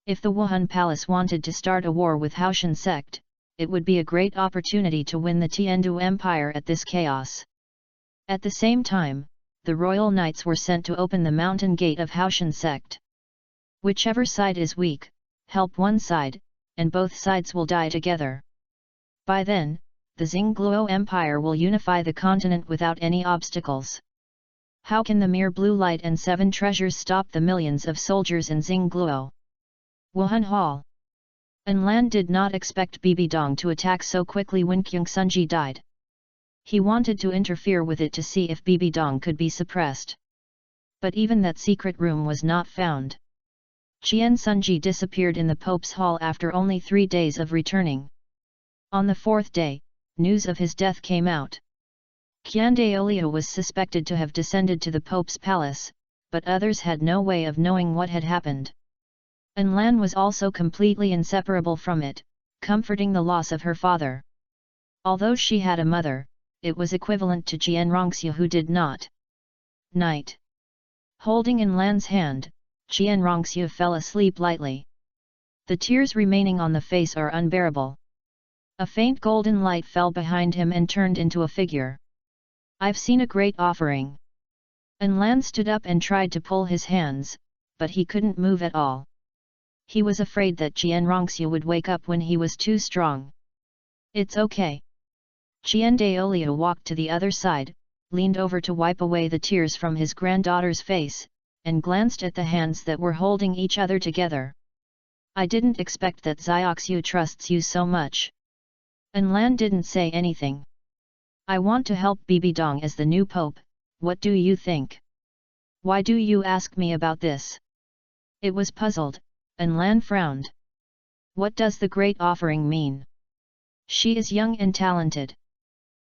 If the Wuhan Palace wanted to start a war with Haoshan sect, it would be a great opportunity to win the Tiandu Empire at this chaos. At the same time, the royal knights were sent to open the mountain gate of Haoshan sect. Whichever side is weak, help one side, and both sides will die together. By then, the Xingluo Empire will unify the continent without any obstacles. How can the mere blue light and 7 treasures stop the millions of soldiers in Xingluo? Wuhan Hall. Lan did not expect Bibi Dong to attack so quickly when Kyung Sunji died. He wanted to interfere with it to see if Bibi Dong could be suppressed. But even that secret room was not found. Qian Sunji disappeared in the Pope's hall after only 3 days of returning. On the 4th day, news of his death came out. Qian Daoliu was suspected to have descended to the Pope's palace, but others had no way of knowing what had happened. Lan was also completely inseparable from it, comforting the loss of her father. Although she had a mother, it was equivalent to Jian Rongxiu, who did not. Night. Holding Lan's hand, Jian Rongxiu fell asleep lightly. The tears remaining on the face are unbearable. A faint golden light fell behind him and turned into a figure. I've seen a great offering. Lan stood up and tried to pull his hands, but he couldn't move at all. He was afraid that Jian Rongxiu would wake up when he was too strong. It's okay. Qian Daoliu walked to the other side, leaned over to wipe away the tears from his granddaughter's face, and glanced at the hands that were holding each other together. I didn't expect that Zioxu trusts you so much. Lan didn't say anything. I want to help Bibi Dong as the new pope, what do you think? Why do you ask me about this? It was puzzled, Lan frowned. What does the great offering mean? She is young and talented.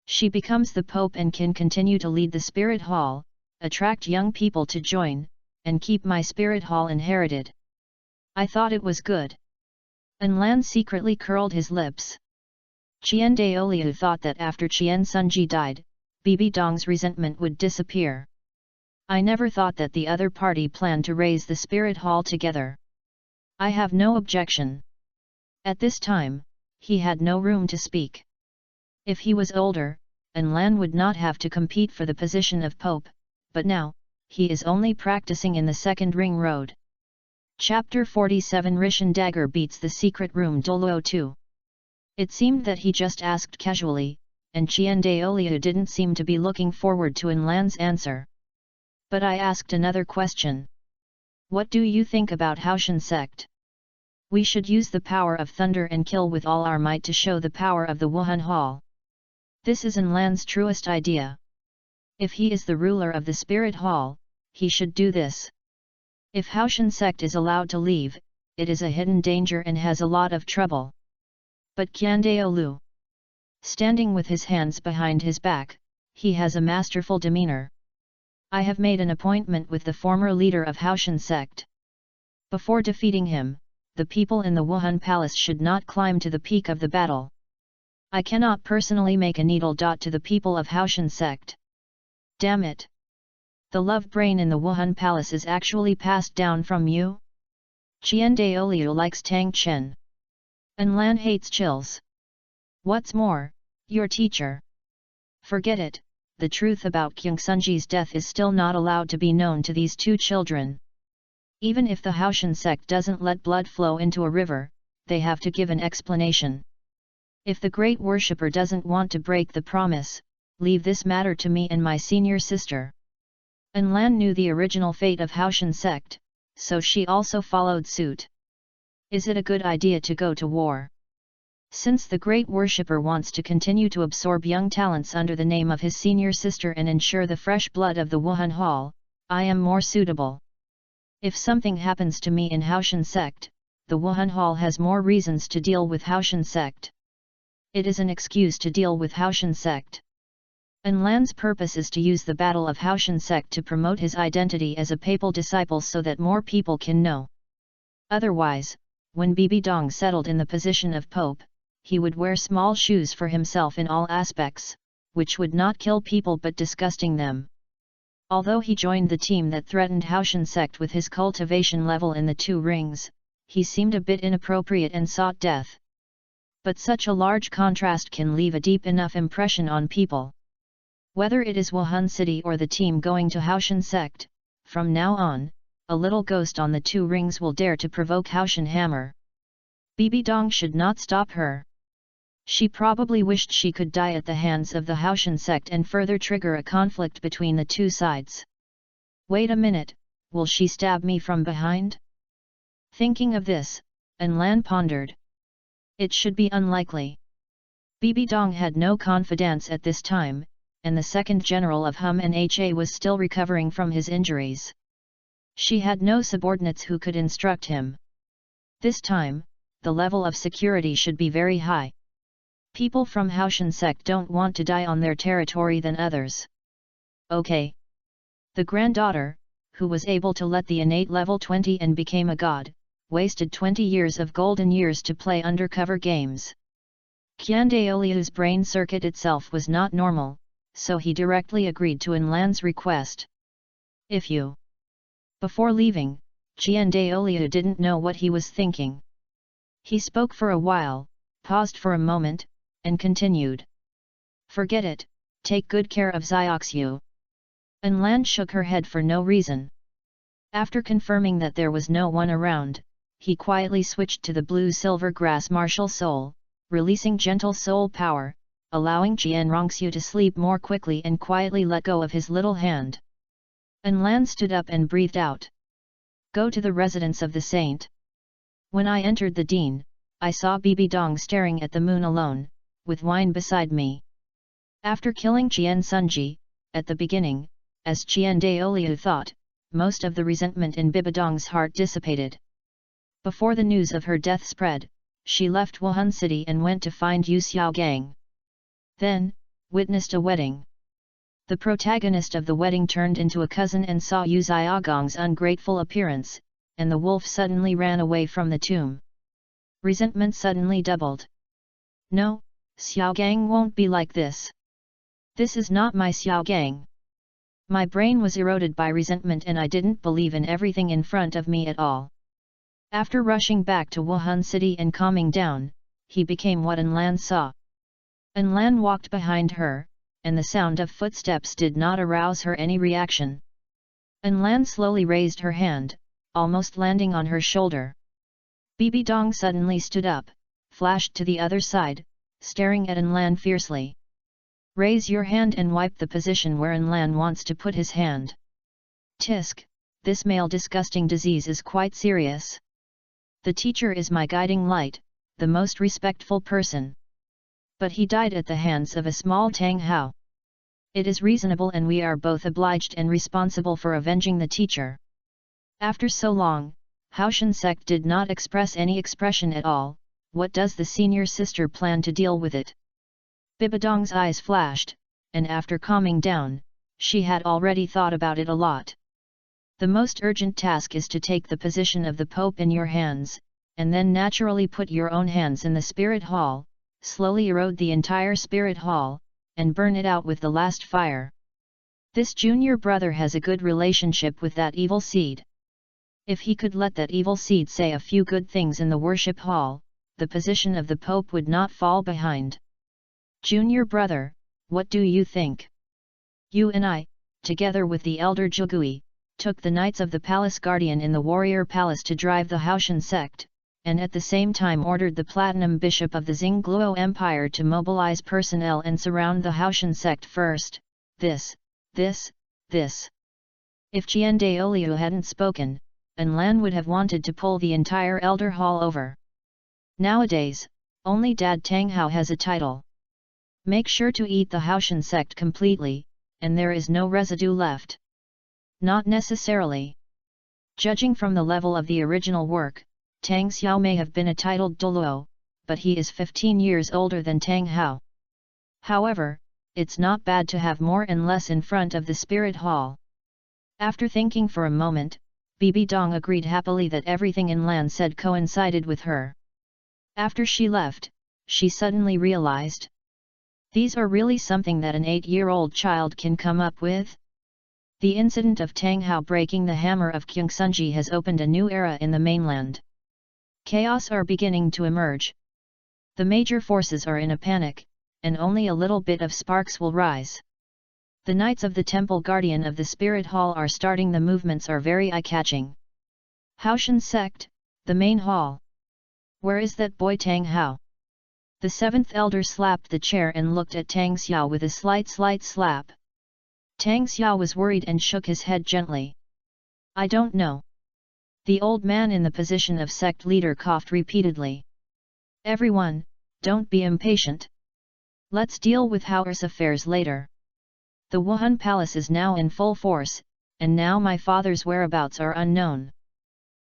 She becomes the pope and can continue to lead the Spirit Hall, attract young people to join, and keep my Spirit Hall inherited. I thought it was good. Lan secretly curled his lips. Qian Daoliu thought that after Qian Sunji died, Bibi Dong's resentment would disappear. I never thought that the other party planned to raise the Spirit Hall together. I have no objection. At this time, he had no room to speak. If he was older, Lan would not have to compete for the position of Pope, but now, he is only practicing in the second ring road. Chapter 47 Rishan Dagger beats the secret room Douluo II. It seemed that he just asked casually, and Qian Daoliu didn't seem to be looking forward to Lan's answer. But I asked another question. What do you think about Haoshan sect? We should use the power of thunder and kill with all our might to show the power of the Wuhan Hall. This is Lan's truest idea. If he is the ruler of the Spirit Hall, he should do this. If Haoshan sect is allowed to leave, it is a hidden danger and has a lot of trouble. But Qian Daoliu, standing with his hands behind his back, he has a masterful demeanor. I have made an appointment with the former leader of Haoshan sect. Before defeating him, the people in the Wuhan Palace should not climb to the peak of the battle. I cannot personally make a needle dot to the people of Haoshan sect. Damn it! The love brain in the Wuhan Palace is actually passed down from you? Qian Daoliu likes Tang Chen. Enlan hates chills. What's more, your teacher. Forget it, the truth about Kyung Sunji's death is still not allowed to be known to these two children. Even if the Haoshan sect doesn't let blood flow into a river, they have to give an explanation. If the great worshipper doesn't want to break the promise, leave this matter to me and my senior sister. Enlan knew the original fate of Haoshan sect, so she also followed suit. Is it a good idea to go to war? Since the great worshipper wants to continue to absorb young talents under the name of his senior sister and ensure the fresh blood of the Wuhan Hall, I am more suitable. If something happens to me in Haoshan sect, the Wuhan Hall has more reasons to deal with Haoshan sect. It is an excuse to deal with Haoshan sect. Enlan's purpose is to use the battle of Haoshan sect to promote his identity as a papal disciple so that more people can know. Otherwise, when Bibi Dong settled in the position of pope, he would wear small shoes for himself in all aspects, which would not kill people but disgusting them. Although he joined the team that threatened Haoshan sect with his cultivation level in the 2 rings, he seemed a bit inappropriate and sought death. But such a large contrast can leave a deep enough impression on people. Whether it is Wuhan City or the team going to Haoshan sect, from now on, a little ghost on the 2 rings will dare to provoke Haoshan hammer. Bibi Dong should not stop her. She probably wished she could die at the hands of the Haoshan sect and further trigger a conflict between the 2 sides. Wait a minute, will she stab me from behind? Thinking of this, Enlan pondered. It should be unlikely. Bibi Dong had no confidants at this time, and the second general of Hum and Ha was still recovering from his injuries. She had no subordinates who could instruct him. This time, the level of security should be very high. People from Haoshan sect don't want to die on their territory than others. Okay. The granddaughter, who was able to let the innate level 20 and became a god, wasted 20 years of golden years to play undercover games. Qian Daoliu's brain circuit itself was not normal, so he directly agreed to Enlan's request. If you... Before leaving, Qian Daoliu didn't know what he was thinking. He spoke for a while, paused for a moment, and continued. Forget it, take good care of Xioxiu. Enlan shook her head for no reason. After confirming that there was no one around, he quietly switched to the blue-silver grass martial soul, releasing gentle soul power, allowing Jian Rongxiu to sleep more quickly and quietly let go of his little hand. Enlan stood up and breathed out. Go to the residence of the saint. When I entered the Dean, I saw Bibi Dong staring at the moon alone, with wine beside me. After killing Qian Sunji, at the beginning, as Qian Daoliu thought, most of the resentment in Bibi Dong's heart dissipated. Before the news of her death spread, she left Wuhan City and went to find Yu Xiaogang. Then, witnessed a wedding. The protagonist of the wedding turned into a cousin and saw Yu Xiaogang's ungrateful appearance, and the wolf suddenly ran away from the tomb. Resentment suddenly doubled. No, Xiaogang won't be like this. This is not my Xiaogang. My brain was eroded by resentment and I didn't believe in everything in front of me at all. After rushing back to Wuhan City and calming down, he became what Enlan saw. Enlan walked behind her, and the sound of footsteps did not arouse her any reaction. Enlan slowly raised her hand, almost landing on her shoulder. Bibi Dong suddenly stood up, flashed to the other side, staring at Enlan fiercely. Raise your hand and wipe the position where Enlan wants to put his hand. Tisk, this male disgusting disease is quite serious. The teacher is my guiding light, the most respectful person. But he died at the hands of a small Tang Hao. It is reasonable and we are both obliged and responsible for avenging the teacher. After so long, Haoshan sect did not express any expression at all. What does the senior sister plan to deal with it? Bibi Dong's eyes flashed, and after calming down, she had already thought about it a lot. The most urgent task is to take the position of the Pope in your hands, and then naturally put your own hands in the Spirit Hall, slowly erode the entire Spirit Hall, and burn it out with the last fire. This junior brother has a good relationship with that evil seed. If he could let that evil seed say a few good things in the worship hall, the position of the Pope would not fall behind. Junior brother, what do you think? You and I, together with the elder Jugui, took the Knights of the Palace Guardian in the Warrior Palace to drive the Haoshan sect, and at the same time ordered the Platinum Bishop of the Xingluo Empire to mobilize personnel and surround the Haoshan sect first. This. If Jian Daoliu hadn't spoken, Lan would have wanted to pull the entire Elder Hall over. Nowadays, only Dad Tang Hao has a title. Make sure to eat the Haoshan sect completely, and there is no residue left. Not necessarily. Judging from the level of the original work, Tang Xiao may have been a titled Douluo, but he is 15 years older than Tang Hao. However, it's not bad to have more and less in front of the Spirit Hall. After thinking for a moment, Bibi Dong agreed happily that everything Lan said coincided with her. After she left, she suddenly realized. These are really something that an 8-year-old child can come up with? The incident of Tang Hao breaking the hammer of Kyungsunji has opened a new era in the mainland. Chaos are beginning to emerge. The major forces are in a panic, and only a little bit of sparks will rise. The Knights of the Temple Guardian of the Spirit Hall are starting. The movements are very eye-catching. Haoshan sect, the main hall. Where is that boy Tang Hao? The 7th elder slapped the chair and looked at Tang Xiao with a slight slap. Tang Xiao was worried and shook his head gently. I don't know. The old man in the position of sect leader coughed repeatedly. Everyone, don't be impatient. Let's deal with Haoer's affairs later. The Wuhan Palace is now in full force, and now my father's whereabouts are unknown.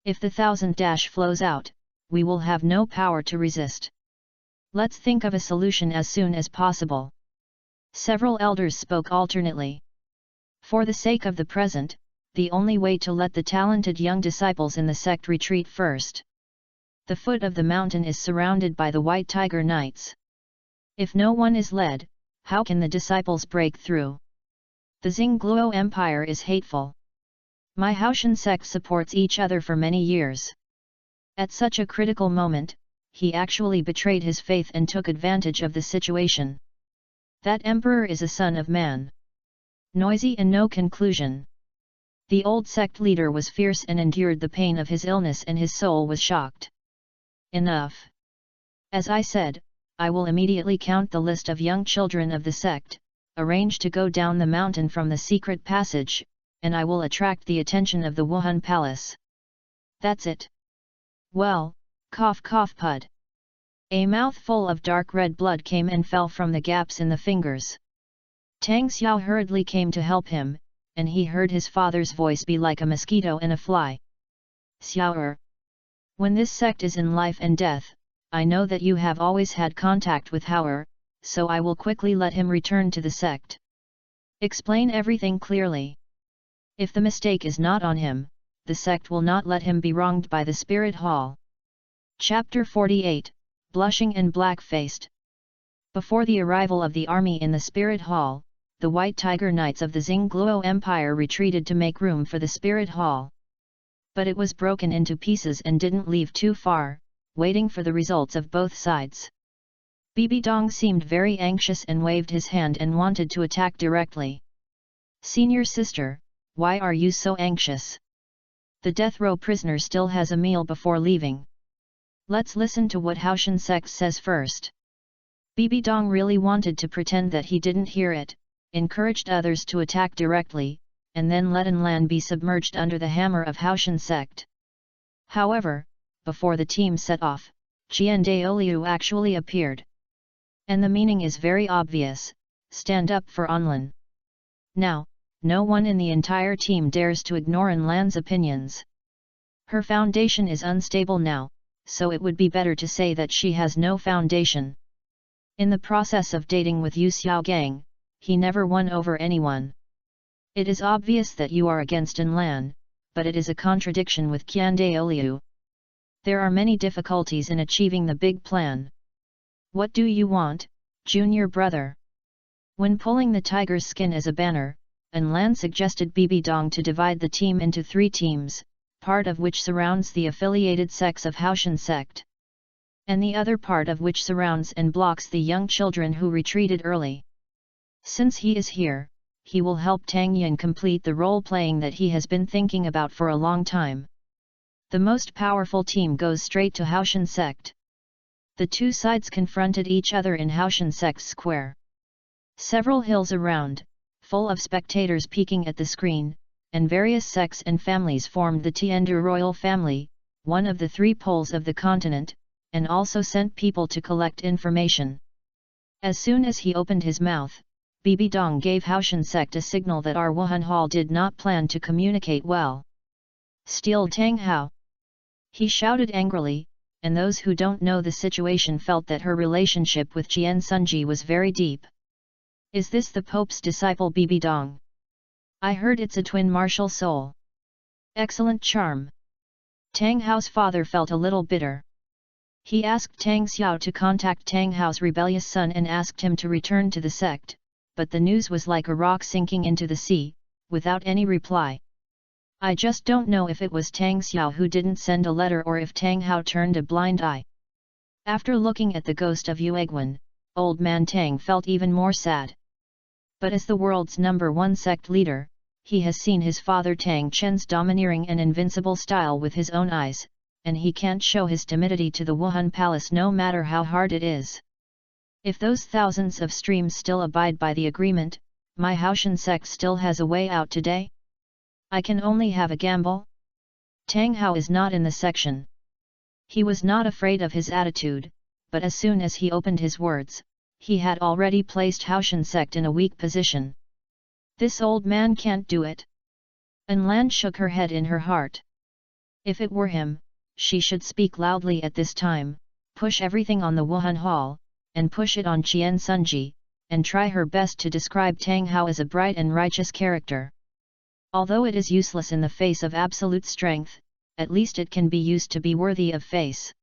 If the 1000 flows out, we will have no power to resist. Let's think of a solution as soon as possible. Several elders spoke alternately. For the sake of the present, the only way to let the talented young disciples in the sect retreat first. The foot of the mountain is surrounded by the White Tiger Knights. If no one is led, how can the disciples break through? The Xingluo Empire is hateful. My Haoshan sect supports each other for many years. At such a critical moment, he actually betrayed his faith and took advantage of the situation. That emperor is a son of man. Noisy and no conclusion. The old sect leader was fierce and endured the pain of his illness, and his soul was shocked. Enough. As I said, I will immediately count the list of young children of the sect, arrange to go down the mountain from the secret passage, and I will attract the attention of the Wuhan Palace. That's it. Well, cough pud. A mouthful of dark red blood came and fell from the gaps in the fingers. Tang Xiao hurriedly came to help him, and he heard his father's voice be like a mosquito and a fly. Xiaoer. When this sect is in life and death, I know that you have always had contact with Haoer, so I will quickly let him return to the sect. Explain everything clearly. If the mistake is not on him, the sect will not let him be wronged by the Spirit Hall. Chapter 48, Blushing and Black-Faced. Before the arrival of the army in the Spirit Hall, the White Tiger Knights of the Xingluo Empire retreated to make room for the Spirit Hall. But it was broken into pieces and didn't leave too far, waiting for the results of both sides. Bibi Dong seemed very anxious and waved his hand and wanted to attack directly. Senior sister, why are you so anxious? The death row prisoner still has a meal before leaving. Let's listen to what Haoshan sect says first. Bibi Dong really wanted to pretend that he didn't hear it, encouraged others to attack directly, and then let Lan be submerged under the hammer of Haoshan sect. However, before the team set off, Jian Daoliu actually appeared. And the meaning is very obvious: stand up for Lan. Now, no one in the entire team dares to ignore Lan's opinions. Her foundation is unstable now, so it would be better to say that she has no foundation. In the process of dating with Yu Xiaogang, he never won over anyone. It is obvious that you are against Lan, but it is a contradiction with Qian Daoliu. There are many difficulties in achieving the big plan. What do you want, junior brother? When pulling the tiger's skin as a banner, and Lan suggested Bibi Dong to divide the team into 3 teams, part of which surrounds the affiliated sects of Haoshan sect, and the other part of which surrounds and blocks the young children who retreated early. Since he is here, he will help Tang Yin complete the role-playing that he has been thinking about for a long time. The most powerful team goes straight to Haoshan sect. The 2 sides confronted each other in Haoshan sect's square. Several hills around, full of spectators peeking at the screen, and various sects and families formed the Tiandu royal family, one of the 3 poles of the continent, and also sent people to collect information. As soon as he opened his mouth, Bibi Dong gave Haoshan sect a signal that our Wuhan Hall did not plan to communicate well. "Steal Tang Hao!" he shouted angrily, and those who don't know the situation felt that her relationship with Jian Sunji was very deep. "Is this the Pope's disciple Bibi Dong? I heard it's a twin martial soul. Excellent charm." Tang Hao's father felt a little bitter. He asked Tang Xiao to contact Tang Hao's rebellious son and asked him to return to the sect, but the news was like a rock sinking into the sea, without any reply. "I just don't know if it was Tang Xiao who didn't send a letter or if Tang Hao turned a blind eye." After looking at the ghost of Yueguan, old man Tang felt even more sad. But as the world's #1 sect leader, he has seen his father Tang Chen's domineering and invincible style with his own eyes, and he can't show his timidity to the Wuhan Palace no matter how hard it is. If those thousands of streams still abide by the agreement, my Haoshan sect still has a way out today? I can only have a gamble? Tang Hao is not in the section. He was not afraid of his attitude, but as soon as he opened his words, he had already placed Haoshan sect in a weak position. This old man can't do it. An Lan shook her head in her heart. If it were him, she should speak loudly at this time, push everything on the Wuhan Hall, and push it on Qian Sunji, and try her best to describe Tang Hao as a bright and righteous character. Although it is useless in the face of absolute strength, at least it can be used to be worthy of face.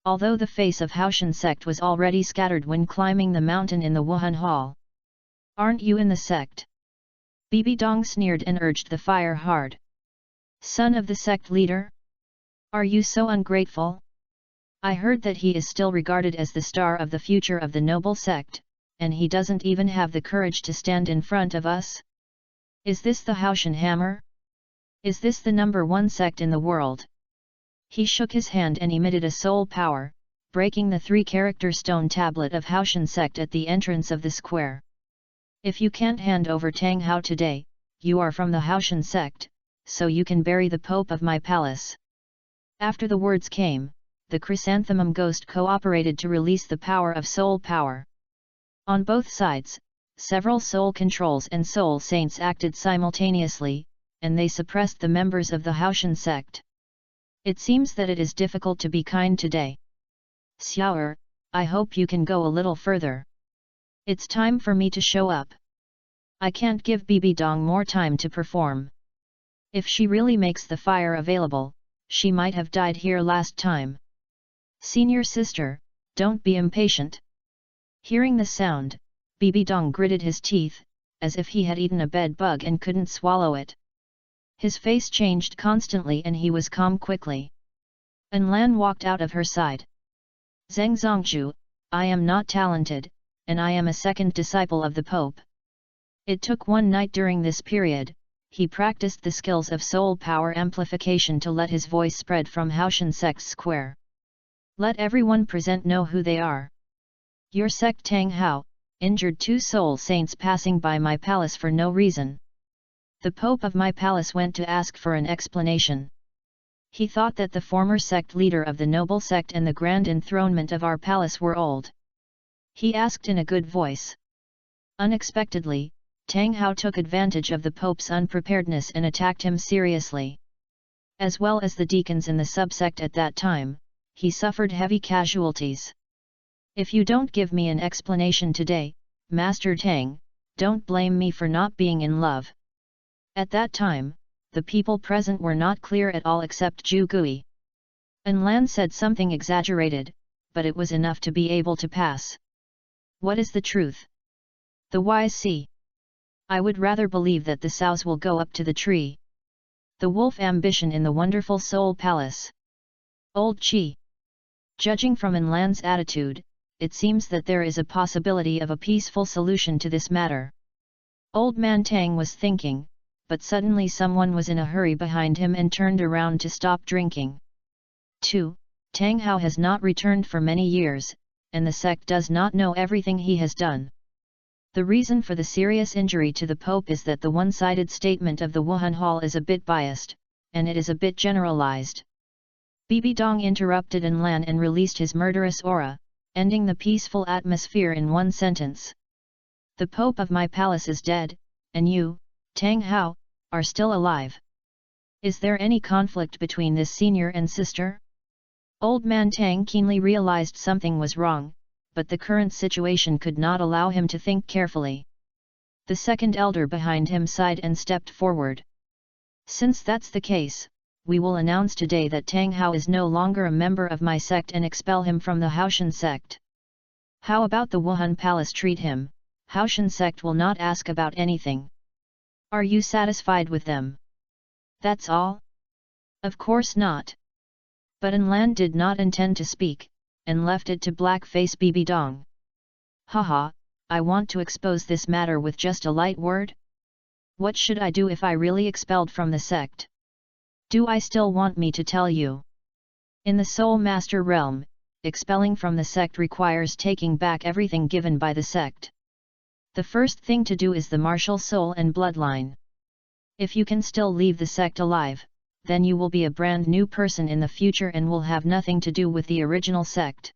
Although the face of Haoshan sect was already scattered when climbing the mountain in the Wuhan Hall. "Aren't you in the sect?" Bibi Dong sneered and urged the fire hard. "Son of the sect leader? Are you so ungrateful? I heard that he is still regarded as the star of the future of the noble sect, and he doesn't even have the courage to stand in front of us? Is this the Haoshan hammer? Is this the #1 sect in the world?" He shook his hand and emitted a soul power, breaking the 3-character stone tablet of Haoshan sect at the entrance of the square. "If you can't hand over Tang Hao today, you are from the Haoshan sect, so you can bury the Pope of my palace." After the words came, the chrysanthemum ghost cooperated to release the power of soul power. On both sides, several soul controls and soul saints acted simultaneously, and they suppressed the members of the Haoshan sect. It seems that it is difficult to be kind today. Xiao'er, I hope you can go a little further. It's time for me to show up. I can't give Bibi Dong more time to perform. If she really makes the fire available, she might have died here last time. Senior sister, don't be impatient. Hearing the sound, Bibi Dong gritted his teeth, as if he had eaten a bed bug and couldn't swallow it. His face changed constantly and he was calm quickly. An Lan walked out of her side. "Zheng Zongzhu, I am not talented, and I am a second disciple of the Pope. It took one night during this period, he practiced the skills of soul power amplification to let his voice spread from Haoshan sect's square. Let everyone present know who they are. Your sect Tang Hao, injured 2 soul saints passing by my palace for no reason. The Pope of my palace went to ask for an explanation. He thought that the former sect leader of the noble sect and the grand enthronement of our palace were old. He asked in a good voice. Unexpectedly, Tang Hao took advantage of the Pope's unpreparedness and attacked him seriously. As well as the deacons in the subsect at that time, he suffered heavy casualties. If you don't give me an explanation today, Master Tang, don't blame me for not being in love." At that time, the people present were not clear at all except Zhu Gui. An Lan said something exaggerated, but it was enough to be able to pass. "What is the truth?" The YC. I would rather believe that the sows will go up to the tree. The wolf ambition in the wonderful Soul Palace. Old Chi. Judging from Enlan's attitude, it seems that there is a possibility of a peaceful solution to this matter. Old Man Tang was thinking, but suddenly someone was in a hurry behind him and turned around to stop drinking. 2. Tang Hao has not returned for many years, and the sect does not know everything he has done. The reason for the serious injury to the Pope is that the one-sided statement of the Wuhan Hall is a bit biased, and it is a bit generalized. Bibi Dong interrupted Enlan and released his murderous aura, ending the peaceful atmosphere in one sentence. The Pope of my palace is dead, and you, Tang Hao, are still alive. Is there any conflict between this senior and sister? Old Man Tang keenly realized something was wrong, but the current situation could not allow him to think carefully. The second elder behind him sighed and stepped forward. Since that's the case, we will announce today that Tang Hao is no longer a member of my sect and expel him from the Haoshan sect. How about the Wuhan Palace treat him? Haoshan sect will not ask about anything. Are you satisfied with them? That's all? Of course not. But Enlan did not intend to speak, and left it to black-face Bibi Dong. Haha, I want to expose this matter with just a light word? What should I do if I really expelled from the sect? Do I still want me to tell you? In the Soul Master realm, expelling from the sect requires taking back everything given by the sect. The first thing to do is the martial soul and bloodline. If you can still leave the sect alive, then you will be a brand new person in the future and will have nothing to do with the original sect.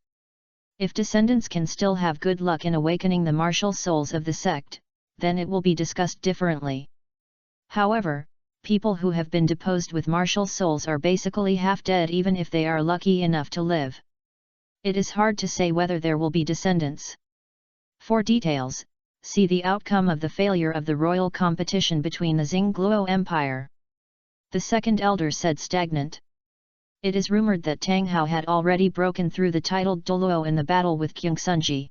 If descendants can still have good luck in awakening the martial souls of the sect, then it will be discussed differently. However, people who have been deposed with martial souls are basically half dead even if they are lucky enough to live. It is hard to say whether there will be descendants. For details, see the outcome of the failure of the royal competition between the Xingluo Empire. The second elder said stagnant. It is rumored that Tang Hao had already broken through the titled Douluo in the battle with Kyungsunji.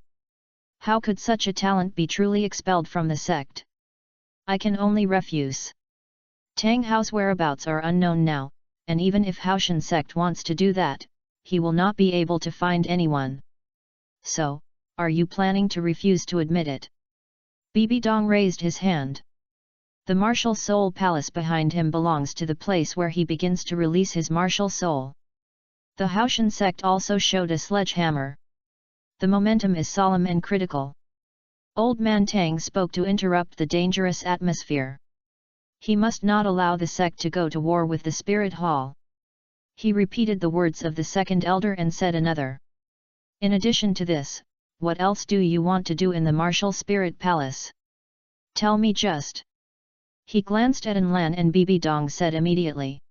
How could such a talent be truly expelled from the sect? I can only refuse. Tang Hao's whereabouts are unknown now, and even if Haoshan sect wants to do that, he will not be able to find anyone. So, are you planning to refuse to admit it? Bibi Dong raised his hand. The martial soul palace behind him belongs to the place where he begins to release his martial soul. The Haoshan sect also showed a sledgehammer. The momentum is solemn and critical. Old Man Tang spoke to interrupt the dangerous atmosphere. He must not allow the sect to go to war with the spirit hall. He repeated the words of the second elder and said another. In addition to this, what else do you want to do in the martial spirit palace? Tell me just. He glanced at Enlan and Bibi Dong said immediately.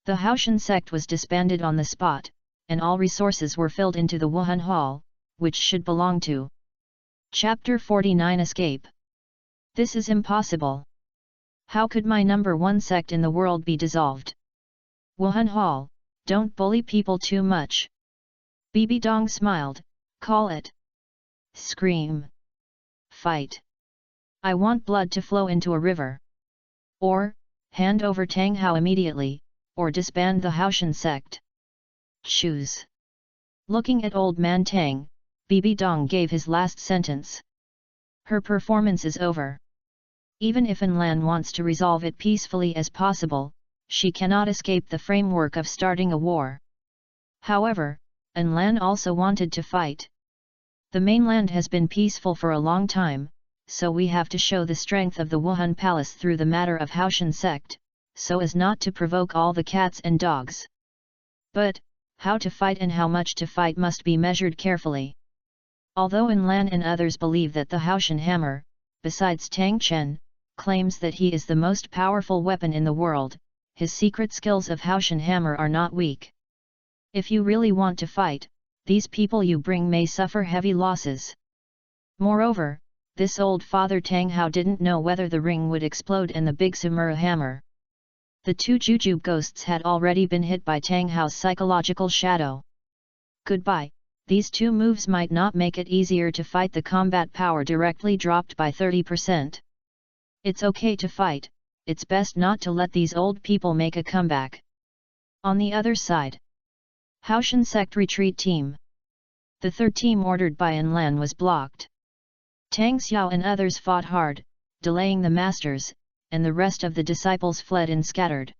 The Haoshan sect was disbanded on the spot, and all resources were filled into the Wuhan Hall, which should belong to. Chapter 49 Escape. This is impossible. How could my number one sect in the world be dissolved? Wuhan Hall, don't bully people too much. Bibi Dong smiled, call it. Scream. Fight. I want blood to flow into a river. Or, hand over Tang Hao immediately, or disband the Haoshan sect. Choose. Looking at Old Man Tang, Bibi Dong gave his last sentence. Her performance is over. Even if Enlan wants to resolve it peacefully as possible, she cannot escape the framework of starting a war. However, Enlan also wanted to fight. The mainland has been peaceful for a long time, so we have to show the strength of the Wuhan Palace through the matter of Haoshan sect, so as not to provoke all the cats and dogs. But, how to fight and how much to fight must be measured carefully. Although Enlan and others believe that the Haoshan hammer, besides Tang Chen, claims that he is the most powerful weapon in the world, his secret skills of Haoshan hammer are not weak. If you really want to fight, these people you bring may suffer heavy losses. Moreover, this old father Tang Hao didn't know whether the ring would explode and the big Samura hammer. The two Jujube ghosts had already been hit by Tang Hao's psychological shadow. Goodbye, these two moves might not make it easier to fight. The combat power directly dropped by 30%. It's okay to fight, it's best not to let these old people make a comeback. On the other side, Haoshan sect retreat team. The third team ordered by An Lan was blocked. Tang Xiao and others fought hard, delaying the masters, and the rest of the disciples fled and scattered.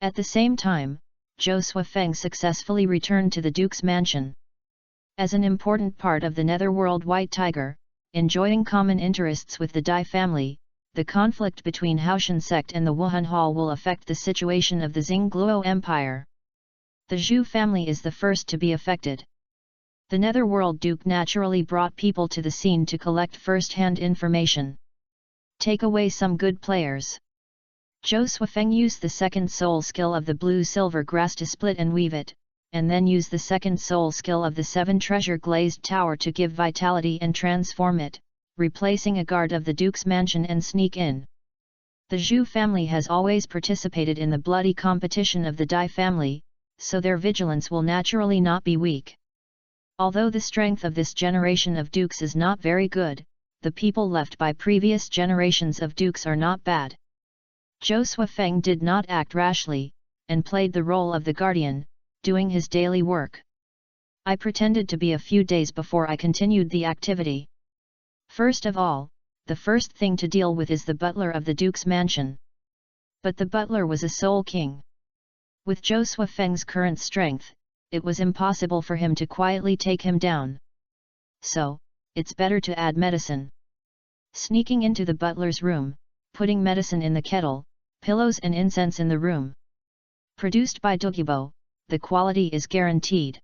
At the same time, Zhou Suifeng successfully returned to the Duke's mansion. As an important part of the Netherworld White Tiger, enjoying common interests with the Dai family, the conflict between Haoshan sect and the Wuhan Hall will affect the situation of the Xingluo Empire. The Zhu family is the first to be affected. The Netherworld Duke naturally brought people to the scene to collect first-hand information. Take away some good players. Zhou Suifeng used the second soul skill of the blue-silver grass to split and weave it, and then use the second soul skill of the 7 treasure glazed tower to give vitality and transform it, replacing a guard of the Duke's mansion and sneak in. The Zhu family has always participated in the bloody competition of the Dai family, so their vigilance will naturally not be weak. Although the strength of this generation of dukes is not very good, the people left by previous generations of dukes are not bad. Zhou Suifeng did not act rashly, and played the role of the guardian, doing his daily work. I pretended to be a few days before I continued the activity. First of all, the first thing to deal with is the butler of the Duke's mansion. But the butler was a soul king. With Zhou Suifeng's current strength, it was impossible for him to quietly take him down. So, it's better to add medicine. Sneaking into the butler's room, putting medicine in the kettle, pillows and incense in the room. Produced by Douluo, the quality is guaranteed.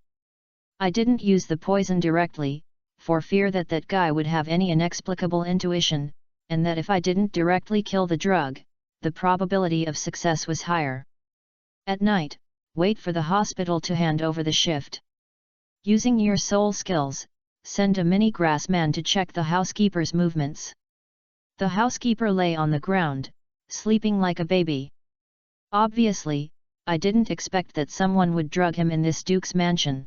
I didn't use the poison directly, for fear that that guy would have any inexplicable intuition, and that if I didn't directly kill the drug, the probability of success was higher. At night, wait for the hospital to hand over the shift. Using your soul skills, send a mini grass man to check the housekeeper's movements. The housekeeper lay on the ground, sleeping like a baby. Obviously, I didn't expect that someone would drug him in this Duke's mansion.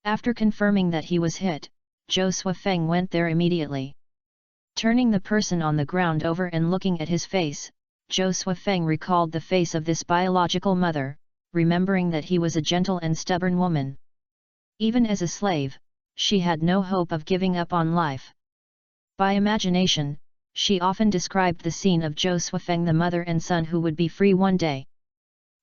After confirming that he was hit, Zhou Suifeng went there immediately. Turning the person on the ground over and looking at his face, Zhou Suifeng recalled the face of this biological mother, remembering that he was a gentle and stubborn woman. Even as a slave, she had no hope of giving up on life. By imagination, she often described the scene of Zhou Suifeng, the mother and son who would be free one day.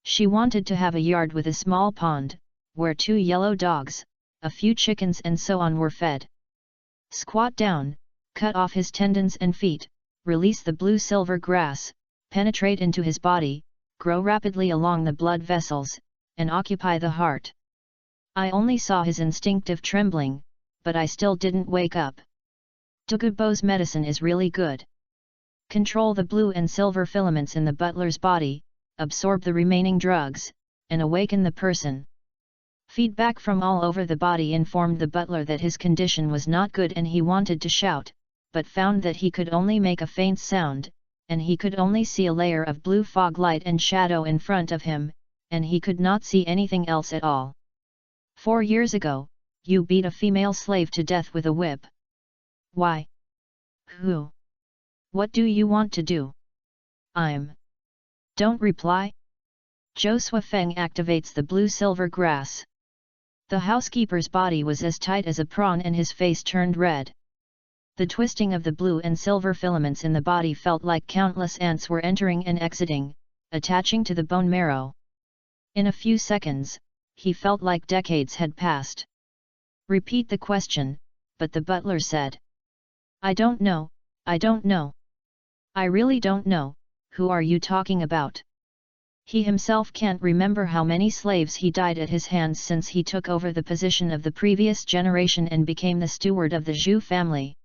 She wanted to have a yard with a small pond, where 2 yellow dogs, a few chickens and so on were fed. Squat down, cut off his tendons and feet, release the blue-silver grass, penetrate into his body, grow rapidly along the blood vessels, and occupy the heart. I only saw his instinctive trembling, but I still didn't wake up. Douluo's medicine is really good. Control the blue and silver filaments in the butler's body, absorb the remaining drugs, and awaken the person. Feedback from all over the body informed the butler that his condition was not good and he wanted to shout, but found that he could only make a faint sound, and he could only see a layer of blue fog light and shadow in front of him, and he could not see anything else at all. 4 years ago, you beat a female slave to death with a whip. Why? Who? What do you want to do? Don't reply. Zhou Suifeng activates the blue-silver grass. The housekeeper's body was as tight as a prawn and his face turned red. The twisting of the blue and silver filaments in the body felt like countless ants were entering and exiting, attaching to the bone marrow. In a few seconds, he felt like decades had passed. Repeat the question, but the butler said. I don't know, I don't know. I really don't know, who are you talking about? He himself can't remember how many slaves he died at his hands since he took over the position of the previous generation and became the steward of the Zhu family.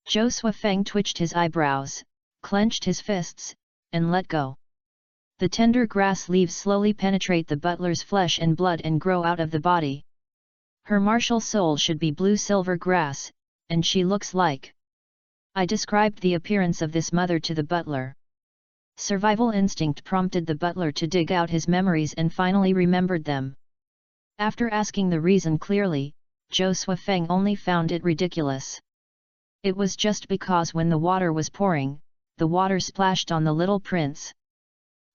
Zhou Suifeng twitched his eyebrows, clenched his fists, and let go. The tender grass leaves slowly penetrate the butler's flesh and blood and grow out of the body. Her martial soul should be blue-silver grass, and she looks like. I described the appearance of this mother to the butler. Survival instinct prompted the butler to dig out his memories and finally remembered them. After asking the reason clearly, Zhou Suifeng only found it ridiculous. It was just because when the water was pouring, the water splashed on the little prince.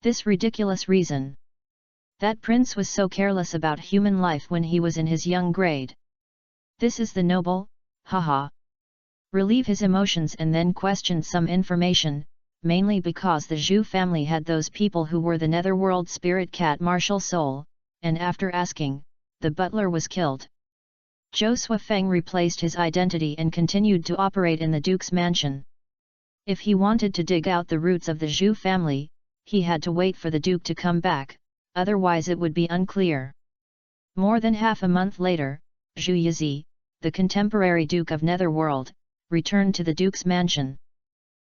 This ridiculous reason. That prince was so careless about human life when he was in his young grade. This is the noble, haha. Relieve his emotions and then question some information, mainly because the Zhu family had those people who were the netherworld spirit cat martial soul, and after asking, the butler was killed. Zhou Suifeng replaced his identity and continued to operate in the Duke's mansion. If he wanted to dig out the roots of the Zhu family, he had to wait for the Duke to come back, otherwise it would be unclear. More than half a month later, Zhu Yizi, the contemporary Duke of Netherworld, returned to the Duke's mansion.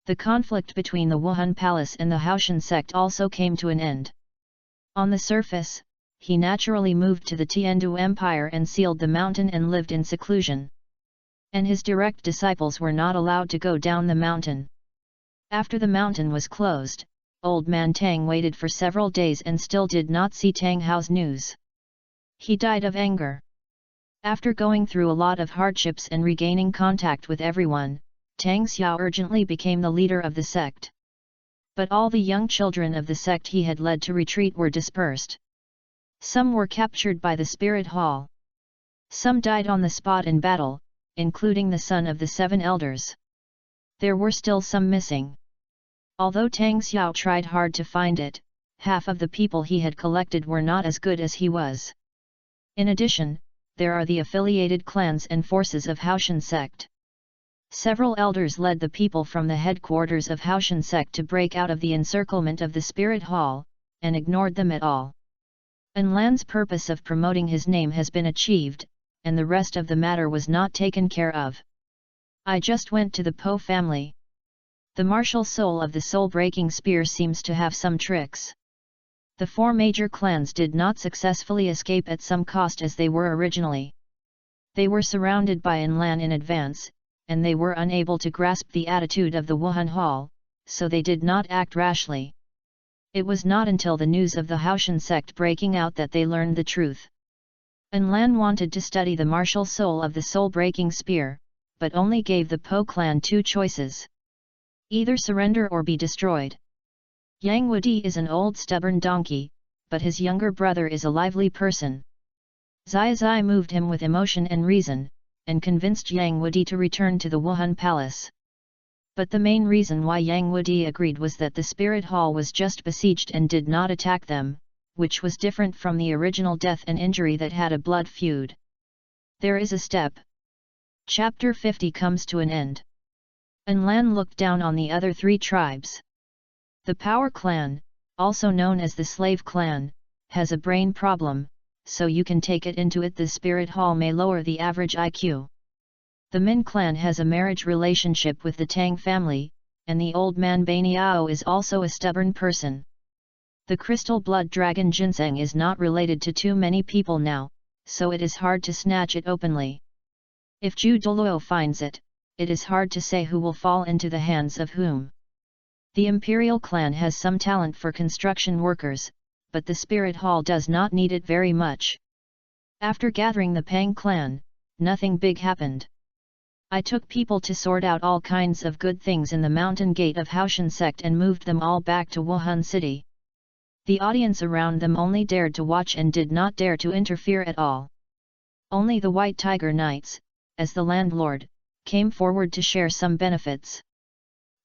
The conflict between the Wuhan Palace and the Haoshan sect also came to an end. On the surface, he naturally moved to the Tiandu Empire and sealed the mountain and lived in seclusion. And his direct disciples were not allowed to go down the mountain. After the mountain was closed, Old Man Tang waited for several days and still did not see Tang Hao's news. He died of anger. After going through a lot of hardships and regaining contact with everyone, Tang Xiao urgently became the leader of the sect. But all the young children of the sect he had led to retreat were dispersed. Some were captured by the Spirit Hall. Some died on the spot in battle, including the son of the 7 elders. There were still some missing. Although Tang Xiao tried hard to find it, half of the people he had collected were not as good as he was. In addition, there are the affiliated clans and forces of Haoshan sect. Several elders led the people from the headquarters of Haoshan sect to break out of the encirclement of the Spirit Hall, and ignored them at all. Enlan's purpose of promoting his name has been achieved, and the rest of the matter was not taken care of. I just went to the Po family. The martial soul of the soul-breaking spear seems to have some tricks. The 4 major clans did not successfully escape at some cost as they were originally. They were surrounded by Enlan in advance, and they were unable to grasp the attitude of the Wuhan Hall, so they did not act rashly. It was not until the news of the Haoshan sect breaking out that they learned the truth. Enlan wanted to study the martial soul of the soul-breaking spear, but only gave the Po clan 2 choices. Either surrender or be destroyed. Yang Wudi is an old stubborn donkey, but his younger brother is a lively person. Zai moved him with emotion and reason, and convinced Yang Wudi to return to the Wuhan Palace. But the main reason why Yang Wudi agreed was that the Spirit Hall was just besieged and did not attack them, which was different from the original death and injury that had a blood feud. There is a step. Chapter 50 comes to an end. Enlan looked down on the other 3 tribes. The Power Clan, also known as the Slave Clan, has a brain problem, so you can take it into it the Spirit Hall may lower the average IQ. The Min Clan has a marriage relationship with the Tang family, and the old man Baniao is also a stubborn person. The Crystal Blood Dragon Ginseng is not related to too many people now, so it is hard to snatch it openly. If Zhu Douluo finds it, it is hard to say who will fall into the hands of whom. The Imperial Clan has some talent for construction workers, but the Spirit Hall does not need it very much. After gathering the Pang Clan, nothing big happened. I took people to sort out all kinds of good things in the mountain gate of Haoshan sect and moved them all back to Wuhan city. The audience around them only dared to watch and did not dare to interfere at all. Only the White Tiger Knights, as the landlord, came forward to share some benefits.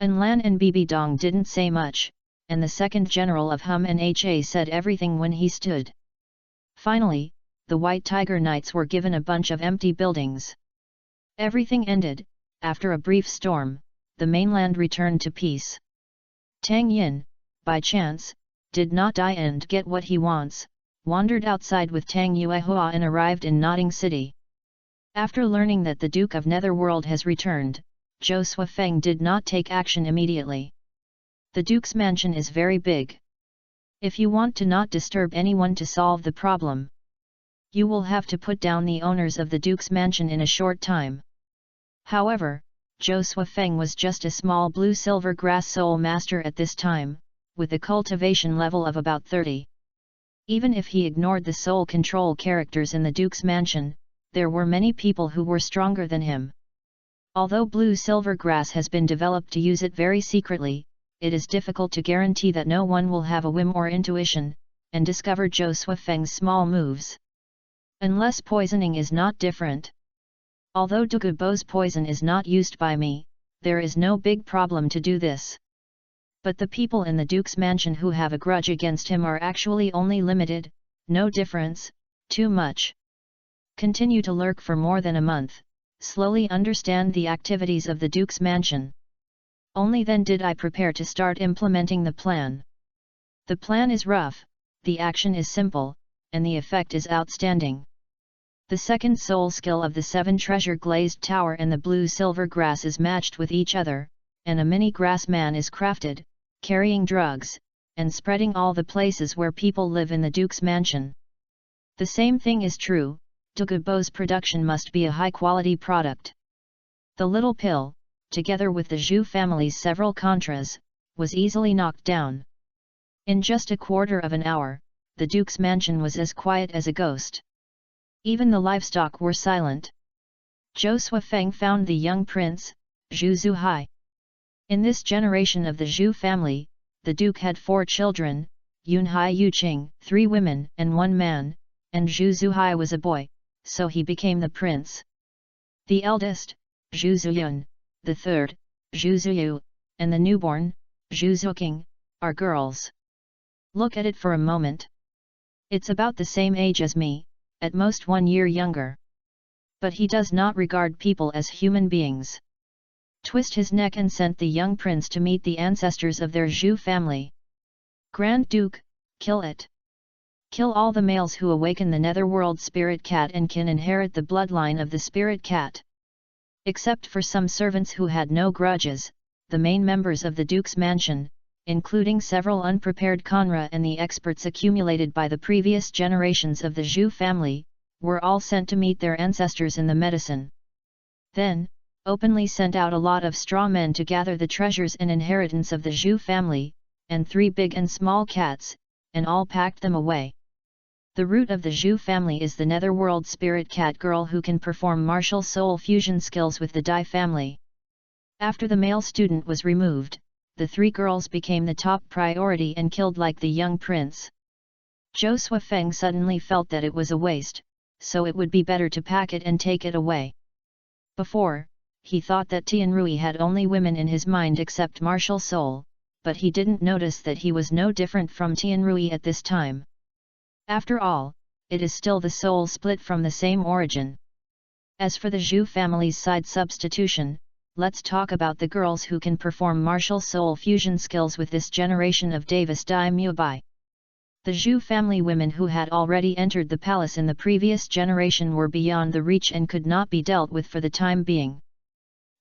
Enlan and Bibi Dong didn't say much, and the second general of Hum and Ha said everything when he stood. Finally, the White Tiger Knights were given a bunch of empty buildings. Everything ended. After a brief storm, the mainland returned to peace. Tang Yin, by chance, did not die and get what he wants, wandered outside with Tang Yuehua and arrived in Notting City. After learning that the Duke of Netherworld has returned, Zhou Suifeng did not take action immediately. The Duke's mansion is very big. If you want to not disturb anyone to solve the problem, you will have to put down the owners of the Duke's mansion in a short time. However, Zhou Suifeng was just a small blue-silver grass soul master at this time, with a cultivation level of about 30. Even if he ignored the soul control characters in the Duke's mansion, there were many people who were stronger than him. Although blue-silver grass has been developed to use it very secretly, it is difficult to guarantee that no one will have a whim or intuition, and discover Zhou Suifeng's small moves. Unless poisoning is not different. Although Douluo's poison is not used by me, there is no big problem to do this. But the people in the Duke's mansion who have a grudge against him are actually only limited, no difference, too much. Continue to lurk for more than a month, slowly understand the activities of the Duke's mansion. Only then did I prepare to start implementing the plan. The plan is rough, the action is simple, and the effect is outstanding. The second soul skill of the 7 treasure glazed tower and the blue-silver grass is matched with each other, and a mini grass man is crafted, carrying drugs, and spreading all the places where people live in the Duke's mansion. The same thing is true, Douluo's production must be a high-quality product. The little pill, together with the Zhu family's several contras, was easily knocked down. In just a quarter of an hour, the Duke's mansion was as quiet as a ghost. Even the livestock were silent. Zhou Suifeng found the young prince, Zhu Zuhai. In this generation of the Zhu family, the Duke had 4 children, Yunhai Yuqing, 3 women and 1 man, and Zhu Zuhai was a boy, so he became the prince. The eldest, Zhu Zuyun, the third, Zhu Zuyu, and the newborn, Zhu Zuqing, are girls. Look at it for a moment. It's about the same age as me, at most 1 year younger. But he does not regard people as human beings. Twist his neck and sent the young prince to meet the ancestors of their Zhu family. Grand Duke, kill it. Kill all the males who awaken the netherworld spirit cat and can inherit the bloodline of the spirit cat. Except for some servants who had no grudges, the main members of the Duke's mansion, including several unprepared Conra and the experts accumulated by the previous generations of the Zhu family, were all sent to meet their ancestors in the medicine. Then, openly sent out a lot of straw men to gather the treasures and inheritance of the Zhu family, and 3 big and small cats, and all packed them away. The root of the Zhu family is the netherworld spirit cat girl who can perform martial soul fusion skills with the Dai family. After the male student was removed, the 3 girls became the top priority and killed like the young prince. Zhou Suifeng suddenly felt that it was a waste, so it would be better to pack it and take it away. Before, he thought that Tianrui had only women in his mind except martial soul, but he didn't notice that he was no different from Tianrui at this time. After all, it is still the soul split from the same origin. As for the Zhu family's side substitution, let's talk about the girls who can perform martial soul fusion skills with this generation of Davis Dai Mubai. The Zhu family women who had already entered the palace in the previous generation were beyond the reach and could not be dealt with for the time being.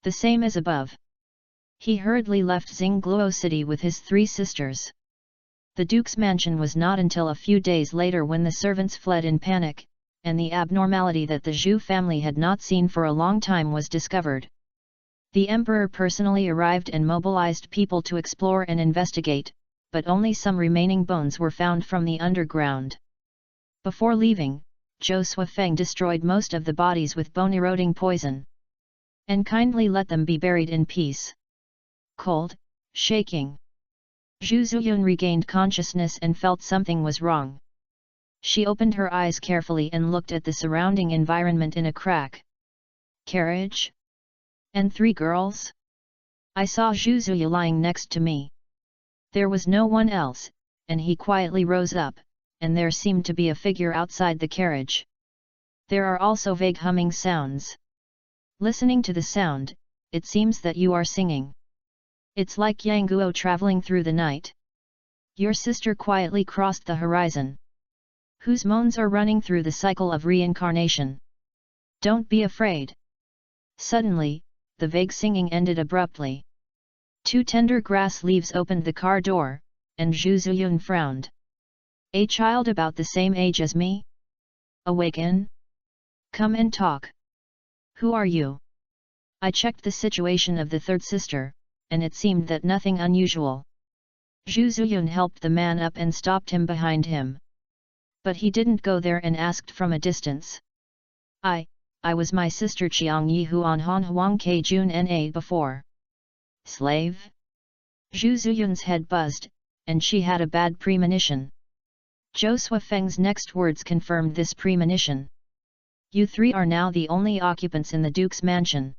The same as above. He hurriedly left Xingluo city with his 3 sisters. The Duke's mansion was not until a few days later when the servants fled in panic, and the abnormality that the Zhu family had not seen for a long time was discovered. The emperor personally arrived and mobilized people to explore and investigate, but only some remaining bones were found from the underground. Before leaving, Zhou Suifeng destroyed most of the bodies with bone-eroding poison. And kindly let them be buried in peace. Cold, shaking. Zhu Zuyun regained consciousness and felt something was wrong. She opened her eyes carefully and looked at the surrounding environment in a crack. Carriage? And 3 girls? I saw Zhu Zuyu lying next to me. There was no one else, and he quietly rose up, and there seemed to be a figure outside the carriage. There are also vague humming sounds. Listening to the sound, it seems that you are singing. It's like Yangguo traveling through the night. Your sister quietly crossed the horizon. Whose moans are running through the cycle of reincarnation? Don't be afraid. Suddenly, the vague singing ended abruptly. 2 tender grass leaves opened the car door, and Zhu Zuyun frowned. A child about the same age as me? Awaken? Come and talk. Who are you? I checked the situation of the 3rd sister, and it seemed that nothing unusual. Zhu Zuyun helped the man up and stopped him behind him. But he didn't go there and asked from a distance. I was my sister Qiang Yi Huan Han Huang Ke Jun Na before. Slave? Zhu Zuyun's head buzzed, and she had a bad premonition. Zhou Suifeng's next words confirmed this premonition. You three are now the only occupants in the Duke's mansion.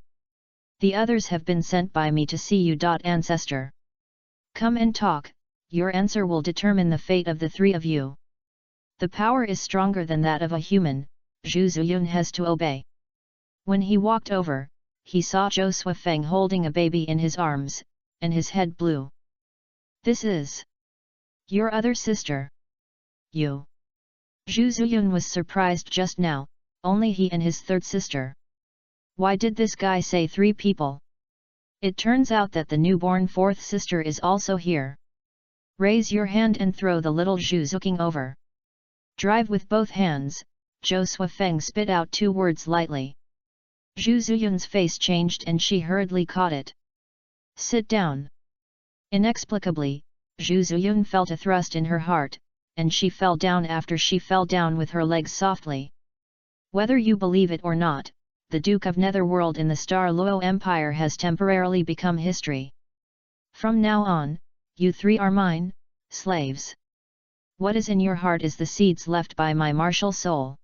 The others have been sent by me to see you. Ancestor. Come and talk, your answer will determine the fate of the three of you. The power is stronger than that of a human, Zhu Zuyun has to obey. When he walked over, he saw Zhou Suifeng holding a baby in his arms, and his head blew. This is your other sister. You. Zhu Zuyun was surprised just now, only he and his third sister. Why did this guy say three people? It turns out that the newborn fourth sister is also here. Raise your hand and throw the little Zhu Zuking over. Drive with both hands, Zhou Suifeng spit out two words lightly. Zhu Zuyun's face changed and she hurriedly caught it. Sit down. Inexplicably, Zhu Zuyun felt a thrust in her heart, and she fell down after she fell down with her legs softly. Whether you believe it or not, the Duke of Netherworld in the Star Luo Empire has temporarily become history. From now on, you three are mine, slaves. What is in your heart is the seeds left by my martial soul.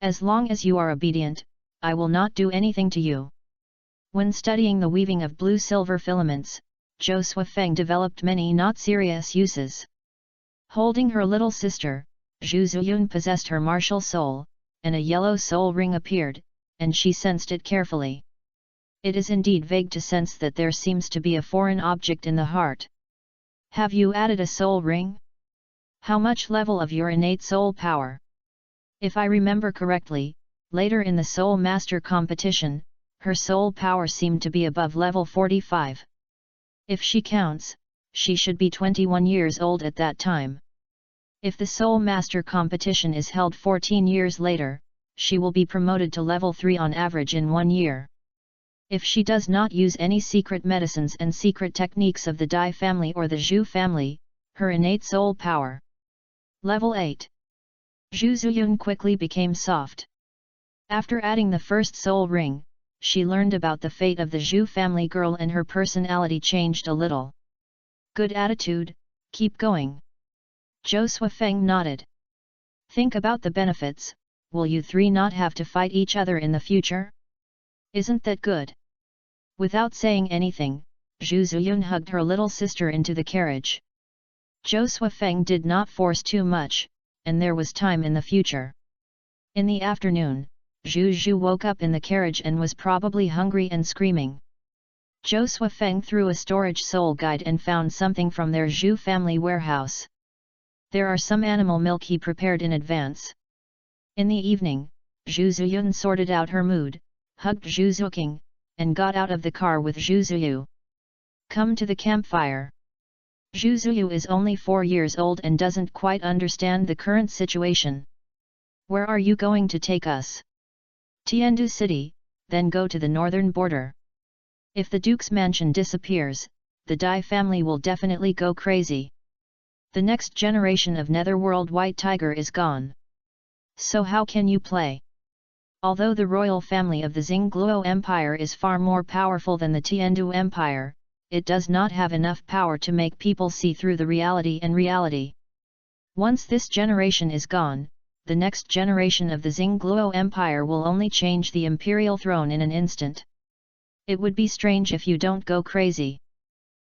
As long as you are obedient, I will not do anything to you. When studying the weaving of blue-silver filaments, Zhou Suifeng developed many not serious uses. Holding her little sister, Zhu Zuyun possessed her martial soul, and a yellow soul ring appeared, and she sensed it carefully. It is indeed vague to sense that there seems to be a foreign object in the heart. Have you added a soul ring? How much level of your innate soul power? If I remember correctly, later in the Soul Master competition, her soul power seemed to be above level 45. If she counts, she should be 21 years old at that time. If the Soul Master competition is held 14 years later, she will be promoted to level 3 on average in 1 year. If she does not use any secret medicines and secret techniques of the Dai family or the Zhu family, her innate soul power. Level 8. Zhu Zuyun quickly became soft. After adding the first soul ring, she learned about the fate of the Zhu family girl and her personality changed a little. Good attitude, keep going. Zhou Suifeng nodded. Think about the benefits, will you three not have to fight each other in the future? Isn't that good? Without saying anything, Zhu Zuyun hugged her little sister into the carriage. Zhou Suifeng did not force too much, and there was time in the future. In the afternoon, Zhu Zhu woke up in the carriage and was probably hungry and screaming. Zhou Suifeng threw a storage soul guide and found something from their Zhu family warehouse. There are some animal milk he prepared in advance. In the evening, Zhu Zuyun sorted out her mood, hugged Zhu Zuking, and got out of the car with Zhu Zuyu. Come to the campfire. Zhu Zuyu is only 4 years old and doesn't quite understand the current situation. Where are you going to take us? Tiandu City, then go to the northern border. If the Duke's mansion disappears, the Dai family will definitely go crazy. The next generation of Netherworld White Tiger is gone. So how can you play? Although the royal family of the Xingluo Empire is far more powerful than the Tiandu Empire, it does not have enough power to make people see through the reality and reality. Once this generation is gone, the next generation of the Xingluo Empire will only change the imperial throne in an instant. It would be strange if you don't go crazy.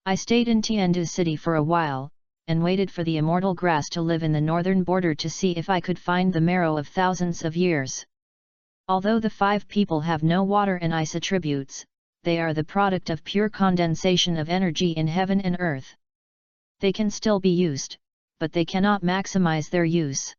I stayed in Tiandu City for a while, and waited for the immortal grass to live in the northern border to see if I could find the marrow of thousands of years. Although the 5 people have no water and ice attributes, they are the product of pure condensation of energy in heaven and earth. They can still be used, but they cannot maximize their use.